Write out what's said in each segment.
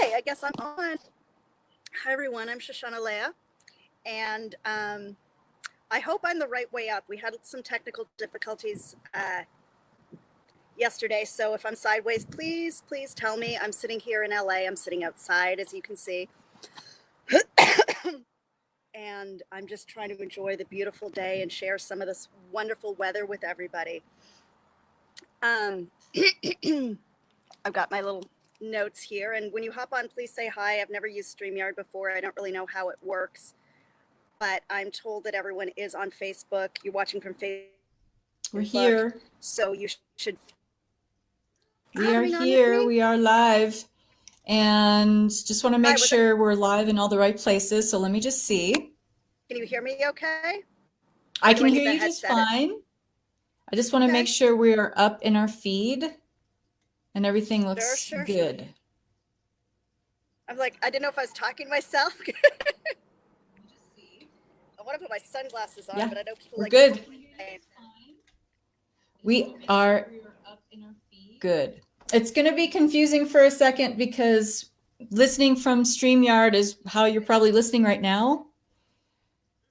Okay, I guess I'm on. Hi, everyone. I'm Shoshana Leah, and I hope I'm the right way up. We had some technical difficulties yesterday, so if I'm sideways, please tell me. I'm sitting here in LA. I'm sitting outside, as you can see, and I'm just trying to enjoy the beautiful day and share some of this wonderful weather with everybody. I've got my little notes here, and when you hop on, please say hi. I've never used StreamYard before. I don't really know how it works, but I'm told that everyone is on Facebook. You're watching from Facebook. We're here. So you should. We are here. We are live. And just want to make sure we're live in all the right places. So let me just see. Can you hear me okay? I can hear you just fine. I just want to make sure we are up in our feed and everything looks good. I'm like, I didn't know if I was talking to myself. I want to put my sunglasses on, but I know people like good. We are good. It's going to be confusing for a second because listening from StreamYard is how you're probably listening right now.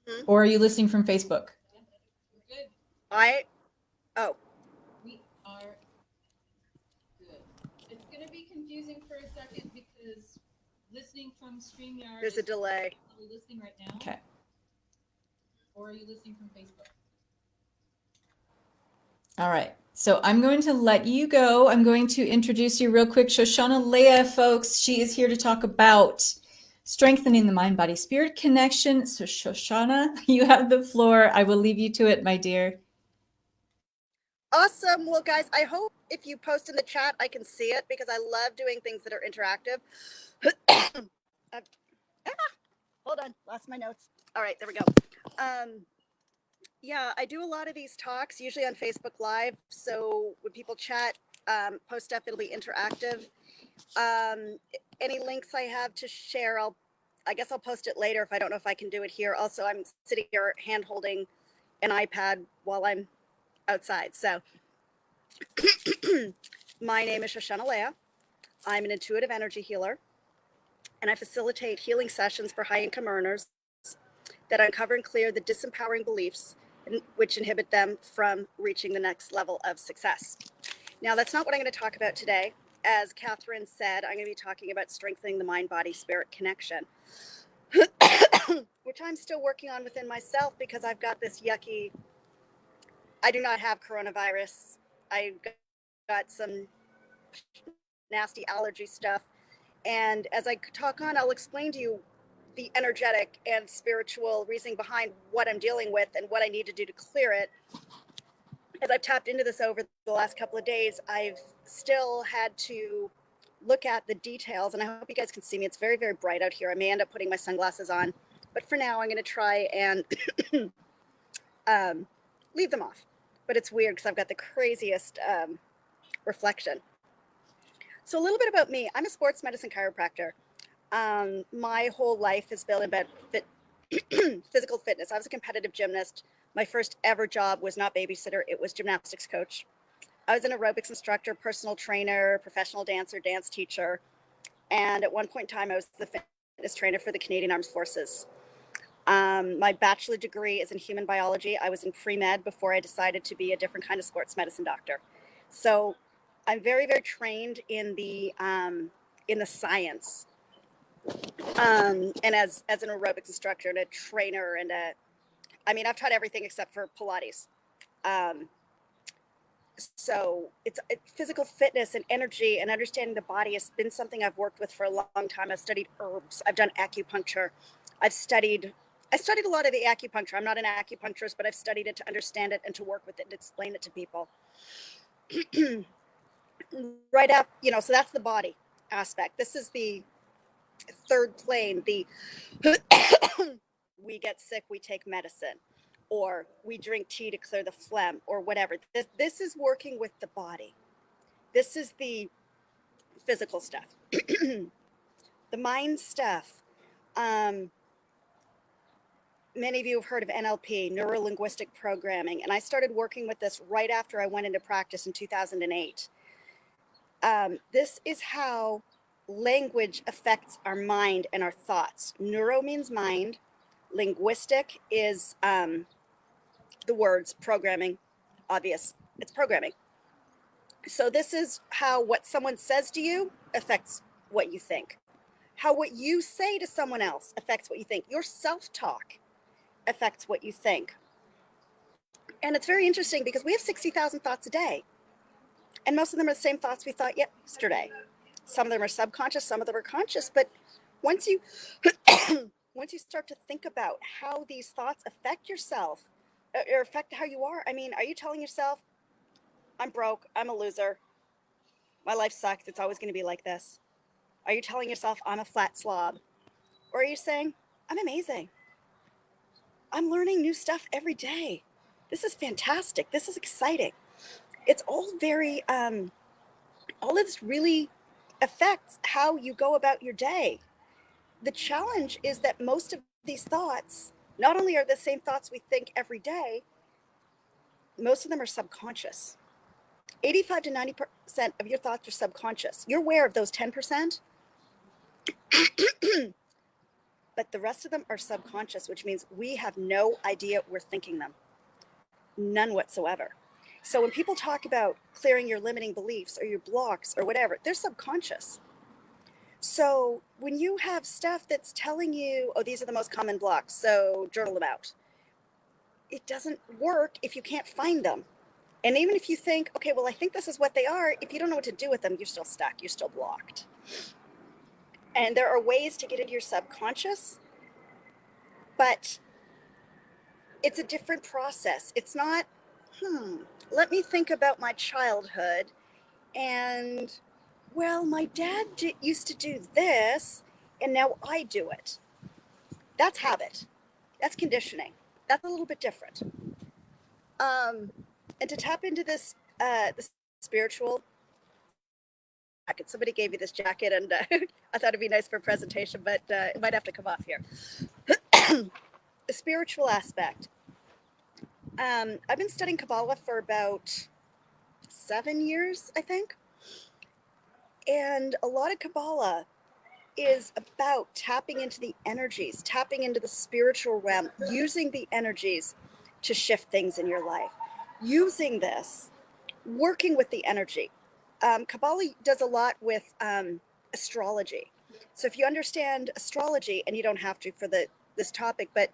Mm-hmm. Or are you listening from Facebook? We are good. It's going to be confusing for a second because listening from StreamYard. There's a delay. Are you listening right now? Okay. Or are you listening from Facebook? All right. So I'm going to let you go. I'm going to introduce you real quick. Shoshana Leah, folks. She is here to talk about strengthening the mind-body spirit connection. So Shoshana, you have the floor. I will leave you to it, my dear. Awesome. Well, guys, I hope if you post in the chat, I can see it because I love doing things that are interactive. Hold on. Lost my notes. All right, there we go. Yeah, I do a lot of these talks, usually on Facebook Live. So when people chat, post stuff, it'll be interactive. Any links I have to share, I guess I'll post it later if I don't know if I can do it here. Also, I'm sitting here hand holding an iPad while I'm outside. So my name is Shoshana Leah. I'm an intuitive energy healer, and I facilitate healing sessions for high-income earners that uncover and clear the disempowering beliefs which inhibit them from reaching the next level of success. Now, that's not what I'm going to talk about today. As Kathryn said, I'm going to be talking about strengthening the mind-body-spirit connection, which I'm still working on within myself because I've got this yucky, I do not have coronavirus. I've got some nasty allergy stuff. And as I talk on, I'll explain to you the energetic and spiritual reasoning behind what I'm dealing with and what I need to do to clear it. As I've tapped into this over the last couple of days, I've still had to look at the details, and I hope you guys can see me. It's very, very bright out here. I may end up putting my sunglasses on, but for now, I'm going to try and leave them off. But it's weird because I've got the craziest reflection. So a little bit about me. I'm a sports medicine chiropractor. My whole life has been about physical fitness. I was a competitive gymnast. My first ever job was not babysitter. It was gymnastics coach. I was an aerobics instructor, personal trainer, professional dancer, dance teacher. And at one point in time, I was the fitness trainer for the Canadian Armed Forces. My bachelor degree is in human biology. I was in pre-med before I decided to be a different kind of sports medicine doctor. So I'm very, very trained in the science. And as an aerobics instructor and a trainer and I've taught everything except for Pilates. So it's physical fitness and energy and understanding the body has been something I've worked with for a long time. I've studied herbs. I've done acupuncture. I studied a lot of the acupuncture. I'm not an acupuncturist, but I've studied it to understand it and to work with it and explain it to people. Right up, so that's the body aspect. This is the third plane, we get sick, we take medicine, or we drink tea to clear the phlegm, or whatever. This is working with the body. This is the physical stuff. The mind stuff. Many of you have heard of NLP, neuro-linguistic programming, and I started working with this right after I went into practice in 2008. This is how language affects our mind and our thoughts. Neuro means mind. Linguistic is the words, programming, obvious. It's programming. So this is how what someone says to you affects what you think. How what you say to someone else affects what you think. Your self-talk affects what you think. And it's very interesting because we have 60,000 thoughts a day. And most of them are the same thoughts we thought yesterday. Some of them are subconscious, some of them are conscious. But once you once you start to think about how these thoughts affect yourself or affect how you are, I mean, are you telling yourself, I'm broke, I'm a loser, my life sucks, it's always going to be like this? Are you telling yourself, I'm a flat slob? Or are you saying, I'm amazing, I'm learning new stuff every day, this is fantastic, this is exciting? It's all very all of this really affects how you go about your day. The challenge is that most of these thoughts, not only are the same thoughts we think every day, most of them are subconscious. 85 to 90% of your thoughts are subconscious. You're aware of those 10%, but the rest of them are subconscious, which means we have no idea we're thinking them. None whatsoever. So when people talk about clearing your limiting beliefs or your blocks or whatever, they're subconscious. So when you have stuff that's telling you, oh, these are the most common blocks, so journal them out, it doesn't work if you can't find them. And even if you think, okay, well, I think this is what they are, if you don't know what to do with them, you're still stuck, you're still blocked. And there are ways to get into your subconscious, but it's a different process. It's not, let me think about my childhood and, well, my dad used to do this and now I do it. That's habit. That's conditioning. That's a little bit different. And to tap into this, this spiritual jacket. Somebody gave me this jacket, and I thought it'd be nice for a presentation, but it might have to come off here. The spiritual aspect. I've been studying Kabbalah for about 7 years, I think. And a lot of Kabbalah is about tapping into the energies, tapping into the spiritual realm, using the energies to shift things in your life. Using this, working with the energy. Kabbalah does a lot with astrology. So if you understand astrology, and you don't have to for this topic, but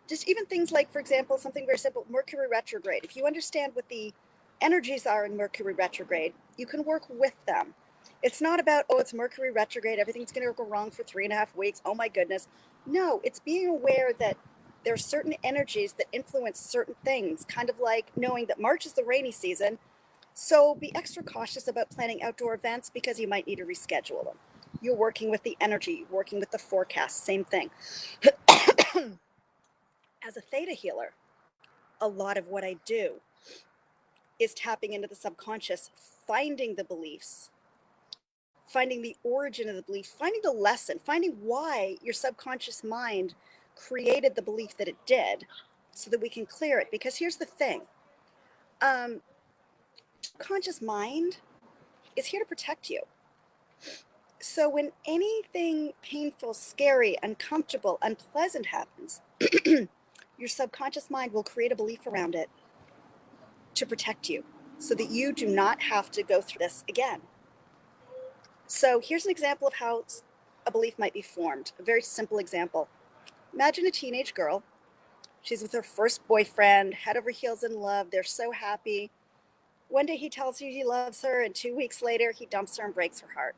just even things like, for example, something very simple, Mercury retrograde. If you understand what the energies are in Mercury retrograde, you can work with them. It's not about, oh, it's Mercury retrograde, everything's going to go wrong for 3.5 weeks. Oh my goodness. No, it's being aware that there are certain energies that influence certain things, kind of like knowing that March is the rainy season. So be extra cautious about planning outdoor events because you might need to reschedule them. You're working with the energy, working with the forecast, same thing. As a theta healer, a lot of what I do is tapping into the subconscious, finding the beliefs, finding the origin of the belief, finding the lesson, finding why your subconscious mind created the belief that it did so that we can clear it. Because here's the thing. Conscious mind is here to protect you. So when anything painful, scary, uncomfortable, unpleasant happens, your subconscious mind will create a belief around it to protect you so that you do not have to go through this again. So here's an example of how a belief might be formed. A very simple example. Imagine a teenage girl. She's with her first boyfriend, head over heels in love. They're so happy. One day he tells her he loves her, and 2 weeks later he dumps her and breaks her heart.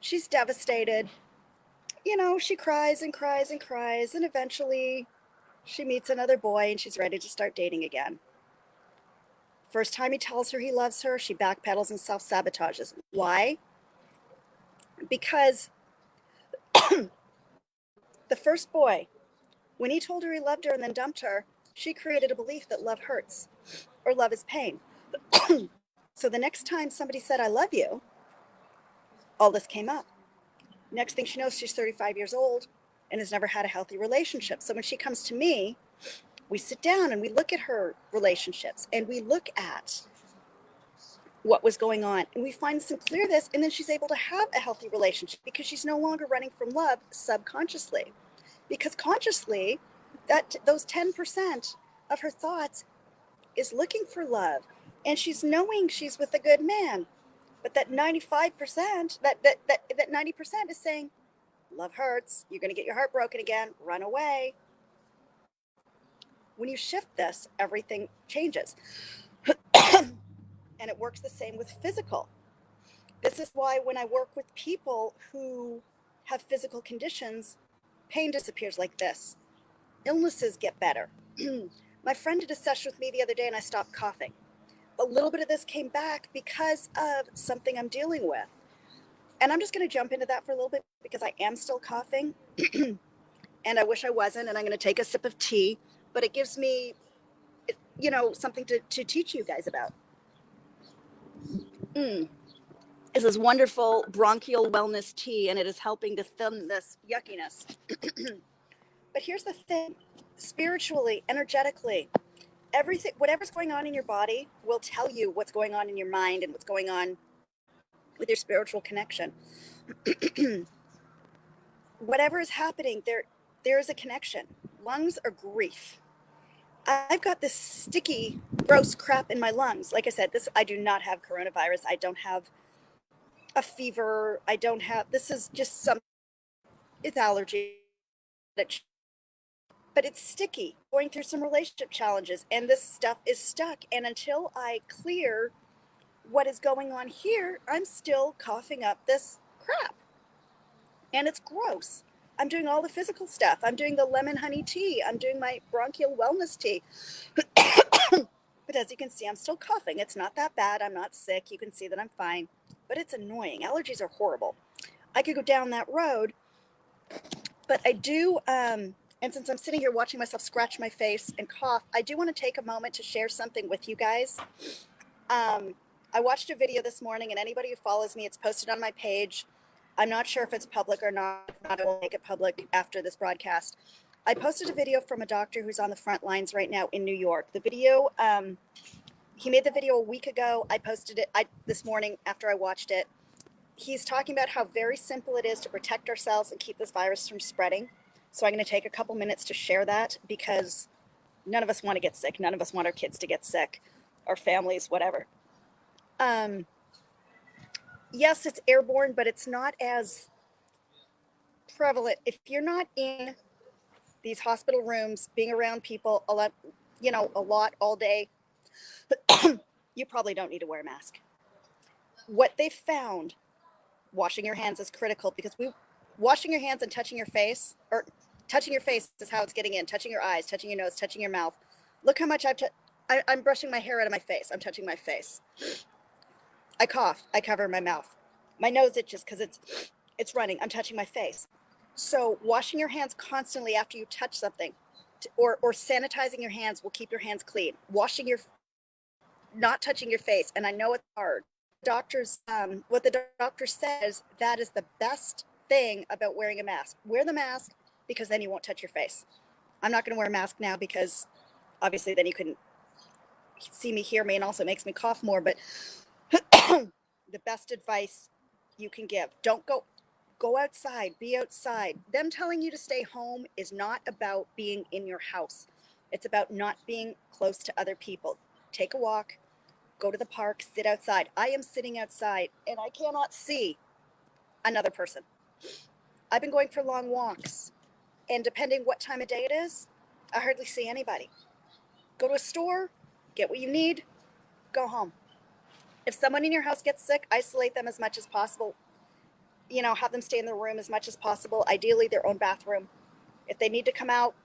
She's devastated. You know, she cries and cries and cries, and eventually she meets another boy and she's ready to start dating again. First time he tells her he loves her, she backpedals and self-sabotages. Why? Because the first boy, when he told her he loved her and then dumped her, she created a belief that love hurts or love is pain. So the next time somebody said, I love you, all this came up. Next thing she knows, she's 35 years old and has never had a healthy relationship. So when she comes to me, we sit down and we look at her relationships and we look at what was going on. And we find some clear this, and then she's able to have a healthy relationship because she's no longer running from love subconsciously. Because consciously, that those 10% of her thoughts is looking for love. And she's knowing she's with a good man. But that 95%, that 90% is saying, love hurts. You're going to get your heart broken again. Run away. When you shift this, everything changes. And it works the same with physical. This is why when I work with people who have physical conditions, pain disappears like this. Illnesses get better. My friend did a session with me the other day and I stopped coughing. A little bit of this came back because of something I'm dealing with. And I'm just going to jump into that for a little bit because I am still coughing. And I wish I wasn't. And I'm going to take a sip of tea. But it gives me, something to teach you guys about. This is wonderful bronchial wellness tea, and it is helping to thin this yuckiness. But here's the thing. Spiritually, energetically, everything, whatever's going on in your body will tell you what's going on in your mind and what's going on with your spiritual connection. Whatever is happening, there is a connection. Lungs are grief. I've got this sticky, gross crap in my lungs. Like I said, I do not have coronavirus. I don't have a fever. This is just it's allergy. But it's sticky, going through some relationship challenges, and this stuff is stuck. And until I clear what is going on here, I'm still coughing up this crap. And it's gross. I'm doing all the physical stuff. I'm doing the lemon honey tea. I'm doing my bronchial wellness tea. But as you can see, I'm still coughing. It's not that bad. I'm not sick. You can see that I'm fine. But it's annoying. Allergies are horrible. I could go down that road. But I do, and since I'm sitting here watching myself scratch my face and cough, I do want to take a moment to share something with you guys. I watched a video this morning, and anybody who follows me, it's posted on my page. I'm not sure if it's public or not. If not, I will make it public after this broadcast. I posted a video from a doctor who's on the front lines right now in New York. The video, he made the video a week ago. I posted it this morning after I watched it. He's talking about how very simple it is to protect ourselves and keep this virus from spreading. So I'm going to take a couple minutes to share that because none of us want to get sick. None of us want our kids to get sick, our families, whatever. Yes, it's airborne, but it's not as prevalent. If you're not in these hospital rooms, being around people a lot all day, you probably don't need to wear a mask. What they found, washing your hands is critical because washing your hands and touching your face, or touching your face is how it's getting in, touching your eyes, touching your nose, touching your mouth. Look how much I'm brushing my hair out of my face. I'm touching my face. I cough. I cover my mouth. My nose itches because it's running. I'm touching my face. So washing your hands constantly after you touch something, or sanitizing your hands will keep your hands clean. Not touching your face, and I know it's hard. What the doctor says, that is the best thing about wearing a mask. Wear the mask because then you won't touch your face. I'm not going to wear a mask now because obviously then you couldn't see me, hear me, and also makes me cough more. But the best advice you can give, don't go outside, be outside. Them telling you to stay home is not about being in your house. It's about not being close to other people. Take a walk, go to the park, sit outside. I am sitting outside and I cannot see another person. I've been going for long walks, and depending what time of day it is, I hardly see anybody. Go to a store, get what you need, go home. If someone in your house gets sick, isolate them as much as possible. Have them stay in their room as much as possible, ideally their own bathroom. If they need to come out,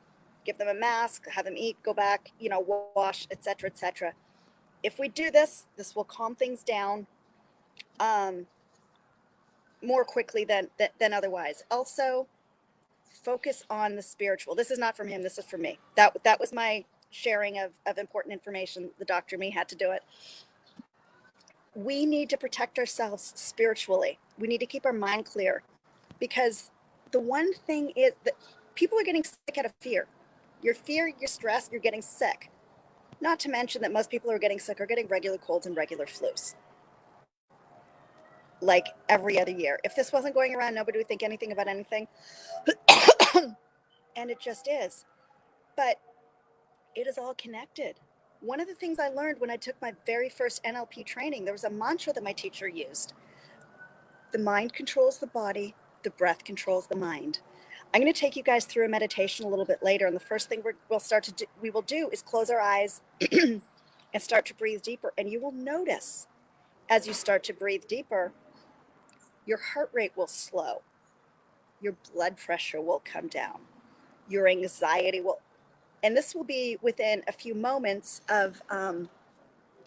give them a mask, have them eat, go back, wash, etc., etc. If we do this will calm things down more quickly than otherwise. Also, focus on the spiritual. This is not from him. This is from me. That was my sharing of important information. The doctor and me had to do it. We need to protect ourselves spiritually. We need to keep our mind clear, because the one thing is that people are getting sick out of fear. Your fear, your stress, you're getting sick. Not to mention that most people who are getting sick are getting regular colds and regular flus. like every other year. If this wasn't going around, nobody would think anything about anything. And it just is. But it is all connected. One of the things I learned when I took my very first NLP training, there was a mantra that my teacher used. The mind controls the body, the breath controls the mind. I'm going to take you guys through a meditation a little bit later, and the first thing we will do is close our eyes and start to breathe deeper. And you will notice as you start to breathe deeper, your heart rate will slow, your blood pressure will come down, your anxiety will, and this will be within a few moments of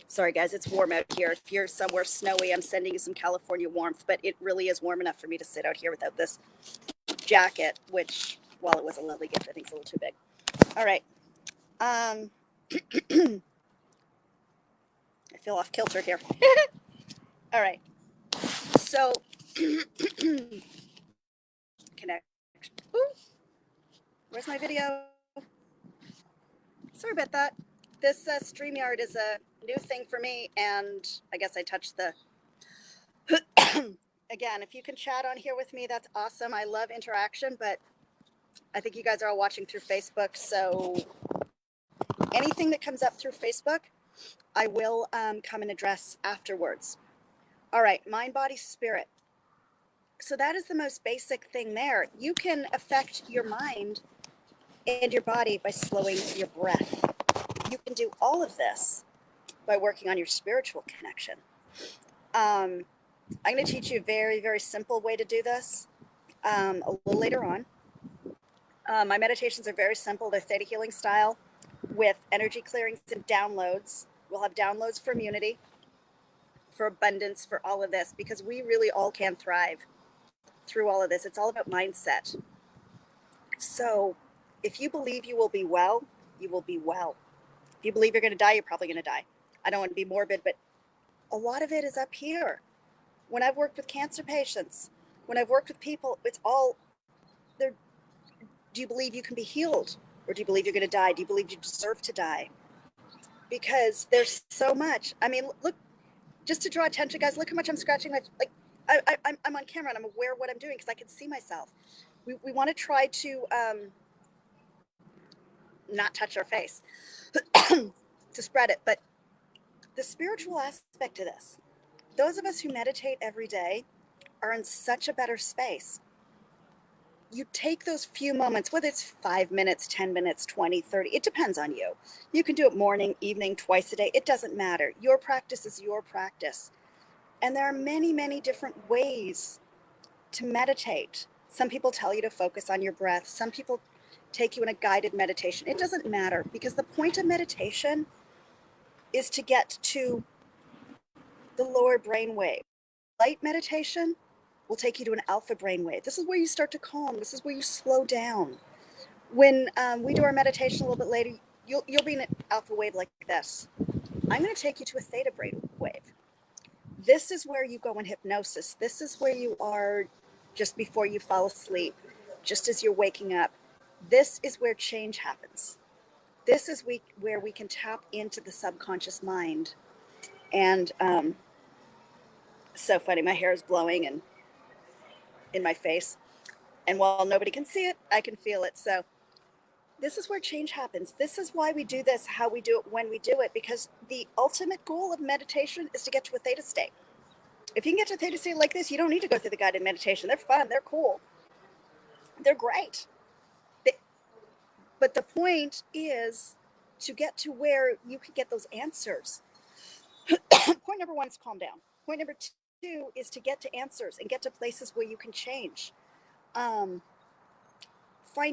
sorry guys, it's warm out here. If you're somewhere snowy, I'm sending you some California warmth, but it really is warm enough for me to sit out here without this jacket, which, while it was a lovely gift, I think it's a little too big. All right. I feel off kilter here. All right. So, connect. Ooh, where's my video? Sorry about that. This StreamYard is a new thing for me, and I guess I touched the. Again, if you can chat on here with me, that's awesome. I love interaction, but I think you guys are all watching through Facebook, so anything that comes up through Facebook, I will come and address afterwards. All right, mind, body, spirit. So that is the most basic thing there. You can affect your mind and your body by slowing your breath. You can do all of this by working on your spiritual connection. I'm going to teach you a very, very simple way to do this a little later on. My meditations are very simple. They're theta healing style with energy clearings and downloads. We'll have downloads for immunity, for abundance, for all of this, because we really all can thrive through all of this. It's all about mindset. So if you believe you will be well, you will be well. If you believe you're going to die, you're probably going to die. I don't want to be morbid, but a lot of it is up here. When I've worked with cancer patients, when I've worked with people, it's all there. Do you believe you can be healed? Or do you believe you're going to die? Do you believe you deserve to die? Because there's so much. I mean, look, just to draw attention, guys, look how much I'm scratching my, like, I'm on camera and I'm aware of what I'm doing because I can see myself. We want to try to not touch our face to spread it. But the spiritual aspect of this, those of us who meditate every day are in such a better space. You take those few moments, whether it's 5 minutes, 10 minutes, 20, 30, it depends on you. You can do it morning, evening, twice a day. It doesn't matter. Your practice is your practice. And there are many, many different ways to meditate. Some people tell you to focus on your breath. Some people take you in a guided meditation. It doesn't matter because the point of meditation is to get to the lower brain wave. Light meditation will take you to an alpha brain wave. This is where you start to calm. This is where you slow down. When we do our meditation a little bit later, you'll be in an alpha wave like this. I'm going to take you to a theta brain wave. This is where you go in hypnosis. This is where you are just before you fall asleep, just as you're waking up. This is where change happens. This is where we can tap into the subconscious mind. And so funny, my hair is blowing and in my face. And while nobody can see it, I can feel it. So this is where change happens. This is why we do this, how we do it, when we do it, because the ultimate goal of meditation is to get to a theta state. If you can get to a theta state like this, you don't need to go through the guided meditation. They're fun. They're cool. They're great. But the point is to get to where you can get those answers. Point number one is calm down. Point number two is to get to answers and get to places where you can change. Find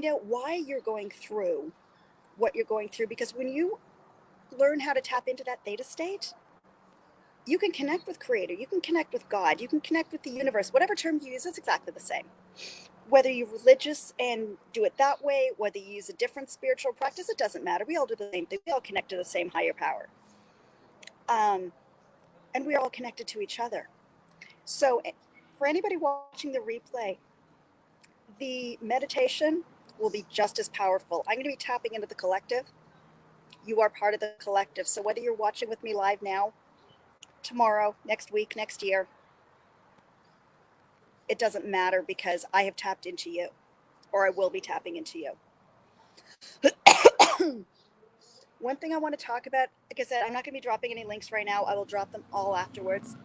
out why you're going through what you're going through, because when you learn how to tap into that theta state, you can connect with creator, you can connect with God, you can connect with the universe. Whatever term you use, it's exactly the same. Whether you're religious and do it that way, whether you use a different spiritual practice, it doesn't matter. We all do the same thing. We all connect to the same higher power. And we're all connected to each other. So for anybody watching the replay, the meditation will be just as powerful. I'm going to be tapping into the collective. You are part of the collective. So whether you're watching with me live now, tomorrow, next week, next year, it doesn't matter because I have tapped into you, or I will be tapping into you. One thing I want to talk about, like I said, I'm not going to be dropping any links right now. I will drop them all afterwards.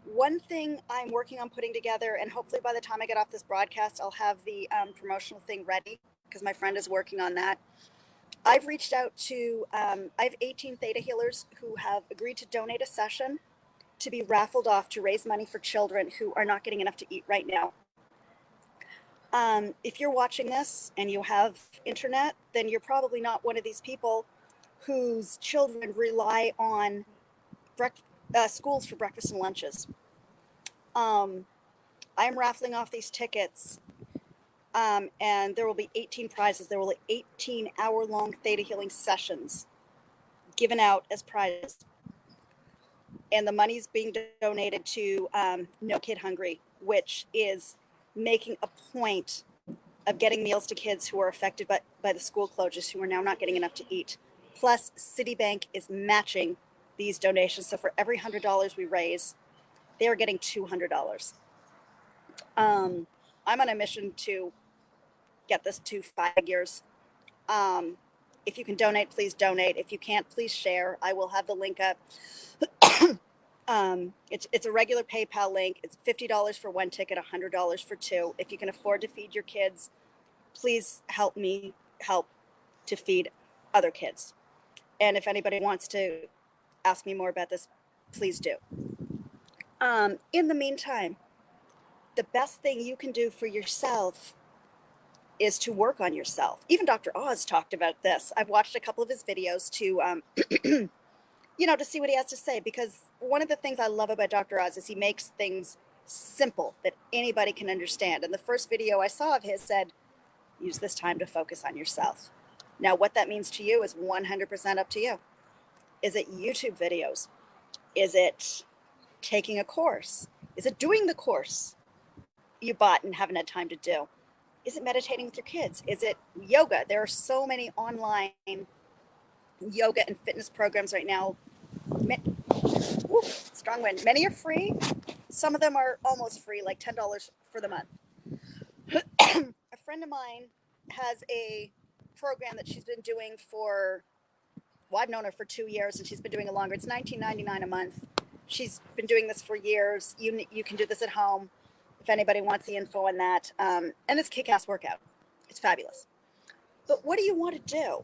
One thing I'm working on putting together, and hopefully by the time I get off this broadcast, I'll have the promotional thing ready because my friend is working on that. I've reached out to, I have 18 Theta healers who have agreed to donate a session to be raffled off to raise money for children who are not getting enough to eat right now. If you're watching this and you have internet, then you're probably not one of these people whose children rely on schools for breakfast and lunches. I'm raffling off these tickets, and there will be 18 prizes. There will be 18 hour-long Theta healing sessions given out as prizes. And the money's being donated to No Kid Hungry, which is making a point of getting meals to kids who are affected by the school closures, who are now not getting enough to eat. Plus, Citibank is matching these donations. So for every $100 we raise, they are getting $200. I'm on a mission to get this to 5 figures. If you can donate, please donate. If you can't, please share. I will have the link up. It's a regular PayPal link. It's $50 for one ticket, $100 for two. If you can afford to feed your kids, please help me help to feed other kids. And if anybody wants to ask me more about this, please do. In the meantime, the best thing you can do for yourself is to work on yourself. Even Dr. Oz talked about this. I've watched a couple of his videos to, to see what he has to say, because one of the things I love about Dr. Oz is he makes things simple that anybody can understand. And the first video I saw of his said, use this time to focus on yourself. Now, what that means to you is 100% up to you. Is it YouTube videos? Is it taking a course? Is it doing the course you bought and haven't had time to do? Is it meditating with your kids? Is it yoga? There are so many online yoga and fitness programs right now. Strong wind. Many are free. Some of them are almost free, like $10 for the month. A friend of mine has a program that she's been doing for, well, I've known her for 2 years, and she's been doing it longer. It's $19.99 a month. She's been doing this for years. You can do this at home if anybody wants the info on that. And it's a kick-ass workout. It's fabulous. But what do you want to do?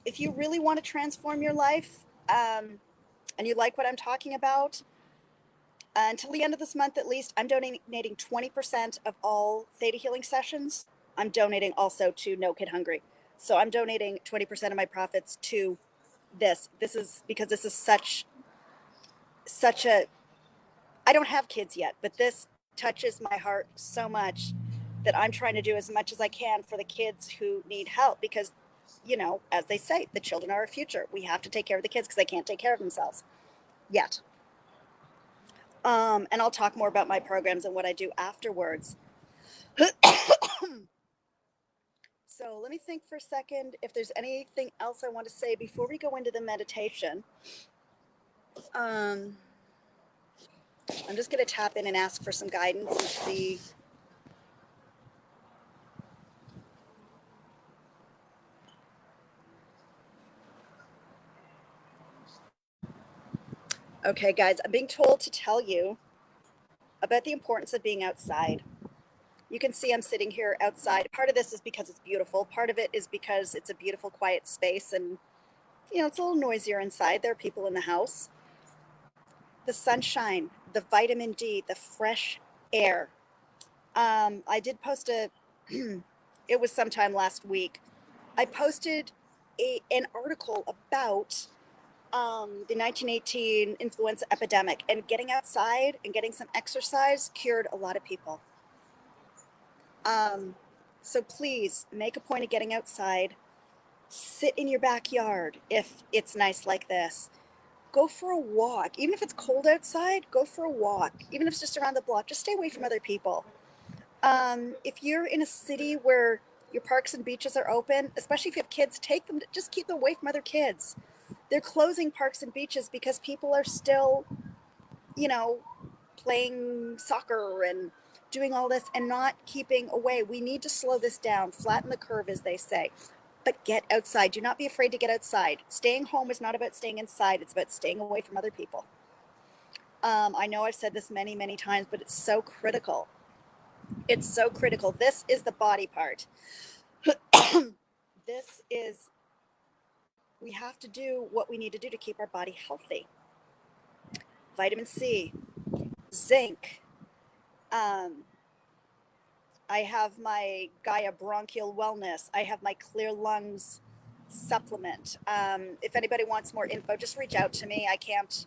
If you really want to transform your life, and you like what I'm talking about, until the end of this month at least, I'm donating 20% of all Theta healing sessions. I'm donating also to No Kid Hungry. So I'm donating 20% of my profits to this. This is because this is such a, I don't have kids yet, but this touches my heart so much that I'm trying to do as much as I can for the kids who need help, because, as they say, the children are our future. We have to take care of the kids because they can't take care of themselves yet. And I'll talk more about my programs and what I do afterwards. So let me think for a second if there's anything else I want to say before we go into the meditation. I'm just going to tap in and ask for some guidance and see. Okay, guys, I'm being told to tell you about the importance of being outside. You can see I'm sitting here outside. Part of this is because it's beautiful. Part of it is because it's a beautiful, quiet space, and, it's a little noisier inside. There are people in the house. The sunshine, the vitamin D, the fresh air. I did post it was sometime last week. I posted an article about the 1918 influenza epidemic, and getting outside and getting some exercise cured a lot of people. So please make a point of getting outside. Sit in your backyard if it's nice like this. Go for a walk. Even if it's cold outside, go for a walk. Even if it's just around the block, just stay away from other people. If you're in a city where your parks and beaches are open, especially if you have kids, take them, just keep them away from other kids. They're closing parks and beaches because people are still you know, playing soccer and doing all this and not keeping away. We need to slow this down, flatten the curve, as they say. But get outside. Do not be afraid to get outside. Staying home is not about staying inside, it's about staying away from other people. I know I've said this many, many times, but it's so critical. It's so critical. This is the body part. This is, we have to do what we need to do to keep our body healthy. Vitamin C, zinc. I have my Gaia Bronchial Wellness. I have my Clear Lungs supplement. If anybody wants more info, just reach out to me. I can't,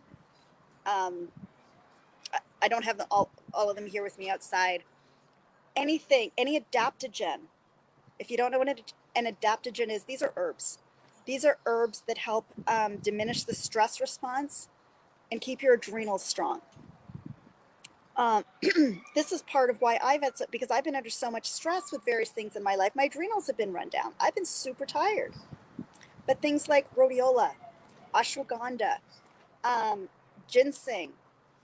I don't have all of them here with me outside. Anything, any adaptogen. If you don't know what an adaptogen is, these are herbs. These are herbs that help diminish the stress response and keep your adrenals strong. This is part of why I've had, because I've been under so much stress with various things in my life. My adrenals have been run down. I've been super tired. But things like rhodiola, ashwagandha, ginseng.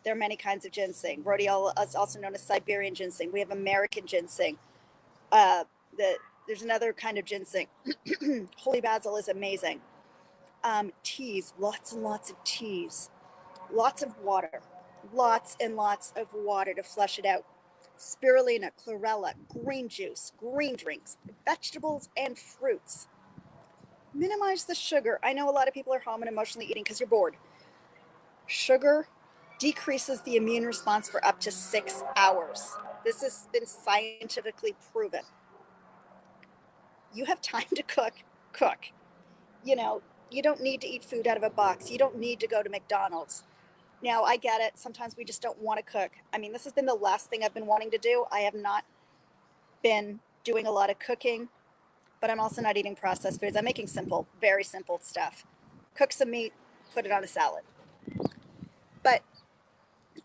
There are many kinds of ginseng. Rhodiola is also known as Siberian ginseng. We have American ginseng. There's another kind of ginseng. Holy basil is amazing. Teas, lots and lots of teas. Lots of water. Lots and lots of water to flush it out. Spirulina, chlorella, green juice, green drinks, vegetables and fruits. Minimize the sugar. I know a lot of people are home and emotionally eating because you're bored. Sugar decreases the immune response for up to 6 hours. This has been scientifically proven. You have time to cook. You know, you don't need to eat food out of a box. You don't need to go to McDonald's. Now, I get it. Sometimes we just don't want to cook. I mean, this has been the last thing I've been wanting to do. I have not been doing a lot of cooking, but I'm also not eating processed foods. I'm making simple, very simple stuff. Cook some meat, put it on a salad. But,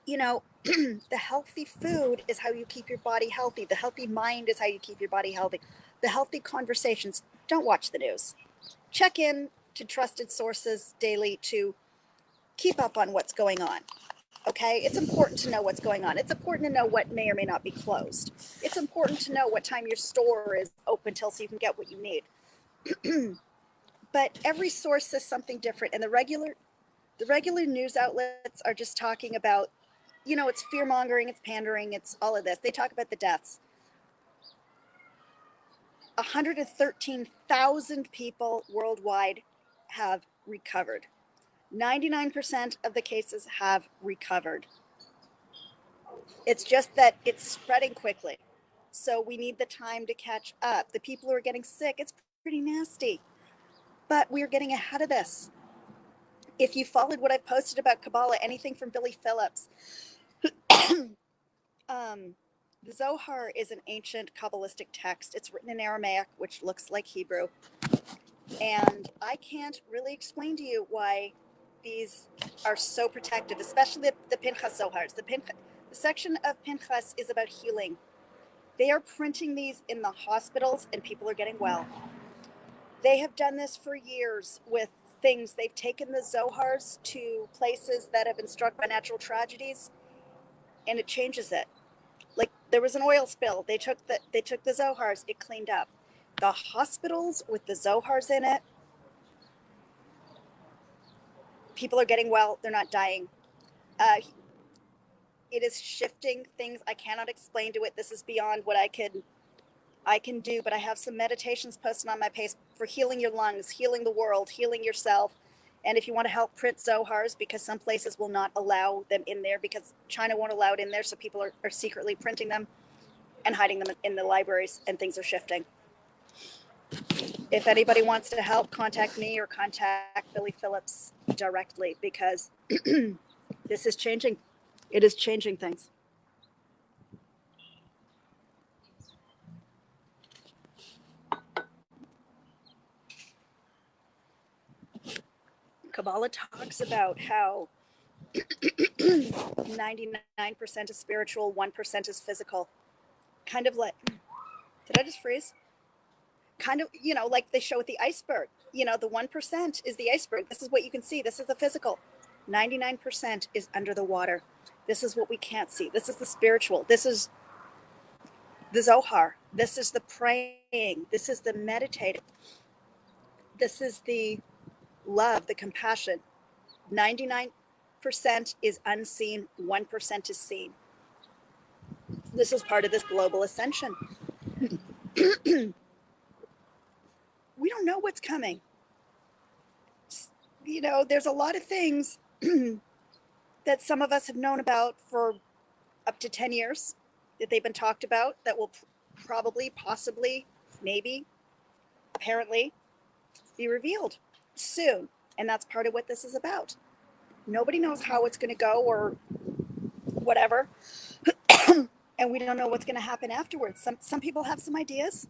you know, the healthy food is how you keep your body healthy. The healthy mind is how you keep your body healthy. The healthy conversations. Don't watch the news. Check in to trusted sources daily to keep up on what's going on. Okay, it's important to know what's going on. It's important to know what may or may not be closed. It's important to know what time your store is open till so you can get what you need. But every source says something different, and the regular news outlets are just talking about, you know, it's fear mongering, it's pandering, it's all of this. They talk about the deaths. 113,000 people worldwide have recovered. 99% of the cases have recovered. It's just that it's spreading quickly. So we need the time to catch up. The people who are getting sick, it's pretty nasty. But we're getting ahead of this. If you followed what I've posted about Kabbalah, anything from Billy Phillips, the Zohar is an ancient Kabbalistic text. It's written in Aramaic, which looks like Hebrew. And I can't really explain to you why these are so protective, especially the Pinchas Zohars. The section of Pinchas is about healing. They are printing these in the hospitals and people are getting well. They have done this for years with things. They've taken the Zohars to places that have been struck by natural tragedies and it changes it. Like there was an oil spill. They took the Zohars, it cleaned up. The hospitals with the Zohars in it, people are getting well, they're not dying. It is shifting things. I cannot explain to it. This is beyond what I can do, but I have some meditations posted on my page for healing your lungs, healing the world, healing yourself. And if you want to help print Zohars, because some places will not allow them in there because China won't allow it in there, so people are secretly printing them and hiding them in the libraries, and things are shifting. If anybody wants to help, contact me or contact Billy Phillips directly, because this is changing. It is changing things. Kabbalah talks about how 99% is spiritual, 1% is physical. Kind of like, did I just freeze? Kind of, you know, like they show with the iceberg. You know, the 1% is the iceberg. This is what you can see. This is the physical. 99% is under the water. This is what we can't see. This is the spiritual. This is the Zohar. This is the praying. This is the meditating. This is the love, the compassion. 99% is unseen, 1% is seen. This is part of this global ascension. We don't know what's coming. You know, there's a lot of things that some of us have known about for up to 10 years that they've been talked about that will probably, possibly, maybe, apparently be revealed soon. And that's part of what this is about. Nobody knows how it's going to go or whatever. And we don't know what's going to happen afterwards. Some people have some ideas,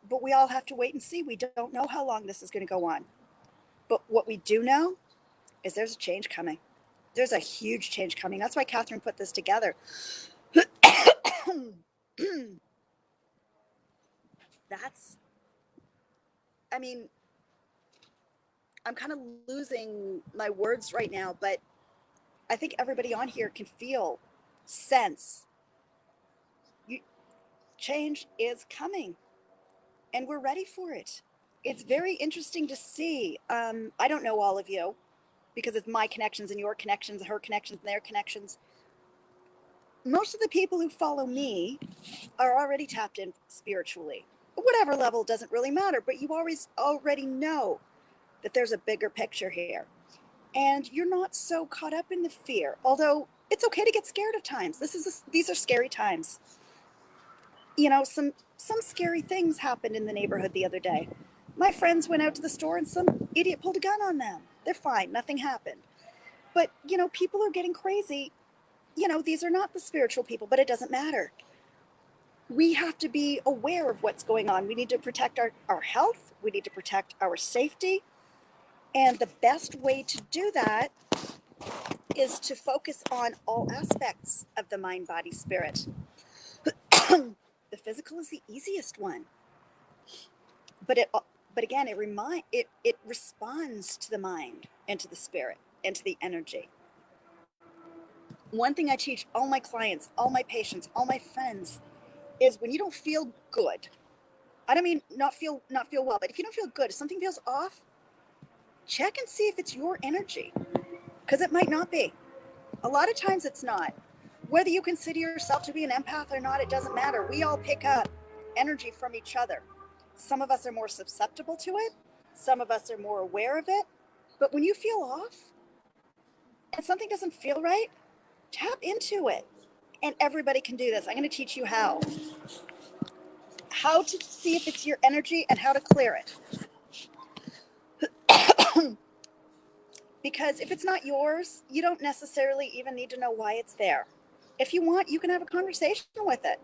but we all have to wait and see. We don't know how long this is going to go on. But what we do know is there's a change coming. There's a huge change coming. That's why Kathryn put this together. I mean, I'm kind of losing my words right now, but I think everybody on here can feel, sense, change is coming, and we're ready for it. It's very interesting to see. I don't know all of you because it's my connections and your connections, her connections and their connections. Most of the people who follow me are already tapped in spiritually. Whatever level doesn't really matter, but you already know that there's a bigger picture here. And you're not so caught up in the fear, although it's okay to get scared at times. These are scary times. You know, some scary things happened in the neighborhood the other day. My friends went out to the store and some idiot pulled a gun on them. They're fine, nothing happened. But, you know, people are getting crazy. You know, these are not the spiritual people, but it doesn't matter. We have to be aware of what's going on. We need to protect our health. We need to protect our safety. And the best way to do that is to focus on all aspects of the mind, body, spirit. The physical is the easiest one. But again, it responds to the mind and to the spirit and to the energy. One thing I teach all my clients, all my patients, all my friends is when you don't feel good, I don't mean not feel well, but if you don't feel good, if something feels off, check and see if it's your energy, because it might not be. A lot of times it's not. Whether you consider yourself to be an empath or not, it doesn't matter. We all pick up energy from each other. Some of us are more susceptible to it. Some of us are more aware of it. But when you feel off and something doesn't feel right, tap into it. And everybody can do this. I'm going to teach you how to see if it's your energy and how to clear it. Because if it's not yours, you don't necessarily even need to know why it's there. If you want, you can have a conversation with it.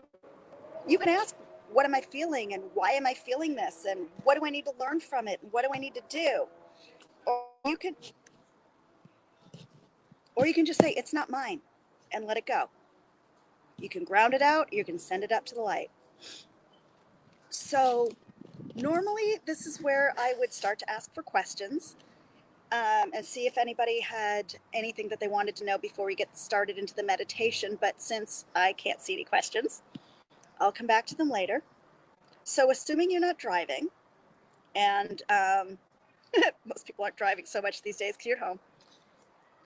You can ask, what am I feeling and why am I feeling this and what do I need to learn from it and what do I need to do? Or you can just say, it's not mine, and let it go. You can ground it out, you can send it up to the light. So normally this is where I would start to ask for questions. And see if anybody had anything that they wanted to know before we get started into the meditation. But since I can't see any questions, I'll come back to them later. So assuming you're not driving, and most people aren't driving so much these days because you're at home,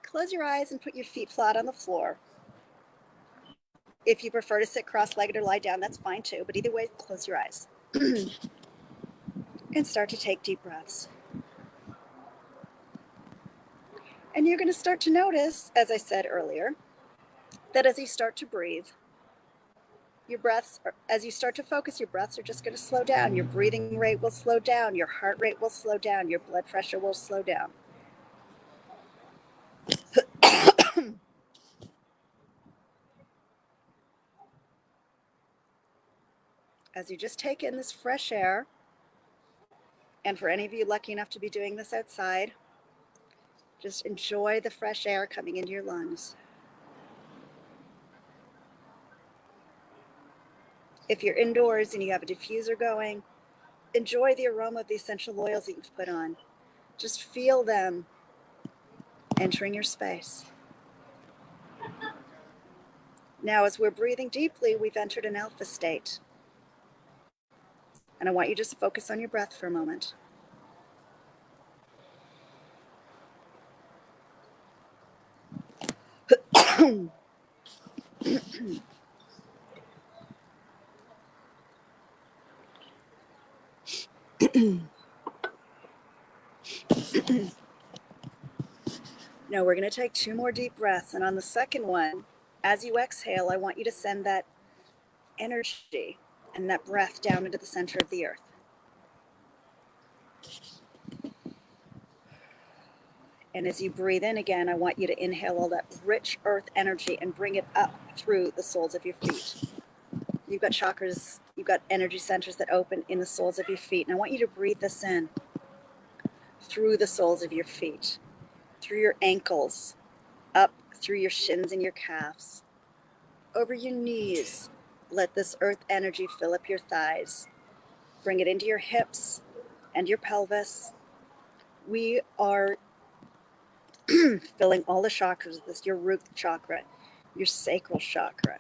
close your eyes and put your feet flat on the floor. If you prefer to sit cross-legged or lie down, that's fine too. But either way, close your eyes. And start to take deep breaths. And you're going to start to notice, as I said earlier, that as you start to breathe, your breaths, as you start to focus, your breaths are just going to slow down. Your breathing rate will slow down. Your heart rate will slow down. Your blood pressure will slow down. As you just take in this fresh air, and for any of you lucky enough to be doing this outside, just enjoy the fresh air coming into your lungs. If you're indoors and you have a diffuser going, enjoy the aroma of the essential oils that you've put on. Just feel them entering your space. Now, as we're breathing deeply, we've entered an alpha state. And I want you just to focus on your breath for a moment. Now we're going to take 2 more deep breaths. And on the second one, as you exhale, I want you to send that energy and that breath down into the center of the earth. And as you breathe in again, I want you to inhale all that rich earth energy and bring it up through the soles of your feet. You've got chakras, you've got energy centers that open in the soles of your feet. And I want you to breathe this in through the soles of your feet, through your ankles, up through your shins and your calves, over your knees. Let this earth energy fill up your thighs. Bring it into your hips and your pelvis. We are filling all the chakras with this, your root chakra, your sacral chakra.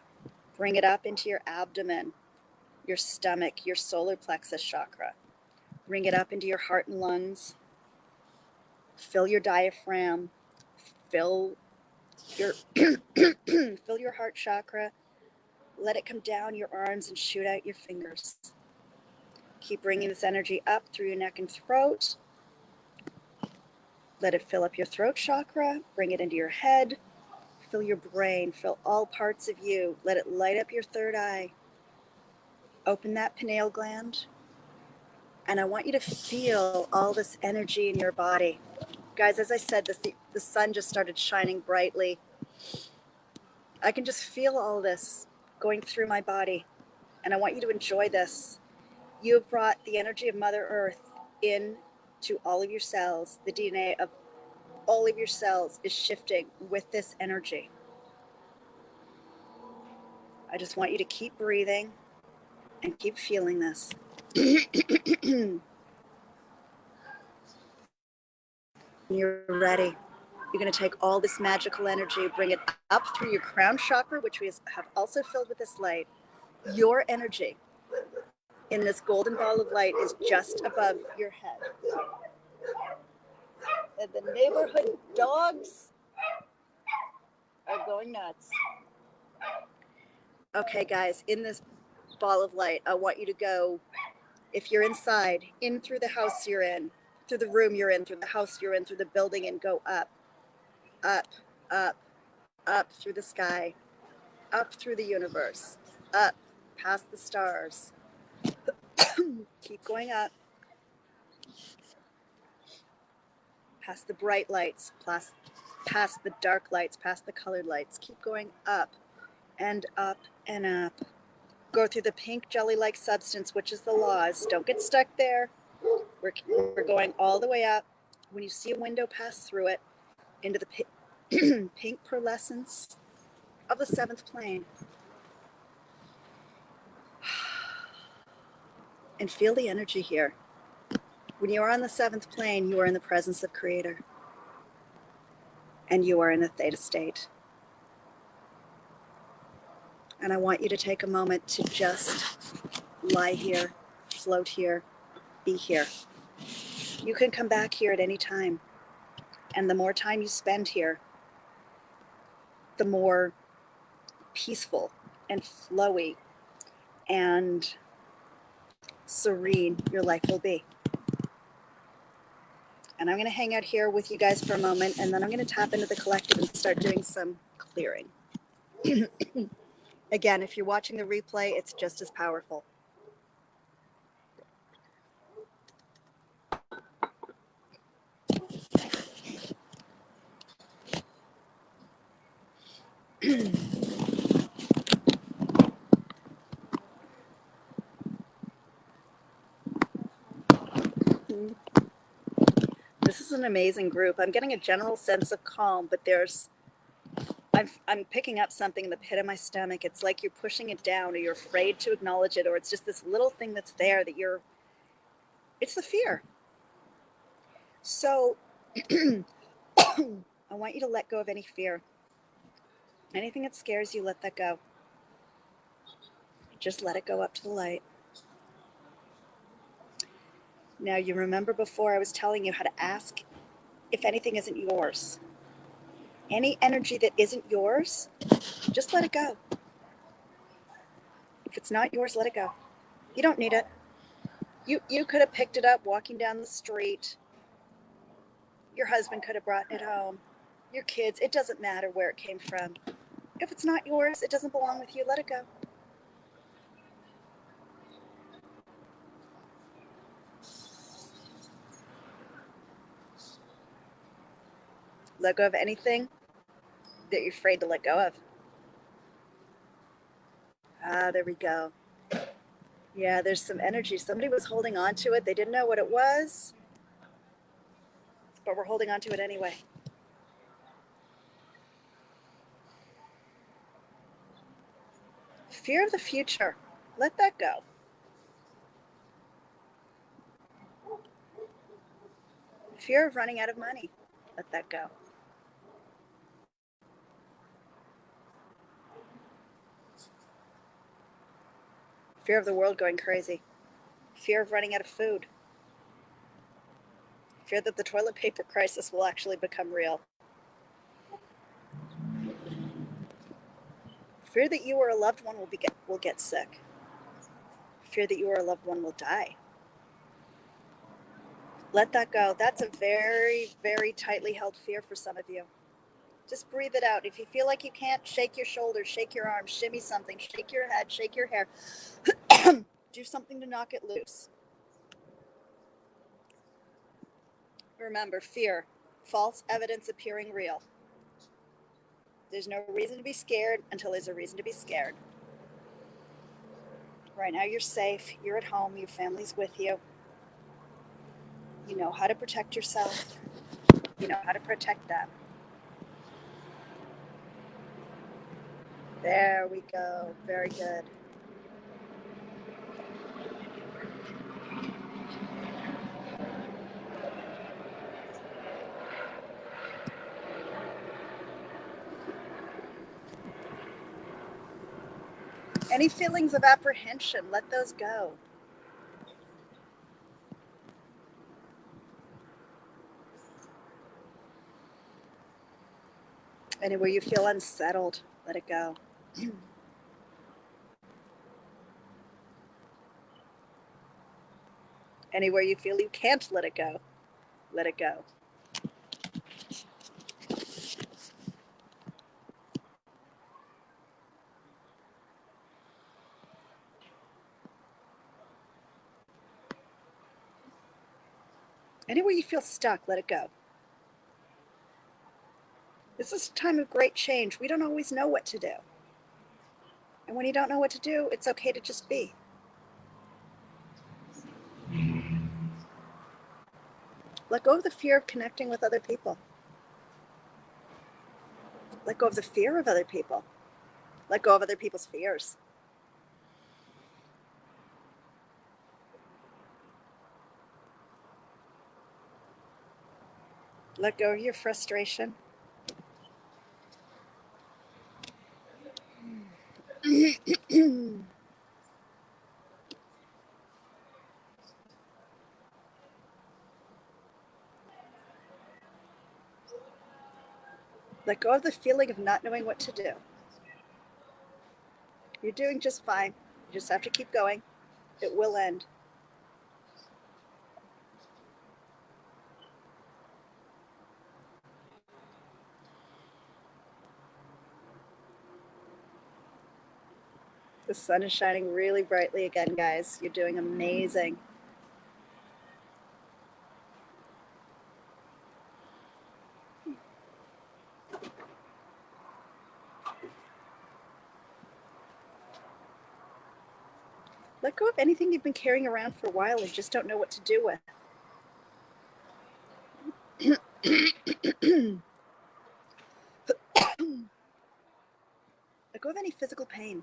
Bring it up into your abdomen, your stomach, your solar plexus chakra. Bring it up into your heart and lungs. Fill your diaphragm. Fill your fill your heart chakra. Let it come down your arms and shoot out your fingers. Keep bringing this energy up through your neck and throat. Let it fill up your throat chakra. Bring it into your head. Fill your brain. Fill all parts of you. Let it light up your third eye. Open that pineal gland. And I want you to feel all this energy in your body. Guys, as I said, the sun just started shining brightly. I can just feel all this going through my body. And I want you to enjoy this. You have brought the energy of Mother Earth in to all of your cells. The DNA of all of your cells is shifting with this energy. I just want you to keep breathing and keep feeling this. When you're ready, you're going to take all this magical energy, bring it up through your crown chakra, which we have also filled with this light. Your energy in this golden ball of light is just above your head. And the neighborhood dogs are going nuts. Okay, guys, in this ball of light, I want you to go, if you're inside, in through the house you're in, through the room you're in, through the house you're in, through the building, and go up, up, up, up through the sky, up through the universe, up past the stars. Keep going up, past the bright lights, past the dark lights, past the colored lights. Keep going up and up and up. Go through the pink jelly-like substance, which is the laws. Don't get stuck there. We're going all the way up. When you see a window, pass through it into the pink pearlescence of the 7th plane. And feel the energy here. When you are on the 7th plane, you are in the presence of Creator. And you are in a theta state. And I want you to take a moment to just lie here, float here, be here. You can come back here at any time. And the more time you spend here, the more peaceful and flowy and serene your life will be. And I'm going to hang out here with you guys for a moment, and then I'm going to tap into the collective and start doing some clearing. Again, if you're watching the replay, it's just as powerful. This is an amazing group. I'm getting a general sense of calm, but I'm picking up something in the pit of my stomach. It's like you're pushing it down, or you're afraid to acknowledge it, or it's just this little thing that's there that it's the fear. So I want you to let go of any fear. Anything that scares you, let that go. Just let it go up to the light. Now, you remember before I was telling you how to ask if anything isn't yours. Any energy that isn't yours, just let it go. If it's not yours, let it go. You don't need it. You could have picked it up walking down the street. Your husband could have brought it home. Your kids, it doesn't matter where it came from. If it's not yours, it doesn't belong with you, let it go. Let go of anything that you're afraid to let go of. Ah, there we go. Yeah, there's some energy. Somebody was holding on to it. They didn't know what it was, but we're holding on to it anyway. Fear of the future. Let that go. Fear of running out of money. Let that go. Fear of the world going crazy. Fear of running out of food. Fear that the toilet paper crisis will actually become real. Fear that you or a loved one will get sick. Fear that you or a loved one will die. Let that go. That's a very, very tightly held fear for some of you. Just breathe it out. If you feel like you can't, shake your shoulders, shake your arms, shimmy something, shake your head, shake your hair. Do something to knock it loose. Remember, fear, false evidence appearing real. There's no reason to be scared until there's a reason to be scared. Right now you're safe, you're at home, your family's with you. You know how to protect yourself. You know how to protect them. There we go. Very good. Any feelings of apprehension, let those go. Anywhere you feel unsettled, let it go. Anywhere you feel you can't let it go, let it go. Anywhere you feel stuck, let it go. This is a time of great change. We don't always know what to do. And when you don't know what to do, it's okay to just be. Let go of the fear of connecting with other people. Let go of the fear of other people. Let go of other people's fears. Let go of your frustration. Let go of the feeling of not knowing what to do. You're doing just fine. You just have to keep going. It will end. The sun is shining really brightly again, guys. You're doing amazing. Let go of anything you've been carrying around for a while and just don't know what to do with. Let go of any physical pain.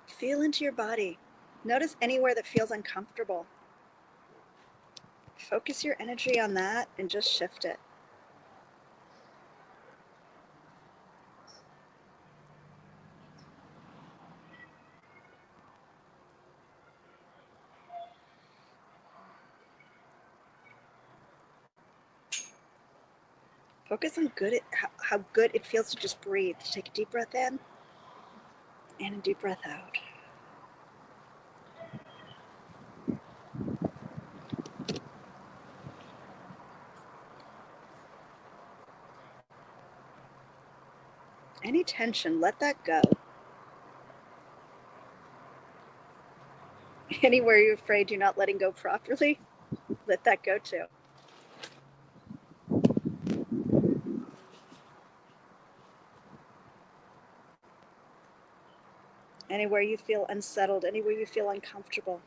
Feel into your body. Notice anywhere that feels uncomfortable. Focus your energy on that and just shift it. Focus on how good it feels to just breathe. To take a deep breath in and a deep breath out. Any tension, let that go. Anywhere you're afraid you're not letting go properly, let that go too. Anywhere you feel unsettled, anywhere you feel uncomfortable.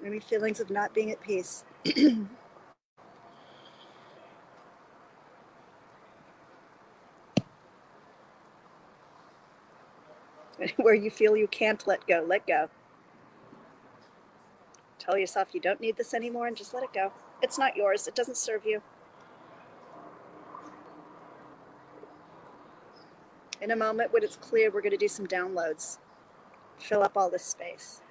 Maybe feelings of not being at peace. Anywhere you feel you can't let go, let go. Tell yourself you don't need this anymore and just let it go. It's not yours. It doesn't serve you. In a moment when it's clear, we're going to do some downloads. Fill up all this space.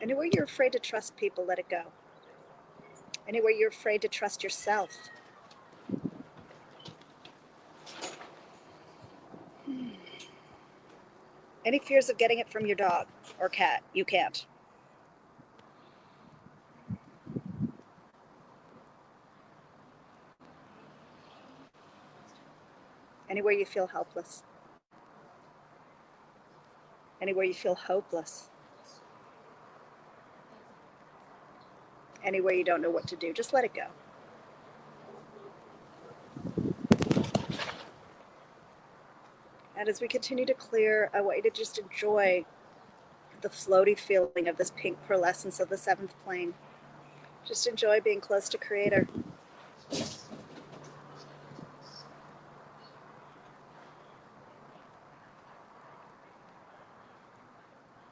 Anywhere you're afraid to trust people, let it go. Anywhere you're afraid to trust yourself. Any fears of getting it from your dog or cat, you can't. Anywhere you feel helpless. Anywhere you feel hopeless. Anywhere you don't know what to do, just let it go. And as we continue to clear, I want you to just enjoy the floaty feeling of this pink pearlescence of the seventh plane. Just enjoy being close to Creator.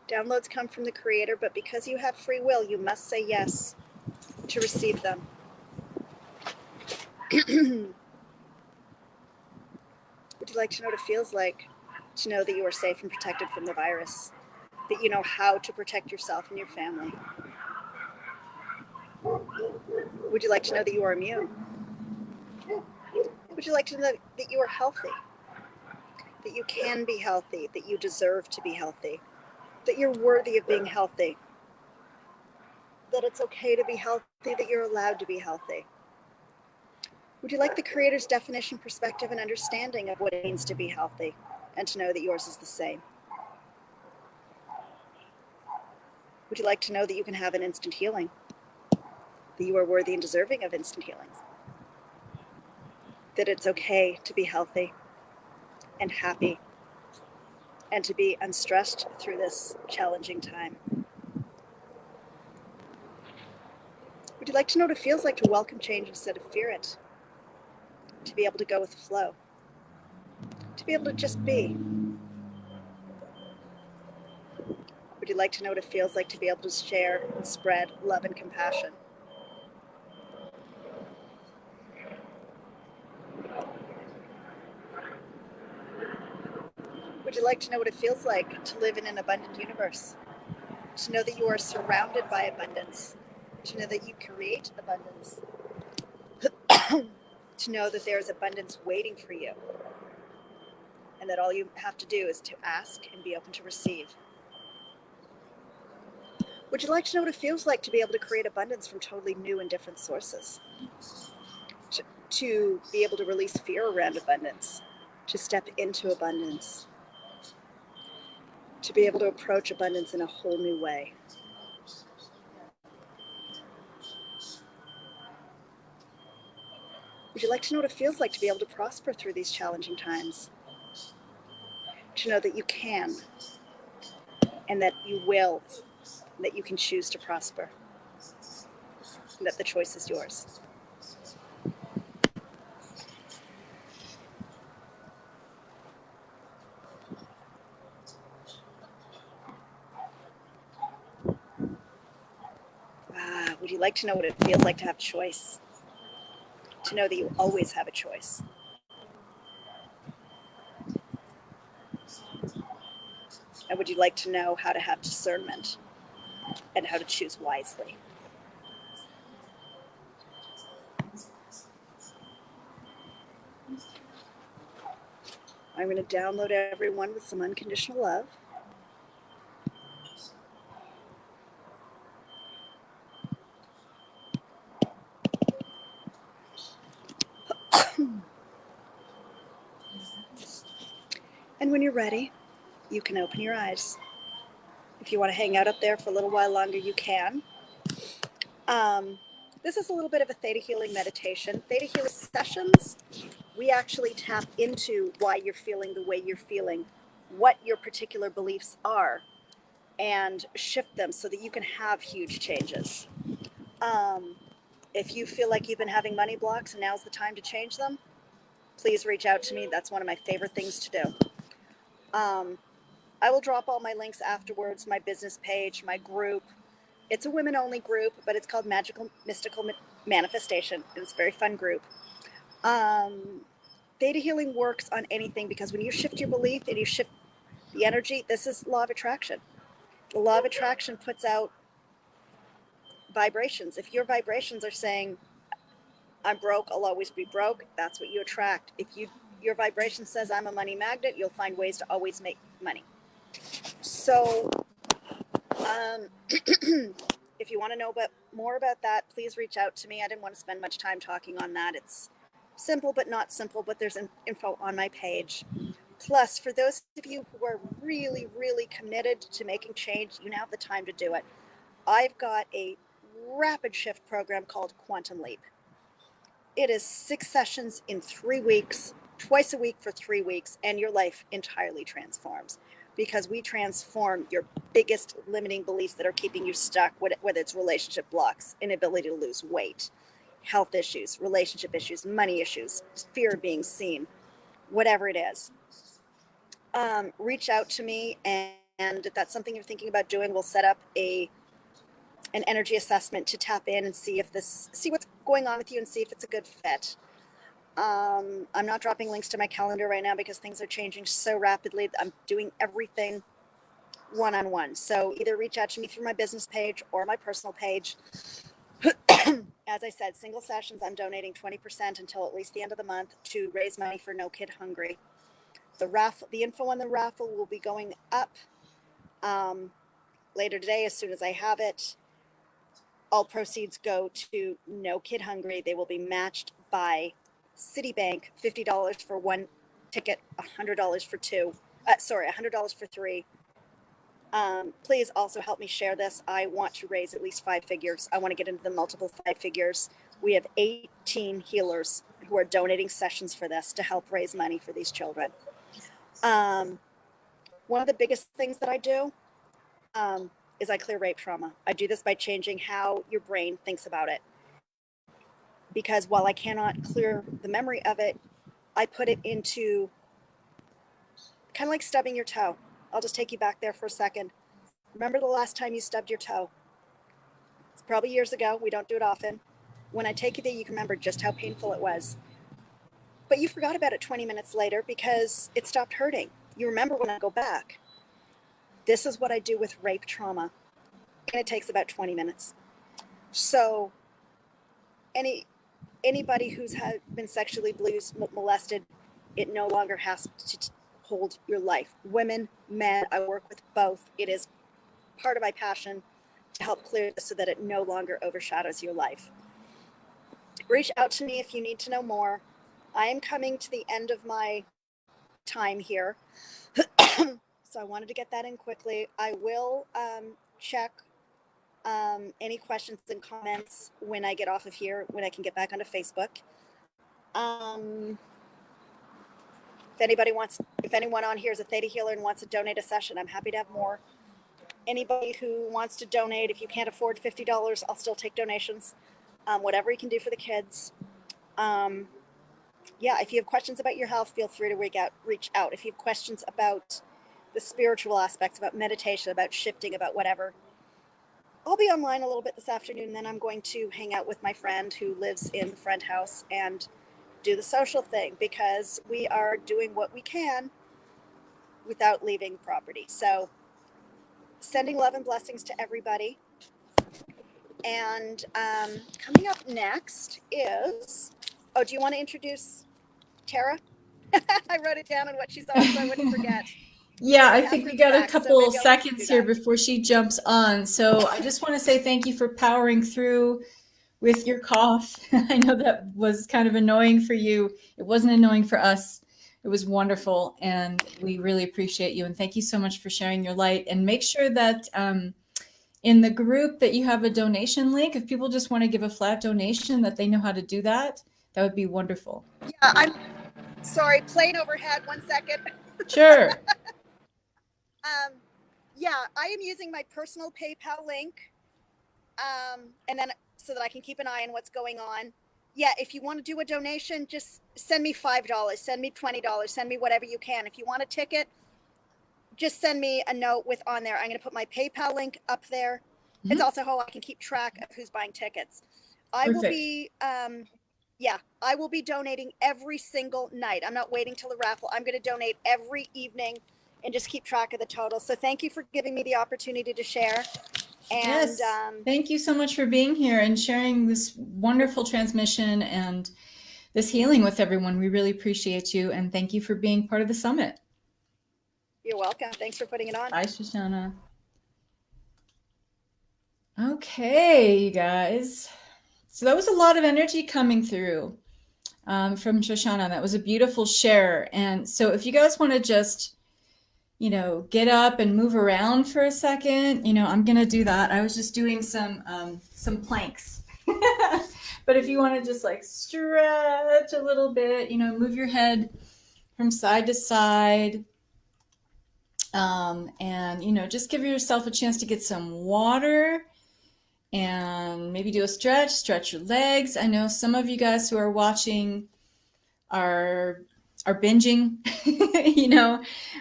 Downloads come from the Creator, but because you have free will, you must say yes to receive them. Would you like to know what it feels like to know that you are safe and protected from the virus? That you know how to protect yourself and your family? Would you like to know that you are immune? Would you like to know that you are healthy? That you can be healthy? That you deserve to be healthy? That you're worthy of being healthy? That it's okay to be healthy? That you're allowed to be healthy? Would you like the Creator's definition, perspective, and understanding of what it means to be healthy, and to know that yours is the same? Would you like to know that you can have an instant healing? That you are worthy and deserving of instant healings? That it's okay to be healthy and happy and to be unstressed through this challenging time? Would you like to know what it feels like to welcome change instead of fear it? To be able to go with the flow? To be able to just be? Would you like to know what it feels like to be able to share and spread love and compassion? Would you like to know what it feels like to live in an abundant universe? To know that you are surrounded by abundance? To know that you create abundance? To know that there is abundance waiting for you, and that all you have to do is to ask and be open to receive? Would you like to know what it feels like to be able to create abundance from totally new and different sources? To be able to release fear around abundance, to step into abundance, to be able to approach abundance in a whole new way? Would you like to know what it feels like to be able to prosper through these challenging times? To know that you can, and that you will, and that you can choose to prosper, and that the choice is yours. Would you like to know what it feels like to have choice? To know that you always have a choice? And would you like to know how to have discernment and how to choose wisely? I'm going to download everyone with some unconditional love. And when you're ready, you can open your eyes. If you want to hang out up there for a little while longer, you can. This is a little bit of a theta healing meditation. Theta healing sessions, we actually tap into why you're feeling the way you're feeling, what your particular beliefs are, and shift them so that you can have huge changes. If you feel like you've been having money blocks and now's the time to change them, please reach out to me. That's one of my favorite things to do. I will drop all my links afterwards, my business page, my group. It's a women-only group, but it's called Magical Mystical Manifestation. It's a very fun group. Theta healing works on anything because when you shift your belief and you shift the energy, this is law of attraction. The law of attraction puts out vibrations. If your vibrations are saying, I'm broke, I'll always be broke, that's what you attract. If your vibration says I'm a money magnet, you'll find ways to always make money. So if you want to know more about that, please reach out to me. I didn't want to spend much time talking on that. It's simple but not simple, but there's info on my page. Plus, for those of you who are really, really committed to making change, you now have the time to do it. I've got a rapid shift program called Quantum Leap. It is 6 sessions in 3 weeks, twice a week for 3 weeks, and your life entirely transforms because we transform your biggest limiting beliefs that are keeping you stuck, whether it's relationship blocks, inability to lose weight, health issues, relationship issues, money issues, fear of being seen, whatever it is. Reach out to me, and if that's something you're thinking about doing, we'll set up an energy assessment to tap in and see what's going on with you and see if it's a good fit. I'm not dropping links to my calendar right now because things are changing so rapidly. I'm doing everything one-on-one. So either reach out to me through my business page or my personal page. As I said, single sessions, I'm donating 20% until at least the end of the month to raise money for No Kid Hungry. The info on the raffle will be going up later today as soon as I have it. All proceeds go to No Kid Hungry. They will be matched by Citibank, $50 for one ticket, $100 for two. $100 for 3. Please also help me share this. I want to raise at least 5 figures. I want to get into the multiple 5 figures. We have 18 healers who are donating sessions for this to help raise money for these children. One of the biggest things that I do is I clear rape trauma. I do this by changing how your brain thinks about it. Because while I cannot clear the memory of it, I put it into kind of like stubbing your toe. I'll just take you back there for a second. Remember the last time you stubbed your toe? It's probably years ago. We don't do it often. When I take you there, you can remember just how painful it was. But you forgot about it 20 minutes later because it stopped hurting. You remember when I go back. This is what I do with rape trauma. And it takes about 20 minutes. So anybody who's been sexually abused, molested, it no longer has to hold your life. Women, men, I work with both. It is part of my passion to help clear this so that it no longer overshadows your life. Reach out to me if you need to know more. I am coming to the end of my time here. So I wanted to get that in quickly. I will check any questions and comments when I get off of here, when I can get back onto Facebook. If anyone on here is a theta healer and wants to donate a session, I'm happy to have more. Anybody who wants to donate, if you can't afford $50, I'll still take donations. Whatever you can do for the kids. If you have questions about your health, feel free to reach out. If you have questions about the spiritual aspects, about meditation, about shifting, about whatever, I'll be online a little bit this afternoon. Then I'm going to hang out with my friend who lives in the friend house and do the social thing, because we are doing what we can without leaving the property. So sending love and blessings to everybody. And coming up next is, oh, do you want to introduce Tara? I wrote it down on what she's on so I wouldn't forget. Yeah, I think we Kathryn's got a back, so couple maybe I'll let you seconds do here that. before she jumps on. So I just want to say thank you for powering through with your cough. I know that was kind of annoying for you. It wasn't annoying for us. It was wonderful, and we really appreciate you. And thank you so much for sharing your light. And make sure that in the group that you have a donation link. If people just want to give a flat donation, that they know how to do that. That would be wonderful. Yeah, I'm sorry, plane overhead, 1 second. Sure. Yeah, I am using my personal PayPal link, and then so that I can keep an eye on what's going on. Yeah, if you want to do a donation, just send me $5, send me $20, send me whatever you can. If you want a ticket, just send me a note with on there. I'm going to put my PayPal link up there. Mhm. It's also how I can keep track of who's buying tickets. I will Perfect. be, I will be donating every single night. I'm not waiting till the raffle. I'm going to donate every evening and just keep track of the total. So thank you for giving me the opportunity to share. And Yes. Thank you so much for being here and sharing this wonderful transmission and this healing with everyone. We really appreciate you, and thank you for being part of the summit. You're welcome. Thanks for putting it on. Bye, Shoshana. Okay, you guys. So that was a lot of energy coming through from Shoshana. That was a beautiful share. And so if you guys want to just, get up and move around for a second, I'm going to do that. I was just doing some planks. But if you want to just like stretch a little bit, move your head from side to side. And just give yourself a chance to get some water and maybe do a stretch your legs. I know some of you guys who are watching are binging.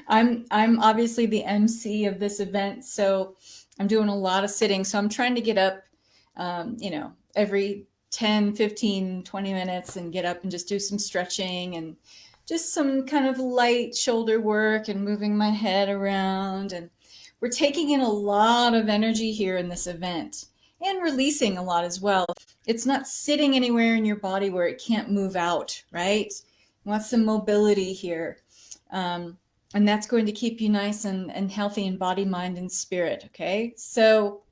I'm obviously the MC of this event, so I'm doing a lot of sitting. So I'm trying to get up, every 10, 15, 20 minutes and get up and just do some stretching and just some kind of light shoulder work and moving my head around. And we're taking in a lot of energy here in this event and releasing a lot as well. It's not sitting anywhere in your body where it can't move out, right? You want some mobility here. And that's going to keep you nice and healthy in body, mind, and spirit, okay? So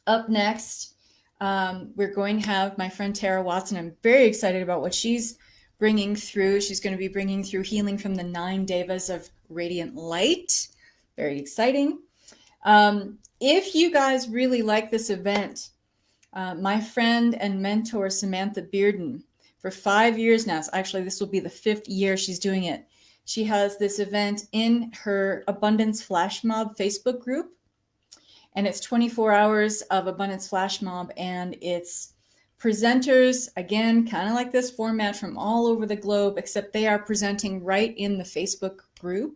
up next, we're going to have my friend Tara Watson. I'm very excited about what she's bringing through. She's going to be bringing through healing from the 9 devas of radiant light. Very exciting. If you guys really like this event, my friend and mentor Samantha Bearden, for 5 years now, so actually this will be the 5th year she's doing it. She has this event in her Abundance Flash Mob Facebook group, and it's 24 hours of Abundance Flash Mob, and it's presenters, again, kind of like this format from all over the globe, except they are presenting right in the Facebook group.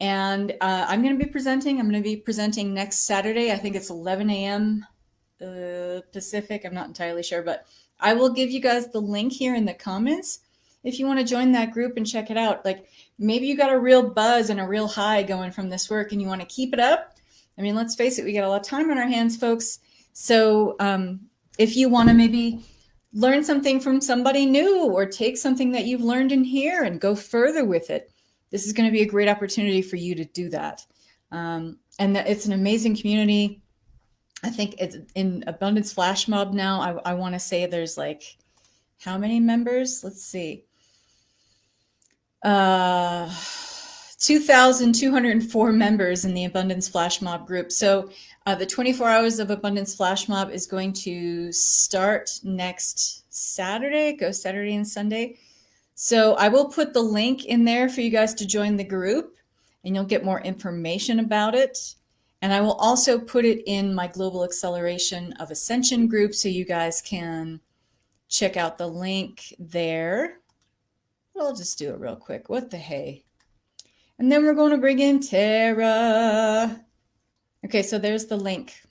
And I'm going to be presenting next Saturday. I think it's 11 a.m. Pacific. I'm not entirely sure, but I will give you guys the link here in the comments if you want to join that group and check it out. Like maybe you got a real buzz and a real high going from this work and you want to keep it up. I mean, let's face it, we got a lot of time on our hands, folks. So if you want to maybe learn something from somebody new or take something that you've learned in here and go further with it, this is going to be a great opportunity for you to do that. And it's an amazing community. I think it's in Abundance Flash Mob now. I want to say there's like, how many members? Let's see. 2,204 members in the Abundance Flash Mob group. So the 24 hours of Abundance Flash Mob is going to start next Saturday, go Saturday and Sunday. So I will put the link in there for you guys to join the group, and you'll get more information about it. And I will also put it in my Global Acceleration of Ascension group so you guys can check out the link there. I'll just do it real quick. What the hey? And then we're going to bring in Tara. Okay, so there's the link.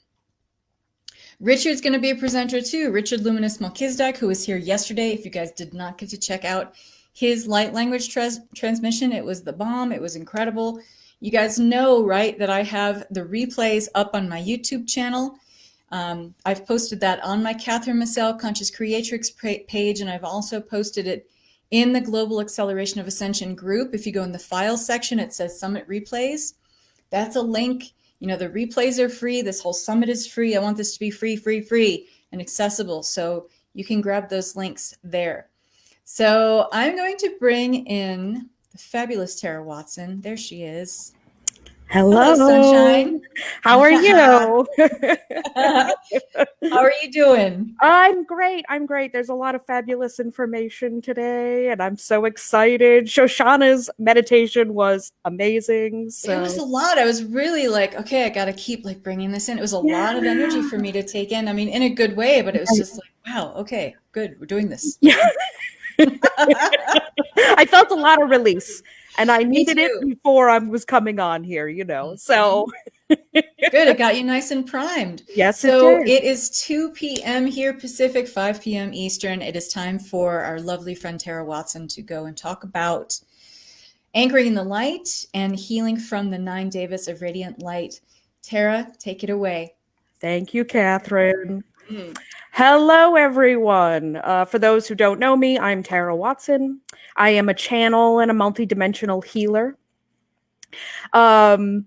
Richard's going to be a presenter too. Richard Luminous Melchizedek, who was here yesterday. If you guys did not get to check out his light language transmission, it was the bomb. It was incredible. You guys know, right, that I have the replays up on my YouTube channel. I've posted that on my Kathryn Massell Conscious Creatrix page, and I've also posted it in the Global Acceleration of Ascension group. If you go in the files section, it says Summit Replays. That's a link. You know, the replays are free. This whole summit is free. I want this to be free, and accessible. So you can grab those links there. So I'm going to bring in the fabulous Tara Watson. There she is. Hello, Sunshine. How are you? How are you doing? I'm great. There's a lot of fabulous information today, and I'm so excited. Shoshana's meditation was amazing. It was a lot. I was really like, okay, I got to keep like bringing this in. It was a lot of energy for me to take in. I mean, in a good way, but it was just like, wow, okay, good. We're doing this. Yeah. I felt a lot of release, and I needed it before I was coming on here, you know. Mm-hmm. So good. It got you nice and primed. Yes, so it did. It is 2 p.m. here Pacific, 5 p.m. Eastern. It is time for our lovely friend Tara Watson to go and talk about anchoring in the light and healing from the 9 Devas of radiant light. Tara, take it away. Thank you, Kathryn. Hello, everyone. For those who don't know me, I'm Tara Watson. I am a channel and a multidimensional healer. I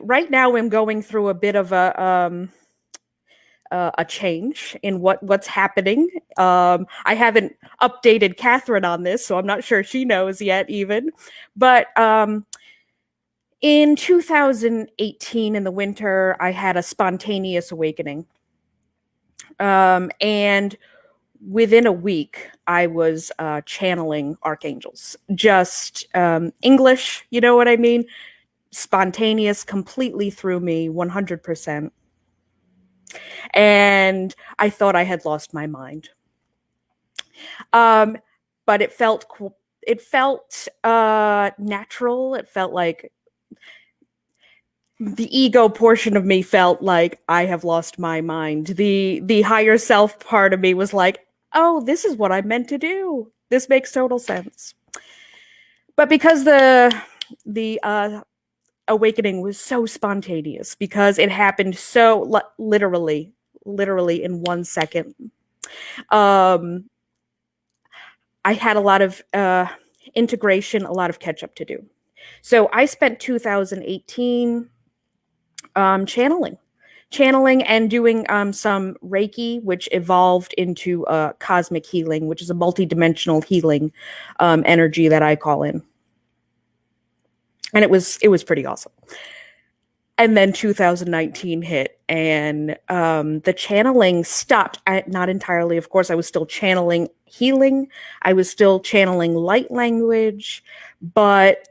right now am going through a bit of a change in what's happening. I haven't updated Kathryn on this, so I'm not sure she knows yet even. But in 2018, in the winter, I had a spontaneous awakening. And within a week, I was channeling archangels. Just English, you know what I mean? Spontaneous, completely through me, 100%. And I thought I had lost my mind. But it felt natural. It felt like the ego portion of me felt like I have lost my mind. The higher self part of me was like, oh, this is what I'm meant to do. This makes total sense. But because the awakening was so spontaneous, because it happened so literally in 1 second, I had a lot of integration, a lot of catch up to do. So I spent 2018 channeling and doing some Reiki, which evolved into cosmic healing, which is a multidimensional healing energy that I call in. And it was pretty awesome. And then 2019 hit, and the channeling stopped. Not entirely, of course. I was still channeling healing. I was still channeling light language, but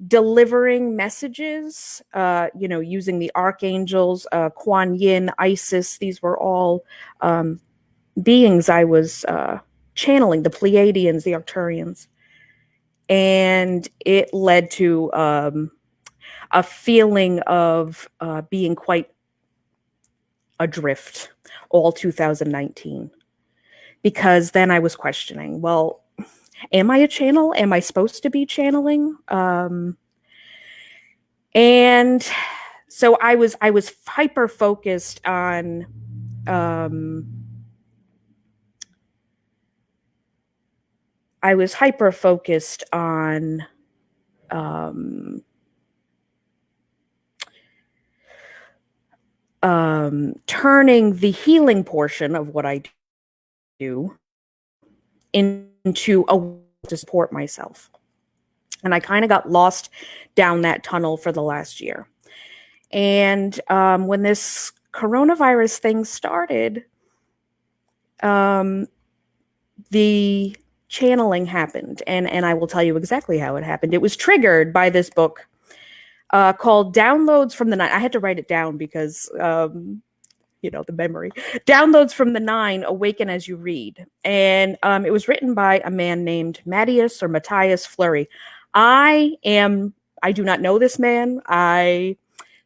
delivering messages, using the archangels, Kuan Yin, Isis. These were all beings I was channeling, the Pleiadians, the Arcturians. And it led to a feeling of being quite adrift all 2019. Because then I was questioning, well, am I a channel? Am I supposed to be channeling? And so I was hyper focused on turning the healing portion of what I do into a way to support myself. And I kind of got lost down that tunnel for the last year. And when this coronavirus thing started, the channeling happened. And I will tell you exactly how it happened. It was triggered by this book called Downloads from the Nine. I had to write it down because, the memory. Downloads from the Nine, Awaken as You Read. And it was written by a man named Matthias Fleury. I do not know this man. I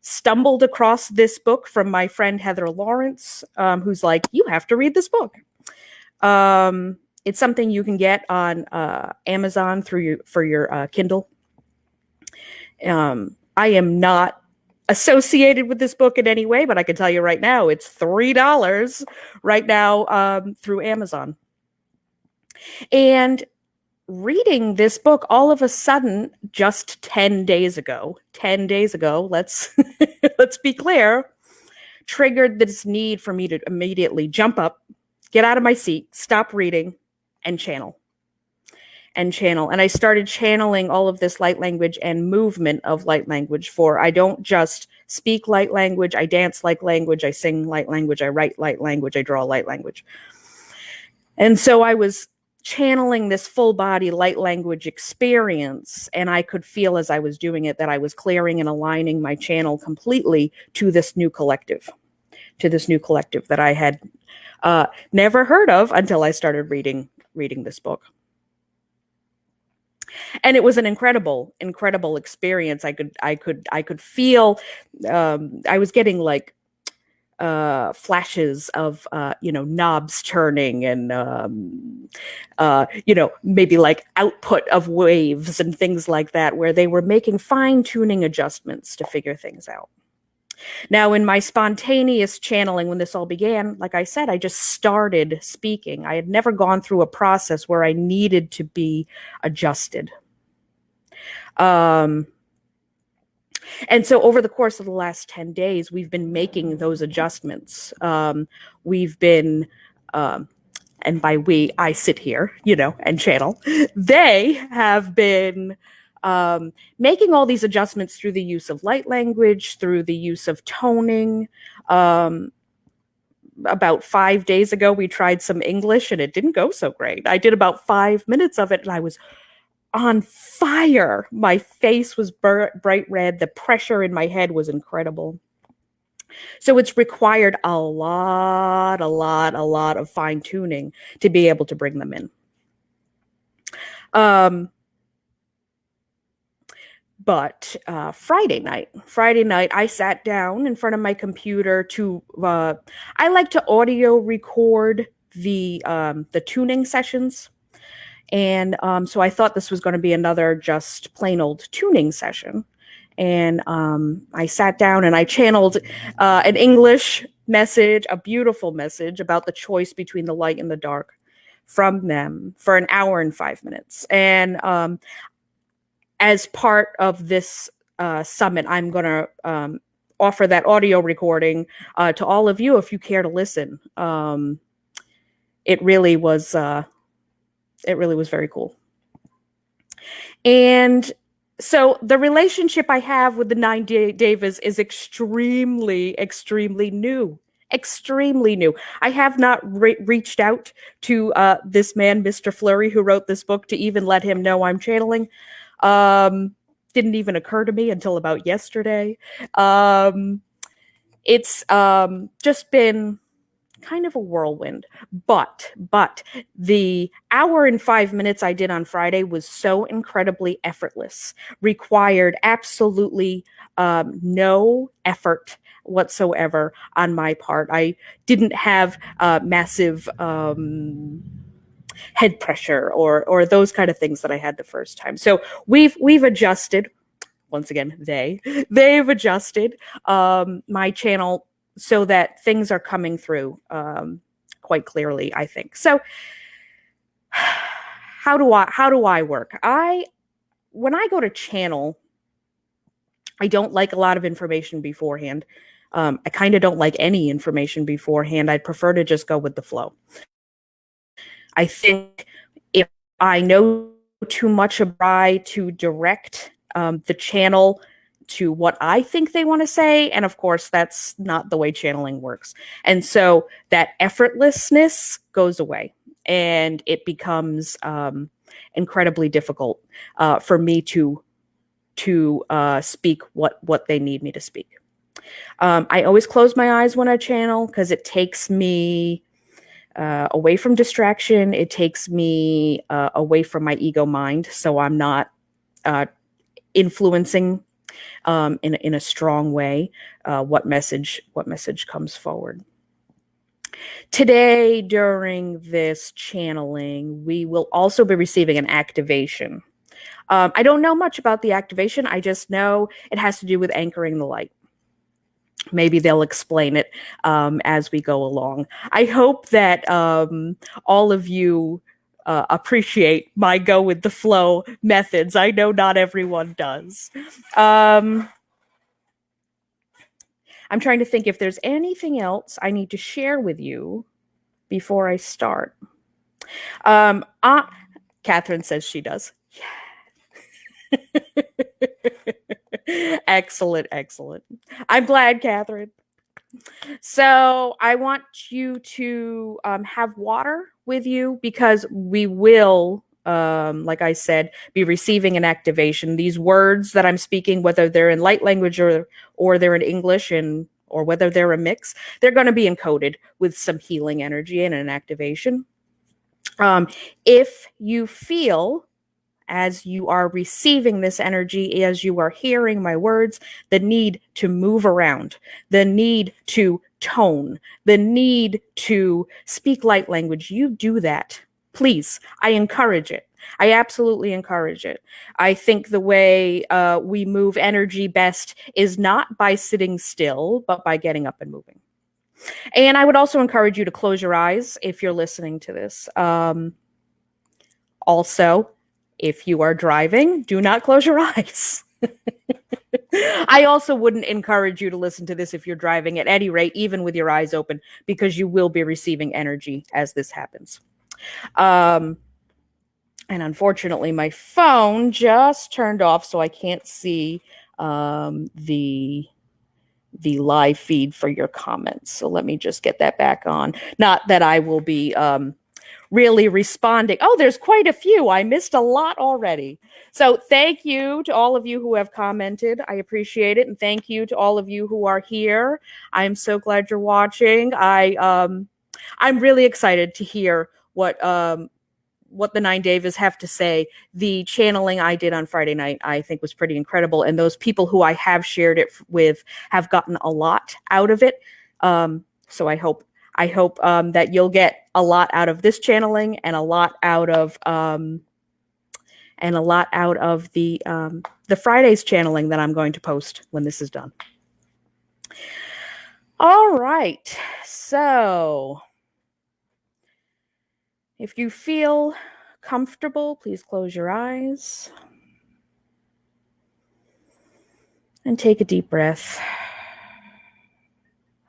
stumbled across this book from my friend Heather Lawrence, who's like, you have to read this book. It's something you can get on Amazon for your Kindle. I am not associated with this book in any way, but I can tell you right now, it's $3 right now through Amazon. And reading this book all of a sudden, just 10 days ago, let's let's be clear, triggered this need for me to immediately jump up, get out of my seat, stop reading, and channel. And I started channeling all of this light language and movement of light language I don't just speak light language, I dance light language, I sing light language, I write light language, I draw light language. And so I was channeling this full body light language experience, and I could feel as I was doing it that I was clearing and aligning my channel completely to this new collective that I had never heard of until I started reading this book. And it was an incredible experience. I could feel, I was getting like flashes of knobs turning and maybe like output of waves and things like that, where they were making fine-tuning adjustments to figure things out. Now, in my spontaneous channeling, when this all began, like I said, I just started speaking. I had never gone through a process where I needed to be adjusted. And so over the course of the last 10 days, we've been making those adjustments. We've been, and by we, I sit here, and channel. They have been making all these adjustments through the use of light language, through the use of toning. About 5 days ago, we tried some English and it didn't go so great. I did about 5 minutes of it and I was on fire. My face was bright red. The pressure in my head was incredible. So it's required a lot of fine tuning to be able to bring them in. But Friday night, I sat down in front of my computer to, I like to audio record the tuning sessions. And so I thought this was going to be another just plain old tuning session. And I sat down and I channeled an English message, a beautiful message about the choice between the light and the dark from them for 1 hour and 5 minutes. And as part of this summit, I'm going to offer that audio recording to all of you if you care to listen. It really was very cool. And so the relationship I have with the 9 Devas is extremely new. Extremely new. I have not reached out to this man, Mr. Fleury, who wrote this book, to even let him know I'm channeling. Didn't even occur to me until about yesterday. It's just been kind of a whirlwind, but the 1 hour and 5 minutes I did on Friday was so incredibly effortless, required absolutely no effort whatsoever on my part. I didn't have massive head pressure or those kind of things that I had the first time. So we've adjusted. Once again, they've adjusted my channel so that things are coming through quite clearly, I think. So how do I work? When I go to channel, I don't like a lot of information beforehand. I kind of don't like any information beforehand. I'd prefer to just go with the flow. I think if I know too much about to direct the channel to what I think they want to say, and of course that's not the way channeling works. And so that effortlessness goes away and it becomes incredibly difficult for me to speak what they need me to speak. I always close my eyes when I channel because it takes me away from distraction. It takes me away from my ego mind, so I'm not influencing in a strong way, what message comes forward. Today, during this channeling, we will also be receiving an activation. I don't know much about the activation. I just know it has to do with anchoring the light. Maybe they'll explain it as we go along. I hope that all of you appreciate my go with the flow methods. I know not everyone does. I'm trying to think if there's anything else I need to share with you before I start. Kathryn says she does. Excellent, excellent. I'm glad, Kathryn. So I want you to have water with you, because we will, like I said, be receiving an activation. These words that I'm speaking, whether they're in light language or they're in English, or whether they're a mix, they're going to be encoded with some healing energy and an activation. If you feel, as you are receiving this energy, as you are hearing my words, the need to move around, the need to tone, the need to speak light language, you do that. Please, I encourage it. I absolutely encourage it. I think the way we move energy best is not by sitting still, but by getting up and moving. And I would also encourage you to close your eyes if you're listening to this. Also, if you are driving, do not close your eyes. I also wouldn't encourage you to listen to this if you're driving, at any rate, even with your eyes open, because you will be receiving energy as this happens. And unfortunately, my phone just turned off, so I can't see the live feed for your comments. So let me just get that back on. Not that I will be really responding. Oh, there's quite a few. I missed a lot already. So thank you to all of you who have commented. I appreciate it. And thank you to all of you who are here. I'm so glad you're watching. I'm really excited to hear what the 9 Davis have to say. The channeling I did on Friday night, I think, was pretty incredible. And those people who I have shared it with have gotten a lot out of it. So I hope that you'll get a lot out of this channeling, and a lot out of the Friday's channeling that I'm going to post when this is done. All right. So if you feel comfortable, please close your eyes and take a deep breath.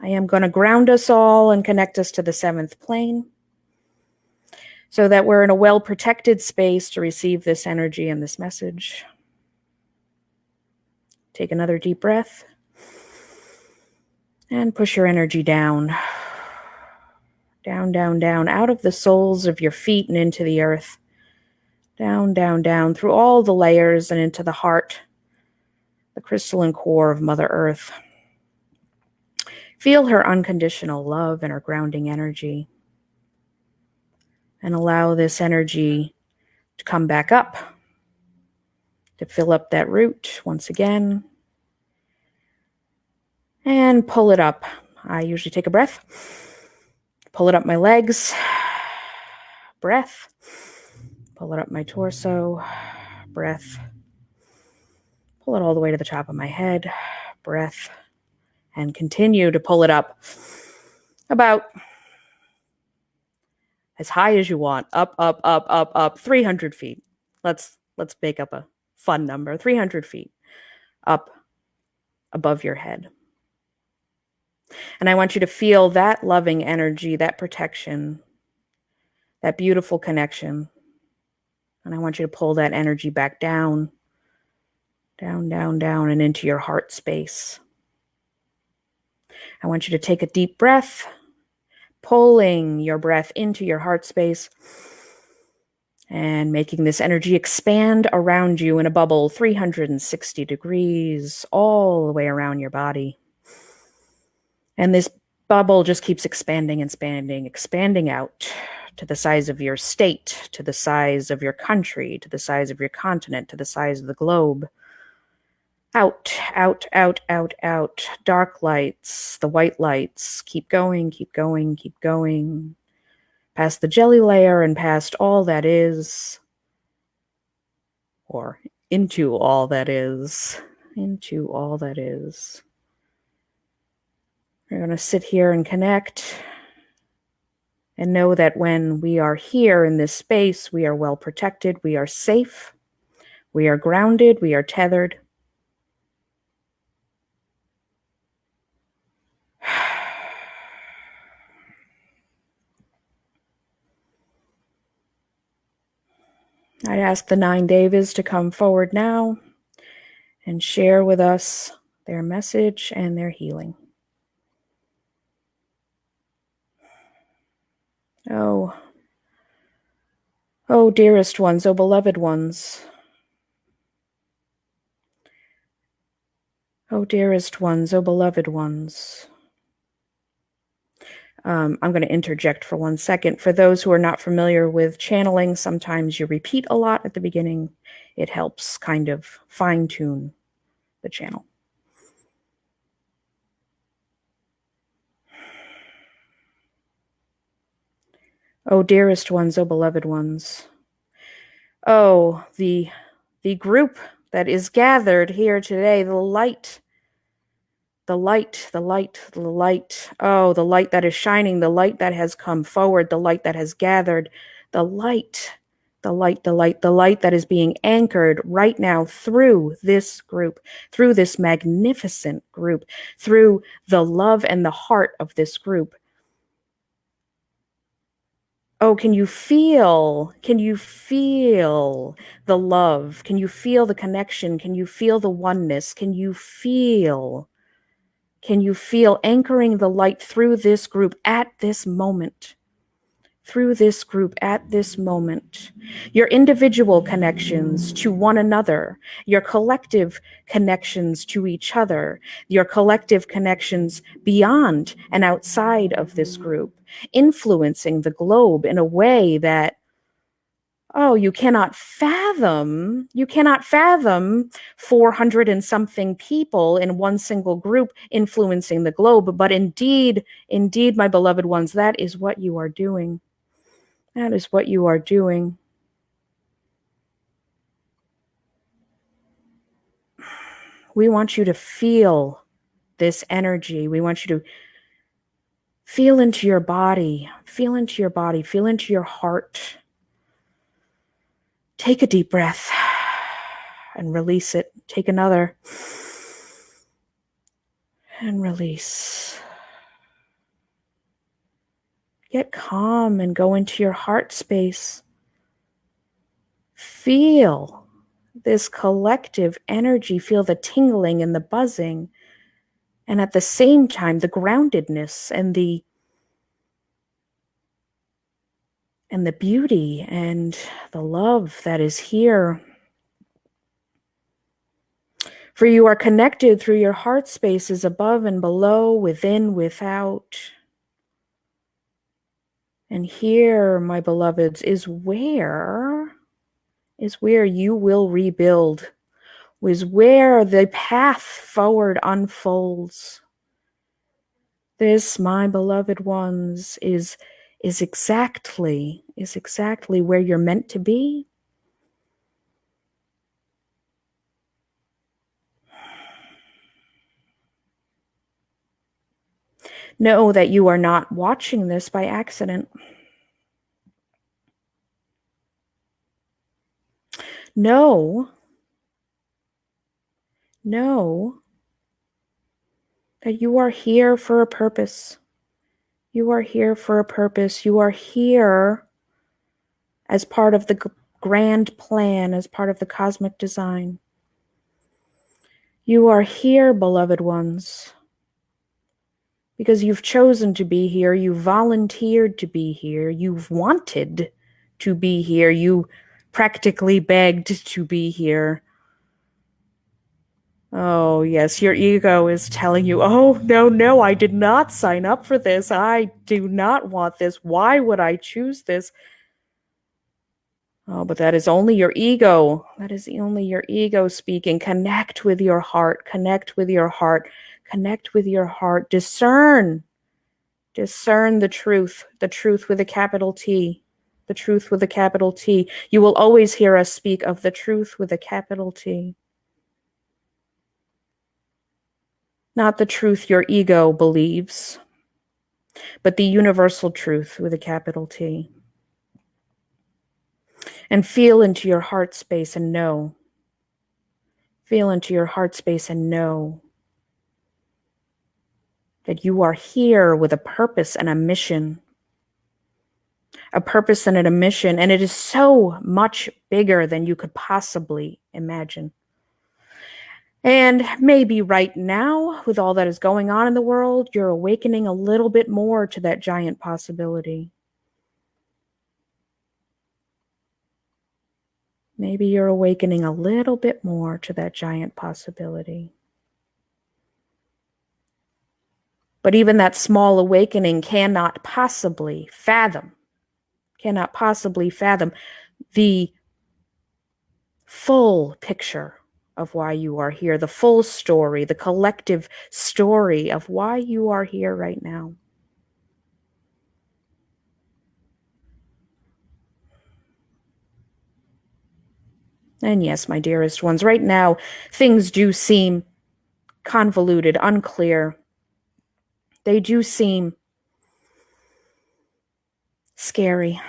I am going to ground us all and connect us to the 7th plane, so that we're in a well-protected space to receive this energy and this message. Take another deep breath and push your energy down. Down, down, down, out of the soles of your feet and into the earth. Down, down, down, through all the layers and into the heart, the crystalline core of Mother Earth. Feel her unconditional love and her grounding energy. And allow this energy to come back up, to fill up that root once again. And pull it up. I usually take a breath. Pull it up my legs. Breath. Pull it up my torso. Breath. Pull it all the way to the top of my head. Breath. And continue to pull it up about as high as you want. Up, up, up, up, up. 300 feet. Let's make up a fun number. 300 feet up above your head. And I want you to feel that loving energy, that protection, that beautiful connection. And I want you to pull that energy back down, down, down, down, and into your heart space. I want you to take a deep breath, pulling your breath into your heart space and making this energy expand around you in a bubble 360 degrees all the way around your body. And this bubble just keeps expanding, expanding out to the size of your state, to the size of your country, to the size of your continent, to the size of the globe. Out, out, out, out, out. Dark lights, the white lights. Keep going, keep going, keep going. Past the jelly layer and past all that is. Or into all that is. Into all that is. We're going to sit here and connect and know that when we are here in this space, we are well protected, we are safe, we are grounded, we are tethered. I'd ask the 9 Devas to come forward now and share with us their message and their healing. Oh, dearest ones, oh, beloved ones. Oh, dearest ones, oh, beloved ones. I'm going to interject for 1 second. For those who are not familiar with channeling, sometimes you repeat a lot at the beginning. It helps kind of fine-tune the channel. Oh, dearest ones, oh, beloved ones. Oh, the group that is gathered here today, the light. The light, the light, the light. Oh, the light that is shining, the light that has come forward, the light that has gathered, the light, the light, the light, the light that is being anchored right now through this group, through this magnificent group, through the love and the heart of this group. Oh, can you feel the love? Can you feel the connection? Can you feel the oneness? Can you feel anchoring the light through this group at this moment? Through this group at this moment. Your individual connections to one another, your collective connections to each other, your collective connections beyond and outside of this group, influencing the globe in a way that, oh, you cannot fathom 400 and something people in one single group influencing the globe. But indeed, my beloved ones, that is what you are doing. That is what you are doing. We want you to feel this energy. We want you to feel into your body, feel into your body, feel into your heart. Take a deep breath and release it. Take another and release. Get calm and go into your heart space. Feel this collective energy. Feel the tingling and the buzzing. And at the same time, the groundedness and the beauty and the love that is here. For you are connected through your heart spaces above and below, within, without. And here, my beloveds, is where you will rebuild, is where the path forward unfolds. This, my beloved ones, is exactly where you're meant to be. Know that you are not watching this by accident. Know that you are here for a purpose. You are here for a purpose. You are here as part of the grand plan, as part of the cosmic design. You are here, beloved ones, because you've chosen to be here. You volunteered to be here. You've wanted to be here. You practically begged to be here. Oh, yes, your ego is telling you, oh, no, I did not sign up for this. I do not want this. Why would I choose this? Oh, but that is only your ego. That is only your ego speaking. Connect with your heart. Connect with your heart. Connect with your heart. Discern. Discern the truth with a capital T. The truth with a capital T. You will always hear us speak of the truth with a capital T. Not the truth your ego believes, but the universal truth with a capital T. And feel into your heart space and know. Feel into your heart space and know that you are here with a purpose and a mission. A purpose and a mission, and it is so much bigger than you could possibly imagine. And maybe right now, with all that is going on in the world, you're awakening a little bit more to that giant possibility. Maybe you're awakening a little bit more to that giant possibility. But even that small awakening cannot possibly fathom the full picture of why you are here, the full story, the collective story of why you are here right now. And yes, my dearest ones, right now, things do seem convoluted, unclear. They do seem scary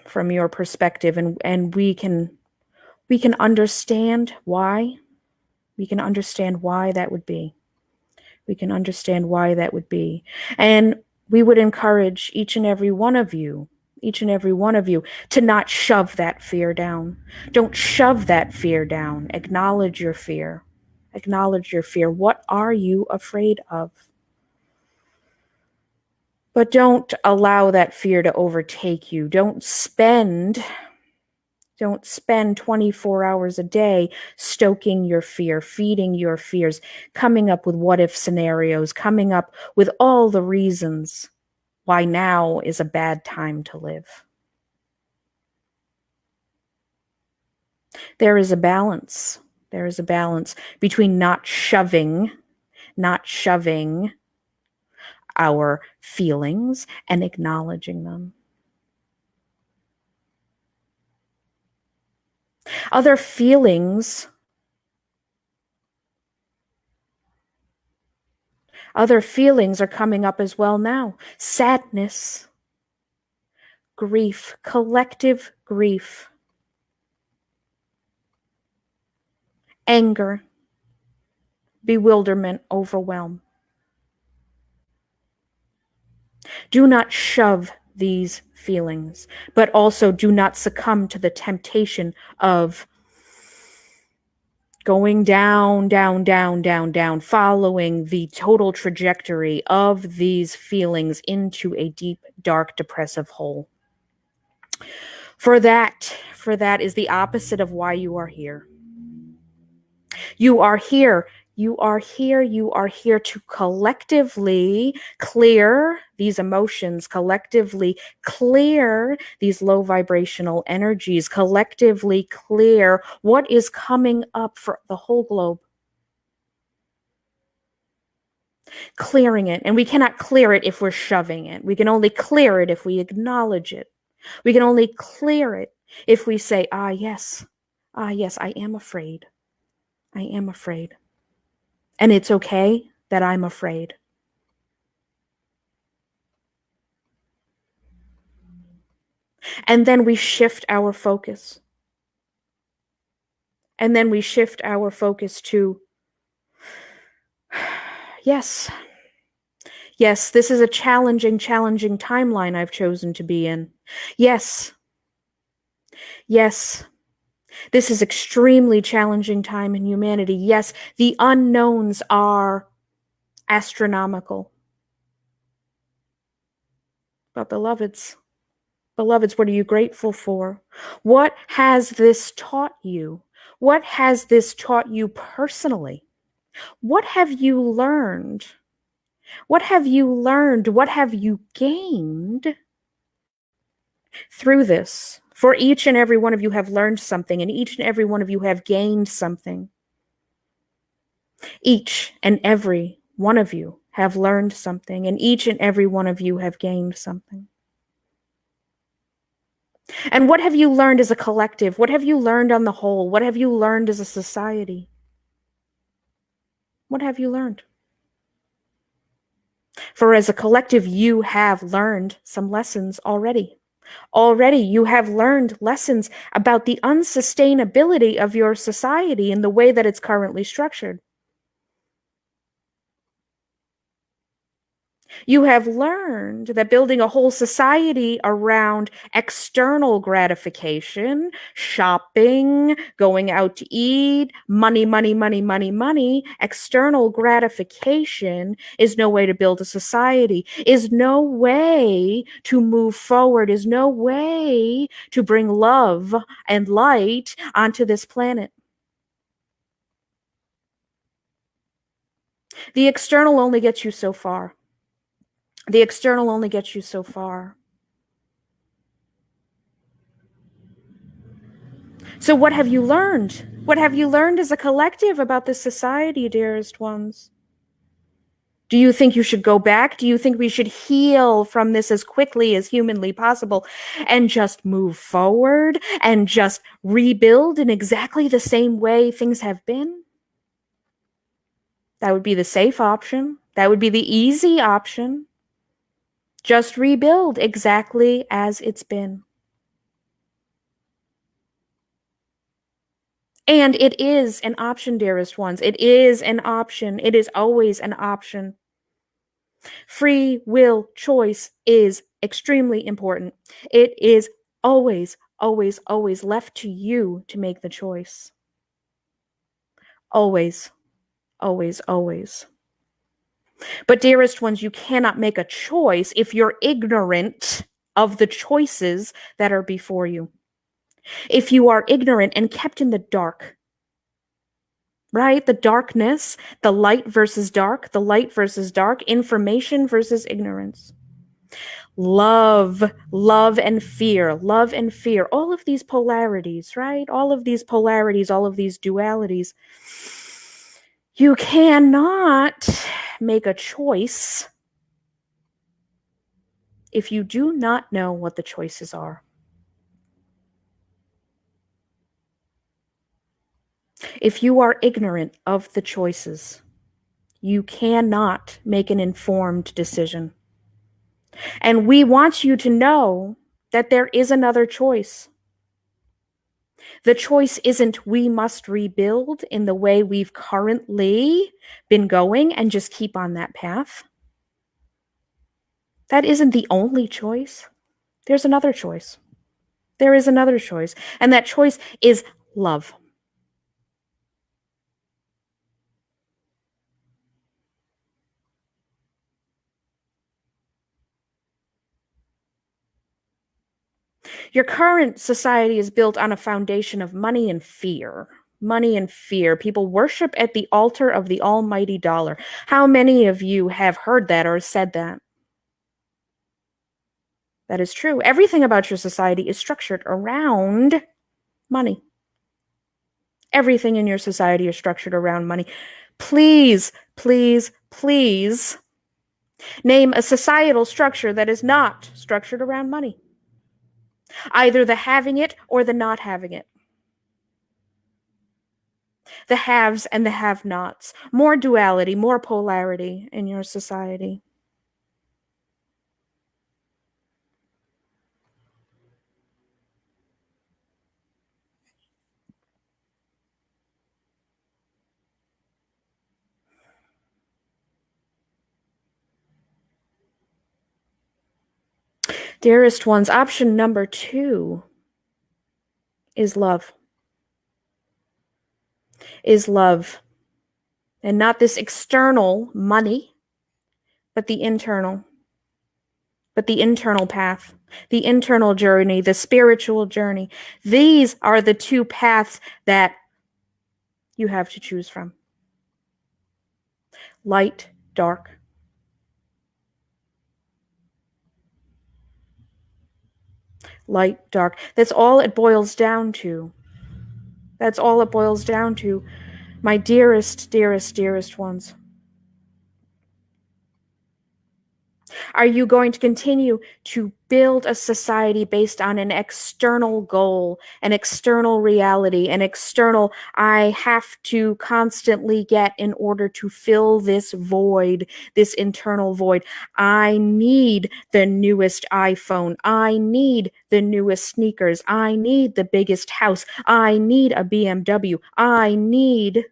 from your perspective, and we can understand why. We can understand why that would be. We can understand why that would be. And we would encourage each and every one of you to not shove that fear down. Don't shove that fear down. Acknowledge your fear. Acknowledge your fear. What are you afraid of? But don't allow that fear to overtake you. Don't spend 24 hours a day stoking your fear, feeding your fears, coming up with what if scenarios, coming up with all the reasons why now is a bad time to live. There is a balance. There is a balance between not shoving our feelings and acknowledging them. Other feelings are coming up as well now. Sadness, grief, collective grief, anger, bewilderment, overwhelm. Do not shove these feelings, but also do not succumb to the temptation of going down, following the total trajectory of these feelings into a deep, dark, depressive hole. For that is the opposite of why you are here. You are here to collectively clear these emotions, collectively clear these low vibrational energies, collectively clear what is coming up for the whole globe. Clearing it. And we cannot clear it if we're shoving it. We can only clear it if we acknowledge it. We can only clear it if we say, yes, I am afraid. I am afraid. And it's okay that I'm afraid. And then we shift our focus. And then we shift our focus to, yes, this is a challenging timeline I've chosen to be in. Yes, this is extremely challenging time in humanity. Yes, the unknowns are astronomical. But beloveds, what are you grateful for? What has this taught you? What has this taught you personally? What have you learned? What have you gained through this For each and every one of you have learned something, and each and every one of you have gained something. Each and every one of you have learned something, and each and every one of you have gained something. And what have you learned as a collective? What have you learned on the whole? What have you learned as a society? What have you learned? For as a collective, you have learned some lessons already. Already, you have learned lessons about the unsustainability of your society in the way that it's currently structured. You have learned that building a whole society around external gratification, shopping, going out to eat, money, money, money, money, money, external gratification is no way to build a society, is no way to move forward, is no way to bring love and light onto this planet. The external only gets you so far. The external only gets you so far. So what have you learned? What have you learned as a collective about this society, dearest ones? Do you think you should go back? Do you think we should heal from this as quickly as humanly possible and just move forward and just rebuild in exactly the same way things have been? That would be the safe option. That would be the easy option. Just rebuild exactly as it's been. And it is an option, dearest ones. It is an option. It is always an option. Free will choice is extremely important. It is always, always, always left to you to make the choice. Always, always, always. But dearest ones, you cannot make a choice if you're ignorant of the choices that are before you. If you are ignorant and kept in the dark, right? The darkness, the light versus dark, the light versus dark, information versus ignorance. Love and fear, all of these polarities, right? All of these polarities, all of these dualities. You cannot make a choice if you do not know what the choices are. If you are ignorant of the choices, you cannot make an informed decision. And we want you to know that there is another choice. The choice isn't we must rebuild in the way we've currently been going and just keep on that path. That isn't the only choice. There's another choice. There is another choice. And that choice is love. Your current society is built on a foundation of money and fear. Money and fear. People worship at the altar of the almighty dollar. How many of you have heard that or said that? That is true. Everything about your society is structured around money. Everything in your society is structured around money. Please, please, please name a societal structure that is not structured around money. Either the having it or the not having it. The haves and the have-nots. More duality, more polarity in your society. Dearest ones, option number 2 is love. Is love. And not this external money, but the internal. But the internal path, the internal journey, the spiritual journey. These are the 2 paths that you have to choose from. Light, dark. light, dark. That's all it boils down to. That's all it boils down to, my dearest, dearest, dearest ones. Are you going to continue to build a society based on an external goal, an external reality, an external, I have to constantly get in order to fill this void, this internal void? I need the newest iPhone. I need the newest sneakers. I need the biggest house. I need a BMW. I need...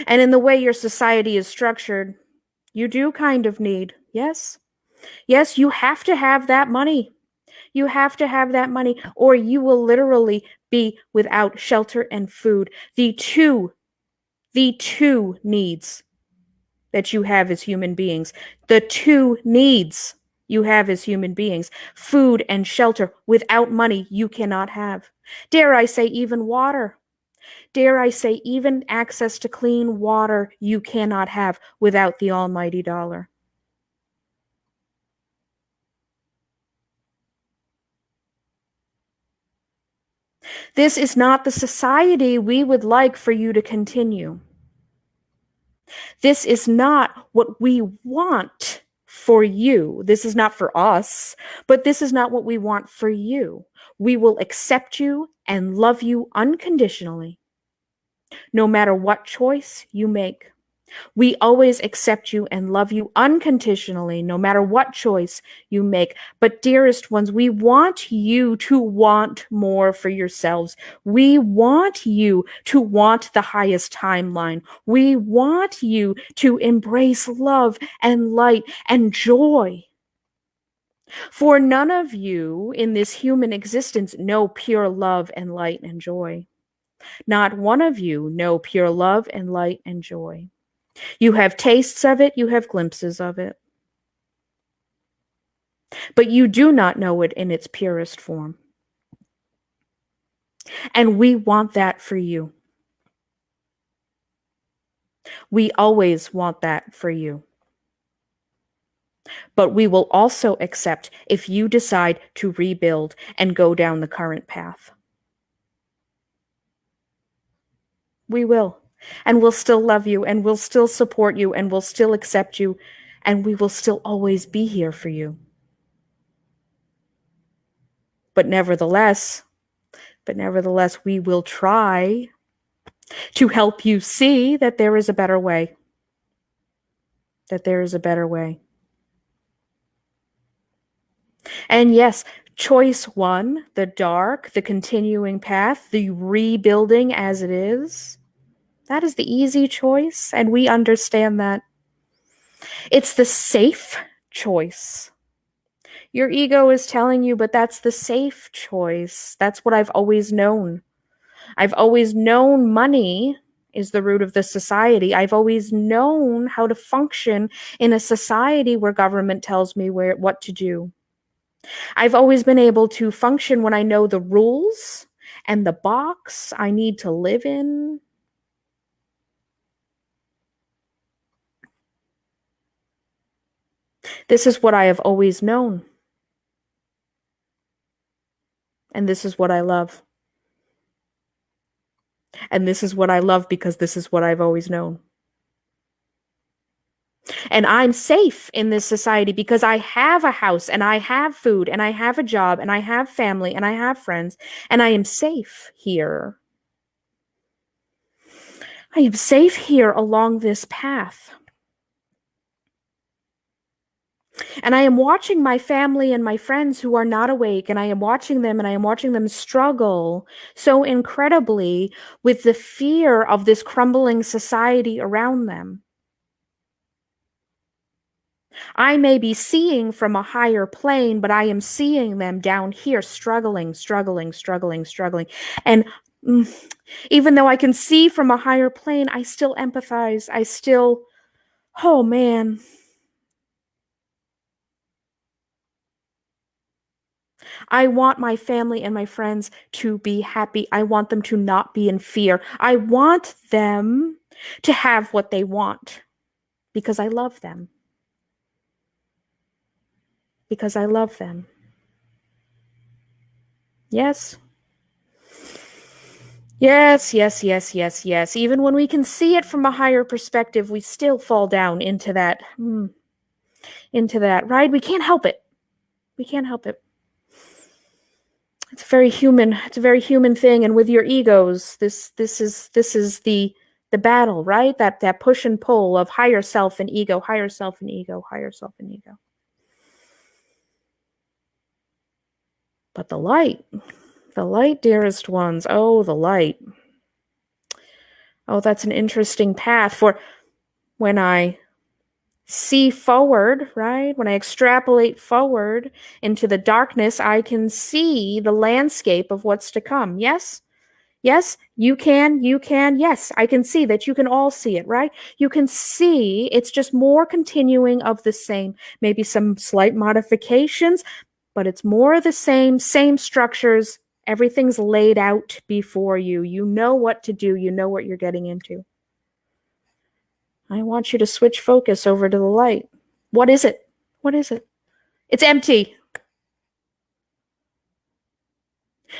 And in the way your society is structured, you do kind of need, yes? Yes, you have to have that money. You have to have that money, or you will literally be without shelter and food. The two needs that you have as human beings. The two needs you have as human beings. Food and shelter. Without money, you cannot have. Dare I say, even water. Dare I say, even access to clean water you cannot have without the almighty dollar. This is not the society we would like for you to continue. This is not what we want for you. This is not for us, but this is not what we want for you. We will accept you and love you unconditionally, no matter what choice you make. We always accept you and love you unconditionally, no matter what choice you make. But dearest ones, we want you to want more for yourselves. We want you to want the highest timeline. We want you to embrace love and light and joy. For none of you in this human existence know pure love and light and joy. Not one of you know pure love and light and joy. You have tastes of it, you have glimpses of it. But you do not know it in its purest form. And we want that for you. We always want that for you. But we will also accept if you decide to rebuild and go down the current path. We will. And we'll still love you, and we'll still support you, and we'll still accept you, and we will still always be here for you. But nevertheless, we will try to help you see that there is a better way. That there is a better way. And yes, choice one, the dark, the continuing path, the rebuilding as it is, that is the easy choice, and we understand that. It's the safe choice. Your ego is telling you, but that's the safe choice. That's what I've always known. I've always known money is the root of the society. I've always known how to function in a society where government tells me what to do. I've always been able to function when I know the rules and the box I need to live in. This is what I have always known. And this is what I love. And this is what I love because this is what I've always known. And I'm safe in this society because I have a house and I have food and I have a job and I have family and I have friends and I am safe here. I am safe here along this path. And I am watching my family and my friends who are not awake, and I am watching them struggle so incredibly with the fear of this crumbling society around them. I may be seeing from a higher plane, but I am seeing them down here struggling. And even though I can see from a higher plane, I still empathize. Oh man. I want my family and my friends to be happy. I want them to not be in fear. I want them to have what they want because I love them. because I love them. Yes. Yes, yes, yes, yes, yes. Even when we can see it from a higher perspective, we still fall down into that, right? We can't help it. We can't help it. It's a very human thing. And with your egos, this is the battle, right? That push and pull of higher self and ego, higher self and ego, higher self and ego. But the light, dearest ones, oh, the light. Oh, that's an interesting path for when I see forward, right? When I extrapolate forward into the darkness, I can see the landscape of what's to come. Yes? Yes, you can. Yes, I can see that. You can all see it, right? You can see it's just more continuing of the same, maybe some slight modifications, but it's more the same structures. Everything's laid out before you. You know what to do. You know what you're getting into. I want you to switch focus over to the light. What is it? What is it? It's empty.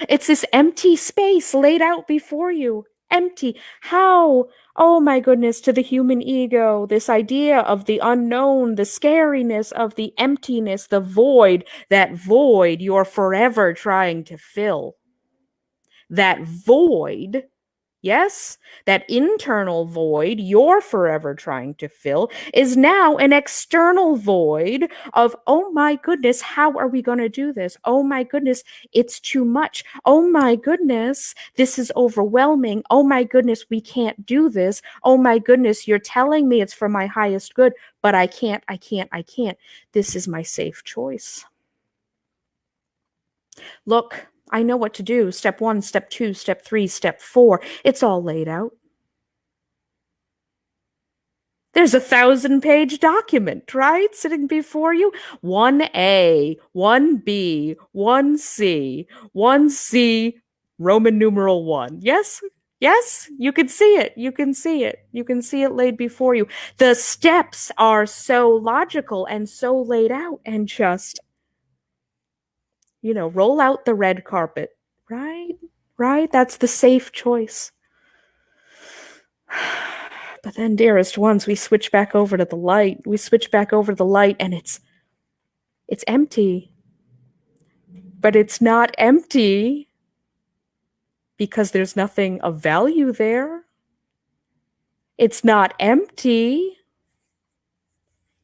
It's this empty space laid out before you. Empty. How? Oh my goodness, to the human ego, this idea of the unknown, the scariness of the emptiness, the void, that void you're forever trying to fill. That void, yes, that internal void you're forever trying to fill is now an external void of, oh my goodness, how are we going to do this? Oh my goodness, it's too much. Oh my goodness, this is overwhelming. Oh my goodness, we can't do this. Oh my goodness, you're telling me it's for my highest good, but I can't. This is my safe choice. Look, I know what to do. Step 1, step 2, step 3, step 4. It's all laid out. There's a 1,000-page document, right? Sitting before you. 1A, 1B, 1C, 1C, Roman numeral 1. Yes? Yes? You can see it. You can see it. You can see it laid before you. The steps are so logical and so laid out, and just, roll out the red carpet, right? Right? That's the safe choice. But then, dearest ones, we switch back over to the light. We switch back over to the light, and it's empty. But it's not empty because there's nothing of value there. It's not empty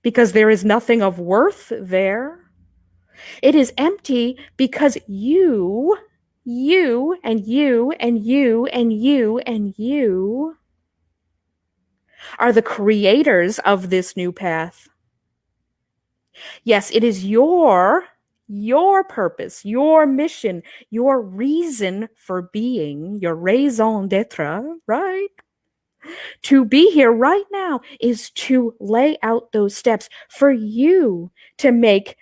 because there is nothing of worth there. It is empty because you, and you, and you, and you, and you are the creators of this new path. Yes, it is your purpose, your mission, your reason for being, your raison d'etre, right? To be here right now is to lay out those steps for you to make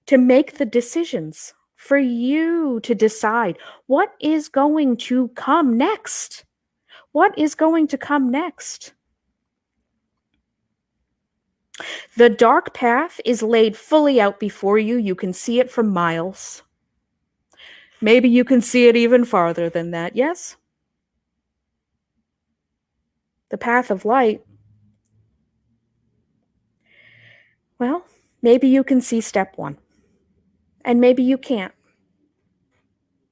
the decisions, for you to decide what is going to come next. What is going to come next? The dark path is laid fully out before you. You can see it for miles. Maybe you can see it even farther than that, yes? The path of light. Well, maybe you can see step 1. And maybe you can't.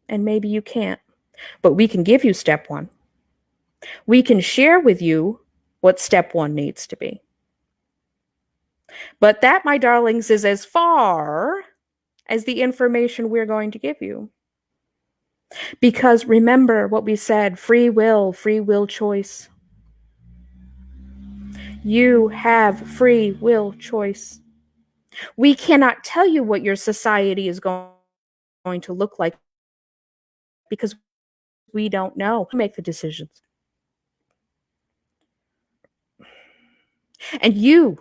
And maybe you can't. But we can give you step 1. We can share with you what step 1 needs to be. But that, my darlings, is as far as the information we're going to give you. Because remember what we said, free will choice. You have free will choice. We cannot tell you what your society is going to look like because we don't know. We make the decisions. And you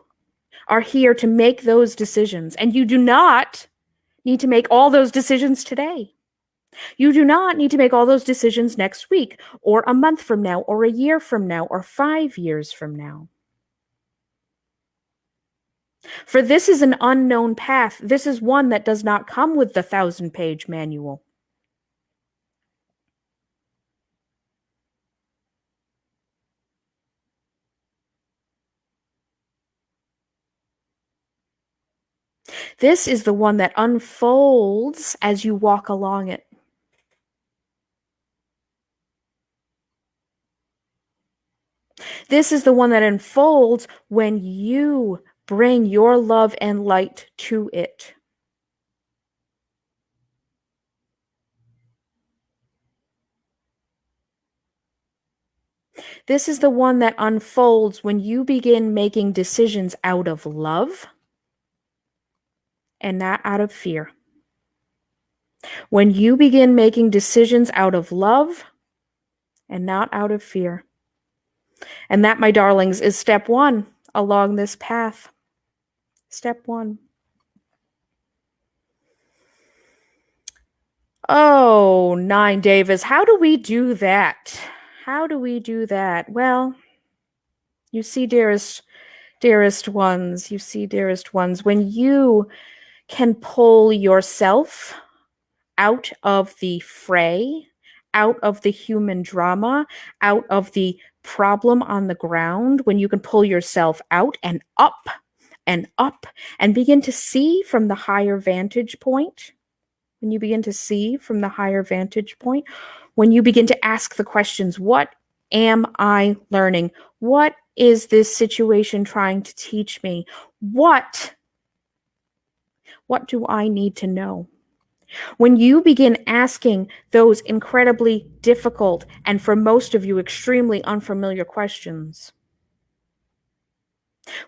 are here to make those decisions. And you do not need to make all those decisions today. You do not need to make all those decisions next week, or a month from now, or a year from now, or 5 years from now. For this is an unknown path. This is one that does not come with the 1,000-page manual. This is the one that unfolds as you walk along it. This is the one that unfolds when you bring your love and light to it. This is the one that unfolds when you begin making decisions out of love and not out of fear. When you begin making decisions out of love and not out of fear. And that, my darlings, is step one along this path. Step one. Oh, 9 Davis, how do we do that? How do we do that? Well, you see, dearest ones, when you can pull yourself out of the fray, out of the human drama, out of the problem on the ground, when you can pull yourself out and up and begin to see from the higher vantage point, when you begin to see from the higher vantage point, when you begin to ask the questions, what am I learning? What is this situation trying to teach me? What do I need to know? When you begin asking those incredibly difficult and for most of you extremely unfamiliar questions,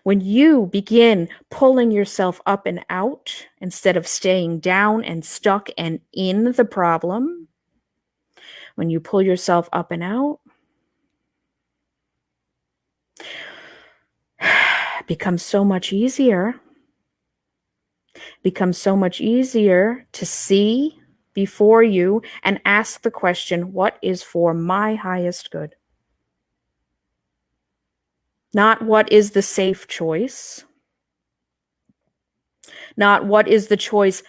when you begin pulling yourself up and out instead of staying down and stuck and in the problem, when you pull yourself up and out, it becomes so much easier. Becomes so much easier to see before you and ask the question, what is for my highest good? Not what is the safe choice. Not what is the choice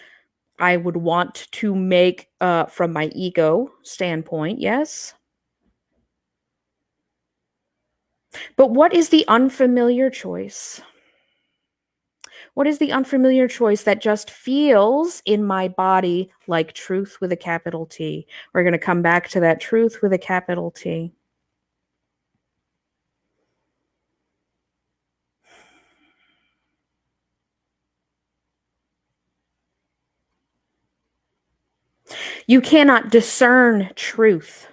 I would want to make from my ego standpoint, yes. But what is the unfamiliar choice? What is the unfamiliar choice that just feels in my body like truth with a capital T? We're going to come back to that truth with a capital T. You cannot discern truth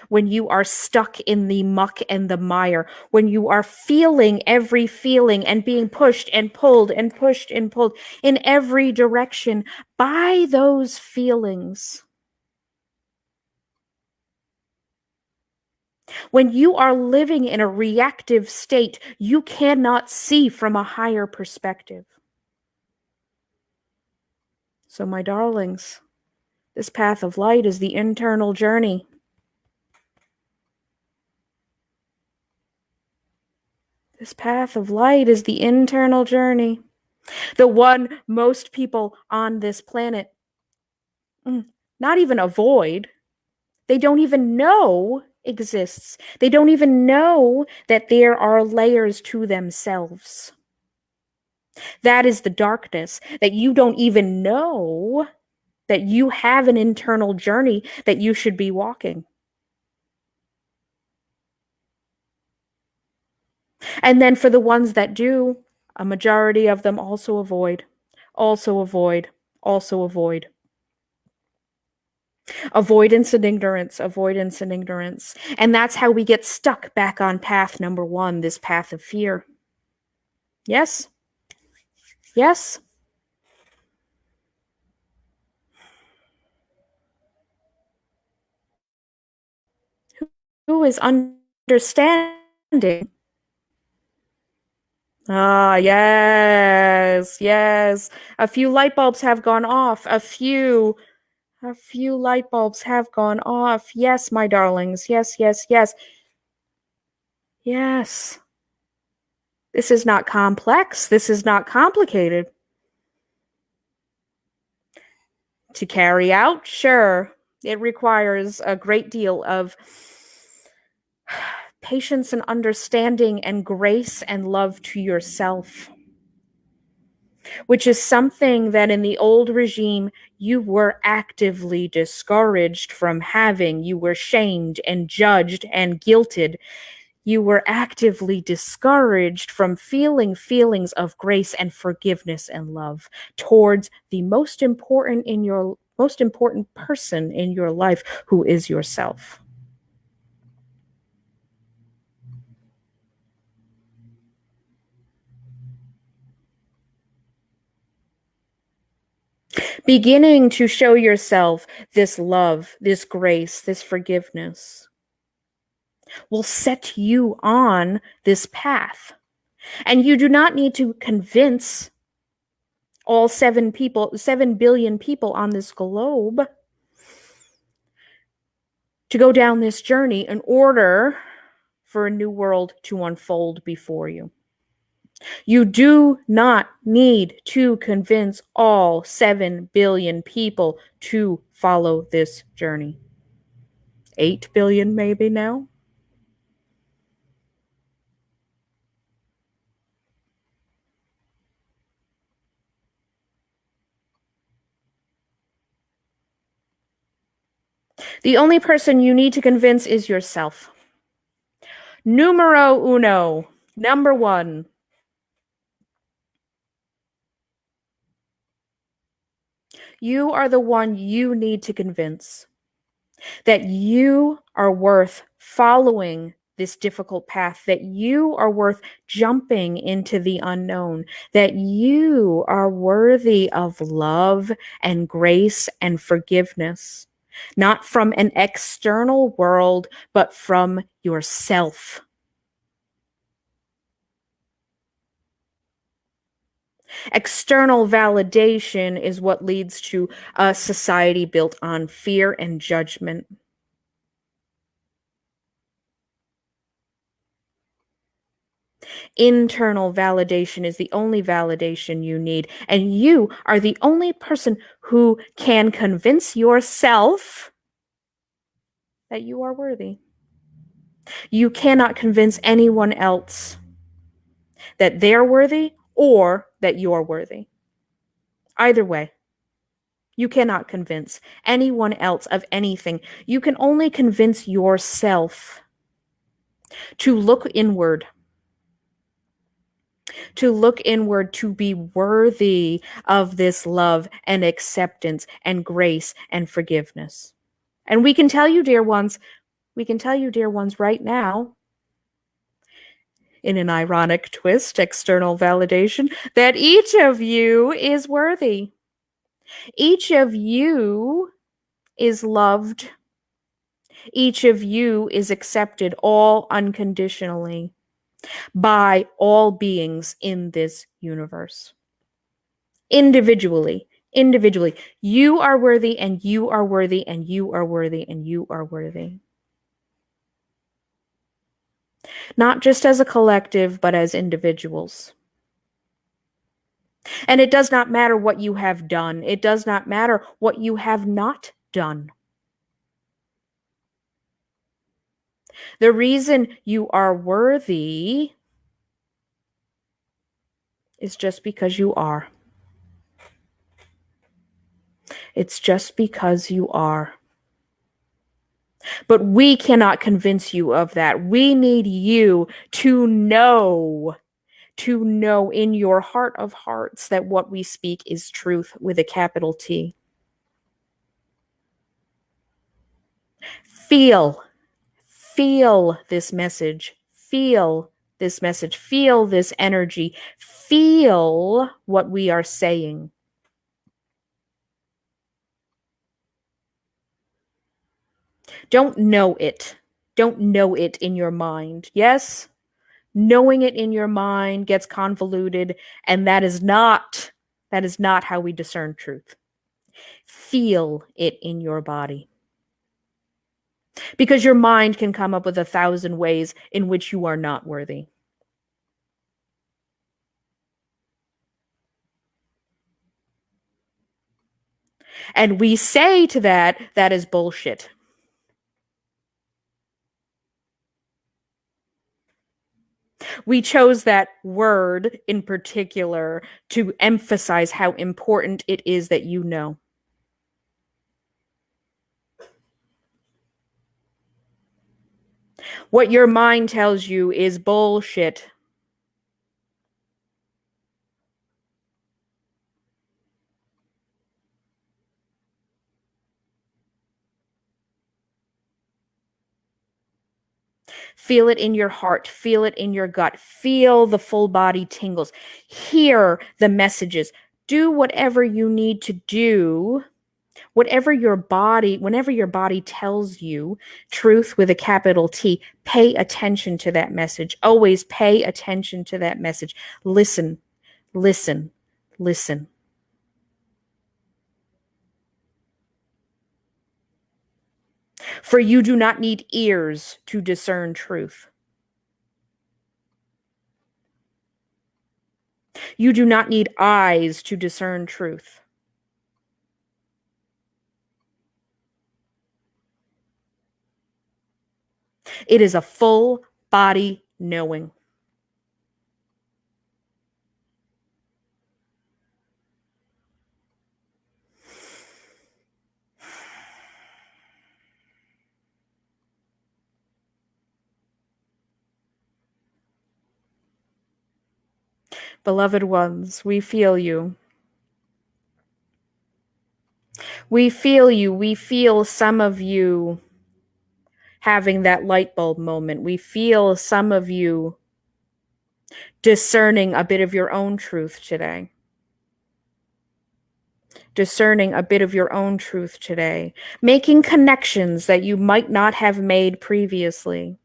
when you are stuck in the muck and the mire, when you are feeling every feeling and being pushed and pulled and pushed and pulled in every direction by those feelings. When you are living in a reactive state, you cannot see from a higher perspective. So, my darlings, this path of light is the internal journey. This path of light is the internal journey. The one most people on this planet not even avoid, they don't even know exists. They don't even know that there are layers to themselves. That is the darkness, that you don't even know that you have an internal journey that you should be walking. And then for the ones that do, a majority of them also avoid. Avoidance and ignorance. And that's how we get stuck back on path number one, this path of fear. Yes? Yes? Who is understanding? Ah, yes. A few light bulbs have gone off. A few light bulbs have gone off. Yes, my darlings. Yes. This is not complex. This is not complicated. To carry out, sure, it requires a great deal of patience and understanding and grace and love to yourself, which is something that in the old regime you were actively discouraged from having. You were shamed and judged and guilted. You were actively discouraged from feeling feelings of grace and forgiveness and love towards the most important person in your life, who is yourself. Beginning to show yourself this love, this grace, this forgiveness will set you on this path. And you do not need to convince all 7 billion people on this globe to go down this journey in order for a new world to unfold before you. You do not need to convince all 7 billion people to follow this journey. 8 billion maybe now? The only person you need to convince is yourself. Numero uno, number 1. You are the one you need to convince that you are worth following this difficult path, that you are worth jumping into the unknown, that you are worthy of love and grace and forgiveness, not from an external world, but from yourself. External validation is what leads to a society built on fear and judgment. Internal validation is the only validation you need, and you are the only person who can convince yourself that you are worthy. You cannot convince anyone else that they're worthy or that you're worthy. Either way, you cannot convince anyone else of anything. You can only convince yourself to look inward, to be worthy of this love and acceptance and grace and forgiveness. And we can tell you, dear ones, right now, in an ironic twist, external validation, that each of you is worthy. Each of you is loved. Each of you is accepted, all unconditionally, by all beings in this universe. Individually, you are worthy, and you are worthy, and you are worthy, and you are worthy. Not just as a collective, but as individuals. And it does not matter what you have done. It does not matter what you have not done. The reason you are worthy is just because you are. It's just because you are. But we cannot convince you of that. We need you to know in your heart of hearts that what we speak is truth with a capital T. Feel this message. Feel this message. Feel this energy. Feel what we are saying. Don't know it. Don't know it in your mind. Yes? Knowing it in your mind gets convoluted, and that is not how we discern truth. Feel it in your body. Because your mind can come up with 1,000 ways in which you are not worthy. And we say to that, that is bullshit. We chose that word in particular to emphasize how important it is that you know. What your mind tells you is bullshit. Feel it in your heart. Feel it in your gut. Feel the full body tingles. Hear the messages. Do whatever you need to do. Whenever your body tells you truth with a capital T, pay attention to that message. Always pay attention to that message. Listen, listen, listen. For you do not need ears to discern truth. You do not need eyes to discern truth. It is a full body knowing. Beloved ones, we feel you. We feel you. We feel some of you having that light bulb moment. We feel some of you discerning a bit of your own truth today. Discerning a bit of your own truth today. Making connections that you might not have made previously.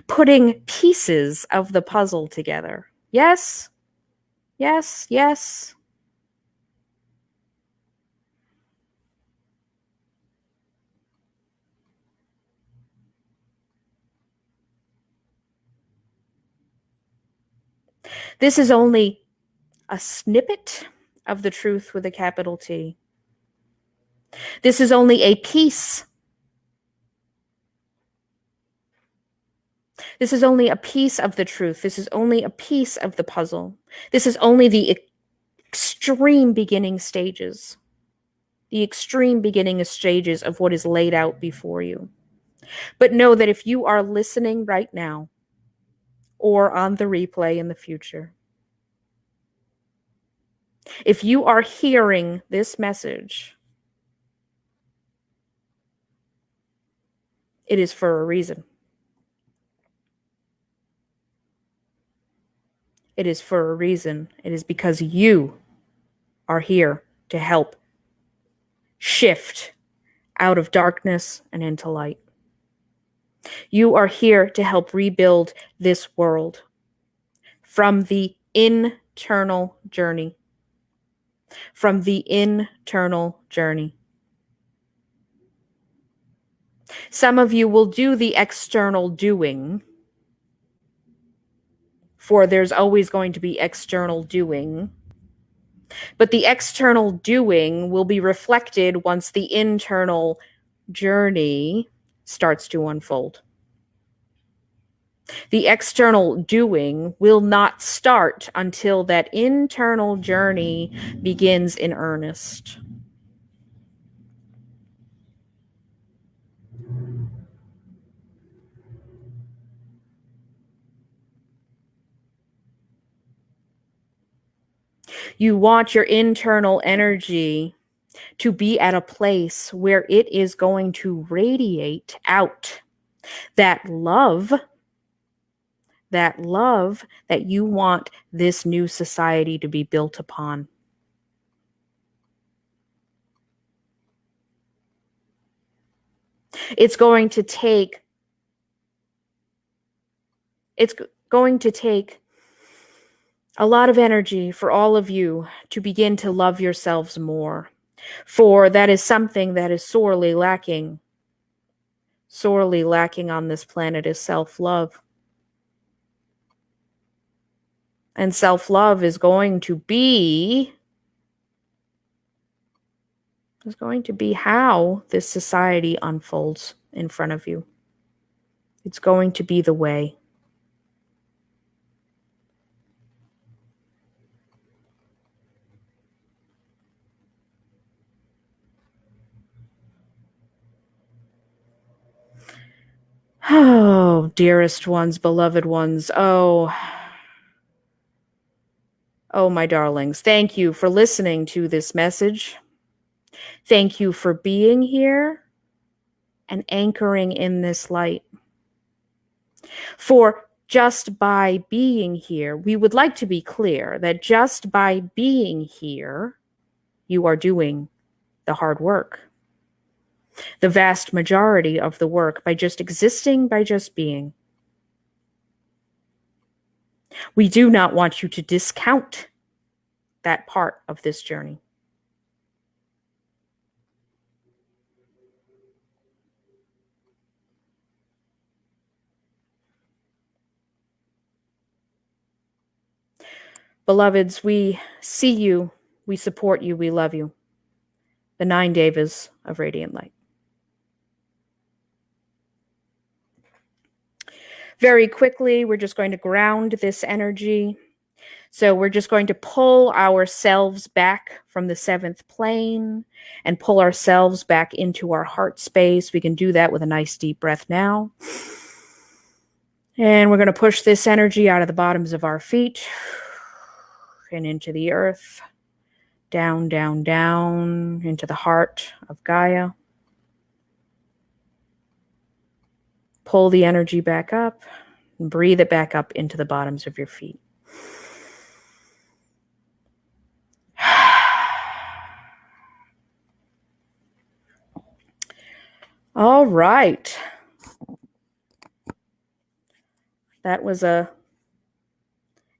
Putting pieces of the puzzle together. Yes, yes, yes. This is only a snippet of the truth with a capital T. This is only a piece. This is only a piece of the truth. This is only a piece of the puzzle. This is only the extreme beginning stages. The extreme beginning stages of what is laid out before you. But know that if you are listening right now or on the replay in the future, if you are hearing this message, it is for a reason. It is for a reason. It is because you are here to help shift out of darkness and into light. You are here to help rebuild this world from the internal journey. From the internal journey. Some of you will do the external doing, for there's always going to be external doing. But the external doing will be reflected once the internal journey starts to unfold. The external doing will not start until that internal journey begins in earnest. You want your internal energy to be at a place where it is going to radiate out that love that you want this new society to be built upon. It's going to take a lot of energy for all of you to begin to love yourselves more. For that is something that is sorely lacking on this planet is self-love. And self-love is going to be is going to be how this society unfolds in front of you. It's going to be the way. Oh, dearest ones, beloved ones. Oh, my darlings. Thank you for listening to this message. Thank you for being here and anchoring in this light. For just by being here, we would like to be clear that just by being here, you are doing the hard work. The vast majority of the work by just existing, by just being. We do not want you to discount that part of this journey. Beloveds, we see you, we support you, we love you. The 9 Devas of Radiant Light. Very quickly, we're just going to ground this energy. So we're just going to pull ourselves back from the 7th plane and pull ourselves back into our heart space. We can do that with a nice deep breath now. And we're going to push this energy out of the bottoms of our feet and into the earth, down, down, down, into the heart of Gaia. Pull the energy back up and breathe it back up into the bottoms of your feet. All right. That was a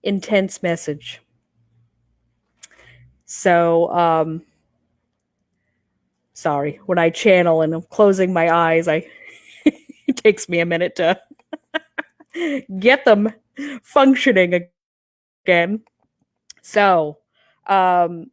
intense message. So, sorry, when I channel and I'm closing my eyes, it takes me a minute to get them functioning again. So, I'm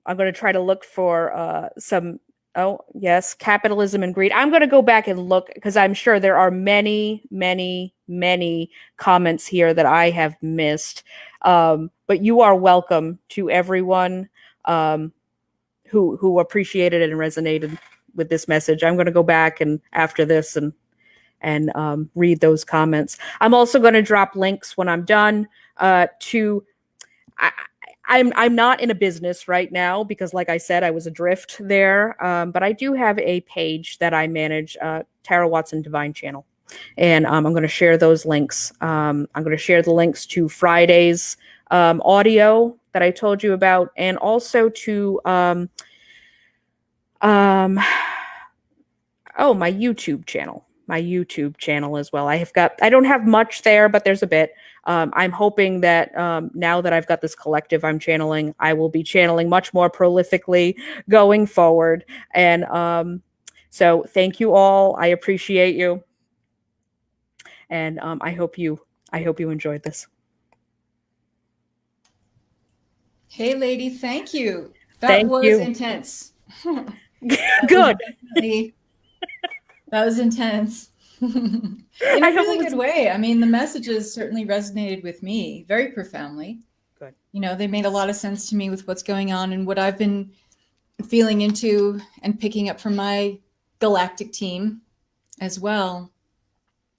going to try to look for some, oh, yes, capitalism and greed. I'm going to go back and look because I'm sure there are many, many, many comments here that I have missed. But you are welcome to everyone who appreciated it and resonated with this message. I'm going to go back and after this and read those comments. I'm also going to drop links when I'm done to. I'm not in a business right now because, like I said, I was adrift there. But I do have a page that I manage, Tara Watson Divine Channel, and I'm going to share those links. I'm going to share the links to Friday's audio that I told you about, and also to my YouTube channel. My YouTube channel as well. I don't have much there, but there's a bit. I'm hoping that now that I've got this collective I'm channeling, I will be channeling much more prolifically going forward. And so thank you all. I appreciate you. And I hope you enjoyed this. Hey, lady, thank you. That Thank was you. intense. Good. That was intense. In a really good way. I mean, the messages certainly resonated with me very profoundly. Good. You know, they made a lot of sense to me with what's going on and what I've been feeling into and picking up from my galactic team as well.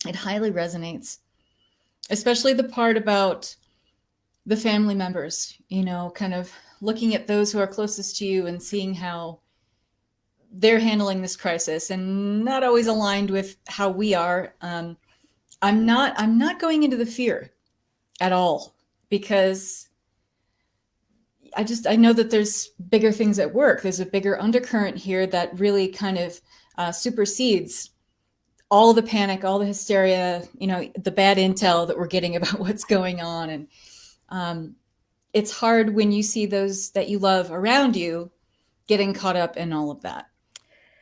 It highly resonates, especially the part about the family members, you know, kind of looking at those who are closest to you and seeing how they're handling this crisis and not always aligned with how we are. I'm not going into the fear at all because I know that there's bigger things at work. There's a bigger undercurrent here that really kind of supersedes all the panic, all the hysteria, you know, the bad intel that we're getting about what's going on. And it's hard when you see those that you love around you getting caught up in all of that.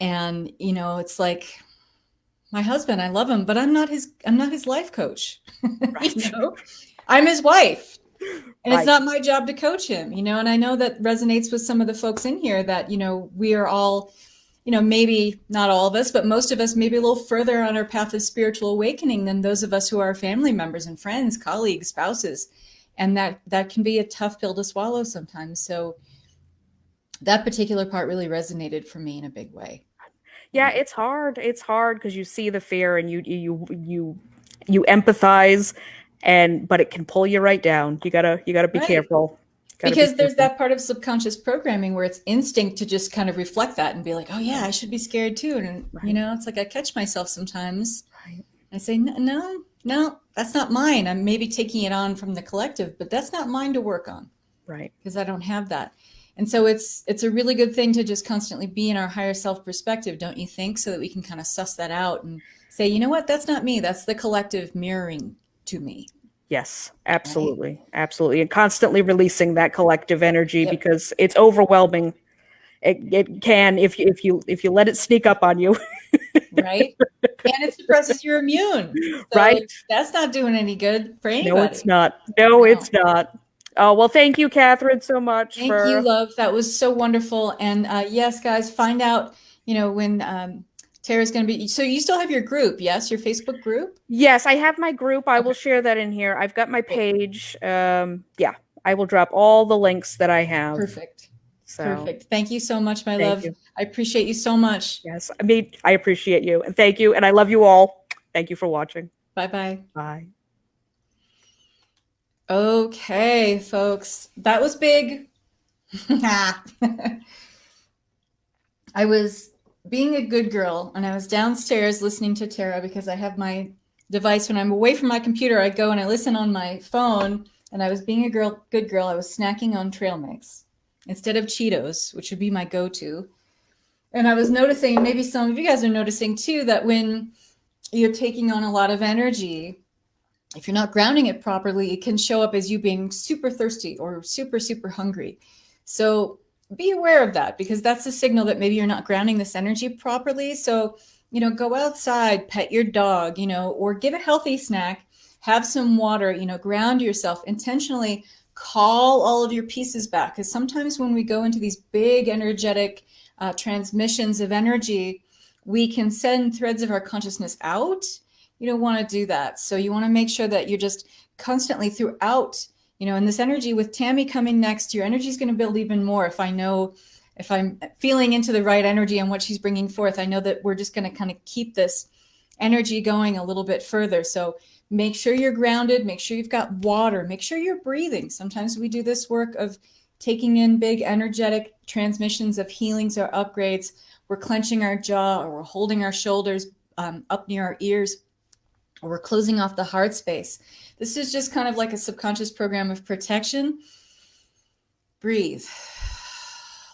And, you know, it's like my husband, I love him, but I'm not his life coach. Right. You know? I'm his wife. And it's not my job to coach him, you know, and I know that resonates with some of the folks in here that, you know, we are all, you know, maybe not all of us, but most of us maybe a little further on our path of spiritual awakening than those of us who are family members and friends, colleagues, spouses. And that can be a tough pill to swallow sometimes. So that particular part really resonated for me in a big way. Yeah, it's hard. It's hard because you see the fear and you empathize, but it can pull you right down. You gotta be careful. Because there's that part of subconscious programming where it's instinct to just kind of reflect that and be like, oh yeah, I should be scared too. And you know, it's like I catch myself sometimes. I say, no, that's not mine. I'm maybe taking it on from the collective, but that's not mine to work on. Right. Because I don't have that. And so it's a really good thing to just constantly be in our higher self perspective, don't you think? So that we can kind of suss that out and say, you know what, that's not me. That's the collective mirroring to me. Yes, absolutely. Right? Absolutely. And constantly releasing that collective energy because it's overwhelming. It can, if you let it sneak up on you. Right. And it suppresses your immune. So right. That's not doing any good for anybody. No, it's not. No, it's not. Oh, well, thank you, Kathryn, so much. Thank you, love. That was so wonderful. And yes, guys, find out, you know, when Tara's going to be. So you still have your group, yes? Your Facebook group? Yes, I have my group. I will share that in here. I've got my page. Yeah, I will drop all the links that I have. Perfect. So, perfect. Thank you so much, my love. You. I appreciate you so much. Yes, I appreciate you. And thank you. And I love you all. Thank you for watching. Bye-bye. Bye. Okay, folks. That was big. I was being a good girl and I was downstairs listening to Tara because I have my device when I'm away from my computer. I go and I listen on my phone, and I was being a good girl. I was snacking on trail mix instead of Cheetos, which would be my go-to. And I was noticing, maybe some of you guys are noticing too, that when you're taking on a lot of energy, if you're not grounding it properly, it can show up as you being super thirsty or super, super hungry. So be aware of that, because that's a signal that maybe you're not grounding this energy properly. So, you know, go outside, pet your dog, you know, or get a healthy snack, have some water, you know, ground yourself, intentionally call all of your pieces back. Because sometimes when we go into these big energetic transmissions of energy, we can send threads of our consciousness out. You don't want to do that. So you want to make sure that you're just constantly throughout, you know, and this energy with Tammy coming next, your energy is going to build even more. If I'm feeling into the right energy and what she's bringing forth, I know that we're just going to kind of keep this energy going a little bit further. So make sure you're grounded, make sure you've got water, make sure you're breathing. Sometimes we do this work of taking in big energetic transmissions of healings or upgrades. We're clenching our jaw, or we're holding our shoulders up near our ears, or we're closing off the heart space. This is just kind of like a subconscious program of protection. Breathe.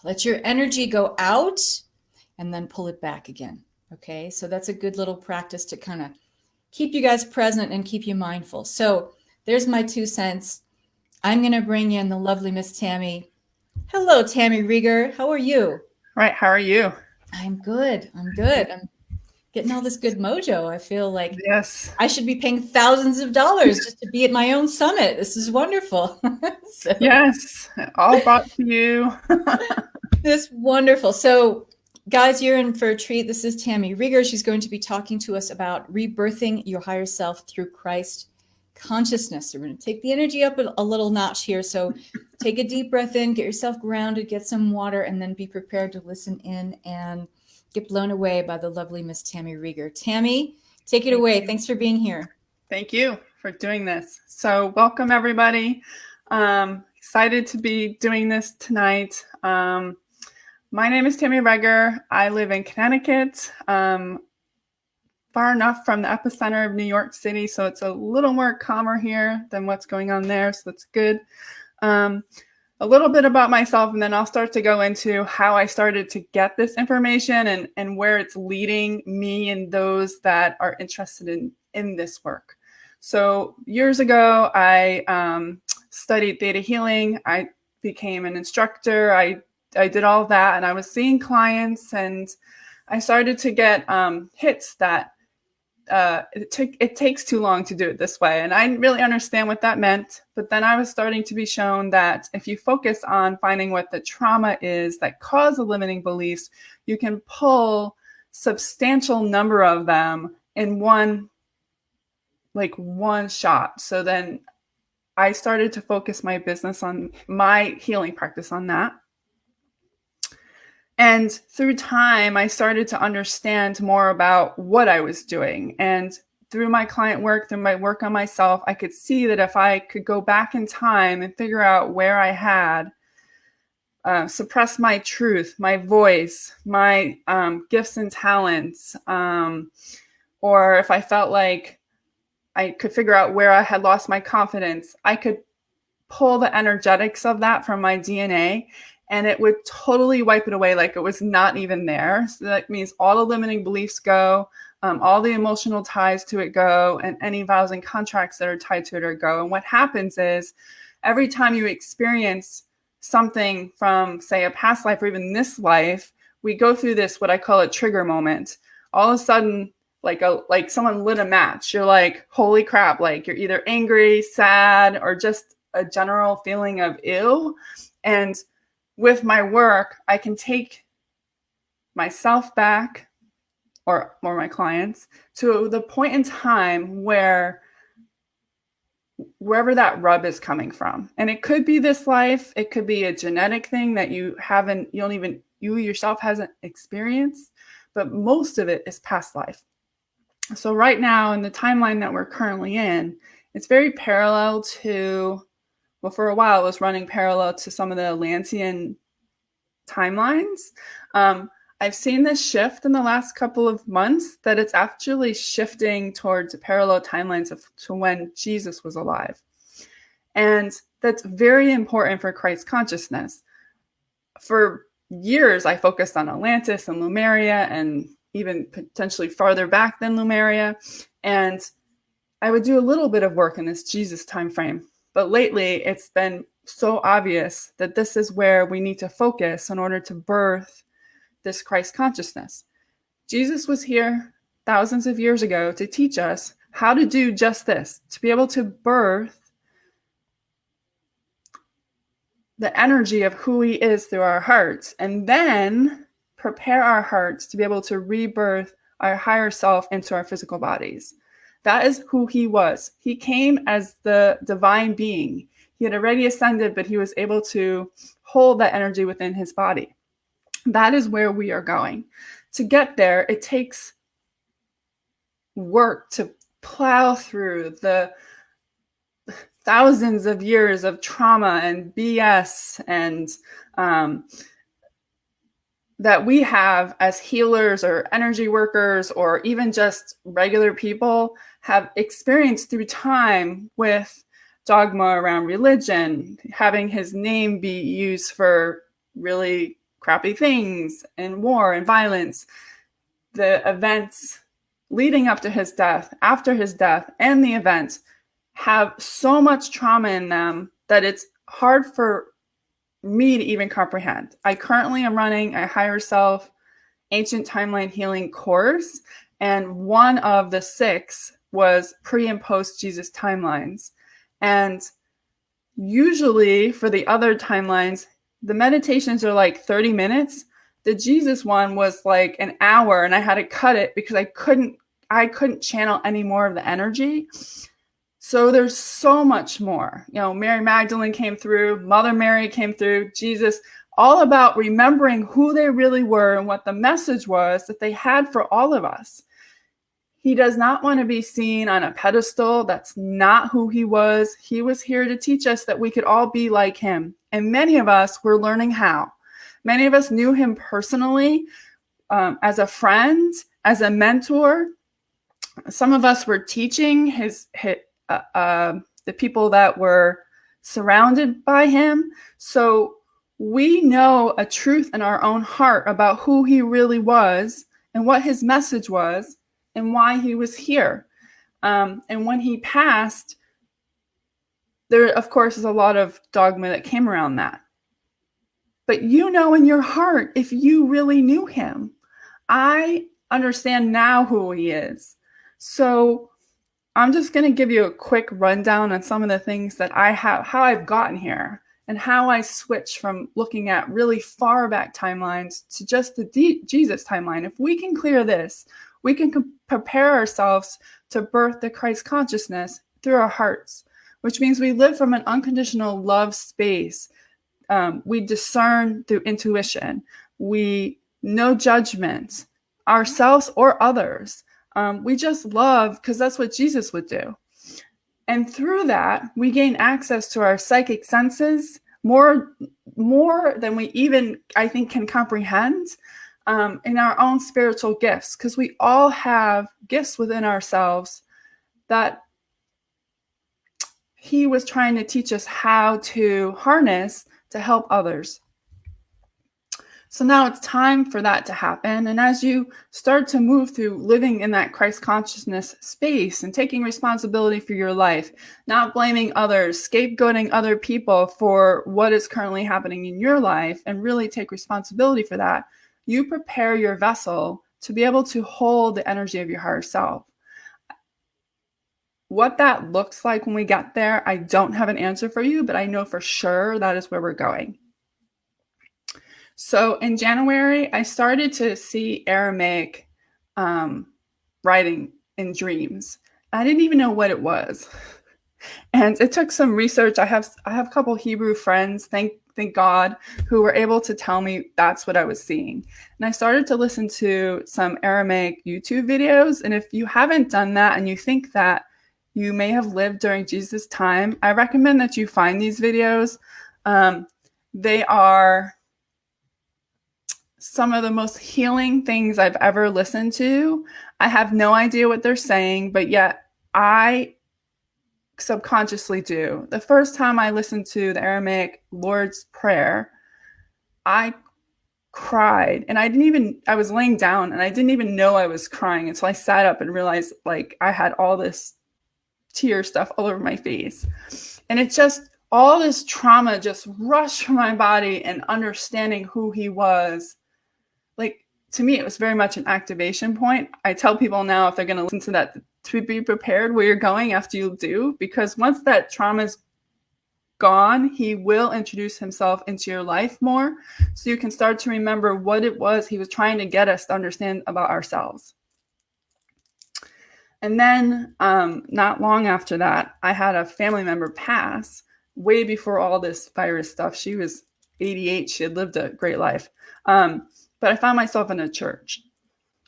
Let your energy go out and then pull it back again. Okay, so that's a good little practice to kind of keep you guys present and keep you mindful. So there's my 2 cents. I'm going to bring in the lovely Miss Tammy. Hello, Tammy Rieger. How are you? Right. How are you? I'm good. I'm getting all this good mojo. I feel like yes, I should be paying thousands of dollars just to be at my own summit. This is wonderful. So, yes, all brought to you. This is wonderful. So, guys, you're in for a treat. This is Tammy Rieger. She's going to be talking to us about rebirthing your higher self through Christ consciousness. So we're going to take the energy up a little notch here. So take a deep breath in, get yourself grounded, get some water, and then be prepared to listen in and get blown away by the lovely Miss Tammy Rieger. Tammy, take it away. Thanks for being here. Thank you for doing this. So welcome, everybody. Excited to be doing this tonight. My name is Tammy Rieger. I live in Connecticut, far enough from the epicenter of New York City, so it's a little more calmer here than what's going on there, so that's good. A little bit about myself, and then I'll start to go into how I started to get this information and where it's leading me and those that are interested in this work. So years ago, I studied theta healing. I became an instructor. I did all that, and I was seeing clients, and I started to get hits that it takes too long to do it this way. And I didn't really understand what that meant. But then I was starting to be shown that if you focus on finding what the trauma is that cause the limiting beliefs, you can pull substantial number of them in one shot. So then I started to focus my business on my healing practice on that. And through time, I started to understand more about what I was doing. And through my client work, through my work on myself, I could see that if I could go back in time and figure out where I had suppressed my truth, my voice, my gifts and talents, or if I felt like I could figure out where I had lost my confidence, I could pull the energetics of that from my DNA and it would totally wipe it away like it was not even there. So that means all the limiting beliefs go, all the emotional ties to it go, and any vows and contracts that are tied to it are go. And what happens is every time you experience something from, say, a past life or even this life, we go through this, what I call a trigger moment. All of a sudden, like someone lit a match. You're like, holy crap, like you're either angry, sad, or just a general feeling of ill. And with my work, I can take myself back or my clients to the point in time wherever that rub is coming from. And it could be this life. It could be a genetic thing that you yourself hasn't experienced, but most of it is past life. So right now in the timeline that we're currently in, it's very parallel to, well, for a while it was running parallel to some of the Atlantean timelines. I've seen this shift in the last couple of months that it's actually shifting towards parallel timelines to when Jesus was alive. And that's very important for Christ consciousness. For years, I focused on Atlantis and Lemuria and even potentially farther back than Lemuria. And I would do a little bit of work in this Jesus time frame. But lately, it's been so obvious that this is where we need to focus in order to birth this Christ consciousness. Jesus was here thousands of years ago to teach us how to do just this, to be able to birth the energy of who he is through our hearts, and then prepare our hearts to be able to rebirth our higher self into our physical bodies. That is who he was. He came as the divine being. He had already ascended, but he was able to hold that energy within his body. That is where we are going. To get there, it takes work to plow through the thousands of years of trauma and BS and that we have as healers or energy workers or even just regular people have experienced through time with dogma around religion, having his name be used for really crappy things and war and violence, the events leading up to his death, after his death, and the events have so much trauma in them that it's hard for me to even comprehend. I currently am running a higher self ancient timeline healing course, and one of the 6 was pre and post Jesus timelines. And usually for the other timelines, the meditations are like 30 minutes. The Jesus one was like an hour, and I had to cut it because I couldn't channel any more of the energy. So there's so much more. You know, Mary Magdalene came through, Mother Mary came through, Jesus, all about remembering who they really were and what the message was that they had for all of us. He does not want to be seen on a pedestal. That's not who he was. He was here to teach us that we could all be like him. And many of us were learning how. Many of us knew him personally, as a friend, as a mentor. Some of us were teaching the people that were surrounded by him. So we know a truth in our own heart about who he really was and what his message was and why he was here. And when he passed, there, of course, is a lot of dogma that came around that. But you know in your heart if you really knew him. I understand now who he is. So I'm just going to give you a quick rundown on some of the things that I have, how I've gotten here, and how I switched from looking at really far back timelines to just the Jesus timeline. If we can clear this, we can prepare ourselves to birth the Christ consciousness through our hearts, which means we live from an unconditional love space. We discern through intuition. We no judgment, ourselves or others. We just love because that's what Jesus would do. And through that, we gain access to our psychic senses more than we even, I think, can comprehend, in our own spiritual gifts, because we all have gifts within ourselves that he was trying to teach us how to harness to help others. So now it's time for that to happen. And as you start to move through living in that Christ consciousness space and taking responsibility for your life, not blaming others, scapegoating other people for what is currently happening in your life, and really take responsibility for that, you prepare your vessel to be able to hold the energy of your higher self. What that looks like when we get there, I don't have an answer for you, but I know for sure that is where we're going. So in January, I started to see Aramaic writing in dreams. I didn't even know what it was. And it took some research. I have a couple Hebrew friends, thank God, who were able to tell me that's what I was seeing. And I started to listen to some Aramaic YouTube videos. And if you haven't done that and you think that you may have lived during Jesus' time, I recommend that you find these videos. They are some of the most healing things I've ever listened to. I have no idea what they're saying, but yet I subconsciously do. The first time I listened to the Aramaic Lord's Prayer, I cried, and I was laying down and I didn't even know I was crying until I sat up and realized like I had all this tear stuff all over my face. And it just, all this trauma just rushed from my body, and understanding who he was. Like, to me, it was very much an activation point. I tell people now, if they're going to listen to that, to be prepared where you're going after you do, because once that trauma's gone, he will introduce himself into your life more, so you can start to remember what it was he was trying to get us to understand about ourselves. And then not long after that, I had a family member pass way before all this virus stuff. She was 88. She had lived a great life. But I found myself in a church,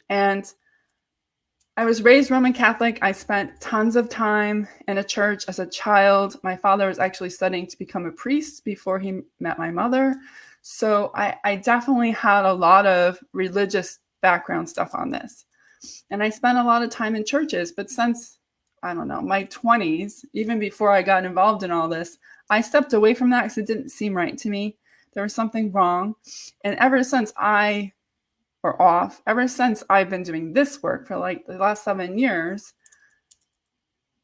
and I was raised Roman Catholic. I spent tons of time in a church as a child. My father was actually studying to become a priest before he met my mother. So I definitely had a lot of religious background stuff on this. And I spent a lot of time in churches, but since, I don't know, my 20s, even before I got involved in all this, I stepped away from that because it didn't seem right to me. There was something wrong. And ever since I've been doing this work for like the last 7 years,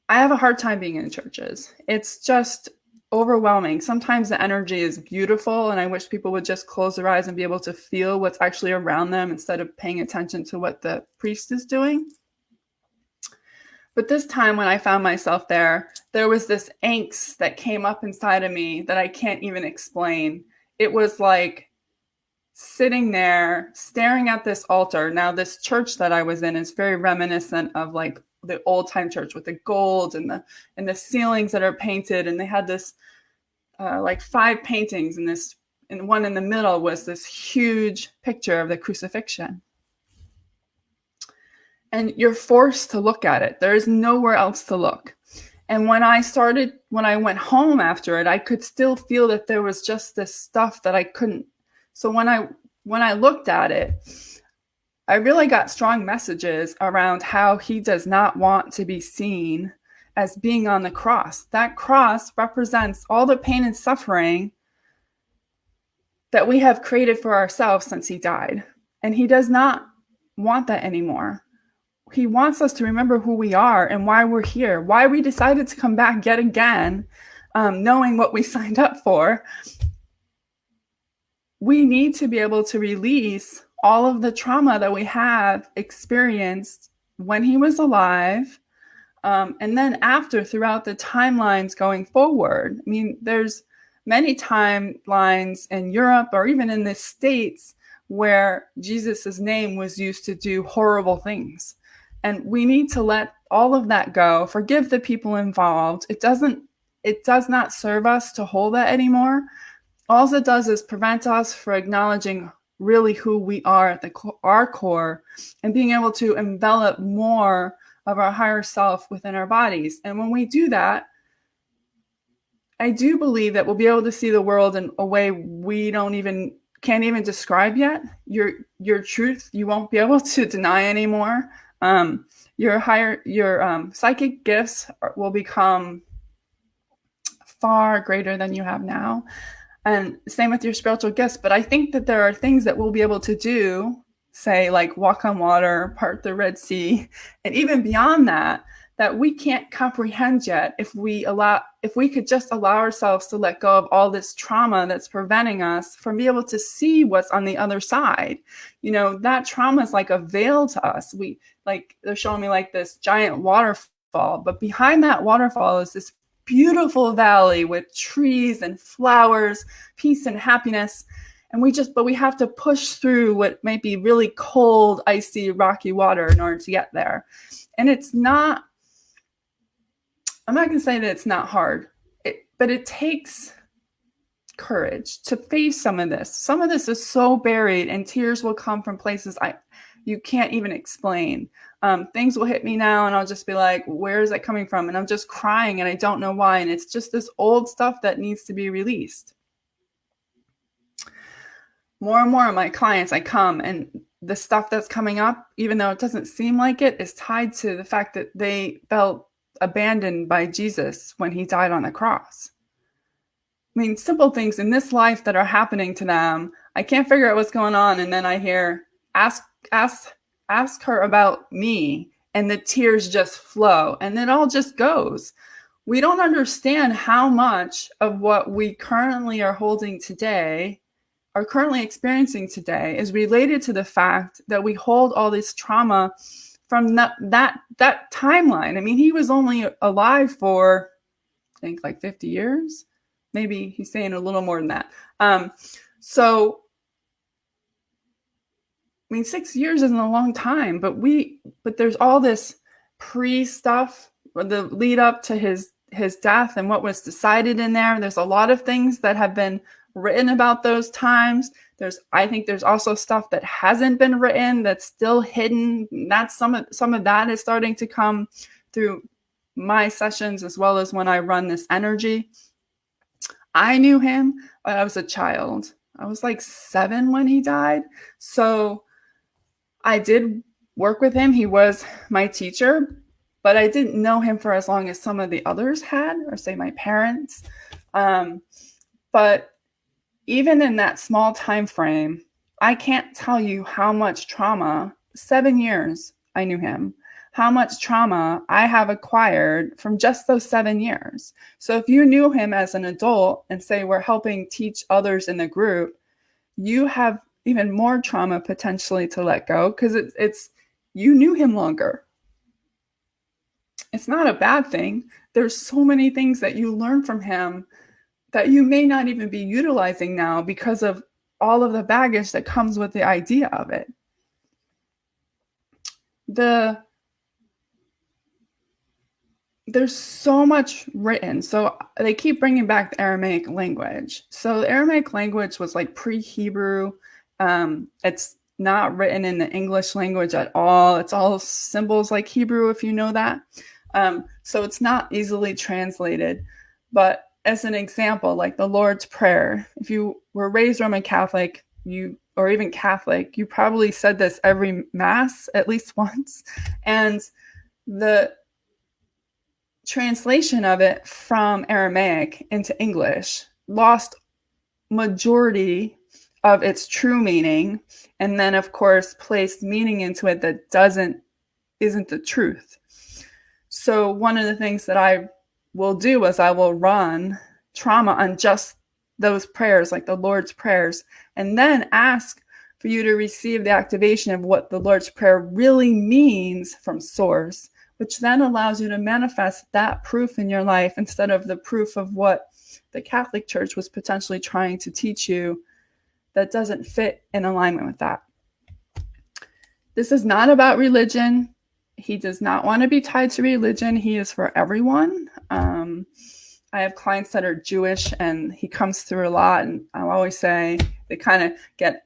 I have a hard time being in churches. It's just overwhelming. Sometimes the energy is beautiful, and I wish people would just close their eyes and be able to feel what's actually around them instead of paying attention to what the priest is doing. But this time when I found myself there was this angst that came up inside of me that I can't even explain. It was like sitting there staring at this altar. Now, this church that I was in is very reminiscent of like the old time church with the gold and the ceilings that are painted. And they had this like 5 paintings, and one in the middle was this huge picture of the crucifixion. And you're forced to look at it. There is nowhere else to look. And when I went home after it, I could still feel that there was just this stuff that I couldn't. So when I looked at it, I really got strong messages around how he does not want to be seen as being on the cross. That cross represents all the pain and suffering that we have created for ourselves since he died. And he does not want that anymore. He wants us to remember who we are and why we're here, why we decided to come back yet again, knowing what we signed up for. We need to be able to release all of the trauma that we have experienced when he was alive, and then after, throughout the timelines going forward. I mean, there's many timelines in Europe or even in the States where Jesus's name was used to do horrible things. And we need to let all of that go, forgive the people involved. It does not serve us to hold that anymore. All it does is prevent us from acknowledging really who we are at our core, and being able to envelop more of our higher self within our bodies. And when we do that, I do believe that we'll be able to see the world in a way we can't even describe yet. Your truth, you won't be able to deny anymore. Your psychic gifts will become far greater than you have now. And same with your spiritual gifts. But I think that there are things that we'll be able to do, say like walk on water, part the Red Sea, and even beyond that, that we can't comprehend yet if we could just allow ourselves to let go of all this trauma that's preventing us from being able to see what's on the other side. You know, that trauma is like a veil to us. They're showing me like this giant waterfall, but behind that waterfall is this beautiful valley with trees and flowers, peace and happiness. And we have to push through what might be really cold, icy, rocky water in order to get there. And I'm not going to say that it's not hard, but it takes courage to face some of this. Some of this is so buried, and tears will come from places you can't even explain. Things will hit me now, and I'll just be like, where is that coming from? And I'm just crying, and I don't know why. And it's just this old stuff that needs to be released. More and more of my clients, I come, and the stuff that's coming up, even though it doesn't seem like it, is tied to the fact that they felt abandoned by Jesus when he died on the cross. I mean, simple things in this life that are happening to them. I can't figure out what's going on. And then I hear, ask her about me. And the tears just flow. And it all just goes. We don't understand how much of what we currently are holding today, are currently experiencing today, is related to the fact that we hold all this trauma from that timeline. I mean, he was only alive for, I think, like 50 years. Maybe he's saying a little more than that. So, I mean, 6 years isn't a long time, but there's all this pre-stuff, the lead up to his death and what was decided in there. There's a lot of things that have been written about those times. I think there's also stuff that hasn't been written that's still hidden. That's some of that is starting to come through my sessions, as well as when I run this energy. I knew him when I was a child. I was like 7 when he died. So I did work with him. He was my teacher, but I didn't know him for as long as some of the others had, or say my parents. But even in that small time frame, I can't tell you how much trauma, 7 years I knew him, how much trauma I have acquired from just those 7 years. So if you knew him as an adult and say we're helping teach others in the group, you have even more trauma potentially to let go, because it's you knew him longer. It's not a bad thing. There's so many things that you learn from him that you may not even be utilizing now because of all of the baggage that comes with the idea of it. There's so much written. So they keep bringing back the Aramaic language. So the Aramaic language was like pre-Hebrew. It's not written in the English language at all. It's all symbols like Hebrew, if you know that. So it's not easily translated. But as an example, like the Lord's Prayer, if you were raised Roman Catholic, or even Catholic, you probably said this every Mass at least once. And the translation of it from Aramaic into English lost majority of its true meaning, and then of course placed meaning into it that isn't the truth. So one of the things that I will do is I will run trauma on just those prayers, like the Lord's prayers, and then ask for you to receive the activation of what the Lord's Prayer really means from Source, which then allows you to manifest that proof in your life instead of the proof of what the Catholic Church was potentially trying to teach you that doesn't fit in alignment with that. This is not about religion. He does not want to be tied to religion. He is for everyone. I have clients that are Jewish, and he comes through a lot, and I'll always say, they kind of get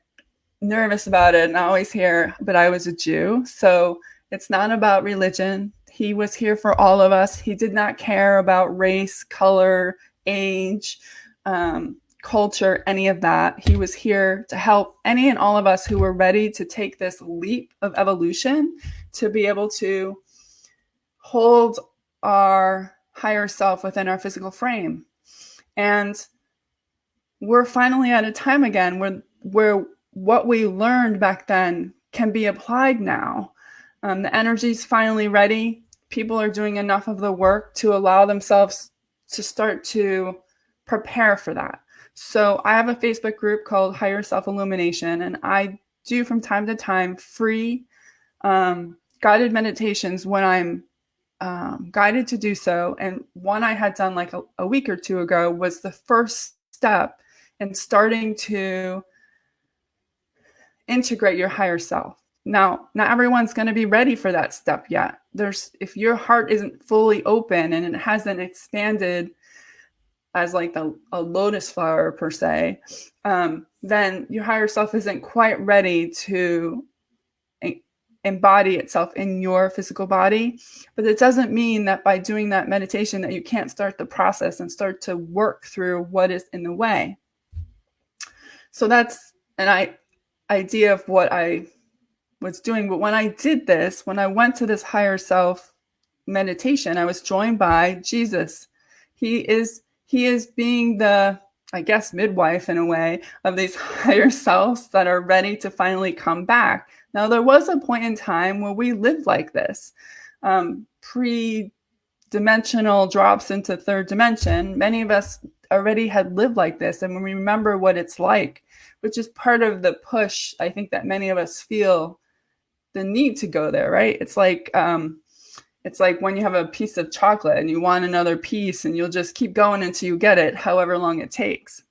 nervous about it, and I always hear, but I was a Jew. So it's not about religion. He was here for all of us. He did not care about race, color, age, culture, any of that. He was here to help any and all of us who were ready to take this leap of evolution to be able to hold our higher self within our physical frame. And we're finally at a time again where what we learned back then can be applied now. The energy's finally ready. People are doing enough of the work to allow themselves to start to prepare for that. So I have a Facebook group called Higher Self Illumination, and I do from time to time free guided meditations when I'm guided to do so. And one I had done like a week or two ago was the first step in starting to integrate your higher self. Now, not everyone's going to be ready for that step yet. If your heart isn't fully open and it hasn't expanded as like a lotus flower per se, then your higher self isn't quite ready to embody itself in your physical body. But it doesn't mean that by doing that meditation that you can't start the process and start to work through what is in the way. So that's an idea of what I was doing. But when I did this, when I went to this higher self meditation, I was joined by Jesus. He is being the, I guess, midwife in a way of these higher selves that are ready to finally come back. Now, there was a point in time where we lived like this, pre-dimensional drops into third dimension. Many of us already had lived like this, and we remember what it's like, which is part of the push, I think, that many of us feel the need to go there, right? It's like when you have a piece of chocolate and you want another piece, and you'll just keep going until you get it, however long it takes.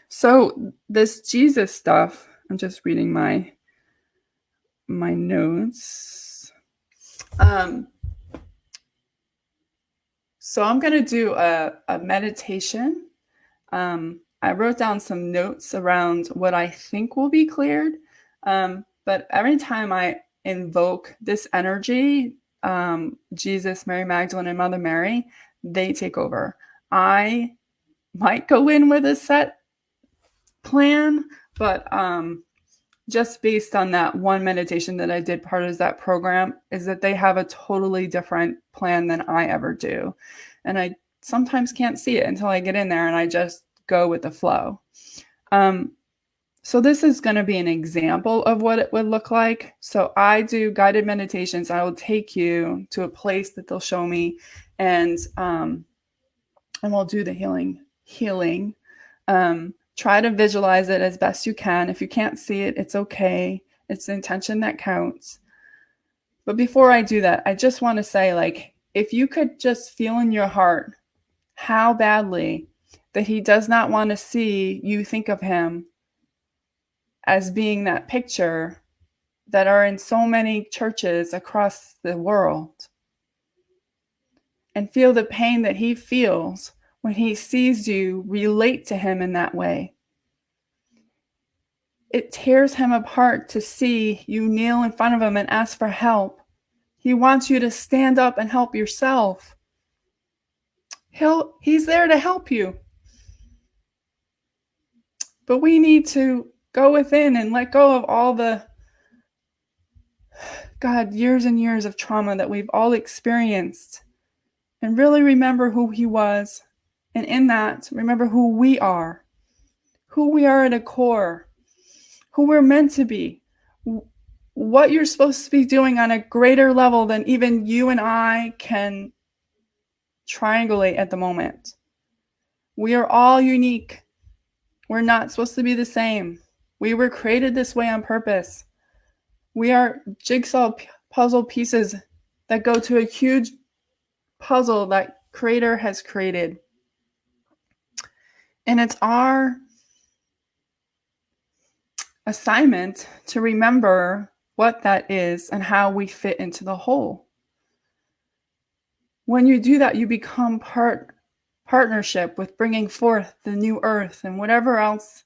So this Jesus stuff, I'm just reading my notes. So I'm going to do a meditation. I wrote down some notes around what I think will be cleared. But every time I invoke this energy, Jesus, Mary Magdalene, and Mother Mary, they take over. I might go in with a set plan, but just based on that one meditation that I did, part of that program, is that they have a totally different plan than I ever do. And I sometimes can't see it until I get in there, and I just go with the flow. So this is going to be an example of what it would look like. So I do guided meditations. I will take you to a place that they'll show me, and we'll do the healing. Try to visualize it as best you can. If you can't see it, it's okay. It's the intention that counts. But before I do that, I just want to say, like, if you could just feel in your heart how badly that he does not want to see you think of him as being that picture that are in so many churches across the world, and feel the pain that he feels when he sees you relate to him in that way. It tears him apart to see you kneel in front of him and ask for help. He wants you to stand up and help yourself. He's there to help you. But we need to go within and let go of all the, years and years of trauma that we've all experienced, and really remember who he was. And in that, remember who we are at a core, who we're meant to be, what you're supposed to be doing on a greater level than even you and I can triangulate at the moment. We are all unique. We're not supposed to be the same. We were created this way on purpose. We are jigsaw puzzle pieces that go to a huge puzzle that Creator has created. And it's our assignment to remember what that is and how we fit into the whole. When you do that, you become partnership with bringing forth the new earth and whatever else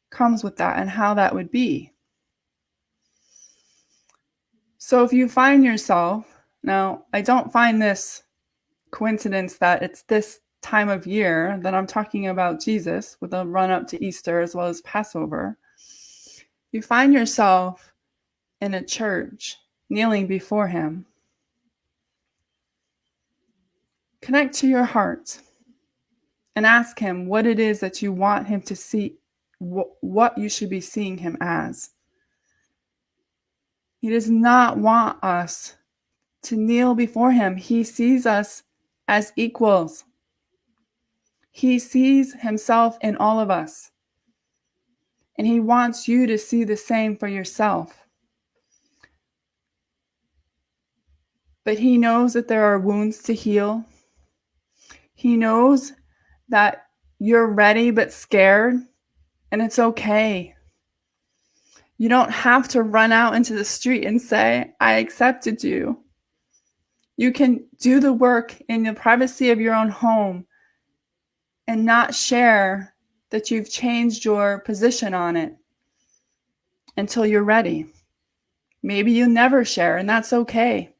comes with that and how that would be. So if you find yourself, now I don't find this coincidence that it's this time of year that I'm talking about Jesus with a run up to Easter as well as Passover. You find yourself in a church kneeling before him. Connect to your heart and ask him what it is that you want him to see, what you should be seeing him as. He does not want us to kneel before him. He sees us as equals. He sees himself in all of us. And he wants you to see the same for yourself. But he knows that there are wounds to heal. He knows that you're ready but scared, and it's okay. You don't have to run out into the street and say, I accepted you. You can do the work in the privacy of your own home and not share that you've changed your position on it until you're ready. Maybe you never share, and that's okay.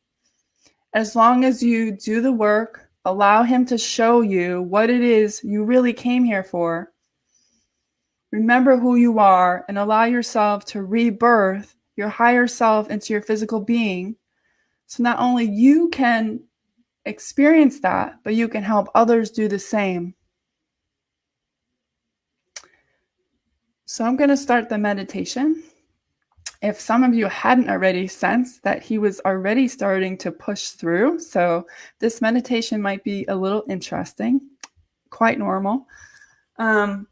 As long as you do the work, allow him to show you what it is you really came here for. Remember who you are and allow yourself to rebirth your higher self into your physical being. So not only you can experience that, but you can help others do the same. So I'm going to start the meditation. If some of you hadn't already sensed that he was already starting to push through, so this meditation might be a little interesting, quite normal. But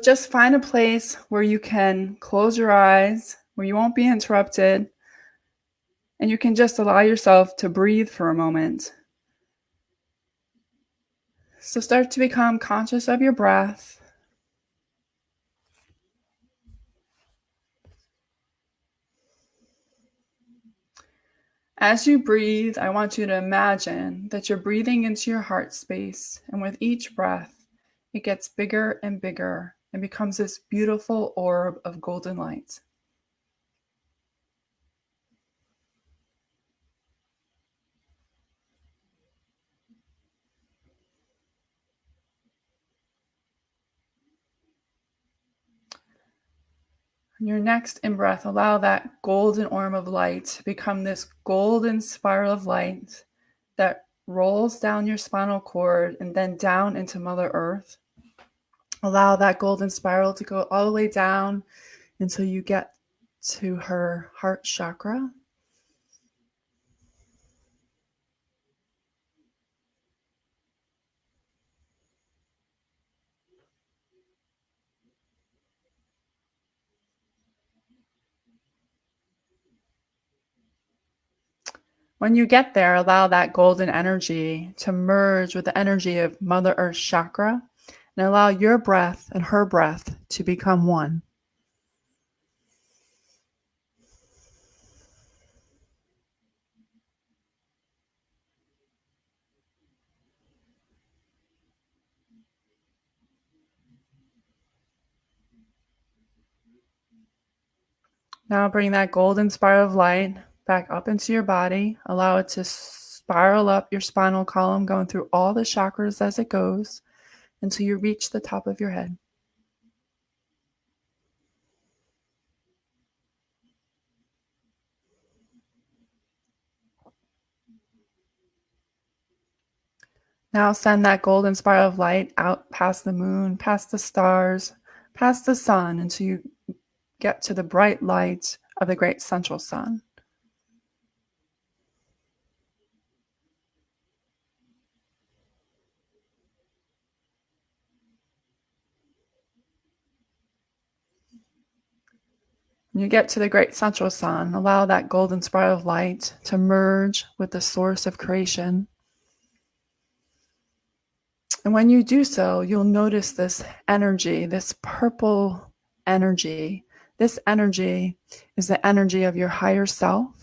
just find a place where you can close your eyes, where you won't be interrupted, and you can just allow yourself to breathe for a moment. So start to become conscious of your breath. As you breathe, I want you to imagine that you're breathing into your heart space, and with each breath, it gets bigger and bigger and becomes this beautiful orb of golden light. On your next in-breath, allow that golden orb of light to become this golden spiral of light that rolls down your spinal cord and then down into Mother Earth. Allow that golden spiral to go all the way down until you get to her heart chakra. When you get there, allow that golden energy to merge with the energy of Mother Earth chakra and allow your breath and her breath to become one. Now bring that golden spiral of light back up into your body. Allow it to spiral up your spinal column, going through all the chakras as it goes until you reach the top of your head. Now send that golden spiral of light out past the moon, past the stars, past the sun until you get to the bright light of the great central sun. When you get to the great central sun, allow that golden spiral of light to merge with the source of creation. And when you do so, you'll notice this energy, this purple energy. This energy is the energy of your higher self.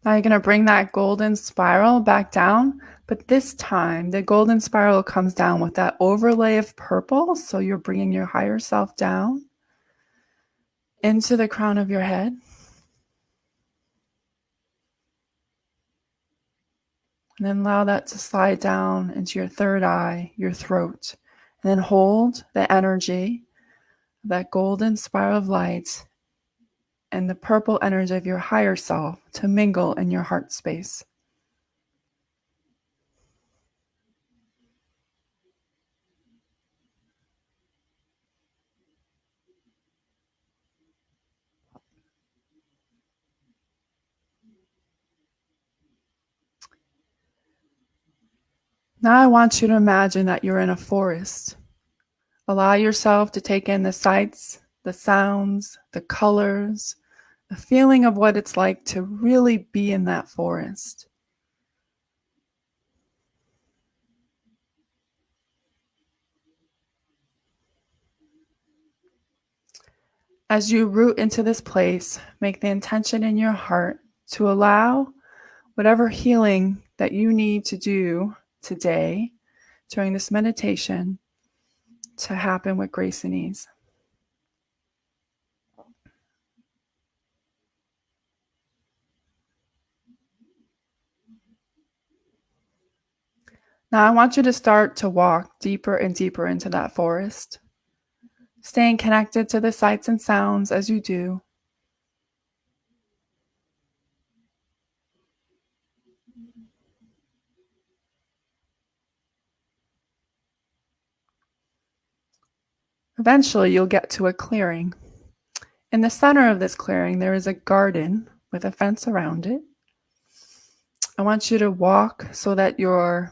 Now you're going to bring that golden spiral back down, but this time the golden spiral comes down with that overlay of purple. So you're bringing your higher self down into the crown of your head. And then allow that to slide down into your third eye, your throat. And then hold the energy, that golden spiral of light, and the purple energy of your higher self to mingle in your heart space. Now I want you to imagine that you're in a forest. Allow yourself to take in the sights, the sounds, the colors, the feeling of what it's like to really be in that forest. As you root into this place, make the intention in your heart to allow whatever healing that you need to do today during this meditation to happen with grace and ease. Now I want you to start to walk deeper and deeper into that forest, staying connected to the sights and sounds as you do. Eventually, you'll get to a clearing. In the center of this clearing, there is a garden with a fence around it. I want you to walk so that you're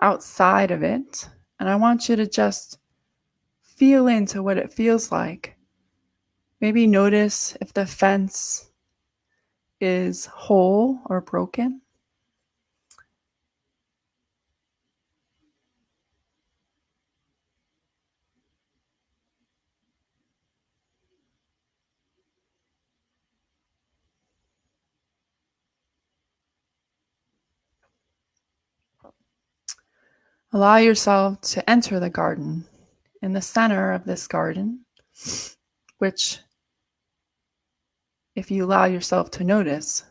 outside of it, and I want you to just feel into what it feels like. Maybe notice if the fence is whole or broken. Allow yourself to enter the garden. In the center of this garden, which, if you allow yourself to notice,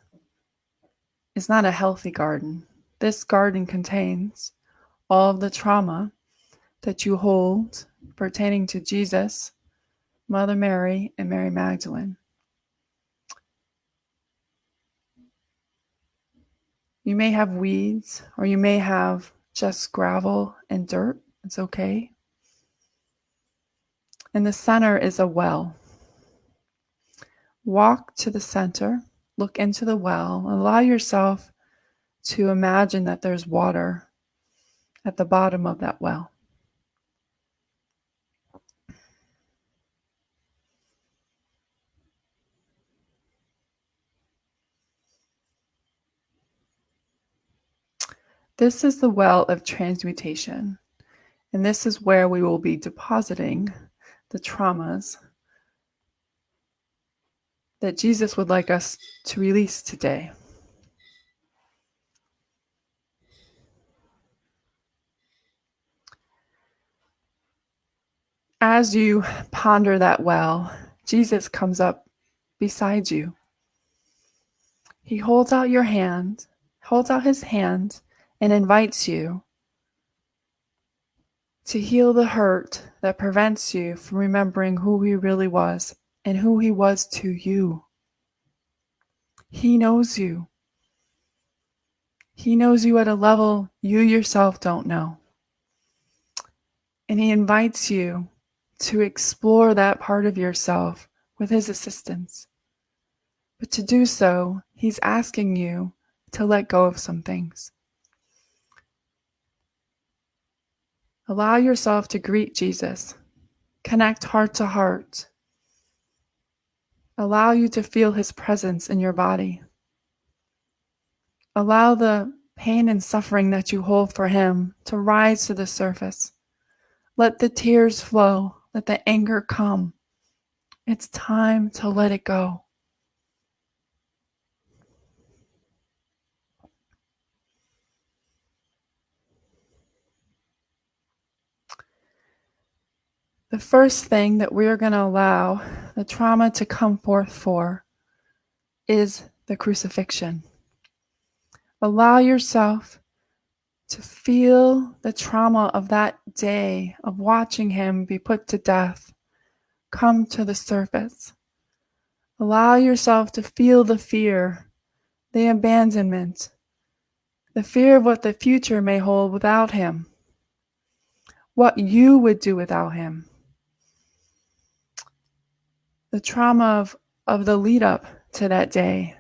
is not a healthy garden. This garden contains all of the trauma that you hold pertaining to Jesus, Mother Mary, and Mary Magdalene. You may have weeds, or you may have just gravel and dirt. It's okay. In the center is a well. Walk to the center, look into the well, allow yourself to imagine that there's water at the bottom of that well. This is the well of transmutation, and this is where we will be depositing the traumas that Jesus would like us to release today. As you ponder that well, Jesus comes up beside you. He holds out his hand, and invites you to heal the hurt that prevents you from remembering who he really was and who he was to you. He knows you. He knows you at a level you yourself don't know. And he invites you to explore that part of yourself with his assistance. But to do so, he's asking you to let go of some things. Allow yourself to greet Jesus. Connect heart to heart. Allow you to feel his presence in your body. Allow the pain and suffering that you hold for him to rise to the surface. Let the tears flow. Let the anger come. It's time to let it go. The first thing that we are going to allow the trauma to come forth for is the crucifixion. Allow yourself to feel the trauma of that day of watching him be put to death come to the surface. Allow yourself to feel the fear, the abandonment, the fear of what the future may hold without him, what you would do without him, the trauma of the lead up to that day.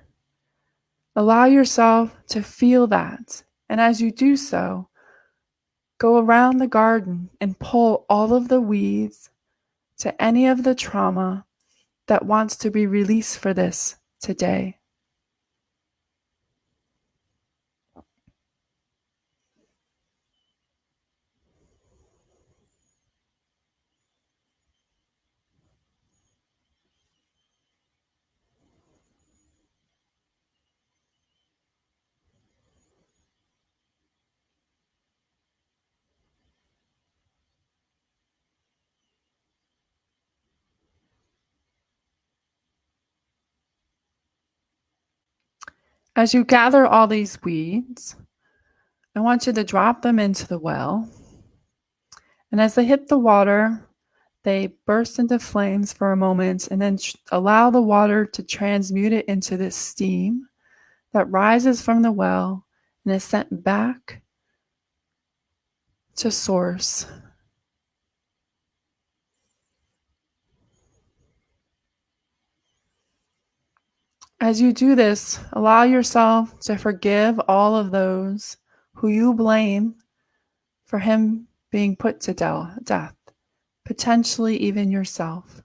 Allow yourself to feel that. And as you do so, go around the garden and pull all of the weeds to any of the trauma that wants to be released for this today. As you gather all these weeds, I want you to drop them into the well. And as they hit the water, they burst into flames for a moment and then allow the water to transmute it into this steam that rises from the well and is sent back to source. As you do this, allow yourself to forgive all of those who you blame for him being put to death, potentially even yourself,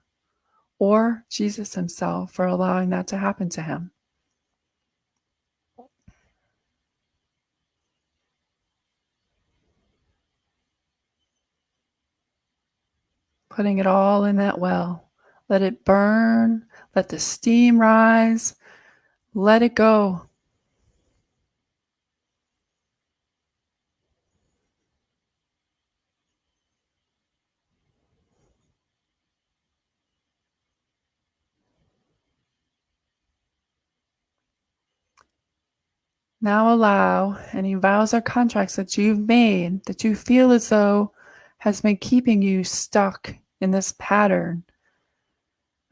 or Jesus himself for allowing that to happen to him. Putting it all in that well. Let it burn, let the steam rise, let it go. Now allow any vows or contracts that you've made that you feel as though has been keeping you stuck in this pattern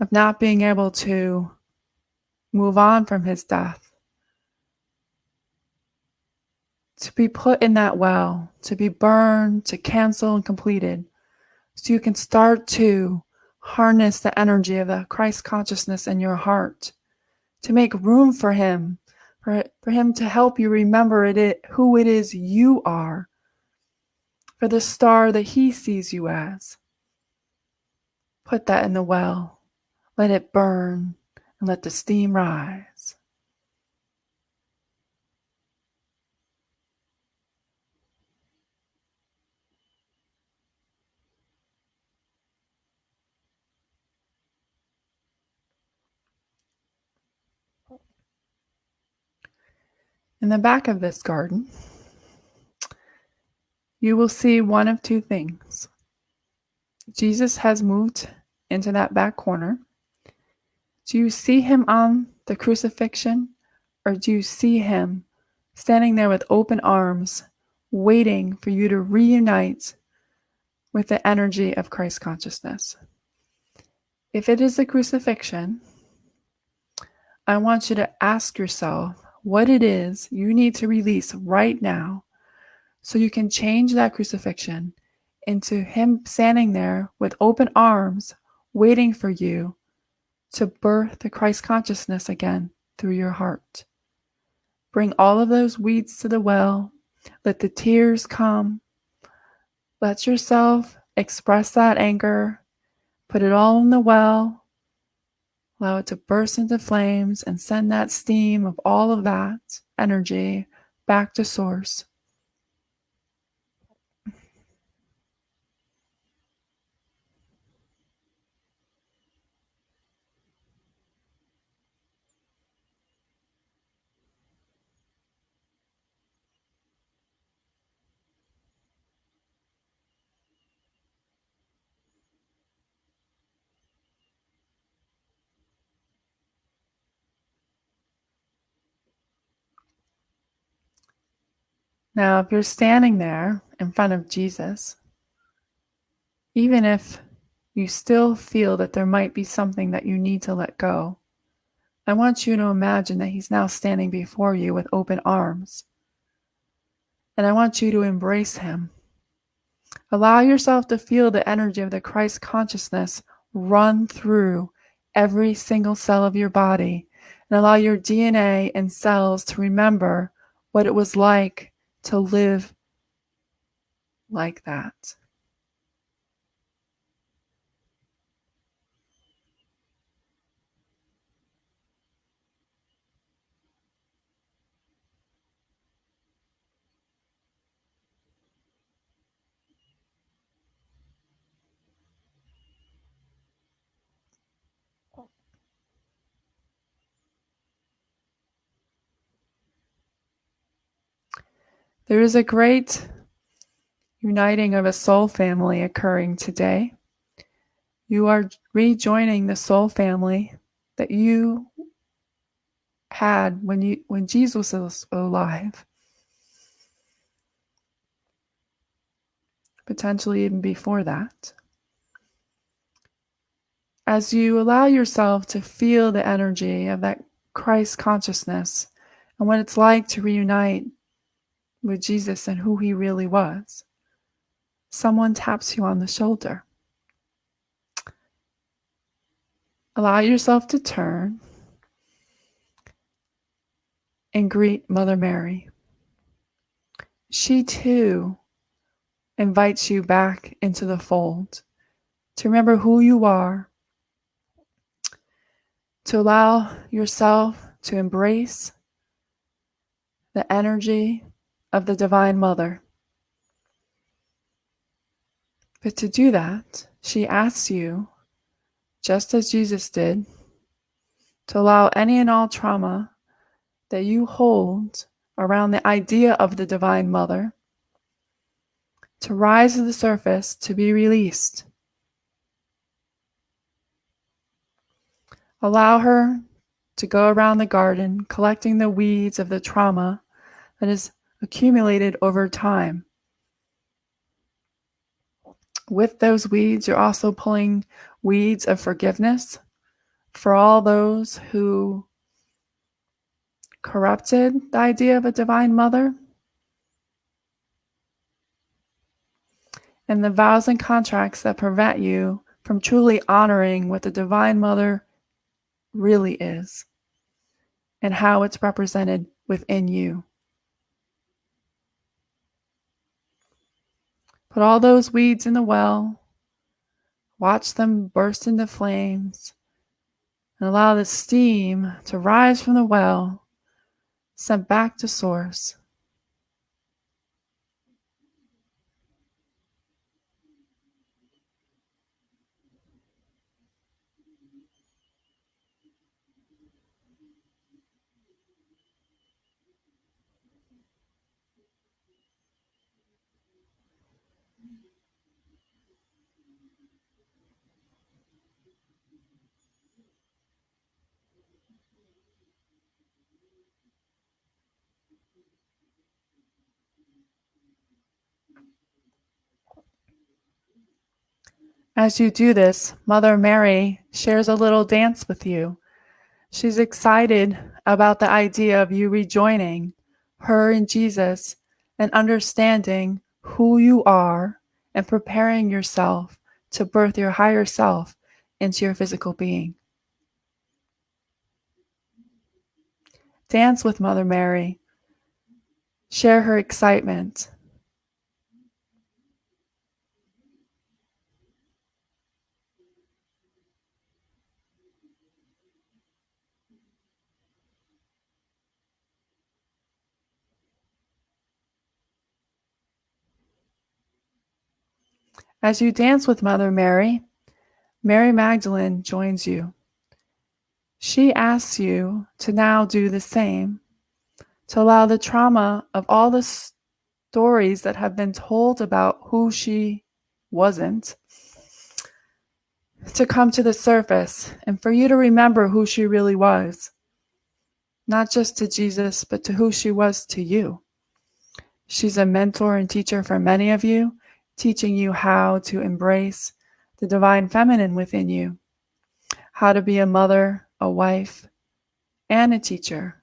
of not being able to move on from his death, to be put in that well, to be burned, to cancel and completed, so you can start to harness the energy of the Christ consciousness in your heart, to make room for him, for him to help you remember who it is you are, for the star that he sees you as. Put that in the well. Let it burn and let the steam rise. In the back of this garden, you will see one of two things. Jesus has moved into that back corner. Do you see him on the crucifixion, or do you see him standing there with open arms, waiting for you to reunite with the energy of Christ consciousness? If it is the crucifixion, I want you to ask yourself what it is you need to release right now so you can change that crucifixion into him standing there with open arms, waiting for you to birth the Christ consciousness again through your heart. Bring all of those weeds to the well. Let the tears come. Let yourself express that anger. Put it all in the well. Allow it to burst into flames and send that steam of all of that energy back to source. Now, if you're standing there in front of Jesus, even if you still feel that there might be something that you need to let go, I want you to imagine that he's now standing before you with open arms. And I want you to embrace him. Allow yourself to feel the energy of the Christ consciousness run through every single cell of your body, and allow your DNA and cells to remember what it was like to live like that. There is a great uniting of a soul family occurring today. You are rejoining the soul family that you had when Jesus was alive. Potentially even before that. As you allow yourself to feel the energy of that Christ consciousness and what it's like to reunite with Jesus and who he really was, someone taps you on the shoulder. Allow yourself to turn and greet Mother Mary. She too invites you back into the fold, to remember who you are, to allow yourself to embrace the energy of the Divine Mother. But to do that, she asks you, just as Jesus did, to allow any and all trauma that you hold around the idea of the Divine Mother to rise to the surface, to be released. Allow her to go around the garden, collecting the weeds of the trauma that is accumulated over time. With those weeds, you're also pulling weeds of forgiveness for all those who corrupted the idea of a Divine Mother, and the vows and contracts that prevent you from truly honoring what the Divine Mother really is and how it's represented within you. Put all those weeds in the well, watch them burst into flames, and allow the steam to rise from the well, sent back to source. As you do this, Mother Mary shares a little dance with you. She's excited about the idea of you rejoining her and Jesus and understanding who you are and preparing yourself to birth your higher self into your physical being. Dance with Mother Mary. Share her excitement. As you dance with Mother Mary, Mary Magdalene joins you. She asks you to now do the same, to allow the trauma of all the stories that have been told about who she wasn't to come to the surface and for you to remember who she really was, not just to Jesus, but to who she was to you. She's a mentor and teacher for many of you, teaching you how to embrace the divine feminine within you, how to be a mother, a wife, and a teacher,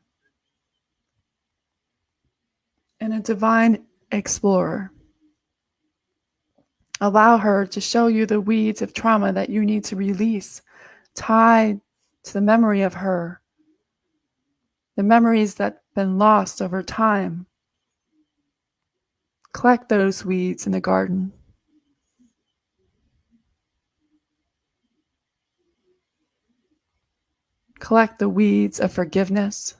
and a divine explorer. Allow her to show you the weeds of trauma that you need to release, tied to the memory of her, the memories that have been lost over time. Collect those weeds in the garden. Collect the weeds of forgiveness,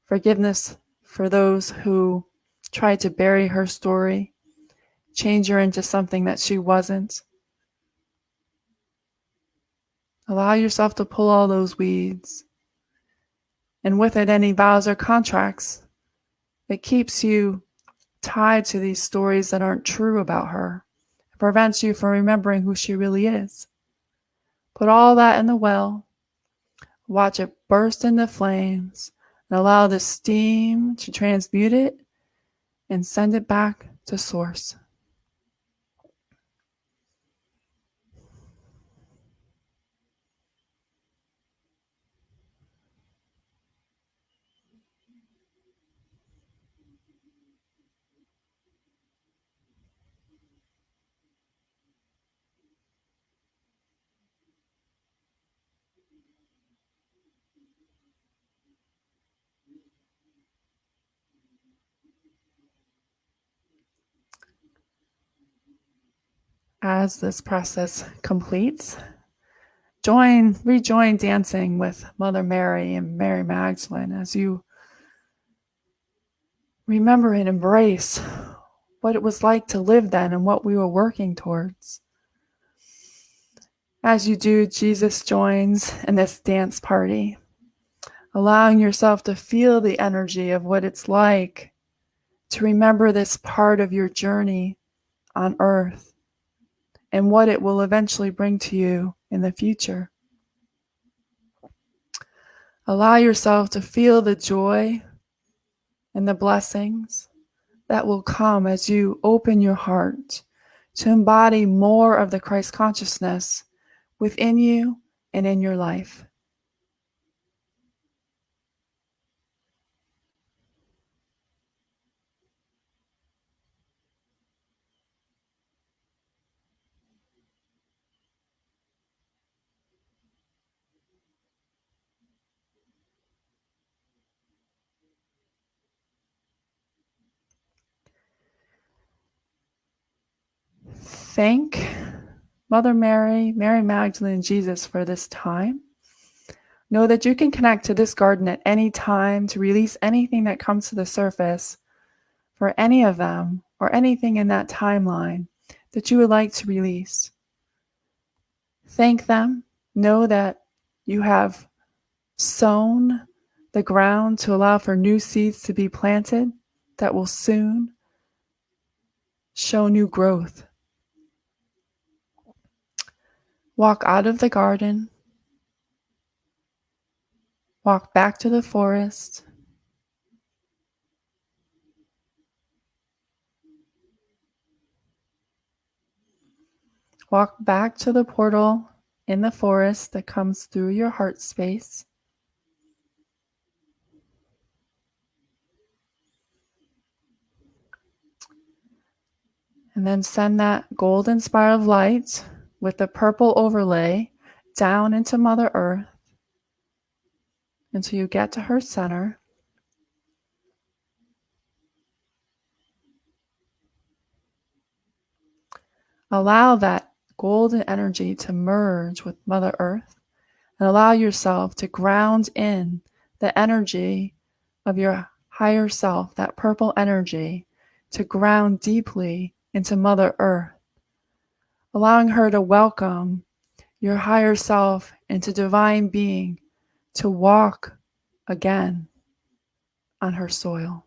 forgiveness for those who tried to bury her story, change her into something that she wasn't. Allow yourself to pull all those weeds, and with it any vows or contracts that keeps you tied to these stories that aren't true about her. It prevents you from remembering who she really is. Put all that in the well, watch it burst into flames, and allow the steam to transmute it and send it back to source. As this process completes, rejoin dancing with Mother Mary and Mary Magdalene as you remember and embrace what it was like to live then and what we were working towards. As you do, Jesus joins in this dance party, allowing yourself to feel the energy of what it's like to remember this part of your journey on earth and what it will eventually bring to you in the future. Allow yourself to feel the joy and the blessings that will come as you open your heart to embody more of the Christ consciousness within you and in your life. Thank Mother Mary, Mary Magdalene, and Jesus for this time. Know that you can connect to this garden at any time to release anything that comes to the surface for any of them or anything in that timeline that you would like to release. Thank them. Know that you have sown the ground to allow for new seeds to be planted that will soon show new growth. Walk out of the garden. Walk back to the forest. Walk back to the portal in the forest that comes through your heart space. And then send that golden spiral of light with the purple overlay down into Mother Earth until you get to her center. Allow that golden energy to merge with Mother Earth, and allow yourself to ground in the energy of your higher self, that purple energy, to ground deeply into Mother Earth, allowing her to welcome your higher self into divine being to walk again on her soil.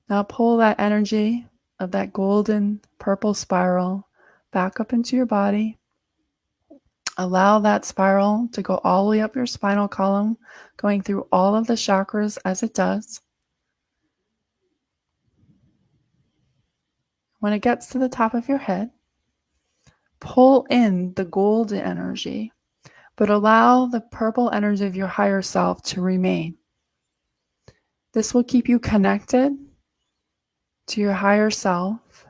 Now pull that energy of that golden purple spiral back up into your body. Allow that spiral to go all the way up your spinal column, going through all of the chakras as it does. When it gets to the top of your head, pull in the golden energy, but allow the purple energy of your higher self to remain. This will keep you connected to your higher self,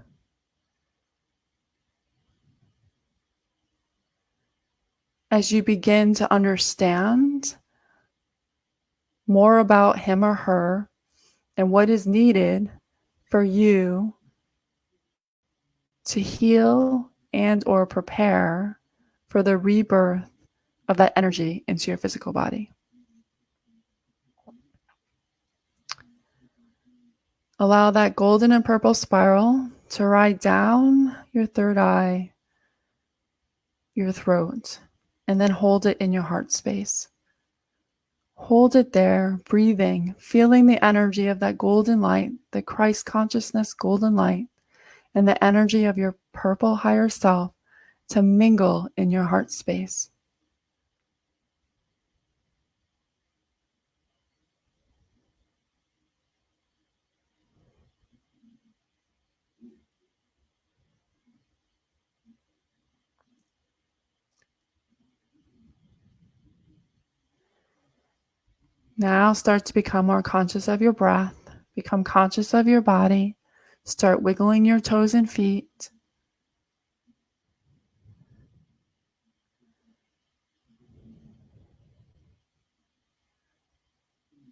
as you begin to understand more about him or her and what is needed for you to heal and or prepare for the rebirth of that energy into your physical body. Allow that golden and purple spiral to ride down your third eye, your throat, and then hold it in your heart space. Hold it there, breathing, feeling the energy of that golden light, the Christ consciousness golden light, and the energy of your purple higher self to mingle in your heart space. Now start to become more conscious of your breath. Become conscious of your body. Start wiggling your toes and feet.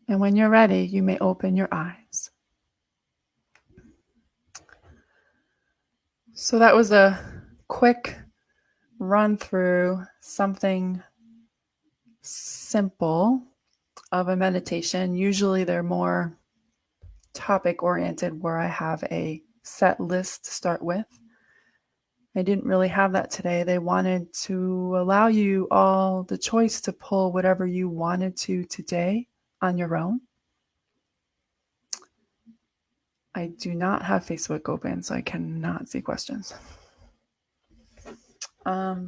And when you're ready, you may open your eyes. So that was a quick run through something simple of a meditation. Usually they're more topic oriented, where I have a set list to start with. I didn't really have that today. They wanted to allow you all the choice to pull whatever you wanted to today on your own. I do not have Facebook open, so I cannot see questions. Let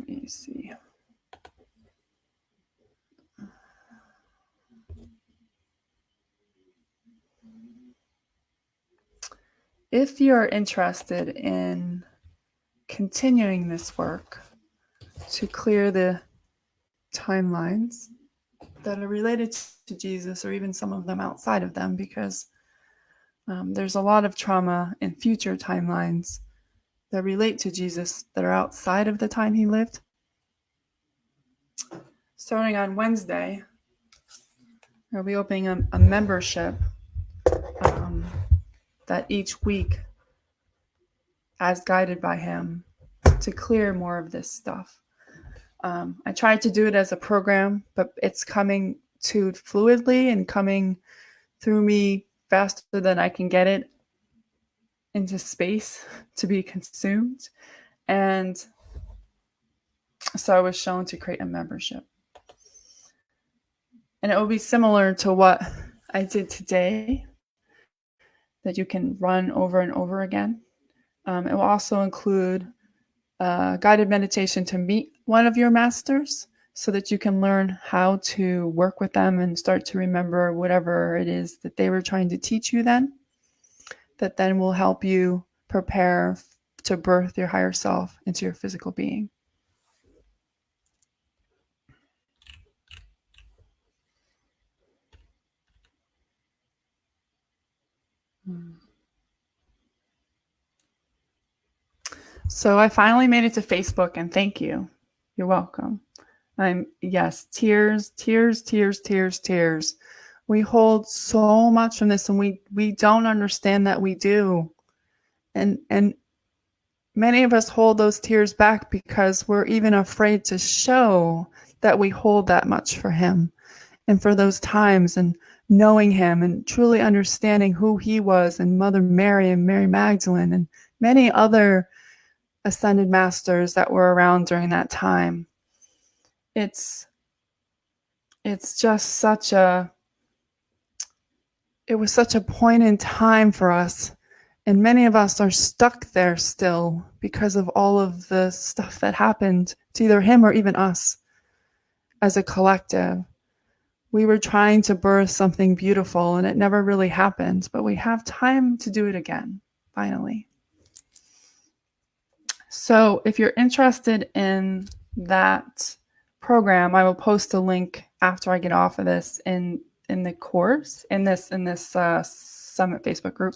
me see. If you're interested in continuing this work to clear the timelines that are related to Jesus, or even some of them outside of them, because there's a lot of trauma in future timelines that relate to Jesus that are outside of the time he lived. Starting on Wednesday, we'll be opening a membership that each week, as guided by him, to clear more of this stuff. I tried to do it as a program, but it's coming too fluidly and coming through me faster than I can get it into space to be consumed. And so I was shown to create a membership. And it will be similar to what I did today, that you can run over and over again. It will also include guided meditation to meet one of your masters, so that you can learn how to work with them and start to remember whatever it is that they were trying to teach you then, that then will help you prepare to birth your higher self into your physical being. So I finally made it to Facebook, and thank you. You're welcome. Yes, tears, tears, tears, tears, tears. We hold so much from this, and we don't understand that we do. And many of us hold those tears back because we're even afraid to show that we hold that much for him and for those times, and knowing him and truly understanding who he was, and Mother Mary and Mary Magdalene and many other ascended masters that were around during that time. It's just it was such a point in time for us. And many of us are stuck there still because of all of the stuff that happened to either him or even us as a collective. We were trying to birth something beautiful and it never really happened, but we have time to do it again, finally. So if you're interested in that program, I will post a link after I get off of this in the course, in this Summit Facebook group.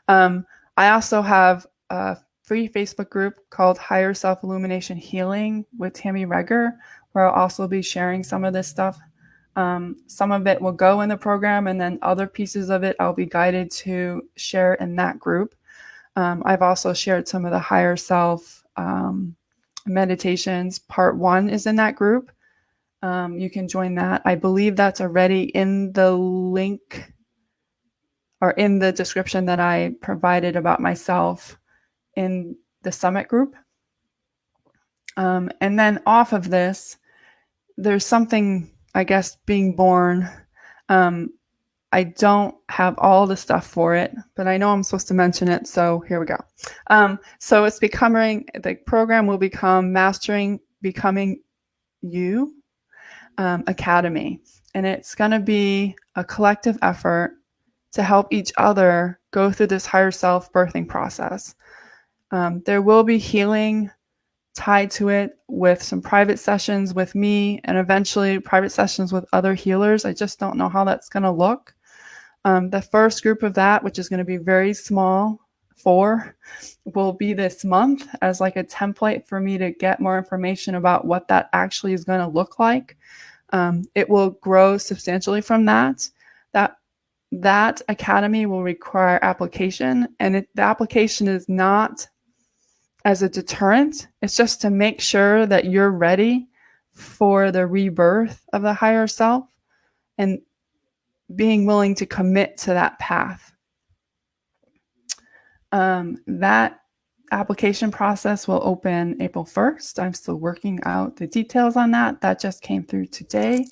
I also have a free Facebook group called Higher Self Illumination Healing with Tammy Reger, where I'll also be sharing some of this stuff. Some of it will go in the program, and then other pieces of it I'll be guided to share in that group. I've also shared some of the higher self meditations. Part 1 is in that group. You can join that. I believe that's already in the link or in the description that I provided about myself in the Summit group. And then off of this, there's something, I guess, being born. I don't have all the stuff for it, but I know I'm supposed to mention it, so here we go. So it's becoming, the program will become Mastering Becoming You Academy. And it's going to be a collective effort to help each other go through this higher self birthing process. There will be healing tied to it with some private sessions with me and eventually private sessions with other healers. I just don't know how that's going to look. The first group of that, which is going to be very small, 4, will be this month as like a template for me to get more information about what that actually is going to look like. It will grow substantially from that. That academy will require application, and the application is not as a deterrent. It's just to make sure that you're ready for the rebirth of the higher self and being willing to commit to that path. That application process will open April 1st. I'm still working out the details on that. That just came through today.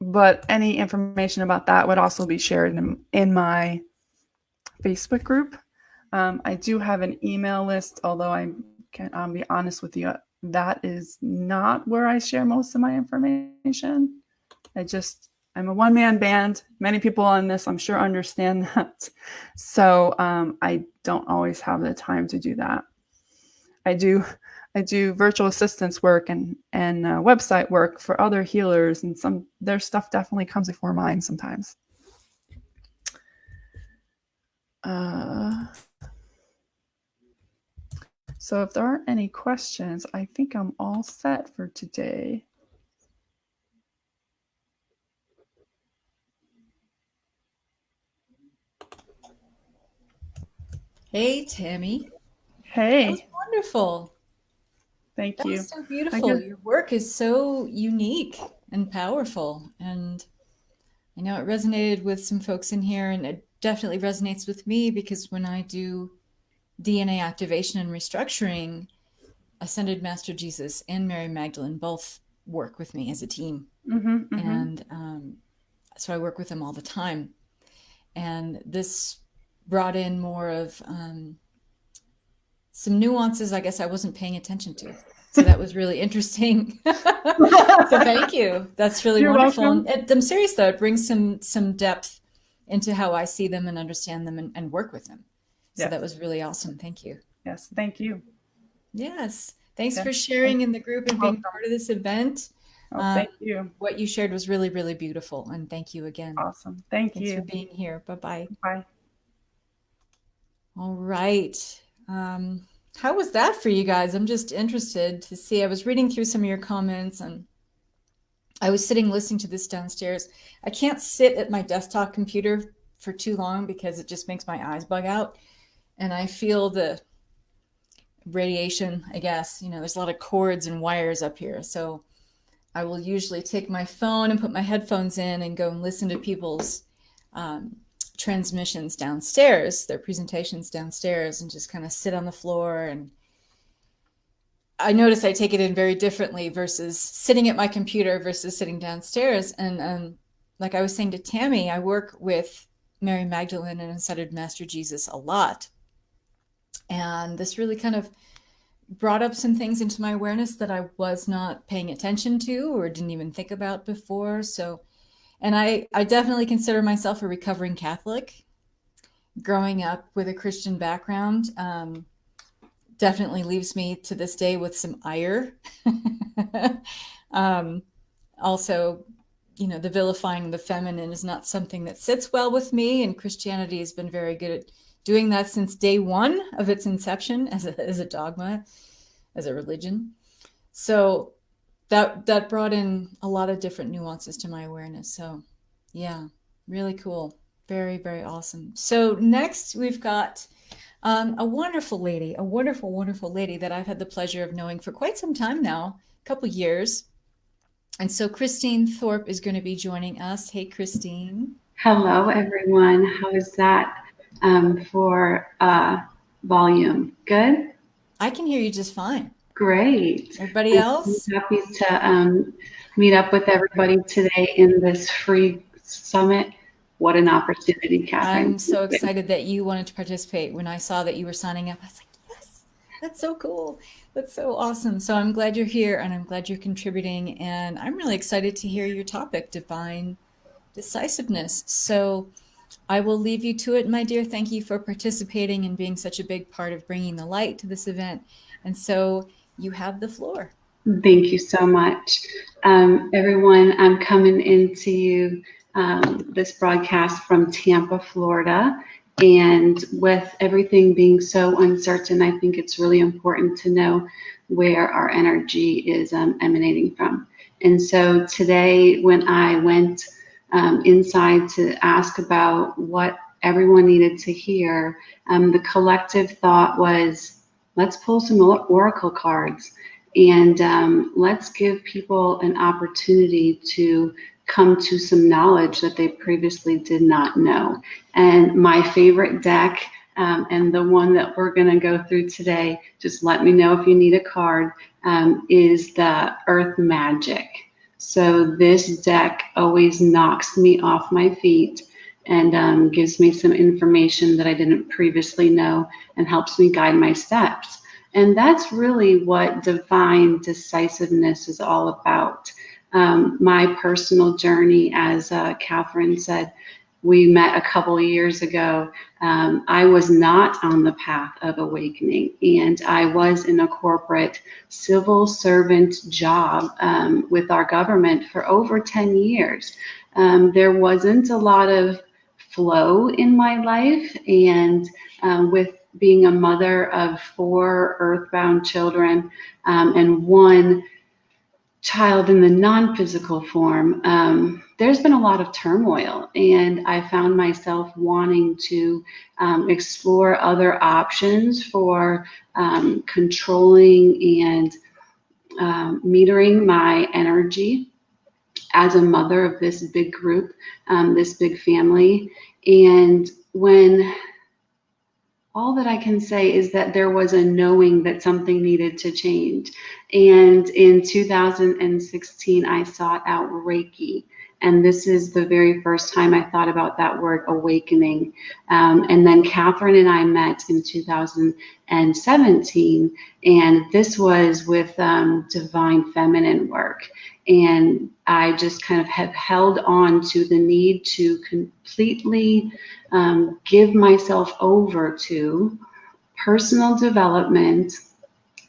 But any information about that would also be shared in my Facebook group. I do have an email list, although I can be honest with you, that is not where I share most of my information. I'm a one-man band. Many people on this, I'm sure, understand that. So I don't always have the time to do that. I do virtual assistance work and website work for other healers, and their stuff definitely comes before mine sometimes. So if there aren't any questions, I think I'm all set for today. Hey, Tammy. Hey. That was wonderful. Thank you. That was so beautiful. Your work is so unique and powerful. And I know it resonated with some folks in here, and it definitely resonates with me because when I do DNA activation and restructuring, Ascended Master Jesus and Mary Magdalene both work with me as a team. And so I work with them all the time. And this brought in more of some nuances I guess I wasn't paying attention to. So that was really interesting. So thank you. That's really wonderful. And I'm serious though, it brings some depth into how I see them and understand them and work with them. So that was really awesome. Thank you. Yes, thank you. Yes. Thanks for sharing in the group and being part of this event. Thank you. What you shared was really, really beautiful. And thank you again. Awesome. Thanks for being here. Bye-bye. Bye. All right. how was that for you guys? I'm just interested to see. I was reading through some of your comments, and I was sitting listening to this downstairs. I can't sit at my desktop computer for too long because it just makes my eyes bug out. And I feel the radiation, I guess. There's a lot of cords and wires up here. So I will usually take my phone and put my headphones in and go and listen to people's transmissions downstairs, their presentations downstairs, and just kind of sit on the floor. And I notice I take it in very differently versus sitting at my computer versus sitting downstairs. And like I was saying to Tammy, I work with Mary Magdalene and Ascended Master Jesus a lot. And this really kind of brought up some things into my awareness that I was not paying attention to or didn't even think about before. So, and I definitely consider myself a recovering Catholic. Growing up with a Christian background definitely leaves me to this day with some ire. Also, the vilifying the feminine is not something that sits well with me, and Christianity has been very good at doing that since day one of its inception as a dogma, as a religion. So that brought in a lot of different nuances to my awareness. So yeah, really cool. Very, very awesome. So next we've got a wonderful lady, a wonderful, wonderful lady that I've had the pleasure of knowing for quite some time now, a couple years. And so Christine Thorpe is going to be joining us. Hey, Christine. Hello, everyone. How is that for volume? Good? I can hear you just fine. Great. Everybody else? I'm happy to meet up with everybody today in this free summit. What an opportunity, Kathryn. I'm so excited that you wanted to participate. When I saw that you were signing up, I was like, yes, that's so cool. That's so awesome. So I'm glad you're here, and I'm glad you're contributing. And I'm really excited to hear your topic, divine decisiveness. So I will leave you to it, my dear. Thank you for participating and being such a big part of bringing the light to this event. And so you have the floor. Thank you so much. Everyone, I'm coming into you this broadcast from Tampa, Florida. And with everything being so uncertain, I think it's really important to know where our energy is emanating from. And so today, when I went inside to ask about what everyone needed to hear, the collective thought was, let's pull some oracle cards and let's give people an opportunity to come to some knowledge that they previously did not know. And my favorite deck, and the one that we're going to go through today, just let me know if you need a card, is the Earth Magic. So this deck always knocks me off my feet and gives me some information that I didn't previously know and helps me guide my steps. And that's really what divine decisiveness is all about. My personal journey, as Kathryn said, we met a couple of years ago. I was not on the path of awakening, and I was in a corporate civil servant job with our government for over 10 years. There wasn't a lot of flow in my life, and with being a mother of 4 earthbound children and 1 child in the non-physical form, there's been a lot of turmoil, and I found myself wanting to explore other options for controlling and metering my energy as a mother of this big group, this big family. And when all that I can say is that there was a knowing that something needed to change. And in 2016, I sought out Reiki. And this is the very first time I thought about that word awakening. And then Kathryn and I met in 2017. And this was with divine feminine work. And I just kind of have held on to the need to completely give myself over to personal development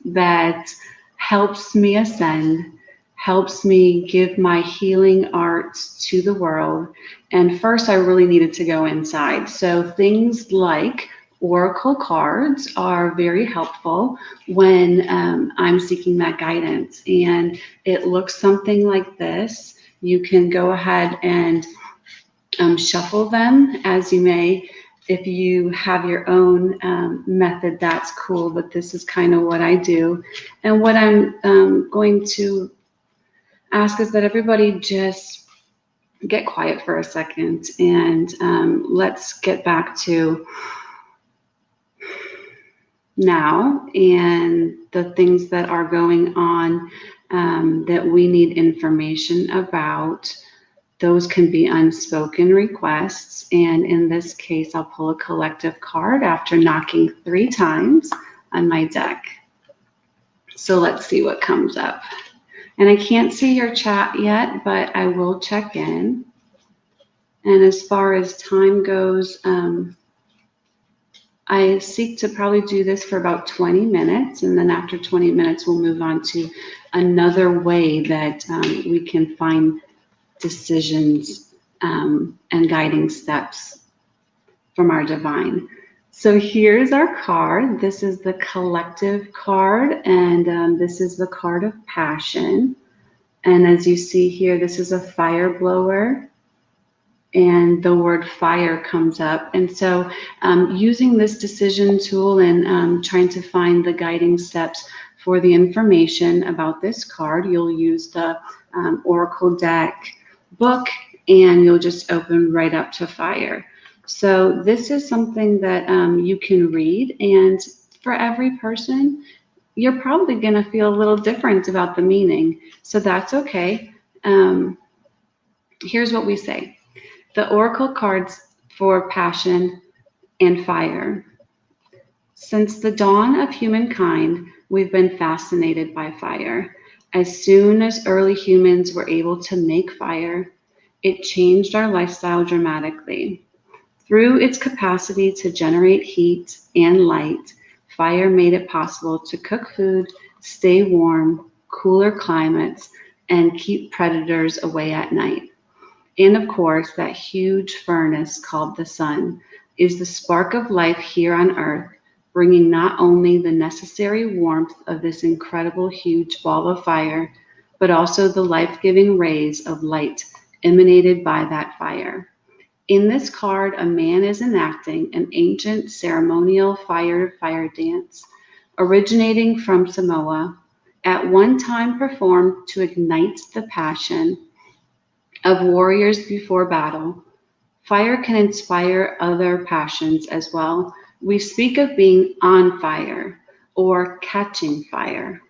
that helps me ascend, helps me give my healing arts to the world. And first, I really needed to go inside. So things like oracle cards are very helpful when I'm seeking that guidance. And it looks something like this. You can go ahead and shuffle them as you may. If you have your own method, that's cool, but this is kind of what I do. And what I'm going to ask is that everybody just get quiet for a second, and let's get back to now and the things that are going on that we need information about. Those can be unspoken requests, and in this case, I'll pull a collective card after knocking 3 times on my deck. So let's see what comes up. And I can't see your chat yet, but I will check in. And as far as time goes, I seek to probably do this for about 20 minutes. And then after 20 minutes, we'll move on to another way that we can find decisions and guiding steps from our divine. So here's our card. This is the collective card, and this is the card of passion. And as you see here, this is a fire blower, and the word fire comes up. And so using this decision tool and trying to find the guiding steps for the information about this card, you'll use the Oracle deck book, and you'll just open right up to fire. So this is something that you can read, and for every person, you're probably going to feel a little different about the meaning. So that's okay. Here's what we say. The Oracle cards for passion and fire. Since the dawn of humankind, we've been fascinated by fire. As soon as early humans were able to make fire, it changed our lifestyle dramatically. Through its capacity to generate heat and light, fire made it possible to cook food, stay warm, cooler climates, and keep predators away at night. And of course, that huge furnace called the sun is the spark of life here on Earth, bringing not only the necessary warmth of this incredible huge ball of fire, but also the life-giving rays of light emanated by that fire. In this card, a man is enacting an ancient ceremonial fire-to-fire dance originating from Samoa, at one time performed to ignite the passion of warriors before battle. Fire can inspire other passions as well. We speak of being on fire or catching fire,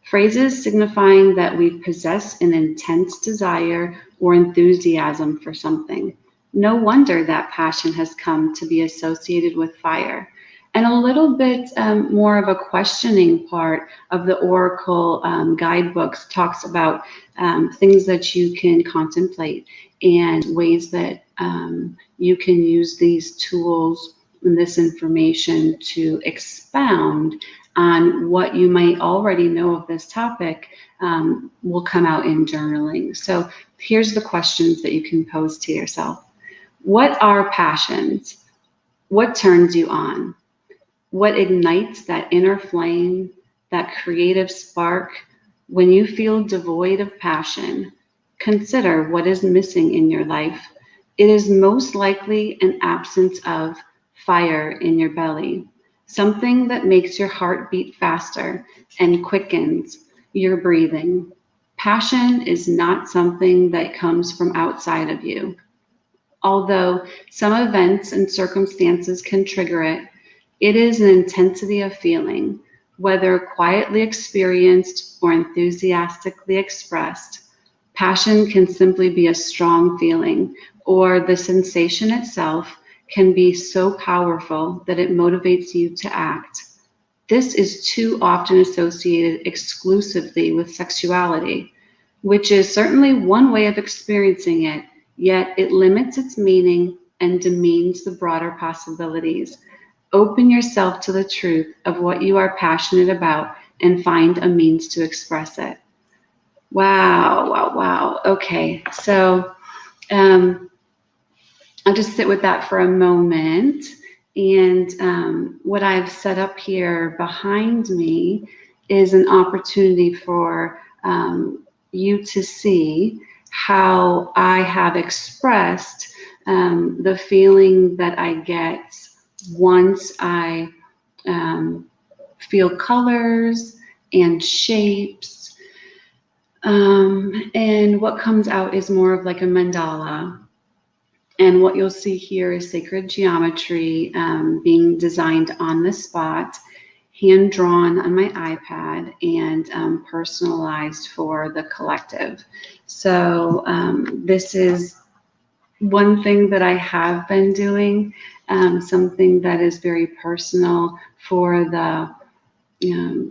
phrases signifying that we possess an intense desire or enthusiasm for something. No wonder that passion has come to be associated with fire. And a little bit more of a questioning part of the Oracle guidebooks talks about things that you can contemplate and ways that you can use these tools and this information to expound on what you might already know of this topic will come out in journaling. So here's the questions that you can pose to yourself. What are passions? What turns you on? What ignites that inner flame, that creative spark? When you feel devoid of passion, consider what is missing in your life. It is most likely an absence of fire in your belly, something that makes your heart beat faster and quickens your breathing. Passion is not something that comes from outside of you. Although some events and circumstances can trigger it, it is an intensity of feeling, whether quietly experienced or enthusiastically expressed. Passion can simply be a strong feeling, or the sensation itself can be so powerful that it motivates you to act. This is too often associated exclusively with sexuality, which is certainly one way of experiencing it, yet it limits its meaning and demeans the broader possibilities. Open yourself to the truth of what you are passionate about and find a means to express it. Wow, wow, wow. Okay, so I'll just sit with that for a moment. And what I've set up here behind me is an opportunity for you to see how I have expressed the feeling that I get once I feel colors and shapes. And what comes out is more of like a mandala. And what you'll see here is sacred geometry being designed on the spot, hand drawn on my iPad, and personalized for the collective. So this is one thing that I have been doing, something that is very personal for the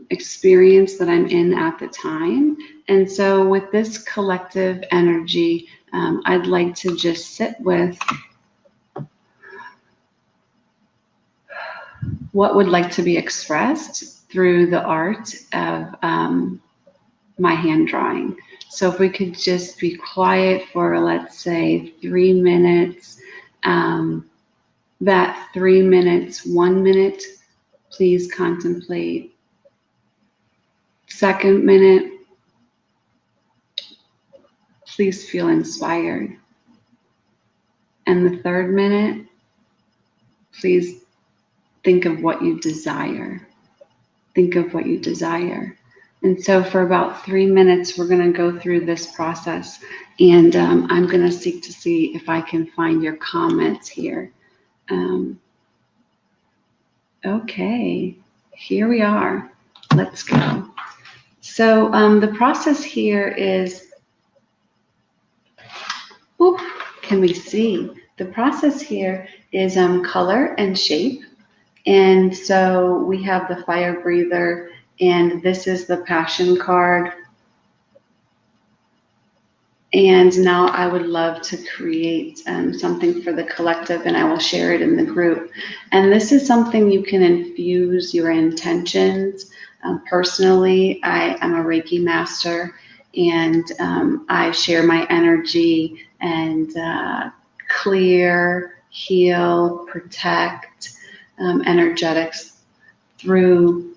experience that I'm in at the time. And so with this collective energy, I'd like to just sit with what would like to be expressed through the art of my hand drawing. So if we could just be quiet for, let's say, 3 minutes, that 3 minutes, 1 minute, please contemplate. Second minute, please feel inspired. And the third minute, please think of what you desire. Think of what you desire. And so for about 3 minutes, we're going to go through this process. And I'm going to seek to see if I can find your comments here. Okay, here we are. Let's go. So the process here is, can we see? The process here is color and shape. And so we have the fire breather, and this is the passion card. And now I would love to create something for the collective, and I will share it in the group. And this is something you can infuse your intentions. Personally, I am a Reiki master, and I share my energy and clear, heal, protect energetics through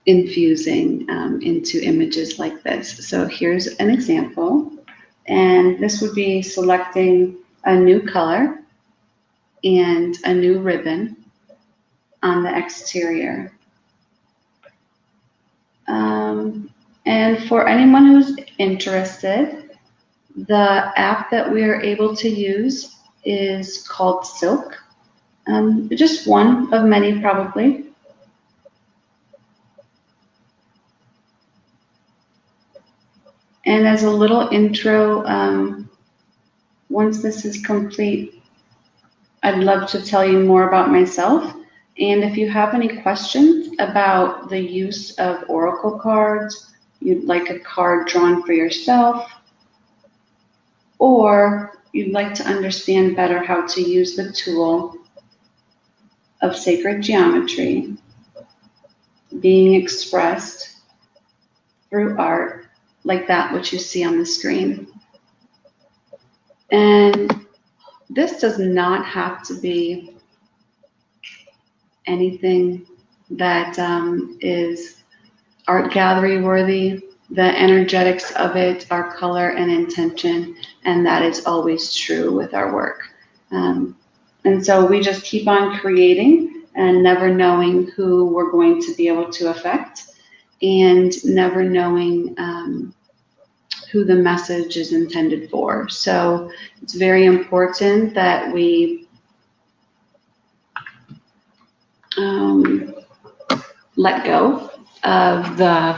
infusing into images like this. So here's an example. And this would be selecting a new color and a new ribbon on the exterior. And for anyone who's interested, the app that we are able to use is called Silk. Just one of many, probably. And as a little intro, once this is complete, I'd love to tell you more about myself. And if you have any questions about the use of oracle cards, you'd like a card drawn for yourself, or you'd like to understand better how to use the tool of sacred geometry being expressed through art, like that which you see on the screen. And this does not have to be anything that is art gallery worthy. The energetics of it are color and intention, and that is always true with our work. And so we just keep on creating and never knowing who we're going to be able to affect, and never knowing who the message is intended for. So it's very important that we let go of the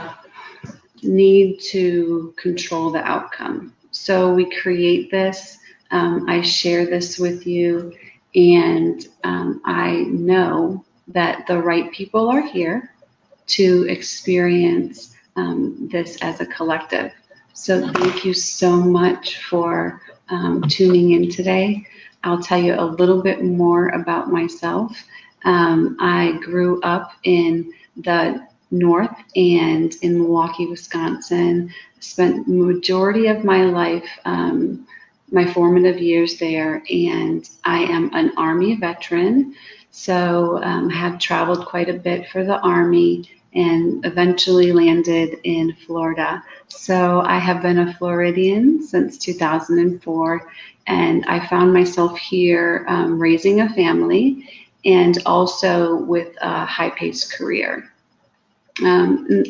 need to control the outcome. So we create this, I share this with you, and I know that the right people are here to experience this as a collective. So thank you so much for tuning in today. I'll tell you a little bit more about myself. I grew up in the North and in Milwaukee, Wisconsin. Spent the majority of my life, my formative years there, and I am an Army veteran. So have traveled quite a bit for the Army and eventually landed in Florida. So I have been a Floridian since 2004, and I found myself here raising a family and also with a high-paced career.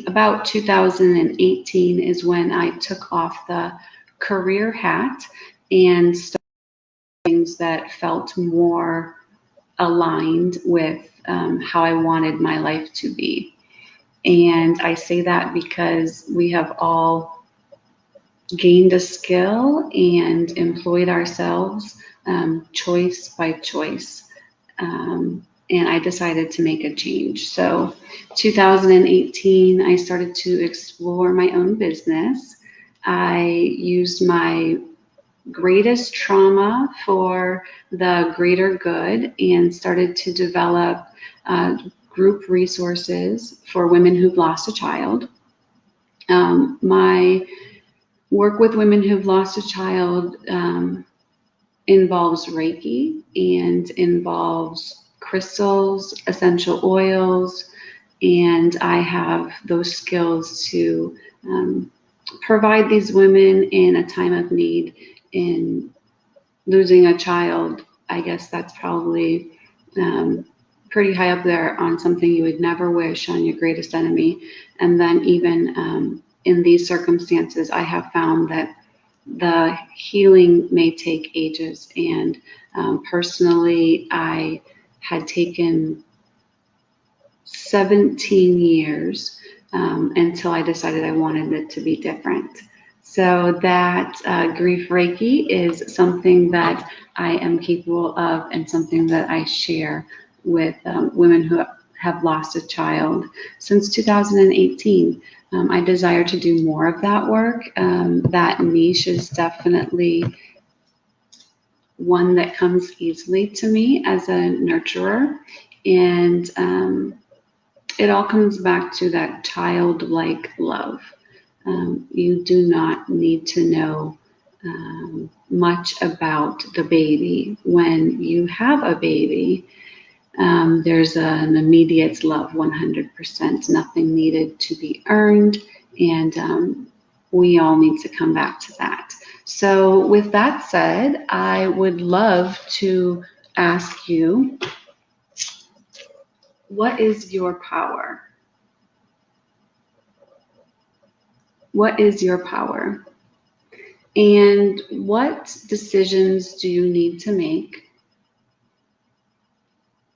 About 2018 is when I took off the career hat and started things that felt more aligned with how I wanted my life to be. And I say that because we have all gained a skill and employed ourselves choice by choice. And I decided to make a change. So 2018, I started to explore my own business. I used my greatest trauma for the greater good and started to develop group resources for women who've lost a child. My work with women who've lost a child involves Reiki and involves crystals, essential oils, and I have those skills to provide these women in a time of need. In losing a child, I guess that's probably pretty high up there on something you would never wish on your greatest enemy. And then even in these circumstances, I have found that the healing may take ages. And personally, I had taken 17 years until I decided I wanted it to be different. So that grief Reiki is something that I am capable of and something that I share with women who have lost a child since 2018. I desire to do more of that work. That niche is definitely one that comes easily to me as a nurturer. And it all comes back to that childlike love. You do not need to know much about the baby. When you have a baby, there's an immediate love, 100%, nothing needed to be earned, and we all need to come back to that. So with that said, I would love to ask you, what is your power? What is your power? And what decisions do you need to make?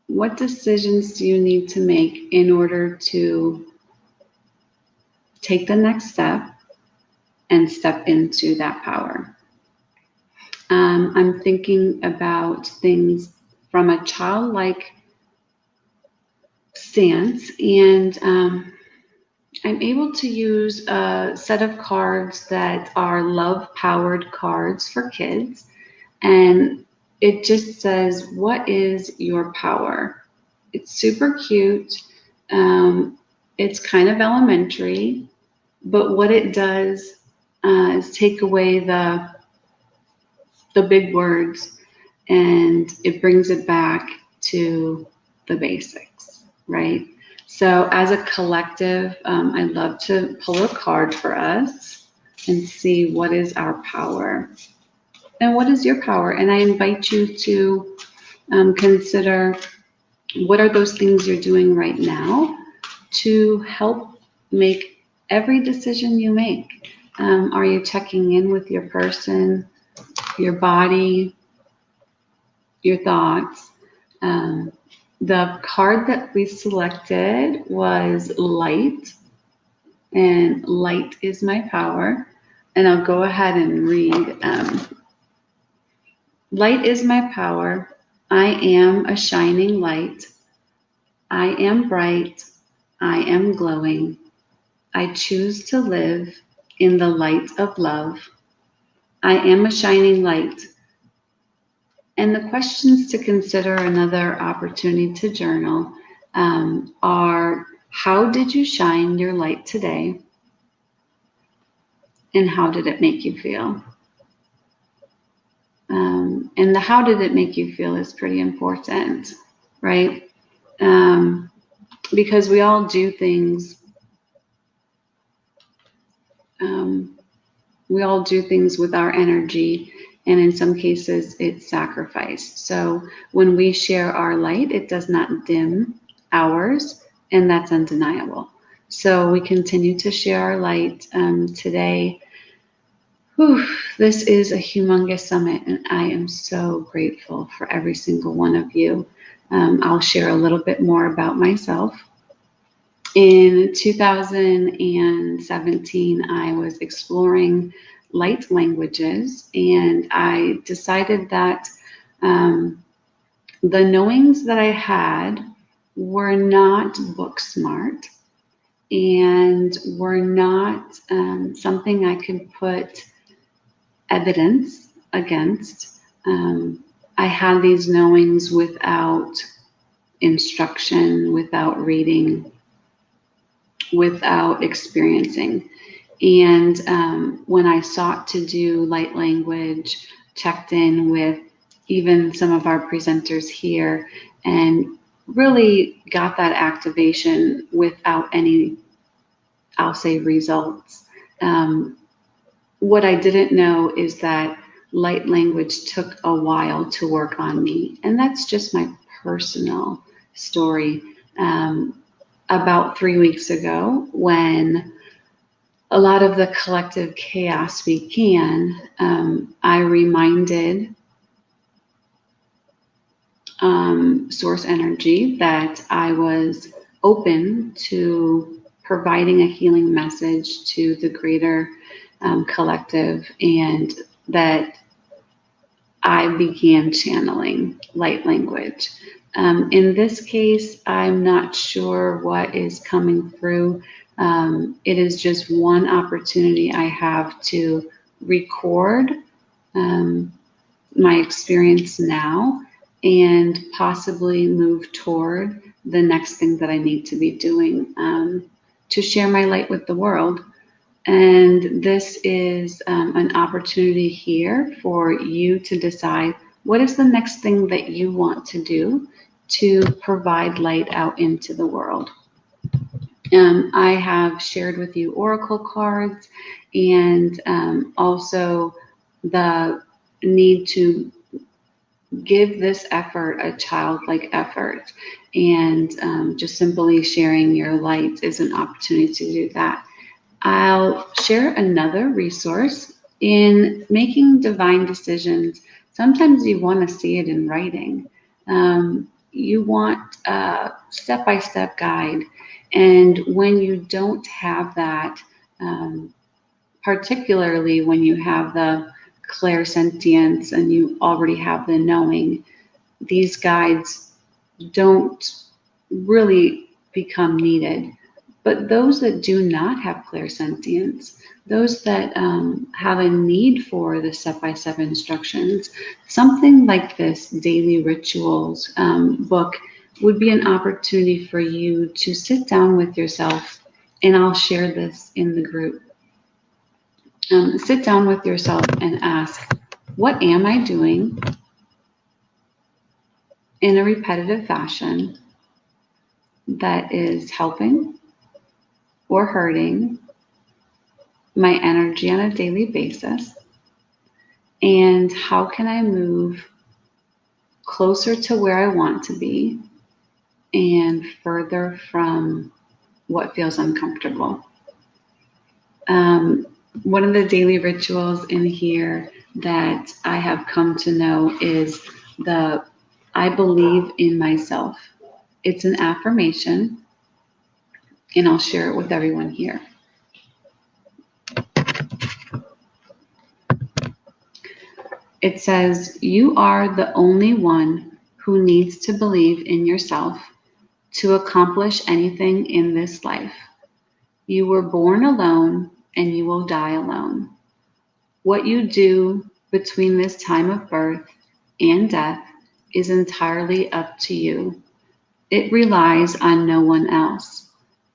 What decisions do you need to make in order to take the next step and step into that power? I'm thinking about things from a childlike stance, and I'm able to use a set of cards that are love-powered cards for kids, and it just says, what is your power? It's super cute. It's kind of elementary, but what it does is take away the big words, and it brings it back to the basics, right? So as a collective, I'd love to pull a card for us and see what is our power. And what is your power? And I invite you to consider, what are those things you're doing right now to help make every decision you make? Are you checking in with your person, your body, your thoughts? The card that we selected was light, and light is my power. And I'll go ahead and read. Light is my power. I am a shining light. I am bright. I am glowing. I choose to live in the light of love. I am a shining light. And the questions to consider, another opportunity to journal, are, how did you shine your light today? And how did it make you feel? And the how did it make you feel is pretty important. right? Because we all do things. We all do things with our energy, and in some cases it's sacrificed. So when we share our light, it does not dim ours, and that's undeniable. So we continue to share our light today. Whew, this is a humongous summit, and I am so grateful for every single one of you. I'll share a little bit more about myself. In 2017, I was exploring light languages, and I decided that the knowings that I had were not book smart and were not something I could put evidence against. I had these knowings without instruction, without reading, without experiencing. And when I sought to do light language, checked in with even some of our presenters here and really got that activation without any, I'll say, results. What I didn't know is that light language took a while to work on me. And that's just my personal story. About 3 weeks ago, when a lot of the collective chaos began, I reminded Source Energy that I was open to providing a healing message to the greater collective, and that I began channeling light language. In this case, I'm not sure what is coming through. It is just one opportunity I have to record my experience now and possibly move toward the next thing that I need to be doing to share my light with the world. And this is an opportunity here for you to decide what is the next thing that you want to do to provide light out into the world. I have shared with you oracle cards and also the need to give this effort a childlike effort, and just simply sharing your light is an opportunity to do that. I'll share another resource. In making divine decisions, sometimes you want to see it in writing. You want a step-by-step guide. And when you don't have that, particularly when you have the clairsentience and you already have the knowing, these guides don't really become needed. But those that do not have clairsentience, those that have a need for the step-by-step instructions, something like this daily rituals book would be an opportunity for you to sit down with yourself, and I'll share this in the group. Sit down with yourself and ask, what am I doing in a repetitive fashion that is helping or hurting my energy on a daily basis? And how can I move closer to where I want to be and further from what feels uncomfortable? One of the daily rituals in here that I have come to know is the I believe in myself. It's an affirmation, and I'll share it with everyone here. It says, you are the only one who needs to believe in yourself to accomplish anything in this life. You were born alone and you will die alone. What you do between this time of birth and death is entirely up to you. It relies on no one else.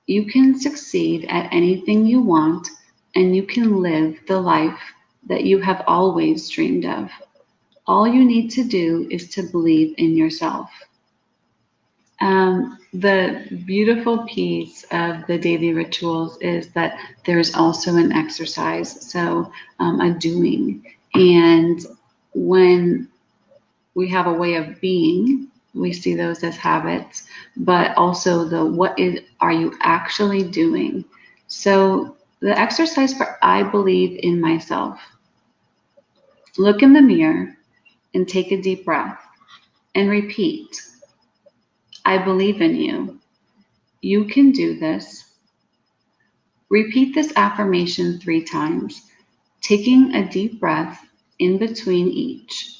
You can succeed at anything you want, and you can live the life that you have always dreamed of. All you need to do is to believe in yourself. the beautiful piece of the daily rituals is that there's also an exercise, so a doing. And when we have a way of being, we see those as habits, but also are you actually doing? So the exercise for I believe in myself. Look in the mirror and take a deep breath and repeat, I believe in you. You can do this. Repeat this affirmation 3 times, taking a deep breath in between each.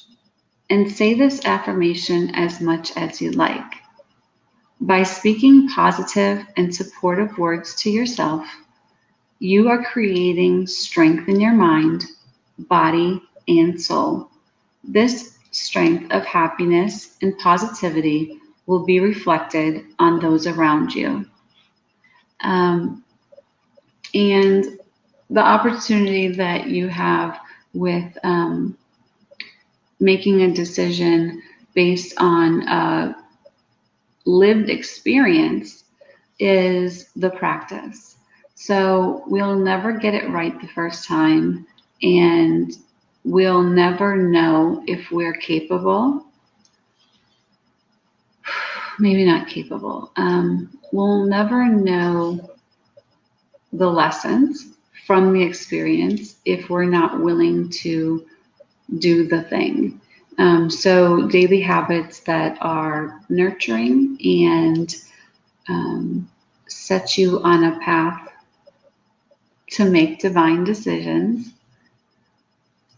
And say this affirmation as much as you like. By speaking positive and supportive words to yourself, you are creating strength in your mind, body, and soul. This strength of happiness and positivity will be reflected on those around you. And the opportunity that you have with making a decision based on lived experience is the practice. So we'll never get it right the first time, and we'll never know if we're capable. Maybe not capable. We'll never know the lessons from the experience if we're not willing to do the thing. So daily habits that are nurturing and set you on a path to make divine decisions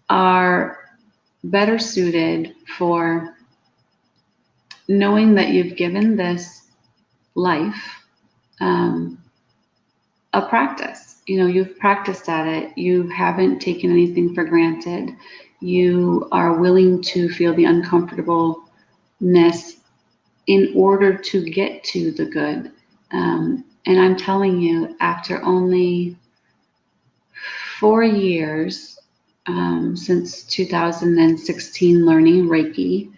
are better suited for knowing that you've given this life a practice. You've practiced at it. You haven't taken anything for granted. You are willing to feel the uncomfortableness in order to get to the good. And I'm telling you, after only 4 years since 2016 learning Reiki,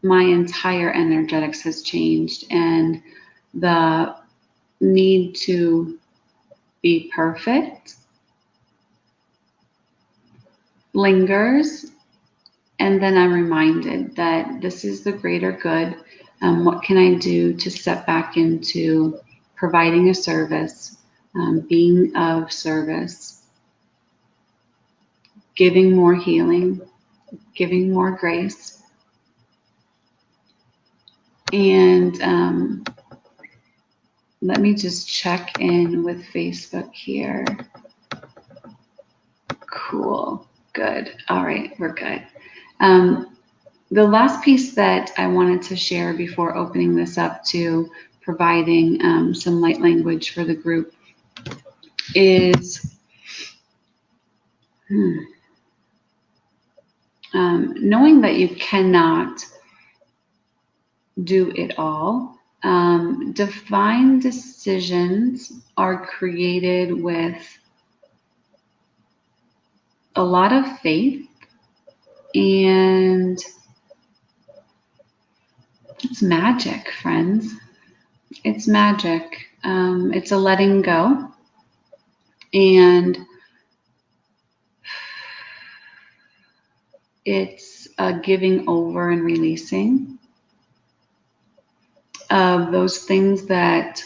my entire energetics has changed, and the need to be perfect lingers. And then I'm reminded that this is the greater good. What can I do to step back into providing a service, being of service, giving more healing, giving more grace. And let me just check in with Facebook here. Cool. Good. All right. We're good. The last piece that I wanted to share before opening this up to providing some light language for the group is knowing that you cannot do it all. Divine decisions are created with a lot of faith, and it's magic, friends. It's magic. It's a letting go, and it's a giving over and releasing of those things that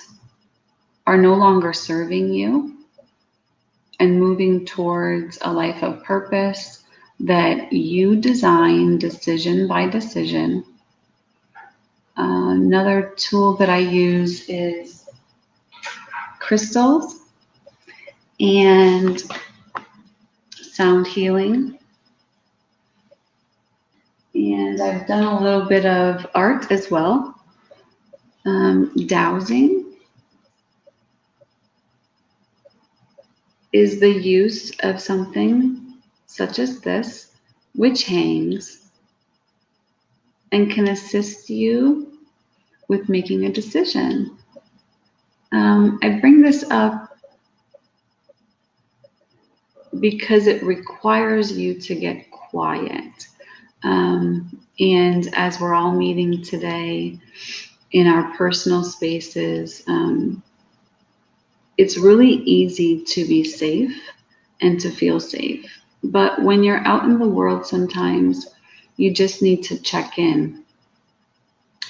are no longer serving you, and moving towards a life of purpose that you design decision by decision. Another tool that I use is crystals and sound healing. And I've done a little bit of art as well. Dowsing is the use of something such as this, which hangs and can assist you with making a decision. I bring this up because it requires you to get quiet. And as we're all meeting today in our personal spaces, it's really easy to be safe and to feel safe. But when you're out in the world, sometimes you just need to check in.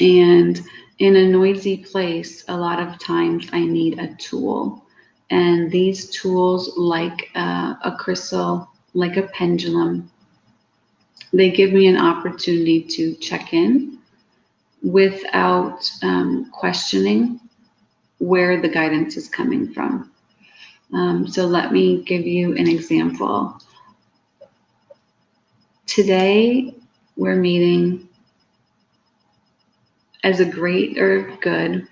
And in a noisy place, a lot of times I need a tool. And these tools, like a crystal, like a pendulum, they give me an opportunity to check in without questioning where the guidance is coming from. So let me give you an example. Today, we're meeting as a greater good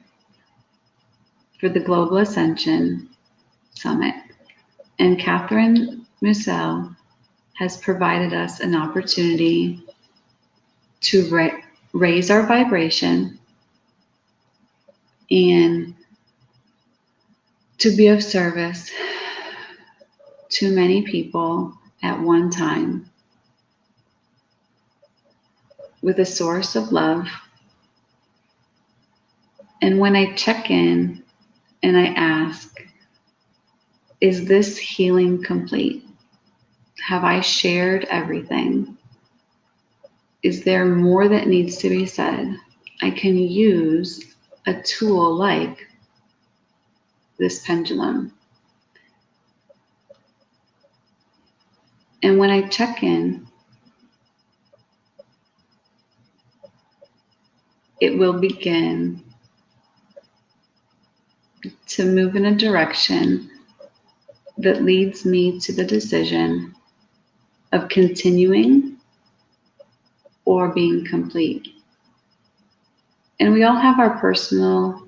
for the Global Ascension Summit. And Kathryn has provided us an opportunity to raise our vibration and to be of service to many people at one time with a source of love. And when I check in and I ask, is this healing complete? Have I shared everything? Is there more that needs to be said? I can use a tool like this pendulum. And when I check in, it will begin to move in a direction that leads me to the decision of continuing or being complete. And we all have our personal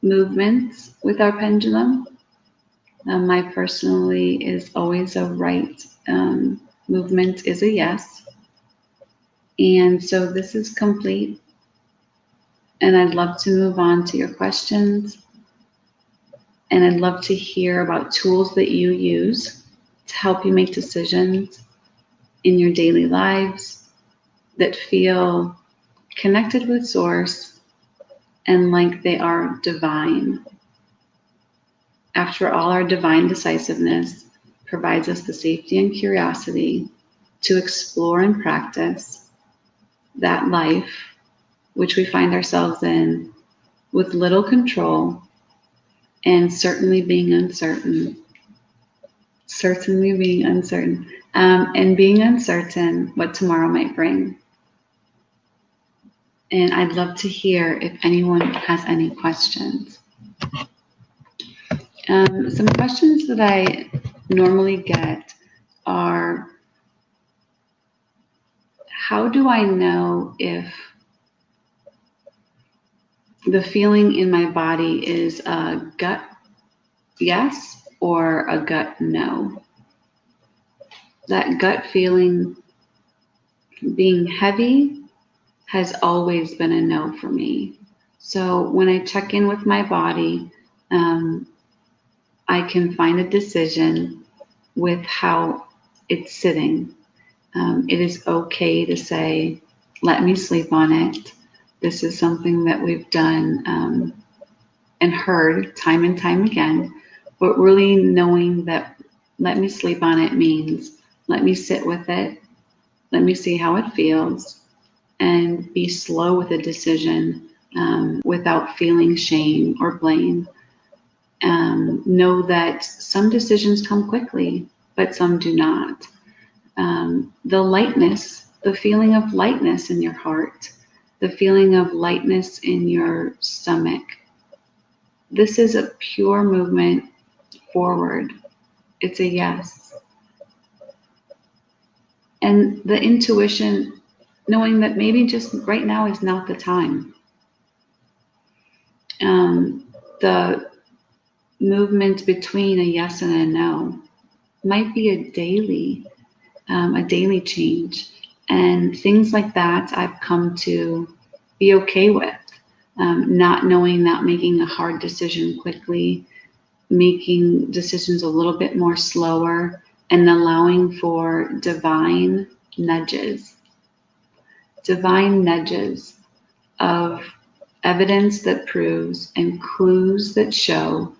movements with our pendulum. My personally is always a right movement is a yes. And so this is complete. And I'd love to move on to your questions. And I'd love to hear about tools that you use to help you make decisions in your daily lives that feel connected with Source and like they are divine. After all, our divine decisiveness provides us the safety and curiosity to explore and practice that life which we find ourselves in with little control and certainly being uncertain, and being uncertain what tomorrow might bring. And I'd love to hear if anyone has any questions. Some questions that I normally get are, how do I know if the feeling in my body is a gut yes or a gut no? That gut feeling being heavy has always been a no for me. So when I check in with my body, I can find a decision with how it's sitting. It is okay to say, let me sleep on it. This is something that we've done and heard time and time again, but really knowing that let me sleep on it means let me sit with it, let me see how it feels, and be slow with a decision without feeling shame or blame. Know that some decisions come quickly, but some do not. The lightness, the feeling of lightness in your heart, the feeling of lightness in your stomach. This is a pure movement forward. It's a yes. And the intuition, knowing that maybe just right now is not the time. The movement between a yes and a no might be a daily change. And things like that I've come to be okay with. Not knowing that making a hard decision quickly, making decisions a little bit more slower, and allowing for divine nudges of evidence that proves and clues that show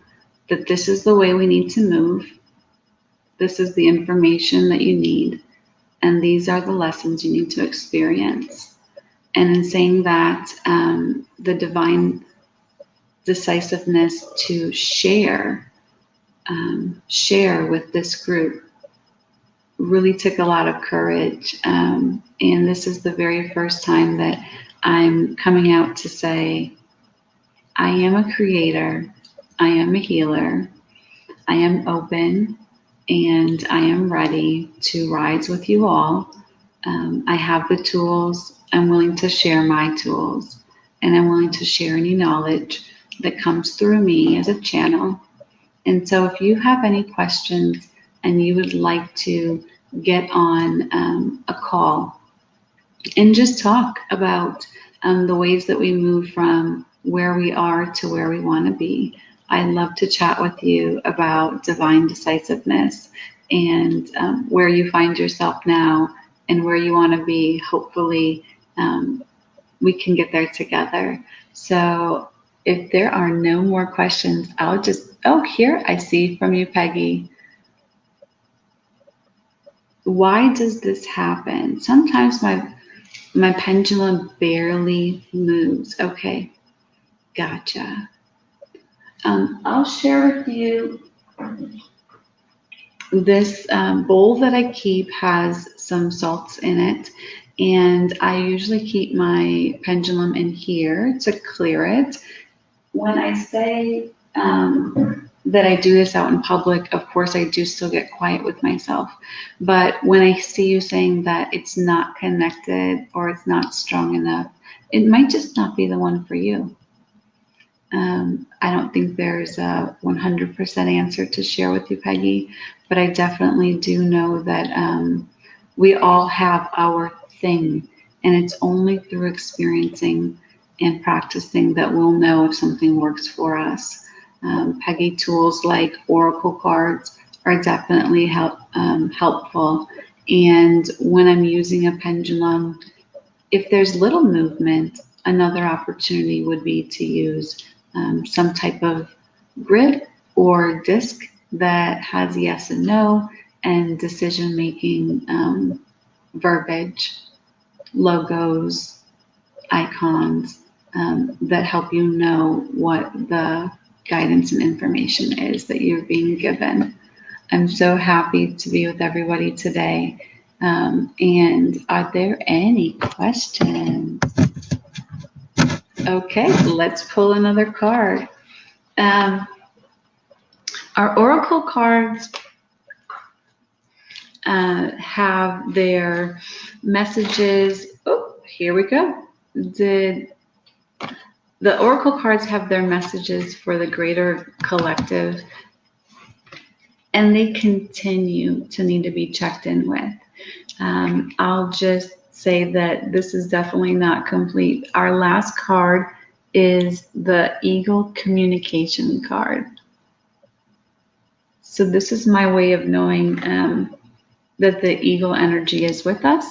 that this is the way we need to move. This is the information that you need. And these are the lessons you need to experience. And in saying that, the divine decisiveness to share with this group really took a lot of courage. And this is the very first time that I'm coming out to say, I am a creator, I am a healer, I am open, and I am ready to rise with you all. I have the tools. I'm willing to share my tools, and I'm willing to share any knowledge that comes through me as a channel. And so if you have any questions and you would like to get on a call and just talk about the ways that we move from where we are to where we want to be, I'd love to chat with you about divine decisiveness and where you find yourself now and where you want to be. Hopefully, we can get there together. So if there are no more questions, I'll just, here I see from you, Peggy. Why does this happen? Sometimes my pendulum barely moves. Okay, gotcha. I'll share with you this bowl that I keep has some salts in it, and I usually keep my pendulum in here to clear it. When I say that I do this out in public, of course I do still get quiet with myself, but when I see you saying that it's not connected or it's not strong enough, it might just not be the one for you. I don't think there's a 100% answer to share with you, Peggy, but I definitely do know that we all have our thing, and it's only through experiencing and practicing that we'll know if something works for us. Peggy, tools like oracle cards are definitely helpful. And when I'm using a pendulum, if there's little movement, another opportunity would be to use some type of grid or disc that has yes and no and decision-making verbiage, logos, icons that help you know what the guidance and information is that you're being given. I'm so happy to be with everybody today. And are there any questions? Okay, let's pull another card. Our oracle cards have their messages. Oh, here we go. The oracle cards have their messages for the greater collective, and they continue to need to be checked in with. I'll just say that this is definitely not complete. Our last card is the Eagle Communication card. So this is my way of knowing that the eagle energy is with us.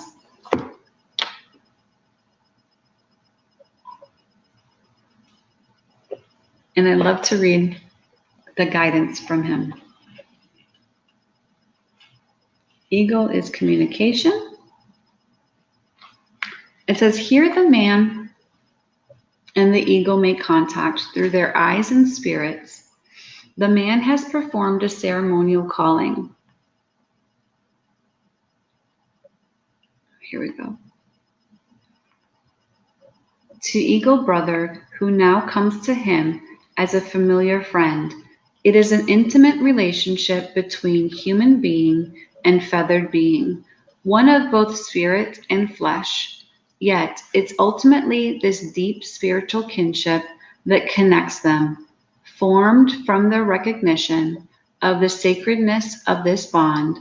And I love to read the guidance from him. Eagle is communication. It says, here the man and the eagle make contact through their eyes and spirits. The man has performed a ceremonial calling. Here we go. To eagle brother, who now comes to him as a familiar friend. It is an intimate relationship between human being and feathered being, one of both spirit and flesh. Yet it's ultimately this deep spiritual kinship that connects them, formed from the recognition of the sacredness of this bond.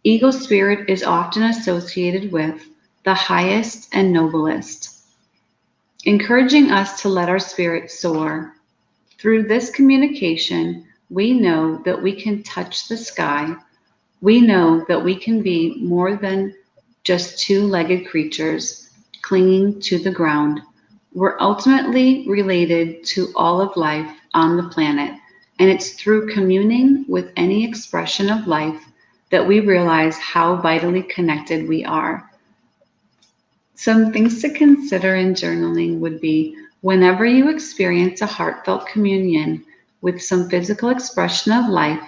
Eagle spirit is often associated with the highest and noblest, encouraging us to let our spirit soar. Through this communication, we know that we can touch the sky. We know that we can be more than just two-legged creatures clinging to the ground. We're ultimately related to all of life on the planet, and it's through communing with any expression of life that we realize how vitally connected we are. Some things to consider in journaling would be whenever you experience a heartfelt communion with some physical expression of life,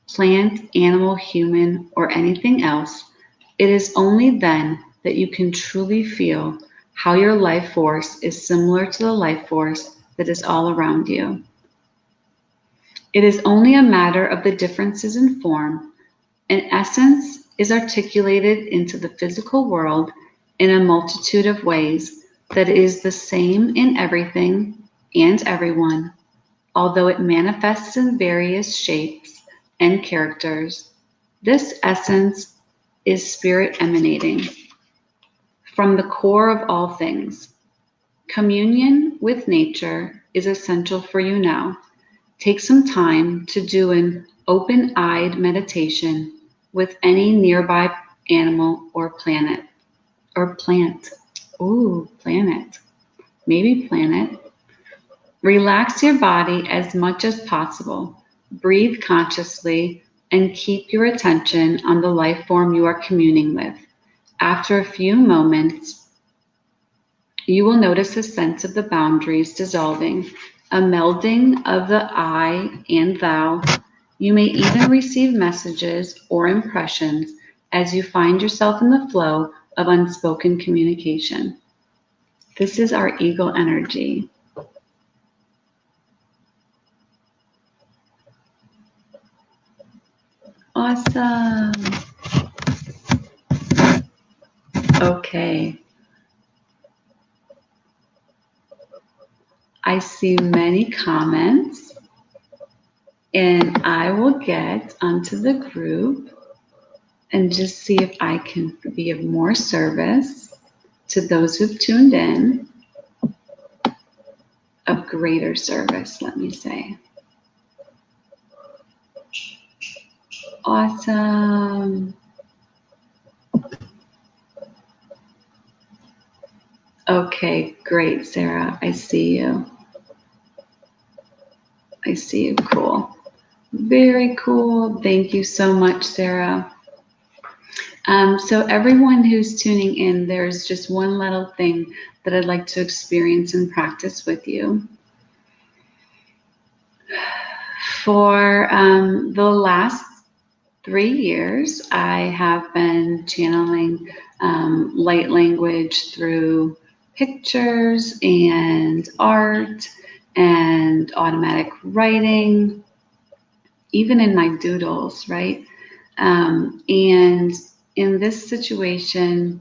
plant, animal, human, or anything else, it is only then that you can truly feel how your life force is similar to the life force that is all around you. It is only a matter of the differences in form, and essence is articulated into the physical world in a multitude of ways that is the same in everything and everyone, although it manifests in various shapes and characters. This essence is spirit emanating from the core of all things. Communion with nature is essential for you now. Take some time to do an open-eyed meditation with any nearby animal or plant. Ooh, planet. Maybe planet. Relax your body as much as possible. Breathe consciously and keep your attention on the life form you are communing with. After a few moments, you will notice a sense of the boundaries dissolving, a melding of the I and thou. You may even receive messages or impressions as you find yourself in the flow of unspoken communication. This is our ego energy. Awesome. Okay. I see many comments, and I will get onto the group and just see if I can be of more service to those who've tuned in, of greater service, let me say. Awesome. Okay, great, Sarah. I see you. I see you. Cool. Very cool. Thank you so much, Sarah. So everyone who's tuning in, there's just one little thing that I'd like to experience and practice with you. For the last 3 years, I have been channeling light language through pictures and art and automatic writing, even in my doodles, right? And in this situation,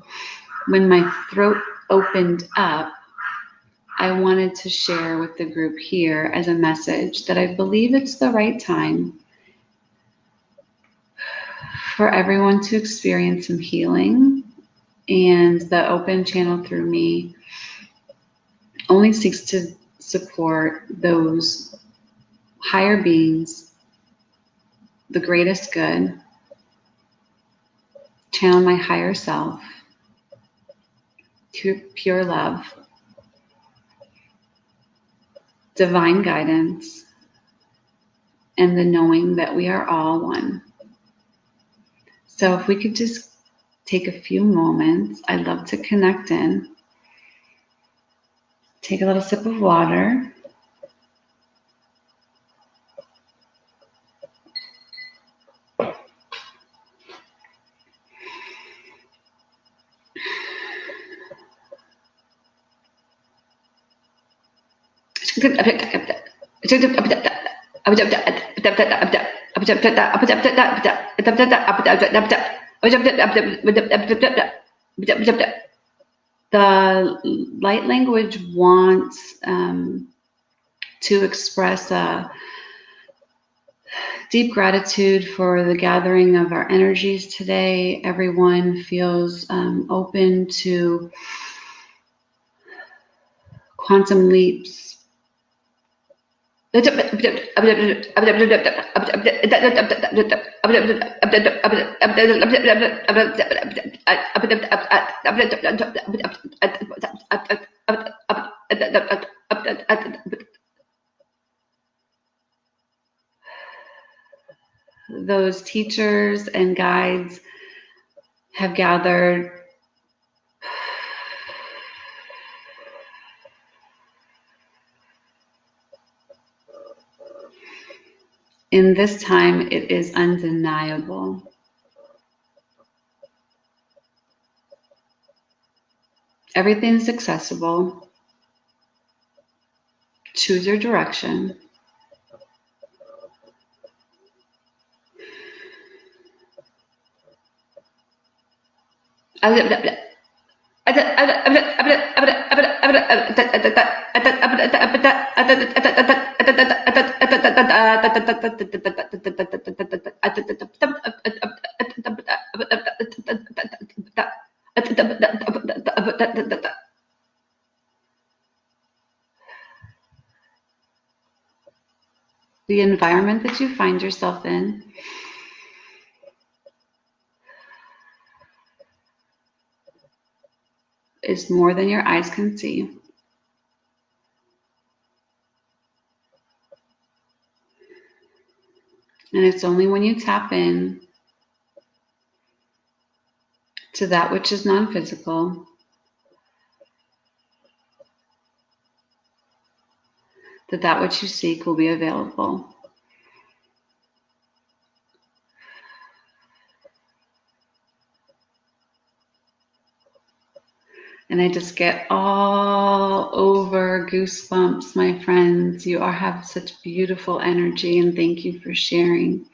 when my throat opened up, I wanted to share with the group here as a message that I believe it's the right time for everyone to experience some healing, and the open channel through me only seeks to support those higher beings, the greatest good, channel my higher self, pure love, divine guidance, and the knowing that we are all one. So if we could just take a few moments, I'd love to connect in. Take a little sip of water. The light language wants to express a deep gratitude for the gathering of our energies today. Everyone feels open to quantum leaps. those teachers and guides have gathered in this time. It is undeniable. Everything's accessible. Choose your direction. The environment that you find yourself in is more than your eyes can see. And it's only when you tap in to that which is non-physical that that which you seek will be available. And I just get all over goosebumps, my friends. You all have such beautiful energy, and thank you for sharing.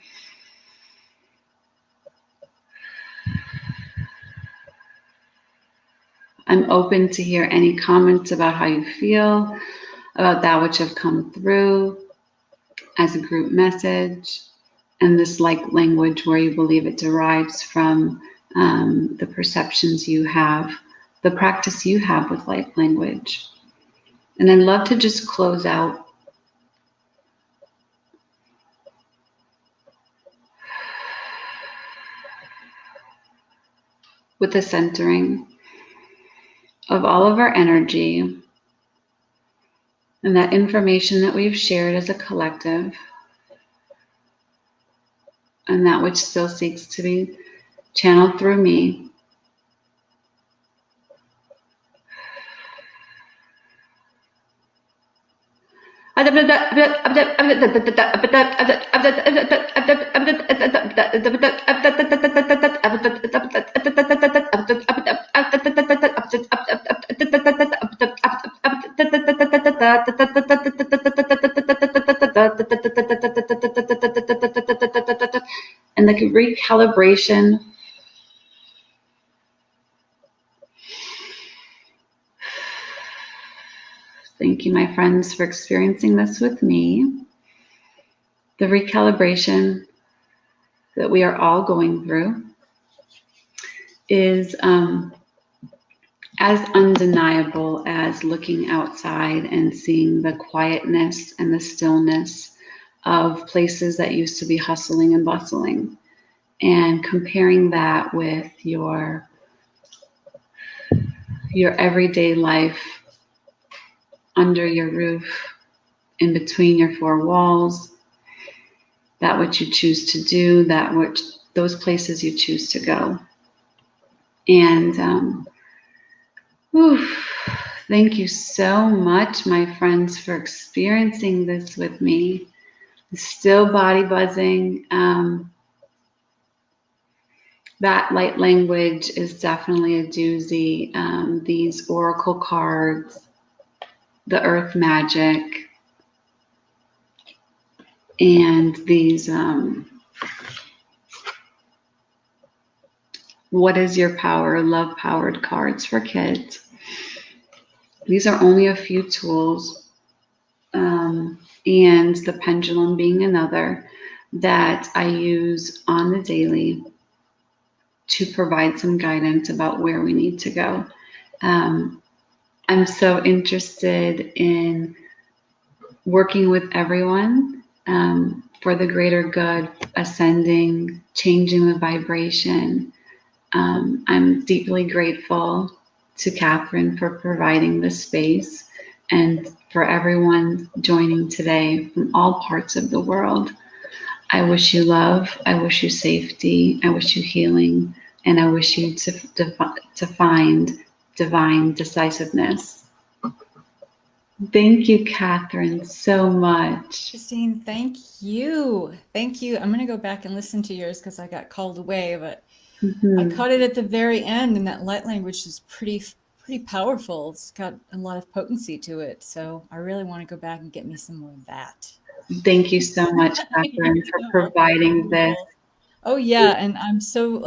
I'm open to hear any comments about how you feel about that which have come through as a group message, and this like language where you believe it derives from the perceptions you have, the practice you have with light language. And I'd love to just close out with the centering of all of our energy and that information that we've shared as a collective, and that which still seeks to be channeled through me. And the recalibration Thank you, my friends, for experiencing this with me. The recalibration that we are all going through is as undeniable as looking outside and seeing the quietness and the stillness of places that used to be hustling and bustling, and comparing that with your everyday life under your roof, in between your four walls, that which you choose to do, those places you choose to go. And thank you so much, my friends, for experiencing this with me. Still body buzzing. That light language is definitely a doozy. These oracle cards, the earth magic, and these what is your power, love powered cards for kids. These are only a few tools, and the pendulum being another that I use on the daily to provide some guidance about where we need to go. I'm so interested in working with everyone for the greater good, ascending, changing the vibration. I'm deeply grateful to Kathryn for providing this space And for everyone joining today from all parts of the world, I wish you love, I wish you safety, I wish you healing, and I wish you to find divine decisiveness. Thank you, Kathryn, so much. Christine, thank you. Thank you. I'm going to go back and listen to yours because I got called away, but I caught it at the very end, and that light language is pretty powerful. It's got a lot of potency to it. So I really want to go back and get me some more of that. Thank you so much, Kathryn, for providing this. Oh yeah, and I'm so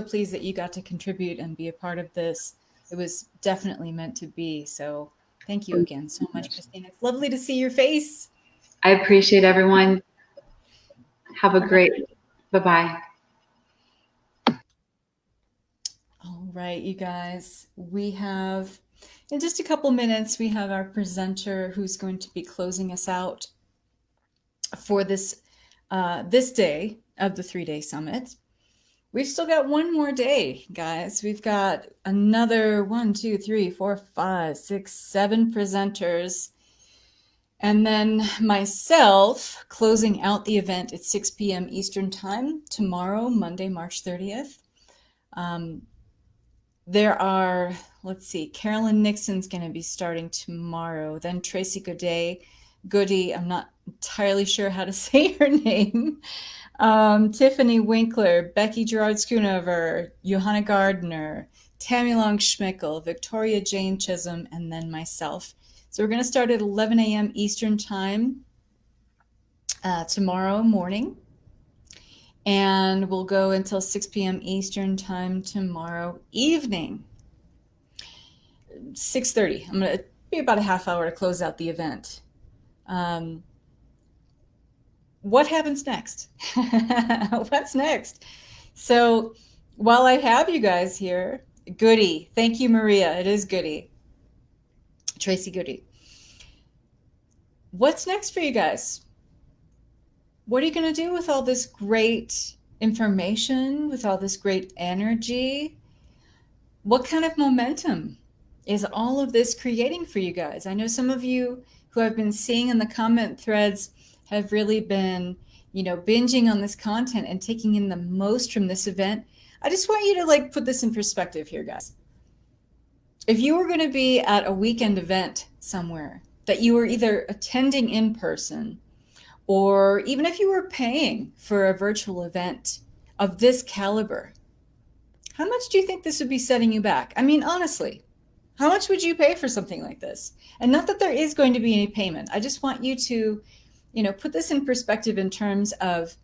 pleased that you got to contribute and be a part of this. It was definitely meant to be. So thank you again so much, Christine. It's lovely to see your face. I appreciate everyone. Have a great, bye-bye. All right, you guys, we have, in just a couple minutes, we have our presenter who's going to be closing us out for this day of the 3-day summit. We've still got one more day, guys. We've got another 1, 2, 3, 4, 5, 6, 7 presenters. And then myself closing out the event at 6 p.m. Eastern Time tomorrow, Monday, March 30th. There are, let's see, Carolyn Nixon's going to be starting tomorrow. Then Tracy Goody, I'm not entirely sure how to say her name. Tiffany Winkler, Becky Gerard Schoonover, Johanna Gardner, Tammy Long Schmickel, Victoria Jane Chisholm, and then myself. So we're going to start at 11 a.m. Eastern Time tomorrow morning. And we'll go until 6 p.m. Eastern Time tomorrow evening. 6:30. I'm going to be about a half hour to close out the event. What happens next? What's next? So while I have you guys here, Goody. Thank you, Maria. It is Goody. Tracy Goody. What's next for you guys? What are you going to do with all this great information, with all this great energy? What kind of momentum is all of this creating for you guys? I know some of you who I've been seeing in the comment threads have really been, binging on this content and taking in the most from this event. I just want you to put this in perspective here, guys. If you were going to be at a weekend event somewhere that you were either attending in person, or even if you were paying for a virtual event of this caliber, how much do you think this would be setting you back? I mean, honestly, how much would you pay for something like this? And not that there is going to be any payment. I just want you to, put this in perspective in terms of,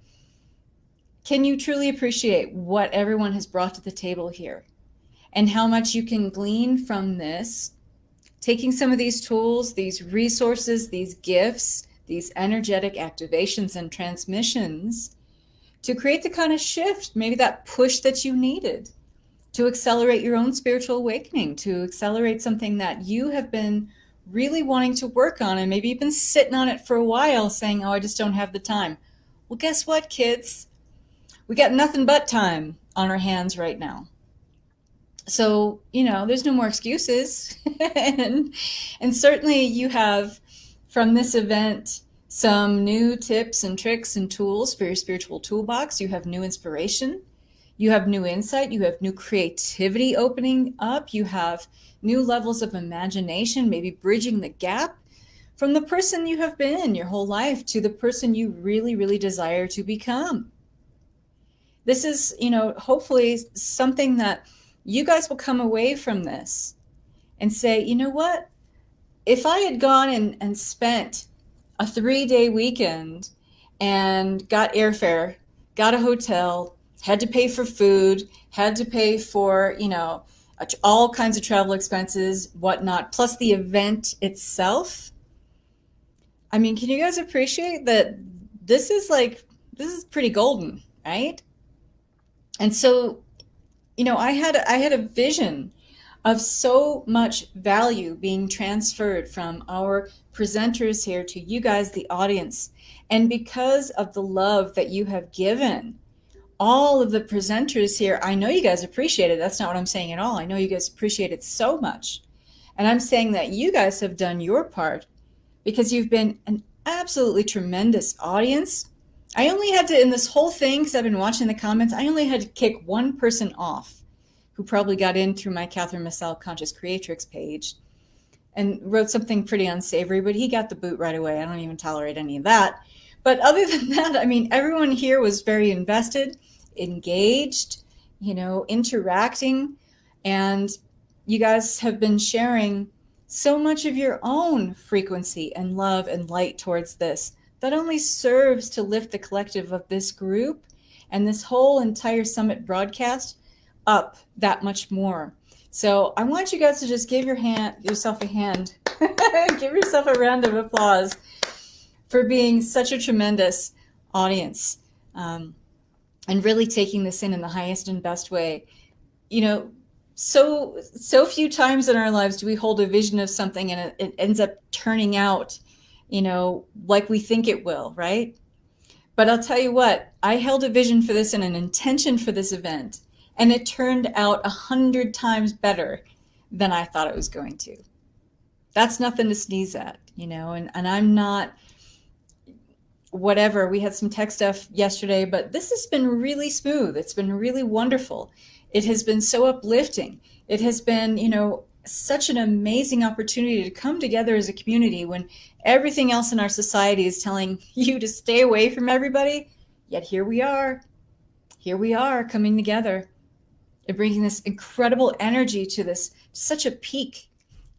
can you truly appreciate what everyone has brought to the table here? And how much you can glean from this, taking some of these tools, these resources, these gifts, these energetic activations and transmissions to create the kind of shift, maybe that push that you needed to accelerate your own spiritual awakening, to accelerate something that you have been really wanting to work on, and maybe you've been sitting on it for a while saying, oh, I just don't have the time. Well, guess what, kids? We got nothing but time on our hands right now. So, there's no more excuses. and certainly you have, from this event, some new tips and tricks and tools for your spiritual toolbox. You have new inspiration. You have new insight. You have new creativity opening up. You have new levels of imagination, maybe bridging the gap from the person you have been your whole life to the person you really, really desire to become. This is, hopefully something that you guys will come away from this and say, you know what? If I had gone and spent a 3-day weekend and got airfare, got a hotel, had to pay for food, had to pay for, all kinds of travel expenses, whatnot, plus the event itself. I mean, can you guys appreciate that this is pretty golden, right? And so, I had a vision of so much value being transferred from our presenters here to you guys, the audience. And because of the love that you have given all of the presenters here, I know you guys appreciate it. That's not what I'm saying at all. I know you guys appreciate it so much. And I'm saying that you guys have done your part because you've been an absolutely tremendous audience. I only had to, in this whole thing, because I've been watching the comments, I only had to kick one person off who probably got in through my Kathryn Massell Conscious Creatrix page and wrote something pretty unsavory, but he got the boot right away. I don't even tolerate any of that. But other than that, I mean, everyone here was very invested, engaged, interacting, and you guys have been sharing so much of your own frequency and love and light towards this. That only serves to lift the collective of this group and this whole entire summit broadcast up that much more. So I want you guys to just give yourself a hand, give yourself a round of applause for being such a tremendous audience, and really taking this in the highest and best way. So few times in our lives do we hold a vision of something and it ends up turning out, like we think it will, right? But I'll tell you what, I held a vision for this and an intention for this event, and it turned out 100 times better than I thought it was going to. That's nothing to sneeze at, and I'm not whatever. We had some tech stuff yesterday, but this has been really smooth. It's been really wonderful. It has been so uplifting. It has been, such an amazing opportunity to come together as a community when everything else in our society is telling you to stay away from everybody. Yet here we are coming together and bringing this incredible energy to this, such a peak.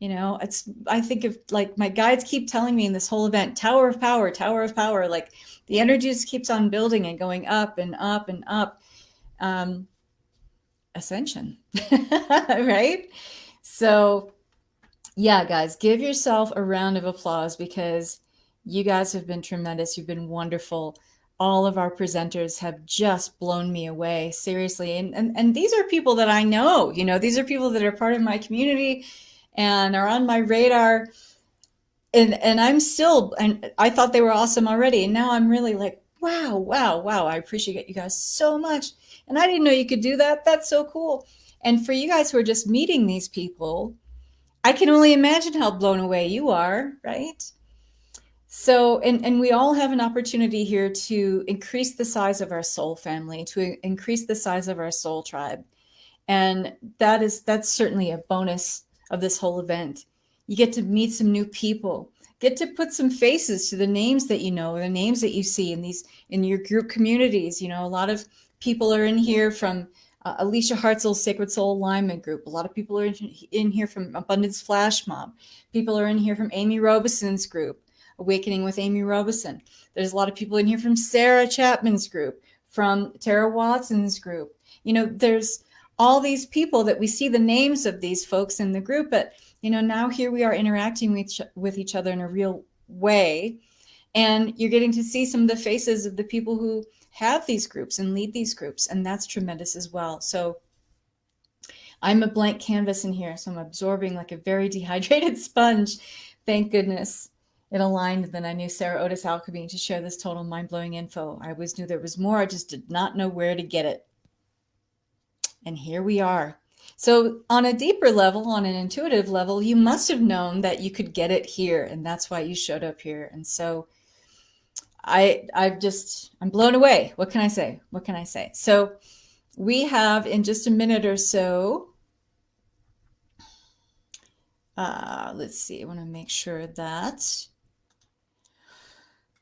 I think of, like, my guides keep telling me in this whole event, Tower of Power, like the energy just keeps on building and going up and up and up. Ascension, right? So yeah, guys, give yourself a round of applause because you guys have been tremendous. You've been wonderful. All of our presenters have just blown me away, seriously. And these are people that I know, these are people that are part of my community and are on my radar. And I thought they were awesome already. And now I'm really like, wow. I appreciate you guys so much. And I didn't know you could do that. That's so cool. And for you guys who are just meeting these people, I can only imagine how blown away you are, right? So, and we all have an opportunity here to increase the size of our soul family, to increase the size of our soul tribe. And that's certainly a bonus of this whole event. You get to meet some new people, get to put some faces to the names that the names that you see in your group communities. A lot of people are in here from Alicia Hartzell's Sacred Soul Alignment Group. A lot of people are in here from Abundance Flash Mob. People are in here from Amy Robison's group, Awakening with Amy Robison. There's a lot of people in here from Sarah Chapman's group, from Tara Watson's group. There's all these people that we see the names of these folks in the group, but now here we are interacting with each other in a real way. And you're getting to see some of the faces of the people who have these groups and lead these groups. And that's tremendous as well. So I'm a blank canvas in here. So I'm absorbing like a very dehydrated sponge. Thank goodness it aligned. Then I knew Sarah Otis Alchemy to share this total mind-blowing info. I always knew there was more. I just did not know where to get it. And here we are. So on a deeper level, on an intuitive level, you must have known that you could get it here. And that's why you showed up here. And so I'm blown away. What can I say? So we have, in just a minute or so, let's see, I want to make sure that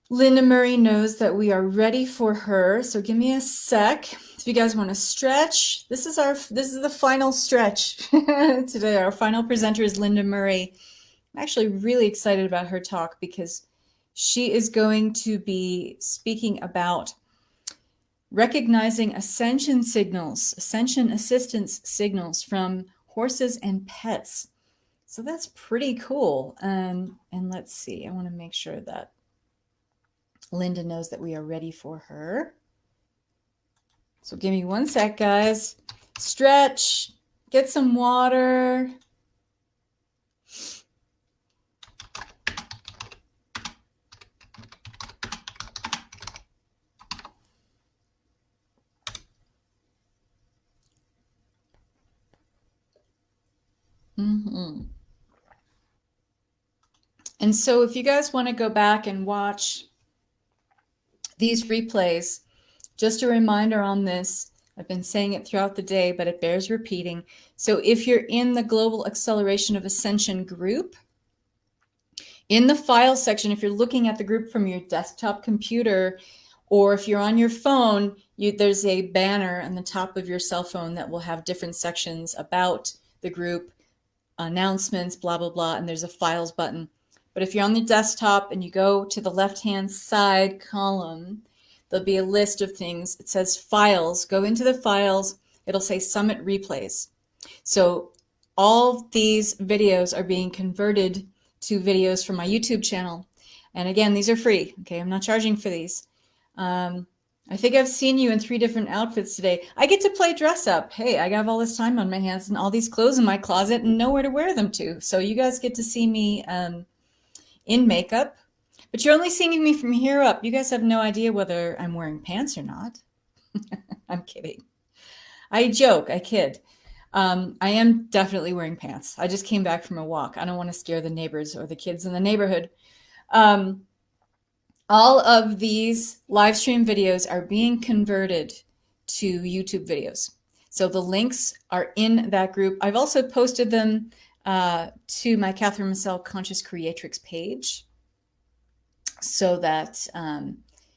Linda Murray knows that we are ready for her. So give me a sec. If you guys want to stretch, this is the final stretch today. Our final presenter is Linda Murray. I'm actually really excited about her talk because she is going to be speaking about recognizing ascension assistance signals from horses and pets. So that's pretty cool. And let's see, I want to make sure that Linda knows that we are ready for her. So give me one sec, guys. Stretch, get some water. And so if you guys want to go back and watch these replays, just a reminder on this, I've been saying it throughout the day, but it bears repeating. So if you're in the Global Acceleration of Ascension group, in the file section, if you're looking at the group from your desktop computer, or if you're on your phone, there's a banner on the top of your cell phone that will have different sections about the group, announcements, blah, blah, blah, and there's a files button. But if you're on the desktop and you go to the left-hand side column, there'll be a list of things. It says files. Go into the files. It'll say Summit Replays. So all these videos are being converted to videos from my YouTube channel. And again, these are free. Okay, I'm not charging for these. I think I've seen you in 3 different outfits today. I get to play dress up. Hey, I have all this time on my hands and all these clothes in my closet and nowhere to wear them to. So you guys get to see me in makeup. But you're only seeing me from here up. You guys have no idea whether I'm wearing pants or not. I'm kidding. I joke, I kid. I am definitely wearing pants. I just came back from a walk. I don't want to scare the neighbors or the kids in the neighborhood. All of these live stream videos are being converted to YouTube videos. So the links are in that group. I've also posted them to my Kathryn Massell Conscious Creatrix page so that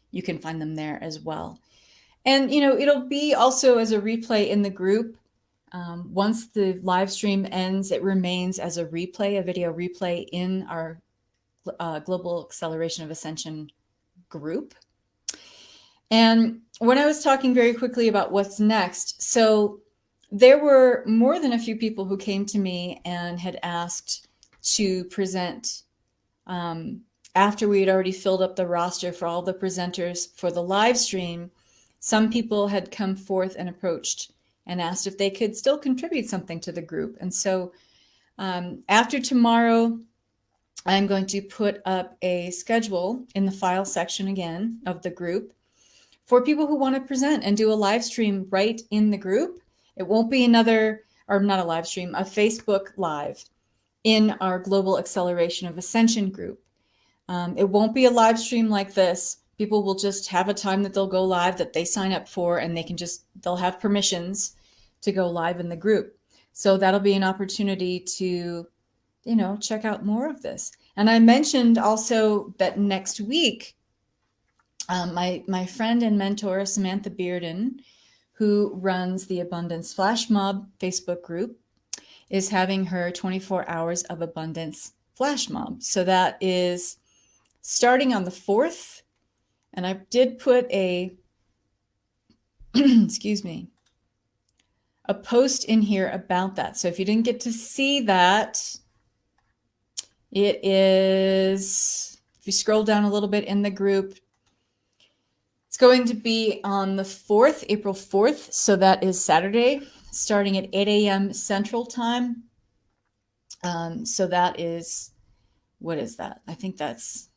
you can find them there as well. And, you know, it'll be also as a replay in the group. Once the live stream ends, it remains as a replay, a video replay in our Global Acceleration of Ascension group. And when I was talking very quickly about what's next, so there were more than a few people who came to me and had asked to present after we had already filled up the roster for all the presenters for the live stream. Some people had come forth and approached and asked if they could still contribute something to the group. And so after tomorrow, I'm going to put up a schedule in the file section again of the group for people who want to present and do a live stream right in the group. It won't be another, or not a live stream, a Facebook Live in our Global Acceleration of Ascension group. It won't be a live stream like this. People will just have a time that they'll go live that they sign up for, and they'll have permissions to go live in the group. So that'll be an opportunity to, you know, check out more of this. And I mentioned also that next week, my friend and mentor, Samantha Bearden, who runs the Abundance Flash Mob Facebook group, is having her 24 Hours of Abundance Flash Mob. So that is starting on the 4th. And I did put a, excuse me, a post in here about that. So if you didn't get to see that, it is, if you scroll down a little bit in the group, it's going to be on the 4th, April 4th. So that is Saturday, starting at 8 a.m. Central Time. So that is, what is that? I think that's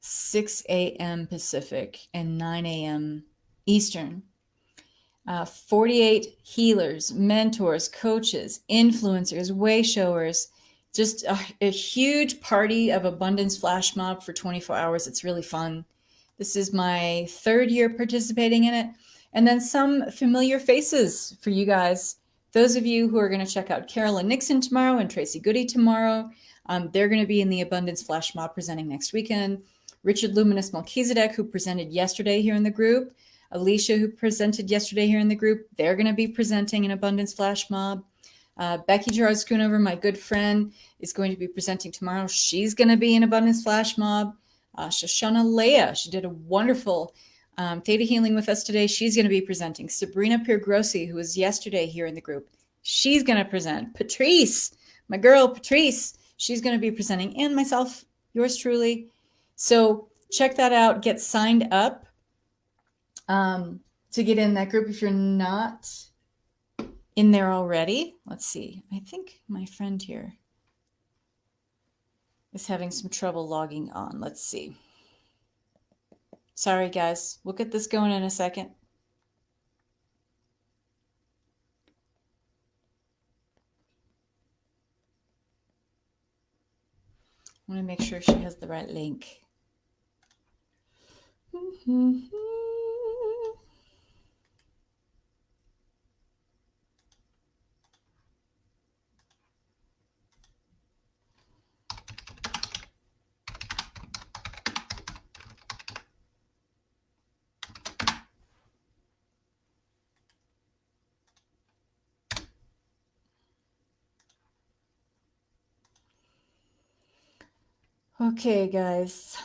6 a.m. Pacific and 9 a.m. Eastern. 48 healers, mentors, coaches, influencers, way showers, just a huge party of abundance flash mob for 24 hours. It's really fun. This is my 3rd year participating in it. And then some familiar faces for you guys. Those of you who are going to check out Carolyn Nixon tomorrow and Tracy Goody tomorrow, they're going to be in the Abundance Flash Mob presenting next weekend. Richard Luminous Melchizedek, who presented yesterday here in the group. Alicia, who presented yesterday here in the group, they're going to be presenting an Abundance Flash Mob. Becky Gerard Schoonover, my good friend, is going to be presenting tomorrow. She's going to be in Abundance Flash Mob. Shoshana Leah, she did a wonderful theta healing with us today. She's going to be presenting. Sabrina Piergrossi, who was yesterday here in the group, she's going to present. Patrice, my girl Patrice, she's going to be presenting. And myself, yours truly. So check that out. Get signed up to get in that group if you're not in there already. Let's see. I think my friend here is having some trouble logging on. Let's see. Sorry, guys. We'll get this going in a second. I want to make sure she has the right link. Okay, guys.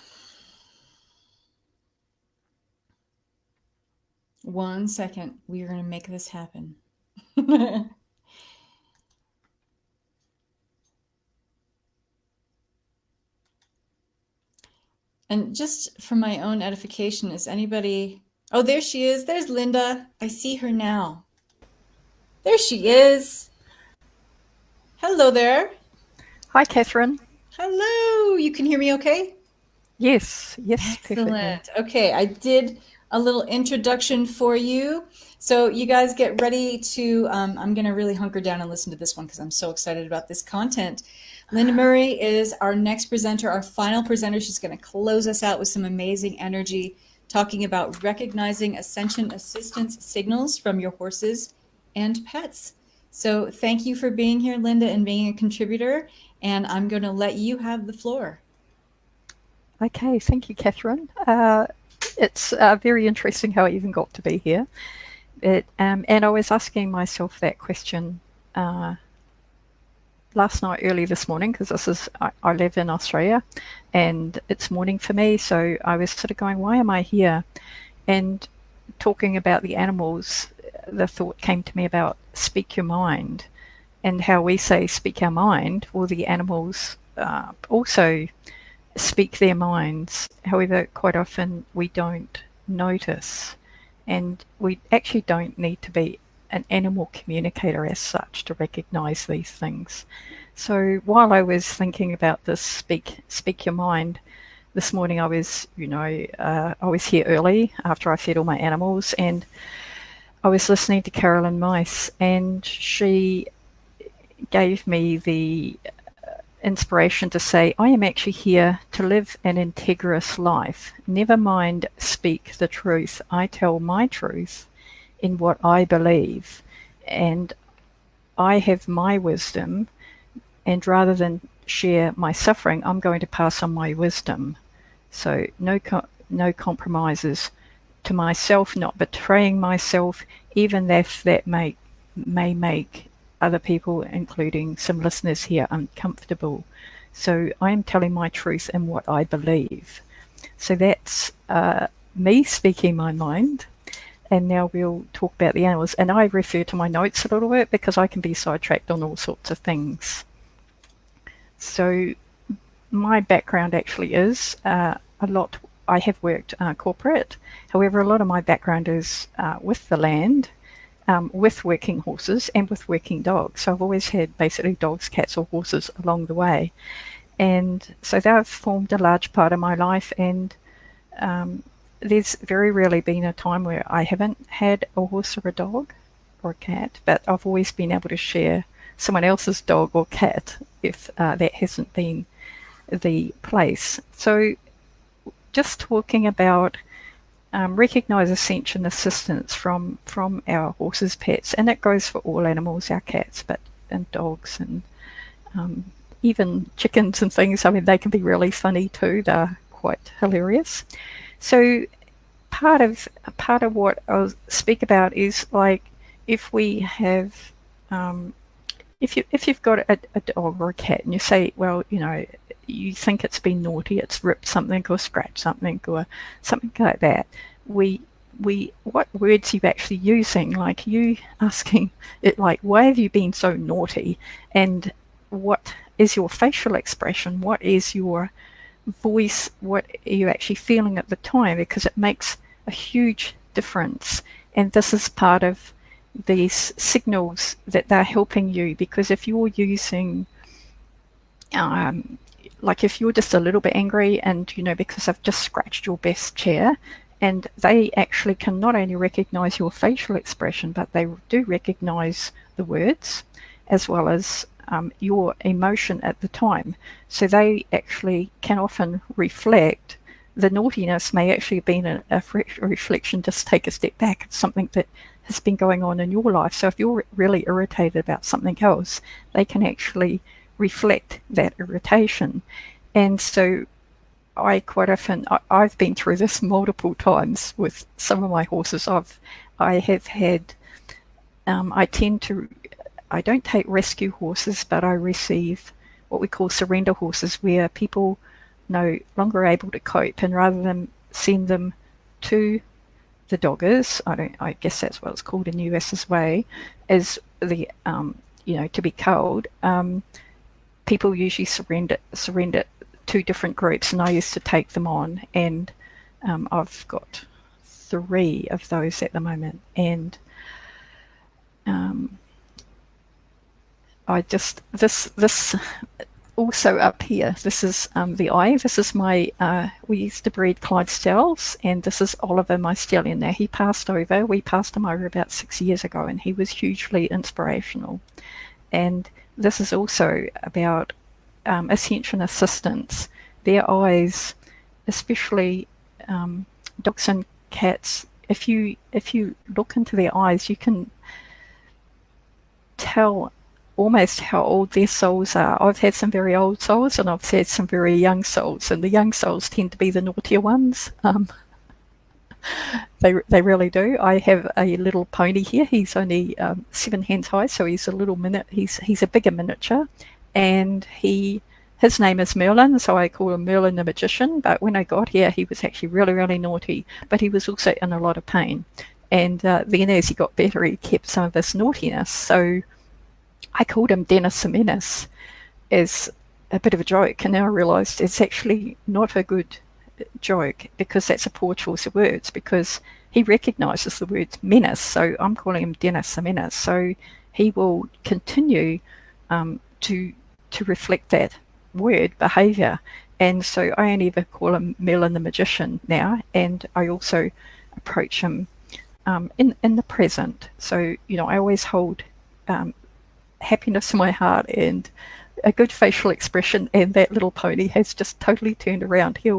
1 second. We are going to make this happen. And just for my own edification, is anybody... Oh, there she is. There's Linda. I see her now. There she is. Hello there. Hi, Kathryn. Hello. You can hear me okay? Yes, perfectly. Excellent. Okay, I did a little introduction for you. So you guys get ready to, I'm going to really hunker down and listen to this one because I'm so excited about this content. Linda Murray is our next presenter, our final presenter. She's going to close us out with some amazing energy, talking about recognizing Ascension assistance signals from your horses and pets. So thank you for being here, Linda, and being a contributor. And I'm going to let you have the floor. Okay, thank you, Kathryn. It's very interesting how I even got to be here. And I was asking myself that question last night, early this morning, because I live in Australia and it's morning for me. So I was sort of going, why am I here? And talking about the animals, the thought came to me about speak your mind and how we say speak our mind. Well, the animals also speak their minds. However, quite often we don't notice, and we actually don't need to be an animal communicator as such to recognize these things. So while I was thinking about this speak your mind this morning, I was here early after I fed all my animals, and I was listening to Carolyn Mice, and she gave me the inspiration to say, I am actually here to live an integrous life. Never mind speak the truth. I tell my truth in what I believe, and I have my wisdom, and rather than share my suffering, I'm going to pass on my wisdom. So no compromises to myself, not betraying myself, even if that may make other people, including some listeners here, uncomfortable. So I am telling my truth and what I believe. So that's me speaking my mind. And now we'll talk about the animals. And I refer to my notes a little bit because I can be sidetracked on all sorts of things. So my background actually is a lot. I have worked corporate. However, a lot of my background is with the land, with working horses and with working dogs. So I've always had basically dogs, cats, or horses along the way. And so they've formed a large part of my life. And there's very rarely been a time where I haven't had a horse or a dog or a cat, but I've always been able to share someone else's dog or cat if that hasn't been the place. So just talking about recognize Ascension assistance from our horses, pets, and it goes for all animals, our cats, and dogs, and even chickens and things. I mean, they can be really funny too. They're quite hilarious. So part of what I'll speak about is like if we have if you've got a dog or a cat and you say, well, you think it's been naughty, it's ripped something or scratched something or something like that, what words are you actually using? Like you asking it, like, why have you been so naughty? And what is your facial expression? What is your voice? What are you actually feeling at the time? Because it makes a huge difference. And this is part of these signals that they're helping you, because if you're using like if you're just a little bit angry and because I've just scratched your best chair, and they actually can not only recognize your facial expression, but they do recognize the words as well as your emotion at the time. So they actually can often reflect. The naughtiness may actually have been a reflection, just take a step back. It's something that has been going on in your life. So if you're really irritated about something else, they can actually reflect that irritation. And so I quite often, I've been through this multiple times with some of my horses. I have had, I don't take rescue horses, but I receive what we call surrender horses, where people no longer able to cope, and rather than send them to the doggers, I guess that's what it's called in the US as way, as the to be culled. People usually surrender to different groups, and I used to take them on, and I've got 3 of those at the moment, and I just this also up here, this is the eye. This is my we used to breed Clydesdales, and this is Oliver, my stallion. Now he passed over. We passed him over about 6 years ago, and he was hugely inspirational. And this is also about Ascension assistants. Their eyes, especially dogs and cats, if you look into their eyes, you can tell almost how old their souls are. I've had some very old souls, and I've had some very young souls, and the young souls tend to be the naughtier ones. They really do. I have a little pony here. He's only 7 hands high, so he's a little he's a bigger miniature, and his name is Merlin, so I call him Merlin the Magician. But when I got here, he was actually really, really naughty, but he was also in a lot of pain. And then as he got better, he kept some of his naughtiness. So I called him Dennis the Menace as a bit of a joke, and now I realised it's actually not a good joke, because that's a poor choice of words, because he recognises the word menace, so I'm calling him Dennis the Menace. So he will continue to reflect that word behaviour, and so I only ever call him Merlin the Magician now, and I also approach him in the present. So I always hold happiness in my heart and a good facial expression, and that little pony has just totally turned around. He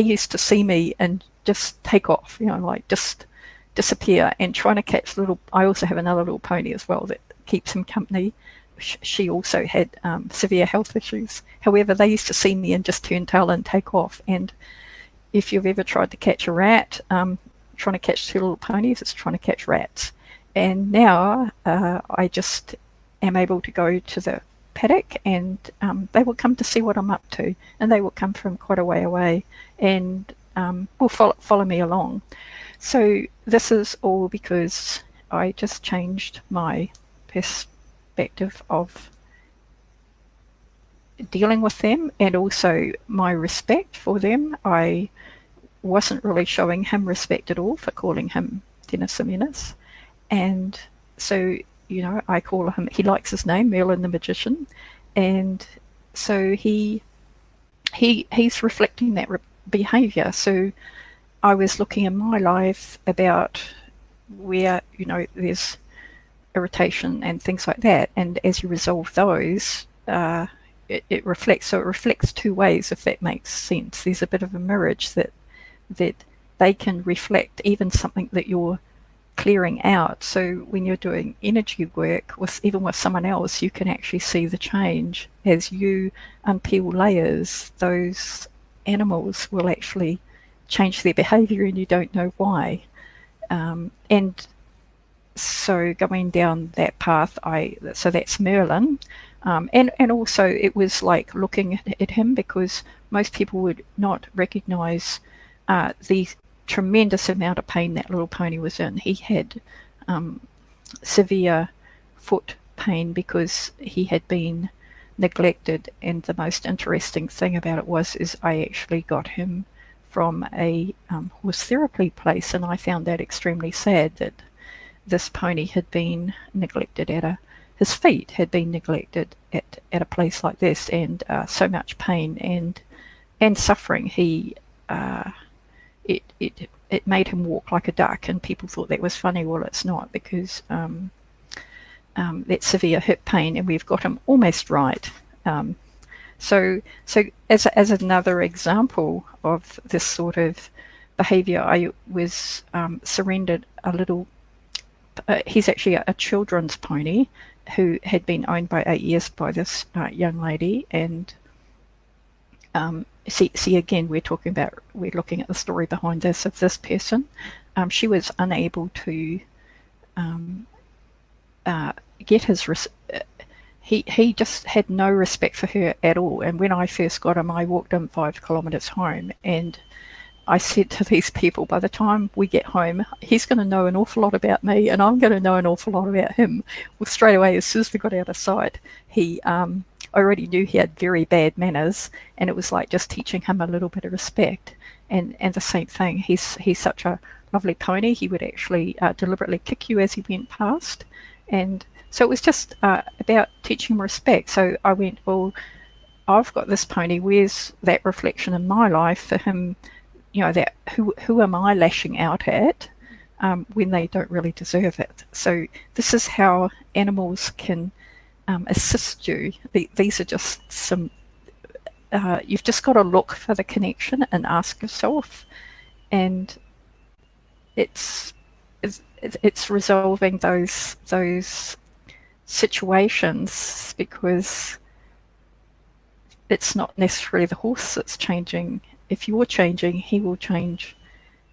used to see me and just take off, like just disappear, and trying to catch I also have another little pony as well that keeps him company. She also had severe health issues. However, they used to see me and just turn tail and take off. And if you've ever tried to catch a rat, trying to catch 2 little ponies, it's trying to catch rats. And now I just am able to go to the paddock, and they will come to see what I'm up to, and they will come from quite a way away, and will follow me along. So this is all because I just changed my perspective of dealing with them, and also my respect for them. I wasn't really showing him respect at all for calling him Dennis the Menace. And so, I call him, he likes his name, Merlin the Magician. And so he's reflecting that behaviour. So I was looking in my life about where, there's irritation and things like that. And as you resolve those, it reflects. So it reflects 2 ways, if that makes sense. There's a bit of a mirrage that they can reflect even something that you're clearing out. So when you're doing energy work even with someone else, you can actually see the change as you unpeel layers. Those animals will actually change their behavior, and you don't know why. And so going down that path, so that's Merlin, and also it was like looking at him, because most people would not recognize the tremendous amount of pain that little pony was in. He had severe foot pain because he had been neglected, and the most interesting thing about it is I actually got him from a horse therapy place, and I found that extremely sad that this pony had been neglected his feet had been neglected at a place like this, and so much pain and suffering. It made him walk like a duck, and people thought that was funny. Well, it's not, because that severe hip pain, and we've got him almost right. So as another example of this sort of behavior, I was surrendered a little. He's actually a children's pony who had been owned by 8 years by this young lady, and see again, we're looking at the story behind this of this person. She was unable to get his. He just had no respect for her at all. And when I first got him, I walked him 5 kilometres home, and I said to these people, by the time we get home, he's going to know an awful lot about me, and I'm going to know an awful lot about him. Well, straight away, as soon as we got out of sight, I already knew he had very bad manners, and it was like just teaching him a little bit of respect. And the same thing, he's such a lovely pony. He would actually deliberately kick you as he went past. And so it was just about teaching him respect. So I went, well, I've got this pony. Where's that reflection in my life for him? You know, that who am I lashing out at when they don't really deserve it? So this is how animals can assist you. These are just some. You've just got to look for the connection and ask yourself, and it's resolving those situations, because it's not necessarily the horse that's changing. If you're changing, he will change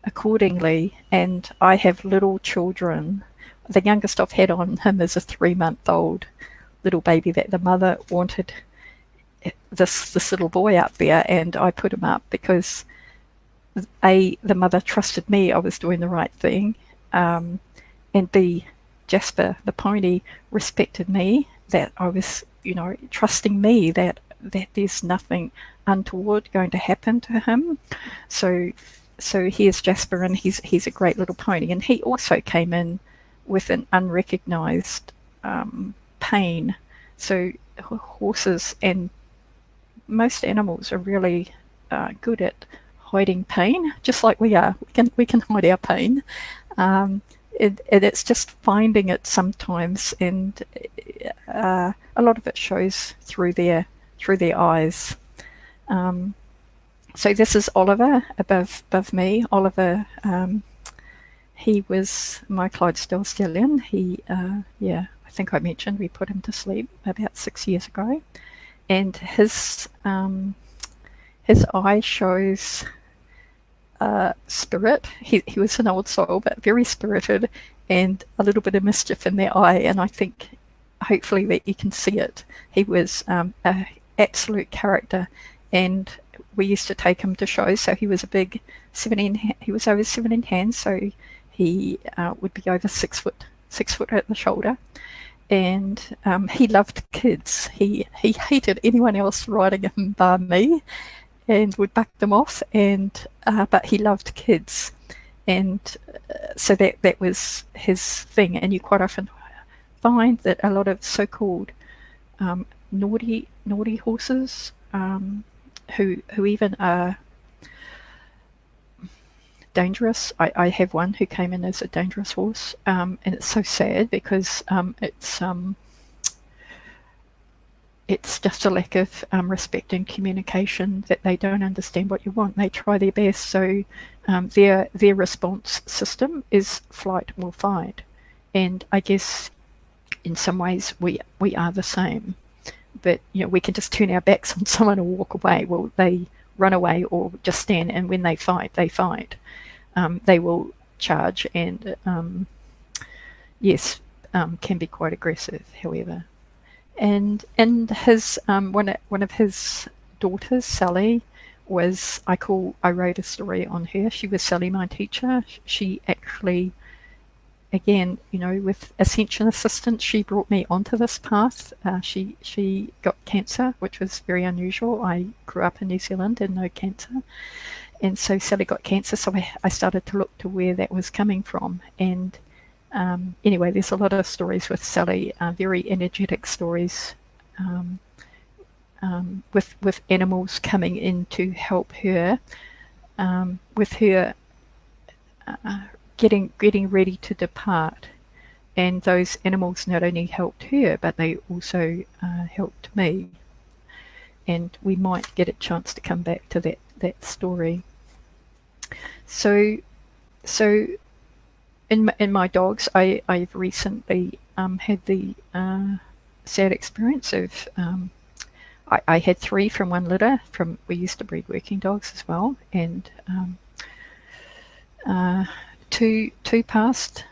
accordingly. And I have little children. The youngest I've had on him is a 3-month-old little baby that the mother wanted this little boy up there, and I put him up because A, the mother trusted me I was doing the right thing, and B, Jasper the pony respected me, that I was, trusting me that there's nothing untoward going to happen to him. So here's Jasper, and he's a great little pony, and he also came in with an unrecognized pain. So horses and most animals are really good at hiding pain, just like we are. We can hide our pain. It's just finding it sometimes, and a lot of it shows through their eyes. So this is Oliver above me. Oliver, he was my Clydesdale stallion. I think I mentioned we put him to sleep about 6 years ago, and his eye shows spirit. He was an old soul, but very spirited, and a little bit of mischief in their eye, and I think hopefully that you can see it. He was an absolute character, and we used to take him to shows. So he was he was over 17 hands, so he would be over 6 foot at the shoulder, and he loved kids. He hated anyone else riding him bar me, and would back them off, and but he loved kids, and so that was his thing. And you quite often find that a lot of so-called naughty horses, who even are dangerous. I have one who came in as a dangerous horse, and it's so sad because it's just a lack of respect and communication, that they don't understand what you want. They try their best, so their response system is flight or fight. And I guess in some ways we are the same, but we can just turn our backs on someone or walk away. Well, they run away or just stand, and when they fight, they fight. They will charge, and can be quite aggressive, however. And his one of his daughters, Sally, was I wrote a story on her. She was Sally, my teacher. She actually, again, with Ascension assistance, she brought me onto this path. She got cancer, which was very unusual. I grew up in New Zealand and no cancer, and so Sally got cancer. So I started to look to where that was coming from, and anyway, there's a lot of stories with Sally, very energetic stories, with animals coming in to help her, with her getting ready to depart. and those animals not only helped her, but they also helped me. And we might get a chance to come back to that story. So in my dogs, I've recently had the sad experience of I had 3 from one litter. We used to breed working dogs as well, and two passed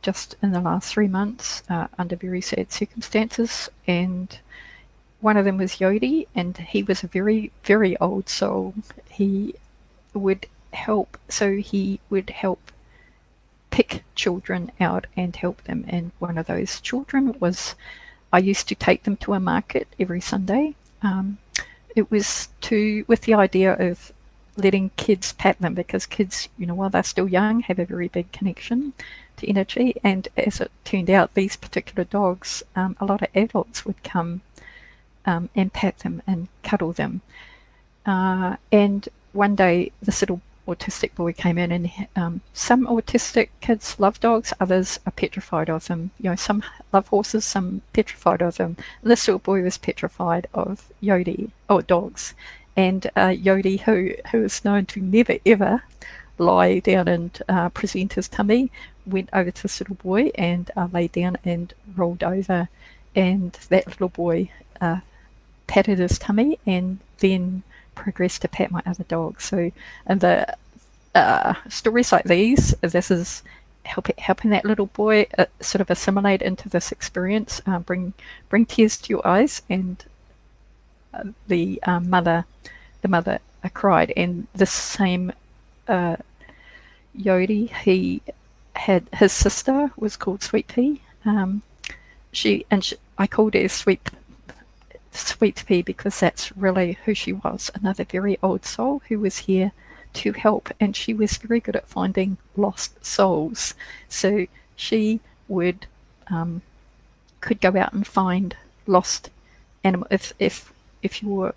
just in the last 3 months under very sad circumstances, and one of them was Yodi, and he was a very, very old soul. He would help pick children out and help them, and one of those children was, I used to take them to a market every Sunday. It was with the idea of letting kids pet them, because kids, while they're still young, have a very big connection to energy. And as it turned out, these particular dogs, a lot of adults would come and pet them and cuddle them. And one day, this little autistic boy came in, and some autistic kids love dogs, others are petrified of them. Some love horses, some petrified of them. And this little boy was petrified of dogs. And Yodi, who is known to never ever lie down and present his tummy, went over to this little boy and lay down and rolled over, and that little boy patted his tummy and then progressed to pat my other dog. So, and the stories like this is helping that little boy sort of assimilate into this experience, bring tears to your eyes. And the mother cried. And this same Yodi, he had his sister was called Sweet Pea. I called her Sweet Pea because that's really who she was, another very old soul who was here to help, and she was very good at finding lost souls. So she could go out and find lost animals. If you were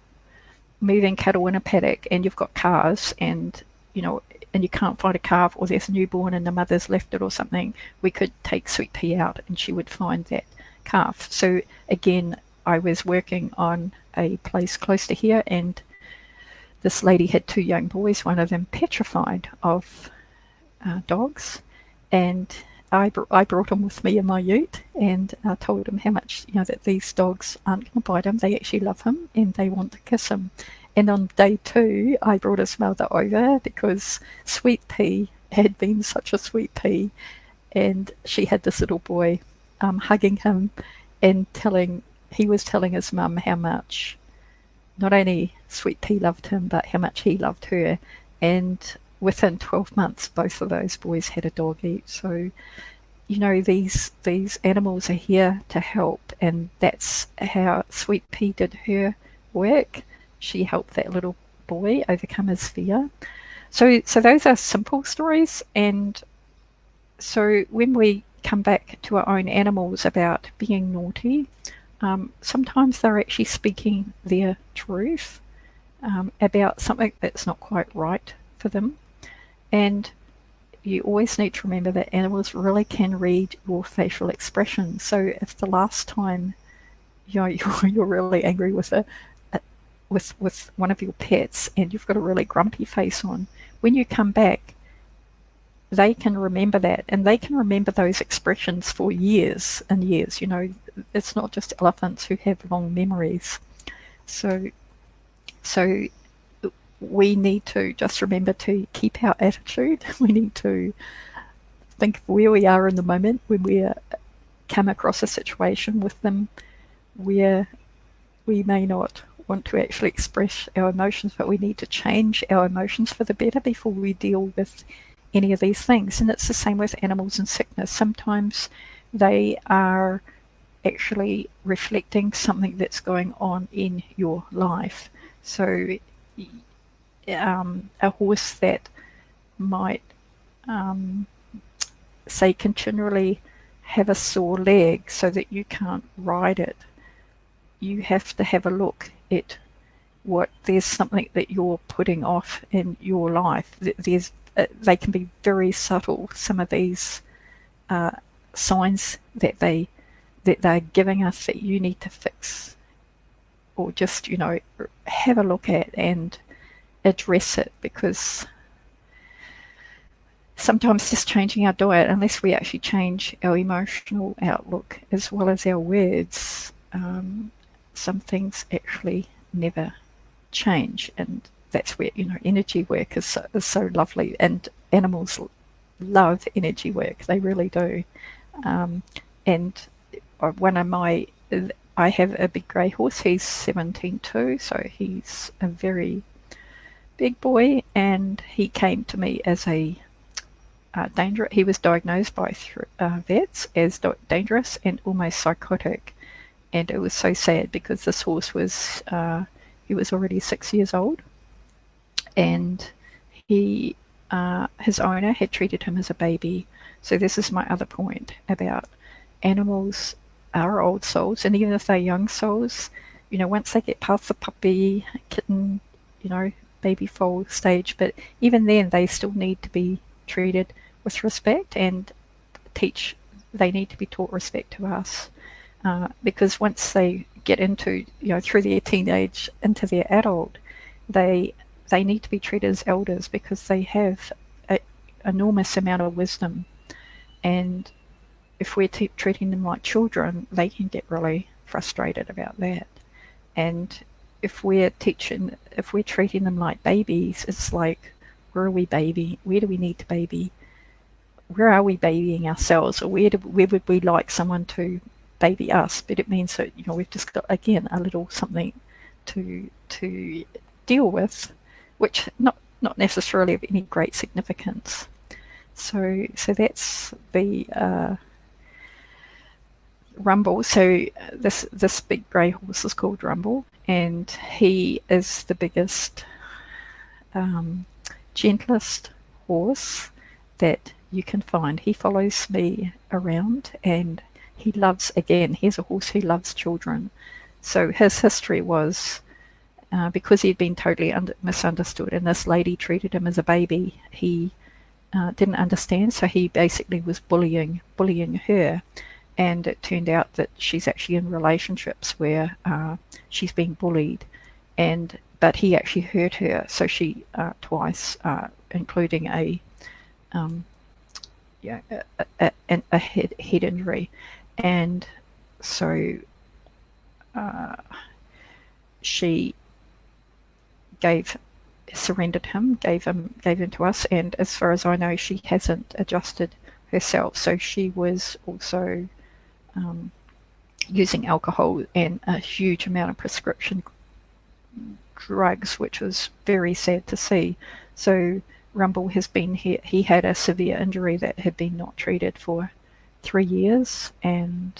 moving cattle in a paddock and you've got calves, and you can't find a calf, or there's a newborn and the mother's left it or something, we could take Sweet Pea out and she would find that calf. So again, I was working on a place close to here, and this lady had 2 young boys, one of them petrified of dogs, and I brought him with me in my ute, and I told him how much, that these dogs aren't going to bite him, they actually love him and they want to kiss him. And on day 2, I brought his mother over because Sweet Pea had been such a sweet pea, and she had this little boy hugging him and he was telling his mum how much not only Sweet Pea loved him, but how much he loved her. And within 12 months, both of those boys had a dog each. So, these animals are here to help, and that's how Sweet Pea did her work. She helped that little boy overcome his fear. So those are simple stories. And so when we come back to our own animals about being naughty, sometimes they're actually speaking their truth about something that's not quite right for them. And you always need to remember that animals really can read your facial expression. So if the last time you're really angry with with one of your pets and you've got a really grumpy face on, when you come back, they can remember that, and they can remember those expressions for years and years. It's not just elephants who have long memories. So we need to just remember to keep our attitude. We need to think of where we are in the moment when we come across a situation with them where we may not want to actually express our emotions, but we need to change our emotions for the better before we deal with any of these things. And it's the same with animals and sickness. Sometimes they are actually reflecting something that's going on in your life. So a horse that might say continually have a sore leg so that you can't ride it, you have to have a look at there's something that you're putting off in your life. They can be very subtle, some of these signs that they're giving us that you need to fix, or just, you know, have a look at and address it, because sometimes just changing our diet, unless we actually change our emotional outlook as well as our words, some things actually never change. And that's where, you know, energy work is so lovely, and animals love energy work, they really do. And one of my, I have a big grey horse, he's 17 too, so he's a very big boy, and he came to me as a he was diagnosed by vets as dangerous and almost psychotic. And it was so sad, because this horse was, he was already 6 years old, and he, his owner had treated him as a baby. So this is my other point about animals are old souls, and even if they're young souls, you know, once they get past the puppy, kitten, you know, baby foal stage, but even then they still need to be treated with respect, and they need to be taught respect to us, because once they get into, you know, through their teenage into their adult, they need to be treated as elders, because they have an enormous amount of wisdom. And if we're treating them like children, they can get really frustrated about that. And if we're treating them like babies, it's like, where are we baby? Where do we need to baby? Where are we babying ourselves, or where would we like someone to baby us? But it means that, you know, we've just got, again, a little something to deal with, which not necessarily of any great significance. So that's the Rumble. So this big grey horse is called Rumble, and he is the biggest, gentlest horse that you can find. He follows me around, and he loves, again, he's a horse who loves children. So his history was, because he'd been totally misunderstood, and this lady treated him as a baby, he didn't understand, so he basically was bullying her. And it turned out that she's actually in relationships where she's being bullied, but he actually hurt her, so she twice, including a head injury. And so she surrendered him, gave him to us, and as far as I know, she hasn't adjusted herself. So she was also using alcohol and a huge amount of prescription drugs, which was very sad to see. So Rumble has been here. He had a severe injury that had been not treated for 3 years, and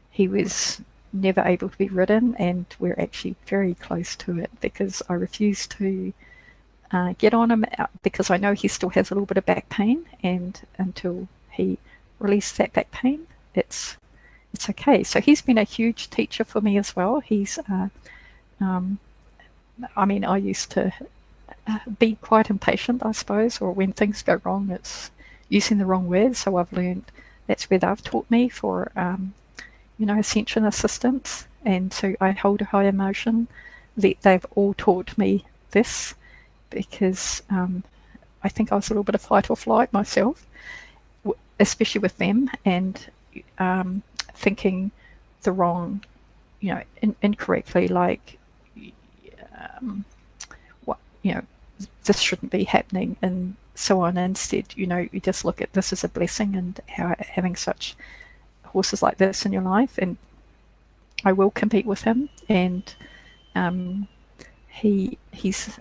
he was never able to be ridden, and we're actually very close to it, because I refuse to get on him, because I know he still has a little bit of back pain, and until he released that back pain, it's okay. So he's been a huge teacher for me as well. He's I mean, I used to be quite impatient, I suppose, or when things go wrong, it's using the wrong words. So I've learned that's where they've taught me for, you know, Ascension assistance. And so I hold a high emotion. They've all taught me this, because I think I was a little bit of fight or flight myself, especially with them, and thinking the wrong, you know, incorrectly, like, what, you know, this shouldn't be happening, and so on. Instead, you know, you just look at this as a blessing, and how having such horses like this in your life. And I will compete with him, and he is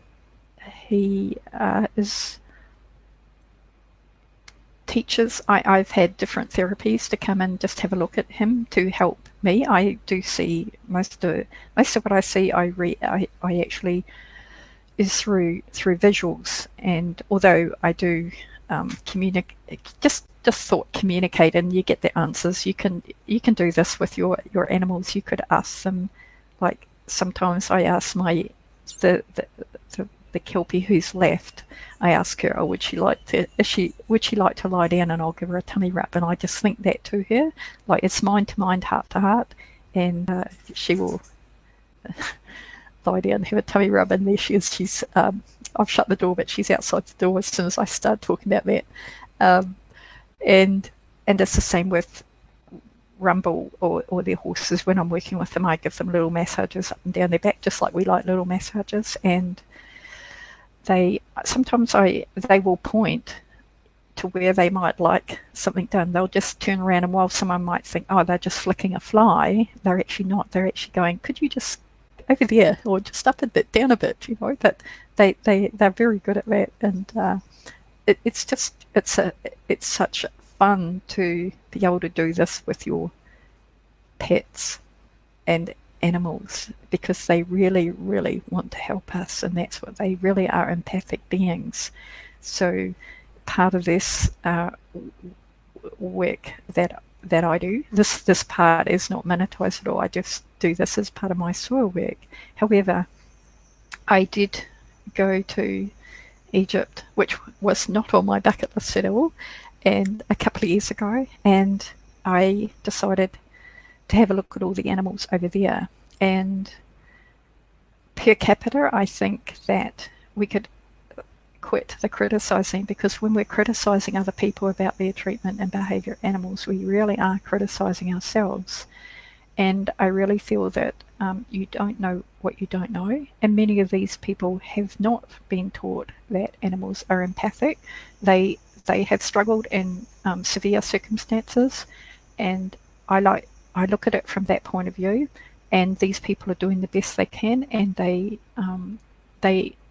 teachers. I've had different therapies to come and just have a look at him to help me. I do see most of what I see. I actually is through visuals, and although I do communicate, just communicate, and you get the answers. You can do this with your animals. You could ask them, like, sometimes I ask the Kelpie who's left, I ask her, would she like to lie down, and I'll give her a tummy rub, and I just think that to her, like it's mind to mind, heart to heart, and she will lie down, have a tummy rub, and there she is. She's I've shut the door, but she's outside the door as soon as I start talking about that. And it's the same with Rumble or their horses. When I'm working with them, I give them little massages up and down their back, just like we like little massages. And they will point to where they might like something done. They'll just turn around, and while someone might think, oh, they're just flicking a fly, they're actually not. They're actually going, could you just over there, or just up a bit, down a bit, But they're very good at that, and it's such fun to be able to do this with your pets and animals, because they really, really want to help us, and that's what they really are, empathic beings. So part of this work that I do, this part is not monetized at all. I just do this as part of my soil work. However, I did go to Egypt, which was not on my bucket list at all, and a couple of years ago, and I decided to have a look at all the animals over there. And per capita, I think that we could quit the criticizing, because when we're criticizing other people about their treatment and behavior of animals, we really are criticizing ourselves. And I really feel that you don't know what you don't know, and many of these people have not been taught that animals are empathic. They have struggled in severe circumstances, and I look at it from that point of view. And these people are doing the best they can, and they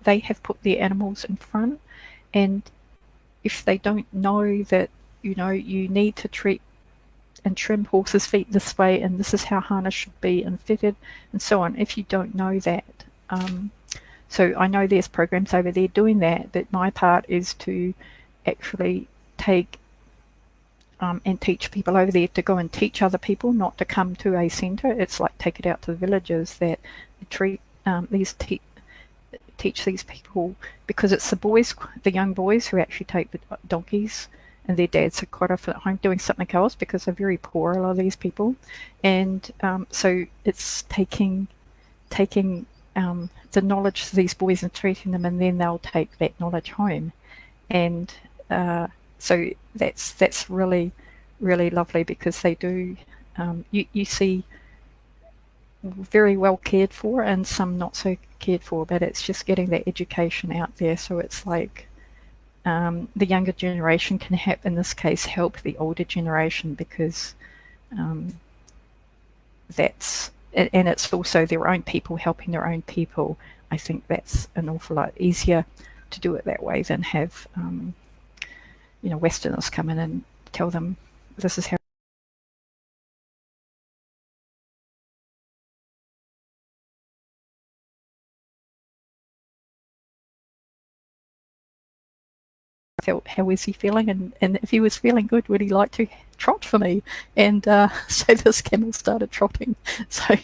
have put their animals in front. And if they don't know that, you need to treat and trim horses' feet this way, and this is how harness should be and fitted, and so on. If you don't know that, so I know there's programs over there doing that, but my part is to actually take and teach people over there to go and teach other people, not to come to a centre. It's like take it out to the villages that treat teach these people, because it's the young boys who actually take the donkeys, and their dads are quite often at home doing something else because they're very poor, a lot of these people. And so it's taking the knowledge to these boys and treating them, and then they'll take that knowledge home. And so that's really, really lovely, because they do, you see very well cared for and some not so cared for, but it's just getting that education out there. So it's like the younger generation can help, in this case, help the older generation, because and it's also their own people helping their own people. I think that's an awful lot easier to do it that way than have Westerners come in and tell them this is how. How is he feeling, and if he was feeling good, would he like to trot for me? And so this camel started trotting. So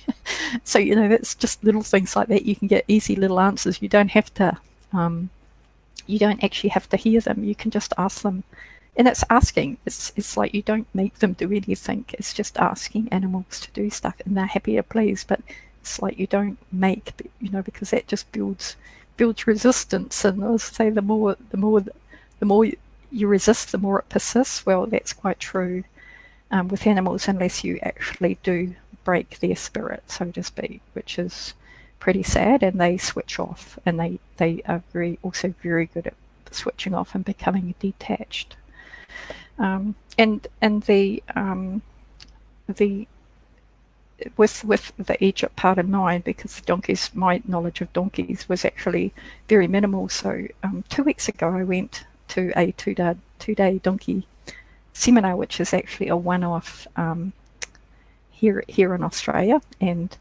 that's just little things like that. You can get easy little answers. You don't have to you don't actually have to hear them. You can just ask them, and it's asking. It's like you don't make them do anything. It's just asking animals to do stuff, and they're happy to please. But it's like you don't make, because that just builds resistance. And I say the more you resist, the more it persists. Well, that's quite true with animals, unless you actually do break their spirit, so to speak, which is pretty sad. And they switch off, and they are also very good at switching off and becoming detached. And the with the Egypt part in mind, because my knowledge of donkeys was actually very minimal. So 2 weeks ago, I went to a two-day donkey seminar, which is actually a one-off here in Australia. And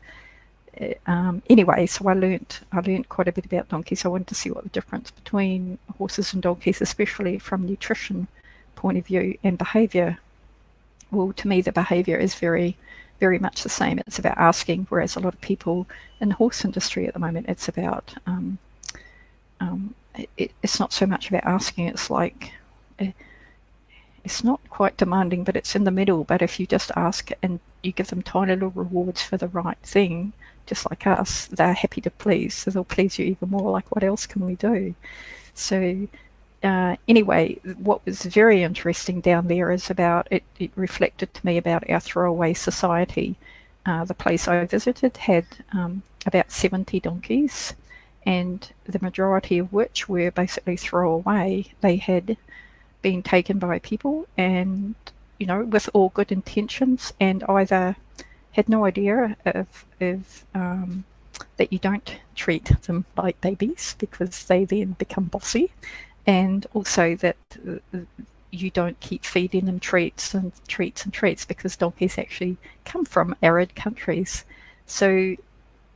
anyway, so I learnt quite a bit about donkeys. I wanted to see what the difference between horses and donkeys, especially from nutrition point of view and behaviour. Well, to me, the behaviour is very, very much the same. It's about asking, whereas a lot of people in the horse industry at the moment, it's about it's not so much about asking. It's like it's not quite demanding, but it's in the middle. But if you just ask and you give them tiny little rewards for the right thing, just like us, they're happy to please. So they'll please you even more. Like, what else can we do? So anyway, what was very interesting down there is about it reflected to me about our throwaway society. The place I visited had about 70 donkeys, and the majority of which were basically throwaway. They had been taken by people, and with all good intentions, and either had no idea of that you don't treat them like babies because they then become bossy, and also that you don't keep feeding them treats and treats and treats, because donkeys actually come from arid countries. So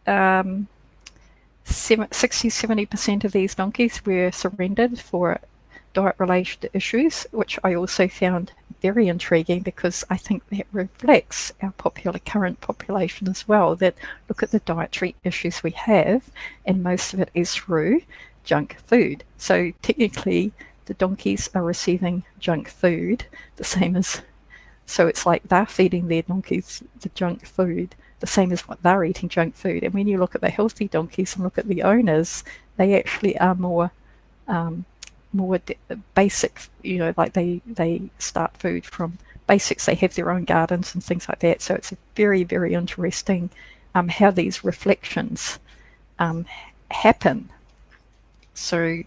60-70% of these donkeys were surrendered for diet-related issues, which I also found very intriguing, because I think that reflects our current population as well, that look at the dietary issues we have, and most of it is through junk food. So technically the donkeys are receiving junk food, the same as, so it's like they're feeding their donkeys the junk food, the same as what they're eating junk food. And when you look at the healthy donkeys and look at the owners, they actually are more basic, like they start food from basics. They have their own gardens and things like that. So it's very, very interesting how these reflections happen. So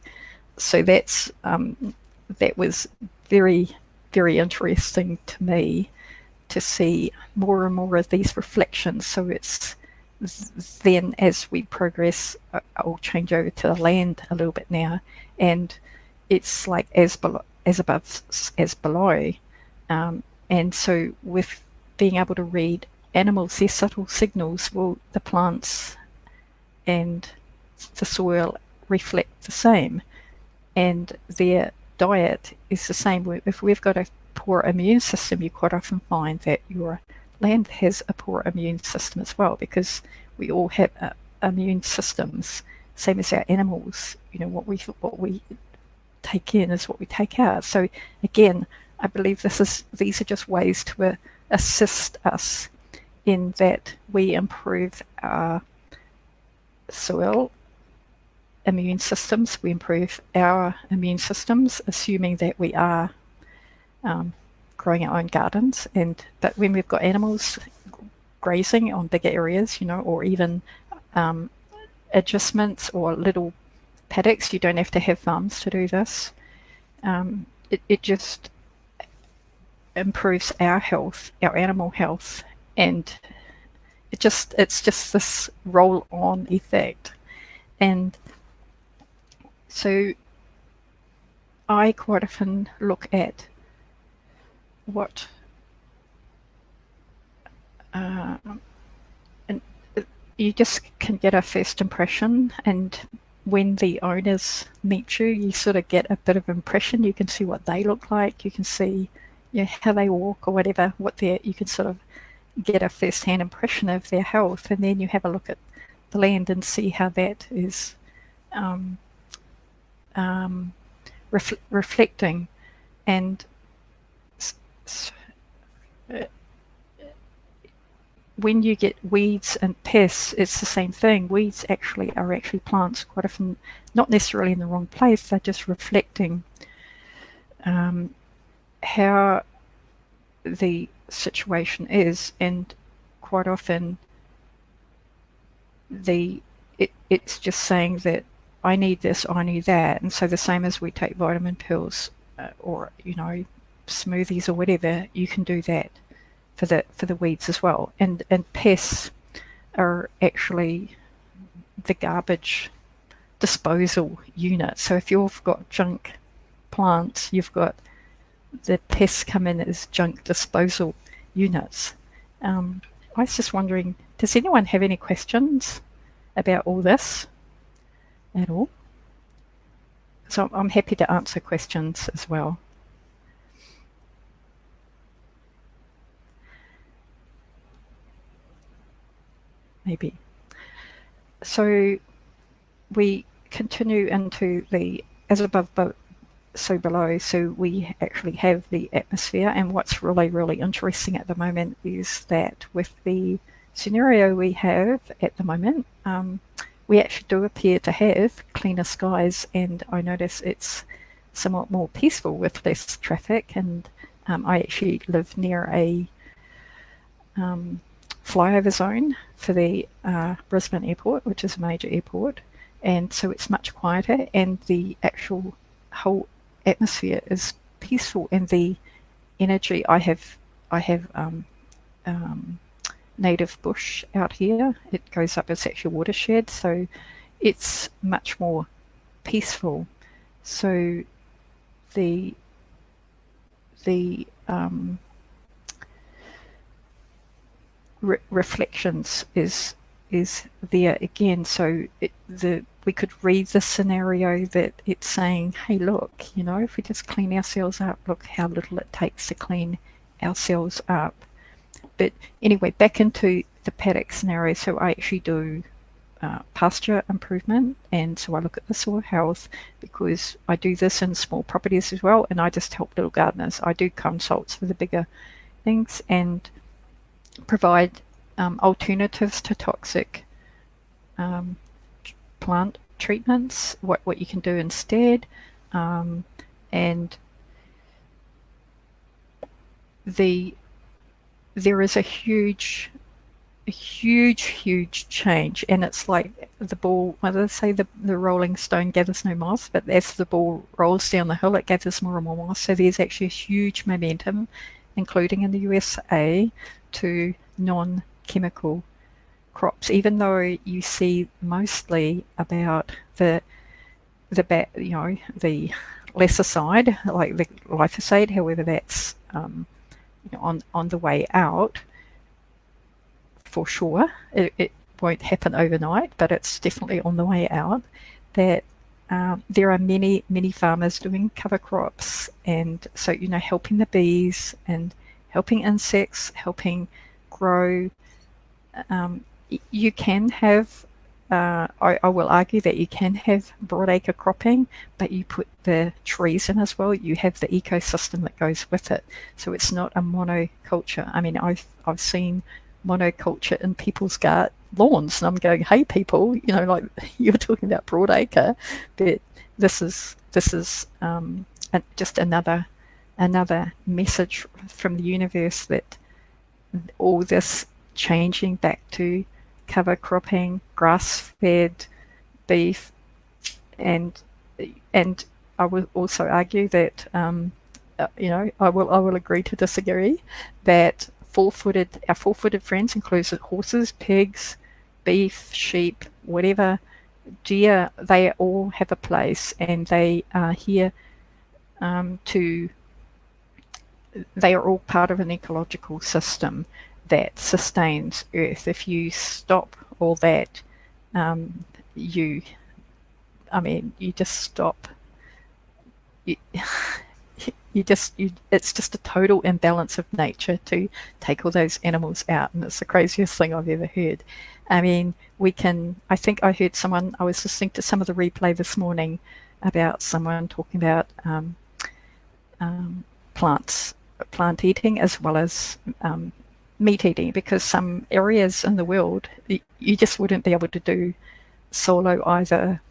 that's that was very, very interesting to me to see more and more of these reflections. So it's then, as we progress, I'll change over to the land a little bit now, and it's like as above, as below. And so with being able to read animals, their subtle signals, well, the plants and the soil reflect the same, and their diet is the same. If we've got a poor immune system, you quite often find that your land has a poor immune system as well, because we all have immune systems, same as our animals. What we take in is what we take out. So again, I believe these are just ways to assist us in that we improve our soil immune systems, we improve our immune systems, assuming that we are growing our own gardens. But when we've got animals grazing on bigger areas, or even adjustments or little paddocks, you don't have to have farms to do this. It just improves our health, our animal health, and it's just this roll-on effect. And so I quite often look at what and you just can get a first impression, and when the owners meet you, you sort of get a bit of impression. You can see what they look like, you can see how they walk or whatever, you can sort of get a first-hand impression of their health, and then you have a look at the land and see how that is reflecting. And when you get weeds and pests, it's the same thing. Weeds are actually plants, quite often not necessarily in the wrong place. They're just reflecting how the situation is, and quite often it's just saying that I need this, I need that. And so the same as we take vitamin pills or smoothies or whatever, you can do that for the weeds as well. And pests are actually the garbage disposal unit. So if you've got junk plants, you've got the pests come in as junk disposal units. I was just wondering, does anyone have any questions about all this at all? So I'm happy to answer questions as well. Maybe. So we continue into the as above, so below. So we actually have the atmosphere, and what's really, really interesting at the moment is that with the scenario we have at the moment, we actually do appear to have cleaner skies, and I notice it's somewhat more peaceful with less traffic. And I actually live near a flyover zone for the Brisbane airport, which is a major airport, and so it's much quieter, and the actual whole atmosphere is peaceful, and the energy I have native bush out here. It goes up, it's actually a watershed, so it's much more peaceful. So the reflections is there again. So we could read the scenario that it's saying, hey, look, you know, if we just clean ourselves up, look how little it takes to clean ourselves up. But anyway, back into the paddock scenario. So I actually do pasture improvement, and so I look at the soil health, because I do this in small properties as well, and I just help little gardeners. I do consults for the bigger things and provide alternatives to toxic plant treatments, what you can do instead, and there is a huge change, and it's like the ball, well, they say the rolling stone gathers no moss, but as the ball rolls down the hill, it gathers more and more moss. So there's actually a huge momentum, including in the USA, to non-chemical crops, even though you see mostly about the lesser side, like the glyphosate. However, that's on the way out for sure. It won't happen overnight, but it's definitely on the way out. That there are many farmers doing cover crops, and so helping the bees and helping insects, helping grow. You can have, I will argue that you can have broadacre cropping, but you put the trees in as well. You have the ecosystem that goes with it. So it's not a monoculture. I mean, I've seen monoculture in people's lawns, and I'm going, hey people, like you're talking about broadacre, but this is just another message from the universe that all this changing back to cover cropping, grass-fed beef, and I will also argue that I will agree to disagree that our four-footed friends includes horses, pigs, beef, sheep, whatever, deer. They all have a place, and they are here they are all part of an ecological system that sustains Earth. If you stop all that, you just stop. It's just a total imbalance of nature to take all those animals out, and it's the craziest thing I've ever heard. I mean, I think I heard I was listening to some of the replay this morning about someone talking about plant eating as well as meat eating, because some areas in the world you just wouldn't be able to do solo either.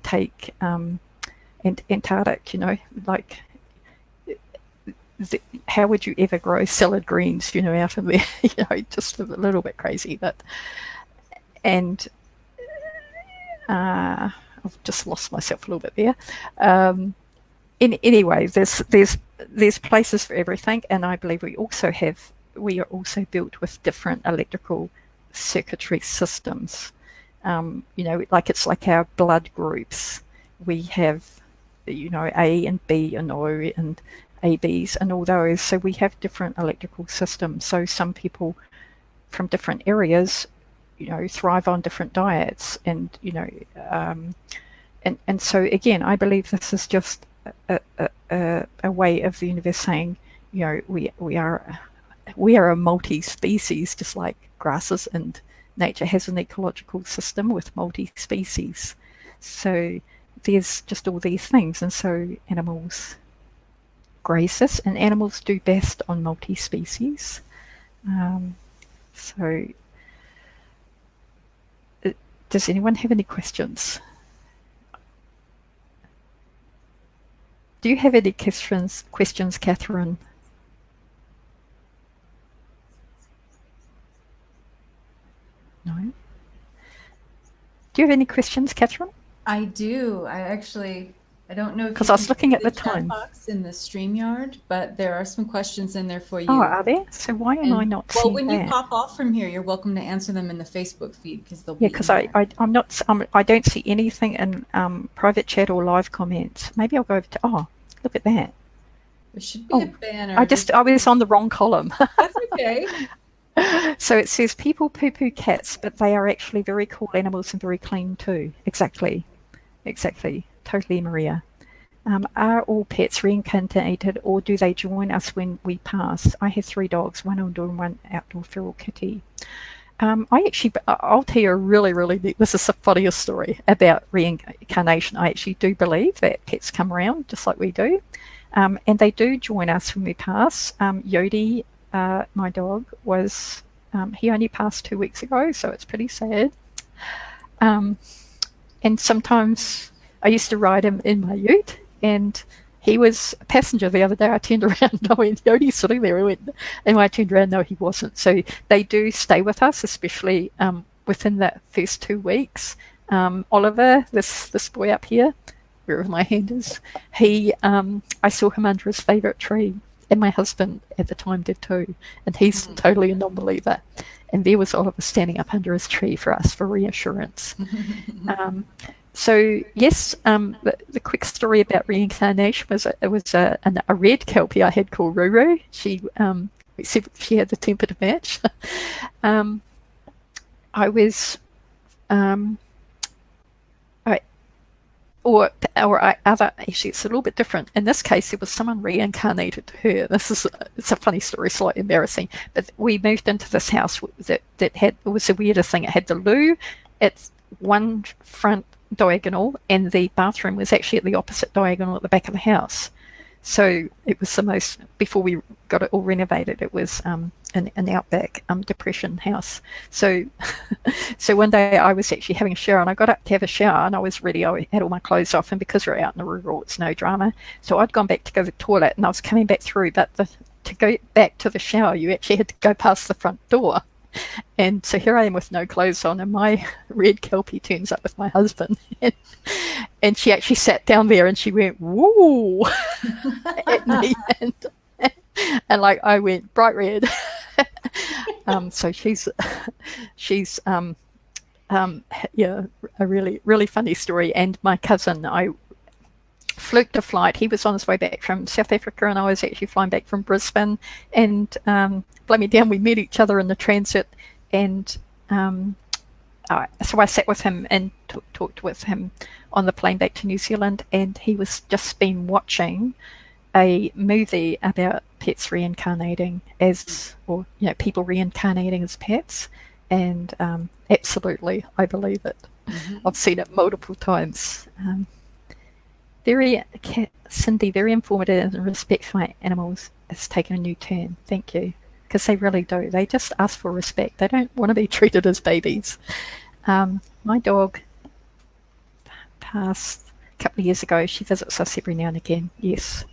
Take Antarctic, like, how would you ever grow salad greens, out of there? Just a little bit crazy, but I've just lost myself a little bit there. Anyway, there's places for everything, and I believe we are also built with different electrical circuitry systems. Like it's like our blood groups. We have, A and B and O and ABs and all those. So we have different electrical systems. So some people from different areas, thrive on different diets, and and so again, I believe this is just a way of the universe saying, we are a multi-species, just like grasses and nature has an ecological system with multi-species. So there's just all these things, and so animals graze us, and animals do best on multi-species. So does anyone have any questions? Do you have any questions, Kathryn? No? Do you have any questions, Kathryn? I do. I don't know if Because you I was can looking see at the chat time. box in the StreamYard, but there are some questions in there for you. Oh, are there? So why am I not well, seeing when that? you pop off from here, you're welcome to answer them in the Facebook feed because they'll be Yeah, because in there. I'm not. I don't see anything in private chat or live comments. Maybe I'll go over to. Oh, look at that. There should be a banner. I was on the wrong column. That's okay. So it says people poo-poo cats, but they are actually very cool animals and very clean too. Exactly. Totally, Maria. Are all pets reincarnated, or do they join us when we pass? I have 3 dogs, one indoor and one outdoor feral kitty. I'll tell you a really neat, this is the funniest story about reincarnation. I actually do believe that pets come around just like we do. And they do join us when we pass. Yodi, my dog, he only passed 2 weeks ago, so it's pretty sad. And sometimes I used to ride him in my ute, and he was a passenger the other day. I turned around and I went, Yodi's sitting there. And I turned around, no, he wasn't. So they do stay with us, especially within that first 2 weeks. Oliver, this boy up here, wherever my hand is, I saw him under his favourite tree, and my husband at the time did too, and he's totally a non-believer. And there was Oliver standing up under his tree for us for reassurance. So yes, the quick story about reincarnation was it was a red kelpie I had called Ruru. She had the temper to match. Actually, it's a little bit different. In this case, it was someone reincarnated to her. It's a funny story, slightly embarrassing. But we moved into this house that it was the weirdest thing. It had the loo at one front diagonal, and the bathroom was actually at the opposite diagonal at the back of the house. So it was before we got it all renovated, it was an outback depression house. So one day I was actually having a shower, and I got up to have a shower, and I was ready. I had all my clothes off, and because we're out in the rural, it's no drama. So I'd gone back to go to the toilet, and I was coming back through, but to go back to the shower, you actually had to go past the front door. And so here I am with no clothes on, and my red kelpie turns up with my husband, and she actually sat down there and she went woo at me, and like I went bright red. So she's a really funny story. And my cousin, I fluked a flight. He was on his way back from South Africa, and I was actually flying back from Brisbane, and blow me down, we met each other in the transit, and so I sat with him and talked with him on the plane back to New Zealand, and he was just been watching a movie about pets reincarnating people reincarnating as pets, and absolutely, I believe it. I've seen it multiple times. Cindy, very informative, and respect for my animals has taken a new turn. Thank you. Because they really do. They just ask for respect. They don't want to be treated as babies. My dog passed a couple of years ago. She visits us every now and again. Yes.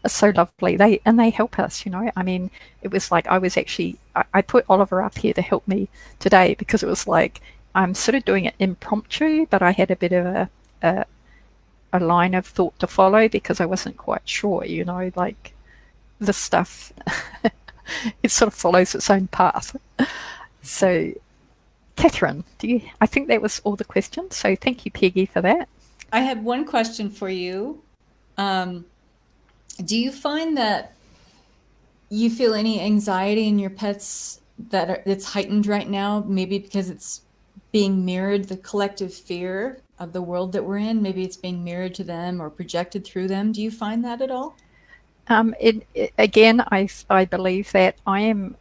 It's so lovely. They help us, I mean, it was like I put Oliver up here to help me today, because it was like I'm sort of doing it impromptu, but I had a bit of a line of thought to follow, because I wasn't quite sure, like this stuff it sort of follows its own path. So Kathryn, I think that was all the questions, so thank you, Peggy, for that. I had one question for you. Do you find that you feel any anxiety in your pets that's heightened right now, maybe because it's being mirrored, the collective fear of the world that we're in, maybe it's being mirrored to them or projected through them? Do you find that at all? Again, I believe that I am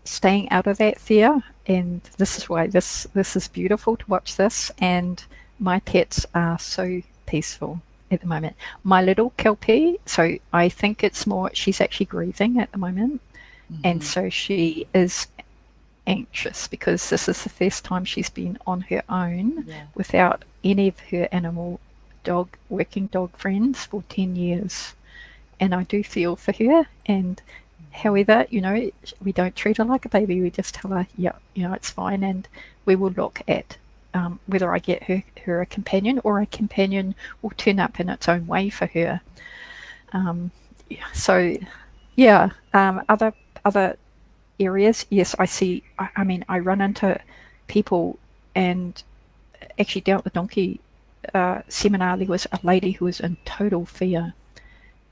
staying out of that fear. And this is why this is beautiful to watch this. And my pets are so peaceful at the moment. My little Kelpie, so I think it's more, she's actually grieving at the moment. And so she is anxious because this is the first time she's been on her own without any of her working dog friends for 10 years. And I do feel for her. And however, we don't treat her like a baby. We just tell her, it's fine. And we will look at whether I get her a companion, or a companion will turn up in its own way for her. Other areas, yes, I see. I run into people, and actually down at the donkey seminar, there was a lady who was in total fear,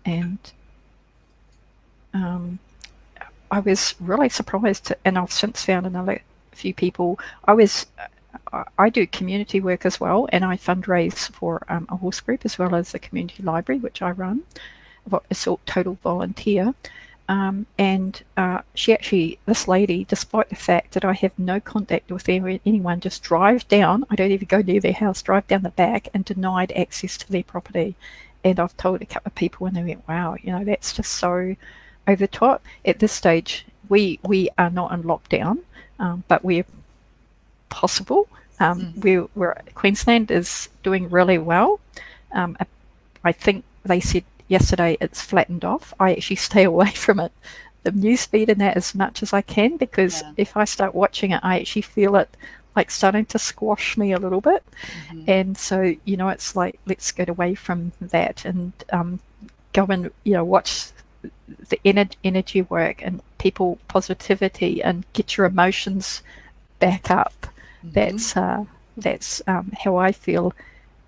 and I was really surprised, and I've since found another few people. I do community work as well, and I fundraise for a horse group as well as the community library, which I run. It's all total volunteer. And this lady, despite the fact that I have no contact with anyone, just drive down, I don't even go near their house, drive down the back and denied access to their property. And I've told a couple of people, and they went, wow, that's just so over the top. At this stage, we are not in lockdown, but we're possible. Queensland is doing really well. I think they said yesterday it's flattened off. I actually stay away from it, the newsfeed and that, as much as I can, because if I start watching it, I actually feel it like starting to squash me a little bit. And so, it's like, let's get away from that and go and, watch the energy work and people positivity and get your emotions back up. That's how I feel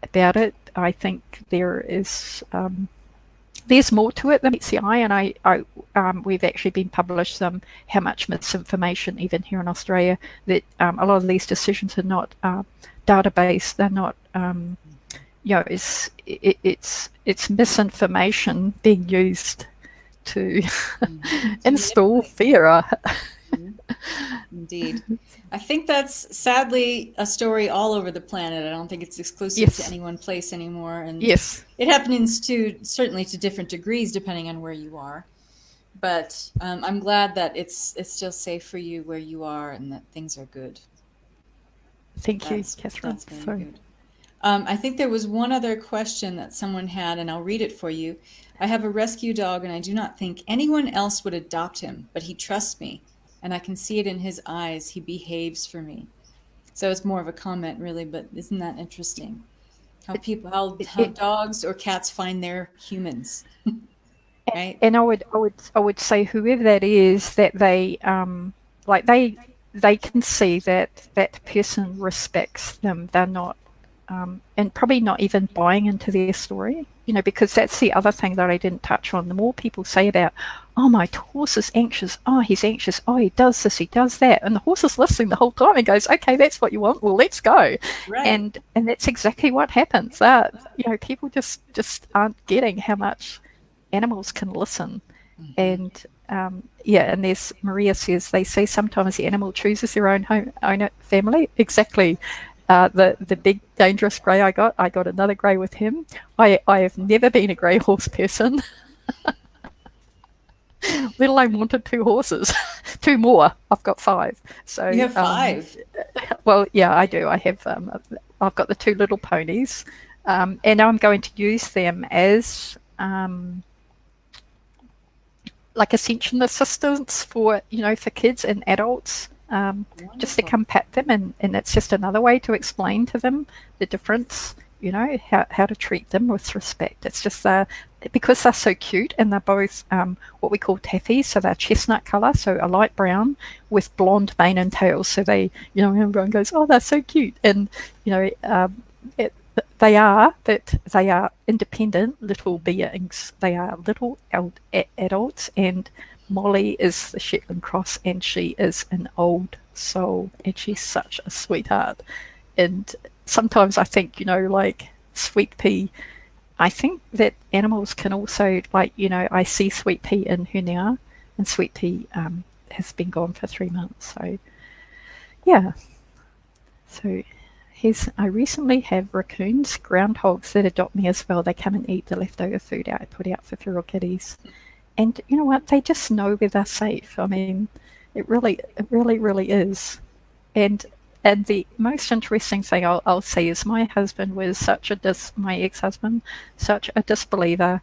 about it. I think there's more to it than meets the eye, and we've actually been published how much misinformation even here in Australia, that a lot of these decisions are not database. They're not it's misinformation being used to install fear. Indeed. I think that's sadly a story all over the planet. I don't think it's exclusive to any one place anymore. And it happens certainly to different degrees depending on where you are. But I'm glad that it's still safe for you where you are and that things are good. Thank you, Kathryn. That's very good. I think there was one other question that someone had, and I'll read it for you. I have a rescue dog, and I do not think anyone else would adopt him, but he trusts me. And I can see it in his eyes. He behaves for me. So it's more of a comment, really, but isn't that interesting? How dogs or cats find their humans, right? And I would say whoever that is, that they they can see that person respects them. They're not, and probably not even buying into their story. Because that's the other thing that I didn't touch on. The more people say about, oh, my horse is anxious. Oh, he's anxious. Oh, he does this, he does that. And the horse is listening the whole time and goes, okay, that's what you want. Well, let's go. Right. And that's exactly what happens. People just aren't getting how much animals can listen. And and there's Maria says, they say sometimes the animal chooses their own family. Exactly. The big dangerous grey I got another grey with him. I have never been a grey horse person, let alone wanted 2 horses. 2 more. I've got 5. So you have 5. Well, yeah, I do. I have. I've got the 2 little ponies, and I'm going to use them as like Ascension assistants for for kids and adults. Just to come pat them, and it's just another way to explain to them the difference, how to treat them with respect. It's just because they're so cute, and they're both what we call taffies, so they're chestnut colour, so a light brown with blonde mane and tails. So they, everyone goes, oh, they're so cute, and they are independent little beings. They are little adults, and Molly is the Shetland Cross, and she is an old soul, and she's such a sweetheart. And sometimes I think, like Sweet Pea, I think that animals can also, I see Sweet Pea in her now, and Sweet Pea has been gone for 3 months. So yeah, so I recently have raccoons, groundhogs that adopt me as well. They come and eat the leftover food I put out for feral kitties. And you know what? They just know where they're safe. I mean, it really is. And the most interesting thing I'll say is my husband was my ex-husband, such a disbeliever.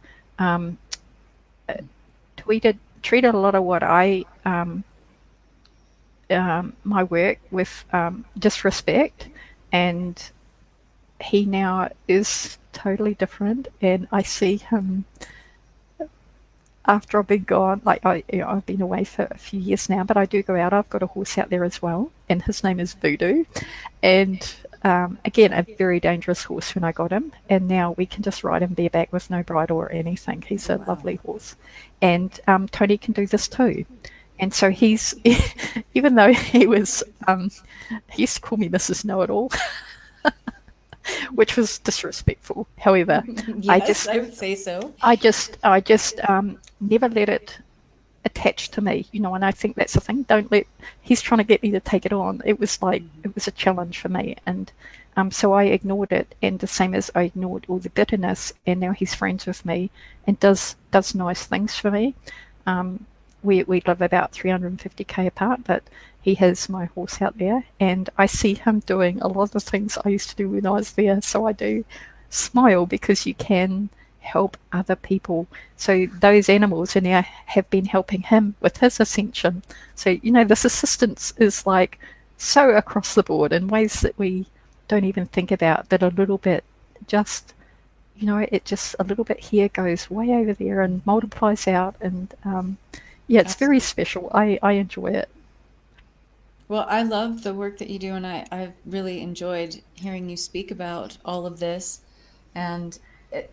Treated a lot of what my work with disrespect, and he now is totally different. And I see him after I've been gone, like I've been away for a few years now, but I do go out. I've got a horse out there as well, and his name is Voodoo. And again, a very dangerous horse when I got him, and now we can just ride him bareback with no bridle or anything. He's a lovely horse. And Tony can do this too. And so he's, even though he was, he used to call me Mrs. Know-It-All, which was disrespectful. However, Yes, I would say so. I just never let it attach to me, and I think that's the thing. He's trying to get me to take it on. It was a challenge for me, and so I ignored it, and the same as I ignored all the bitterness, and now he's friends with me and does nice things for me. We live about 350k apart, but he has my horse out there, and I see him doing a lot of the things I used to do when I was there. So I do smile, because you can help other people. So those animals and now have been helping him with his ascension. So this assistance is like so across the board in ways that we don't even think about, but a little bit just it just a little bit here goes way over there and multiplies out, and it's very special. I enjoy it. Well, I love the work that you do, and I've really enjoyed hearing you speak about all of this. And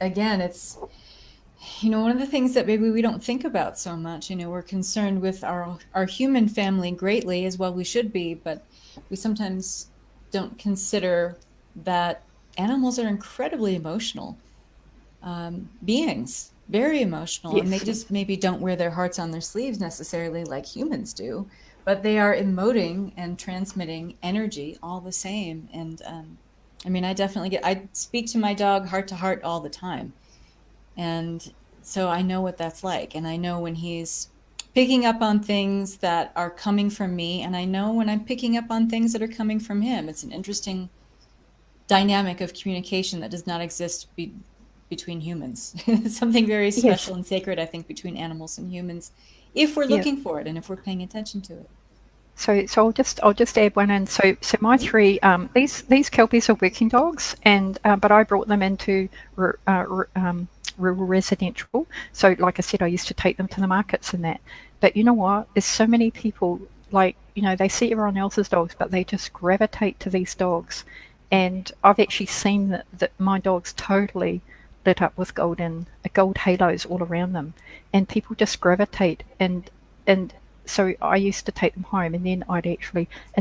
again, it's, one of the things that maybe we don't think about so much. We're concerned with our human family greatly, as well we should be, but we sometimes don't consider that animals are incredibly emotional beings, very emotional. Yes. And they just maybe don't wear their hearts on their sleeves necessarily like humans do, but they are emoting and transmitting energy all the same. And I speak to my dog heart to heart all the time. And so I know what that's like. And I know when he's picking up on things that are coming from me, and I know when I'm picking up on things that are coming from him. It's an interesting dynamic of communication that does not exist between humans. It's something very special and sacred, I think, between animals and humans, if we're looking for it and if we're paying attention to it. So I'll just add one in. So my three these Kelpies are working dogs, and but I brought them into rural residential. So like I said, I used to take them to the markets and that. But you know what? There's so many people, they see everyone else's dogs, but they just gravitate to these dogs. And I've actually seen that my dogs totally lit up with gold halos all around them, and people just gravitate. And so I used to take them home, and then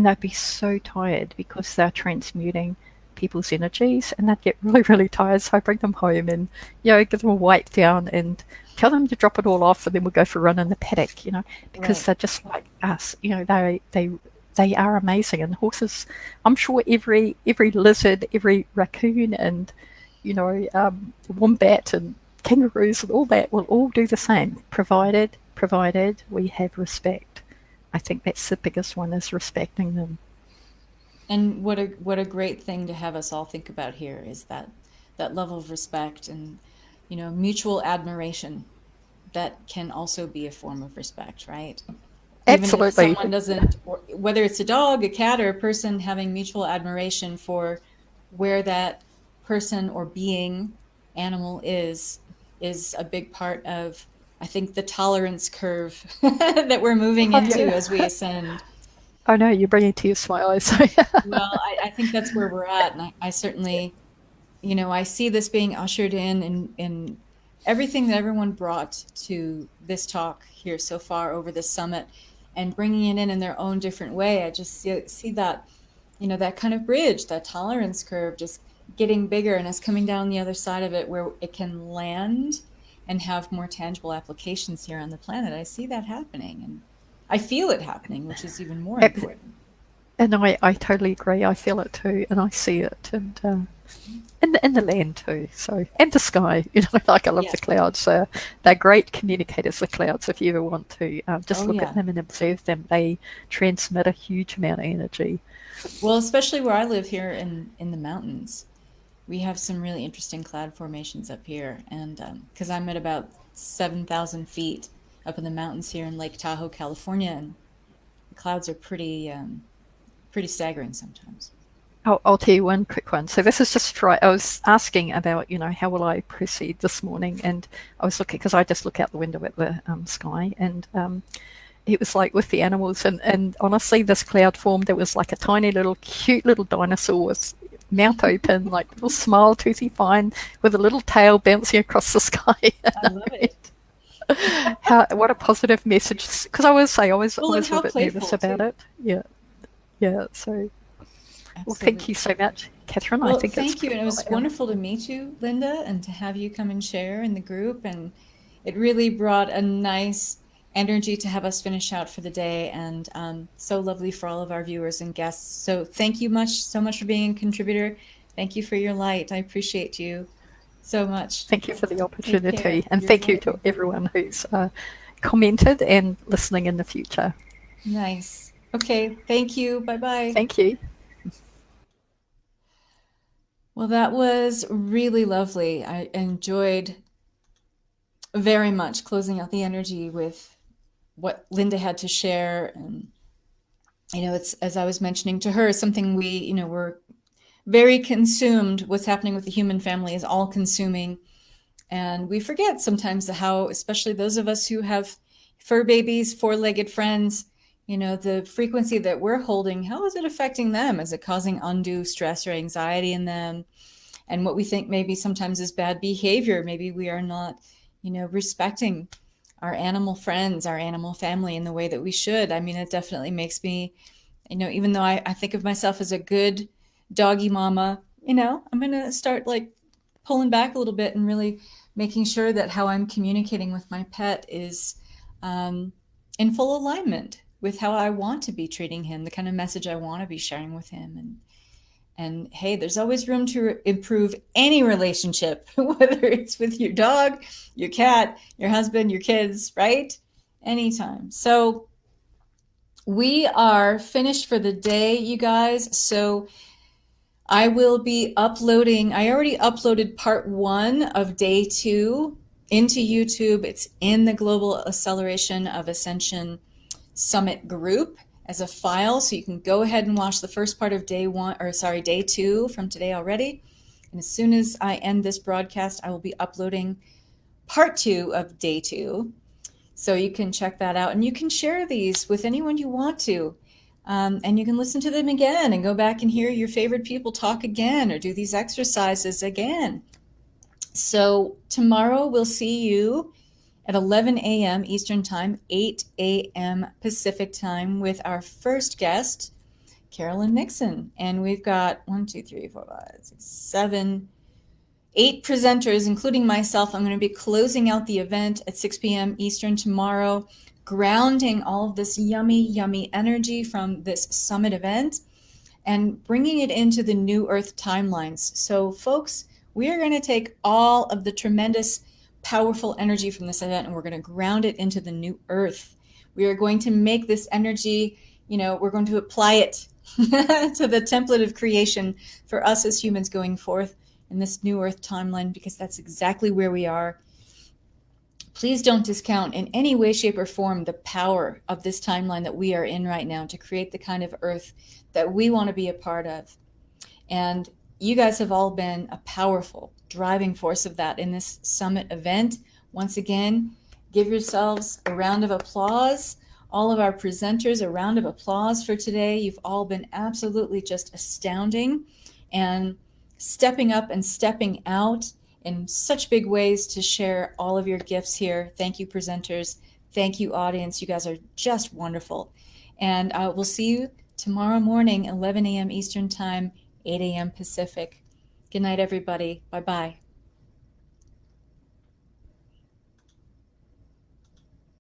they'd be so tired because they're transmuting people's energies, and they'd get really, really tired. So I bring them home and give them a wipe down and tell them to drop it all off, and then we'll go for a run in the paddock. Because they're just like us. They are amazing. And horses, I'm sure every lizard, every raccoon, and wombat and kangaroos and all that will all do the same, provided we have respect. I think that's the biggest one, is respecting them. And what a great thing to have us all think about here is that level of respect and mutual admiration. That can also be a form of respect, right? Absolutely. Even if someone doesn't, or whether it's a dog, a cat, or a person, having mutual admiration for where that person or being, animal is a big part of, I think, the tolerance curve that we're moving into as we ascend. I know, you're bringing tears to my eyes. Well, I think that's where we're at. And I certainly, I see this being ushered in everything that everyone brought to this talk here so far over this summit, and bringing it in their own different way. I just see that, that kind of bridge, that tolerance curve just getting bigger, and us coming down the other side of it where it can land and have more tangible applications here on the planet. I see that happening. I feel it happening, which is even more Ab- important. And I totally agree. I feel it too, and I see it, and in the land too. So, and the sky, like I love Yes. the clouds. They're great communicators. The clouds, if you ever want to just Oh, look yeah. at them and observe them, they transmit a huge amount of energy. Well, especially where I live here in the mountains, we have some really interesting cloud formations up here, and because I'm at about 7,000 feet up in the mountains here in Lake Tahoe, California, and the clouds are pretty staggering sometimes. I'll tell you one quick one. So this is just right. I was asking about, how will I proceed this morning, and I was looking because I just look out the window at the sky, and it was like with the animals, and honestly, this cloud formed. It was like a tiny little, cute little dinosaur with mouth open, like little smile, toothy fine, with a little tail bouncing across the sky. I love it. What a positive message! Because I always say I was Well, and always a how bit nervous playful, about too. it. Yeah. So, well, thank you so much, Kathryn. Well, I think thank you. And it was it's wonderful to meet you, Linda, and to have you come and share in the group. And it really brought a nice energy to have us finish out for the day. And so lovely for all of our viewers and guests. So thank you so much for being a contributor. Thank you for your light. I appreciate you so much. Thank you for the Take care. opportunity, and You're thank you welcome. to everyone who's commented and listening in the future. Nice. Okay. Thank you. Bye-bye. Thank you. Well, that was really lovely. I enjoyed very much closing out the energy with what Linda had to share. And, it's, as I was mentioning to her, something we're very consumed. What's happening with the human family is all consuming. And we forget sometimes how, especially those of us who have fur babies, four-legged friends, the frequency that we're holding, how is it affecting them? Is it causing undue stress or anxiety in them? And what we think maybe sometimes is bad behavior. Maybe we are not, respecting our animal friends, our animal family in the way that we should. I mean, it definitely makes me, even though I think of myself as a good doggy mama, I'm going to start like pulling back a little bit and really making sure that how I'm communicating with my pet is in full alignment with how I want to be treating him, the kind of message I want to be sharing with him. And hey, there's always room to improve any relationship, whether it's with your dog, your cat, your husband, your kids, right? Anytime. So we are finished for the day, you guys. So I will be uploading, I already uploaded part 1 of day 2 into YouTube. It's in the Global Acceleration of Ascension Summit group as a file, so you can go ahead and watch the first part of day 2 from today already. And as soon as I end this broadcast, I will be uploading part 2 of day 2. So you can check that out, and you can share these with anyone you want to. And you can listen to them again and go back and hear your favorite people talk again or do these exercises again. So tomorrow we'll see you at 11 a.m. Eastern Time, 8 a.m. Pacific Time with our first guest, Carolyn Nixon. And we've got 8 presenters, including myself. I'm going to be closing out the event at 6 p.m. Eastern tomorrow, grounding all of this yummy, yummy energy from this summit event and bringing it into the New Earth timelines. So folks, we are going to take all of the tremendous, powerful energy from this event and we're going to ground it into the New Earth. We are going to make this energy, we're going to apply it to the template of creation for us as humans going forth in this New Earth timeline, because that's exactly where we are. Please don't discount in any way, shape, or form the power of this timeline that we are in right now to create the kind of Earth that we want to be a part of. And you guys have all been a powerful driving force of that in this summit event. Once again, give yourselves a round of applause. All of our presenters, a round of applause for today. You've all been absolutely just astounding and stepping up and stepping out in such big ways to share all of your gifts here. Thank you, presenters. Thank you, audience. You guys are just wonderful. And we'll see you tomorrow morning, 11 a.m. Eastern Time, 8 a.m. Pacific. Good night, everybody. Bye-bye.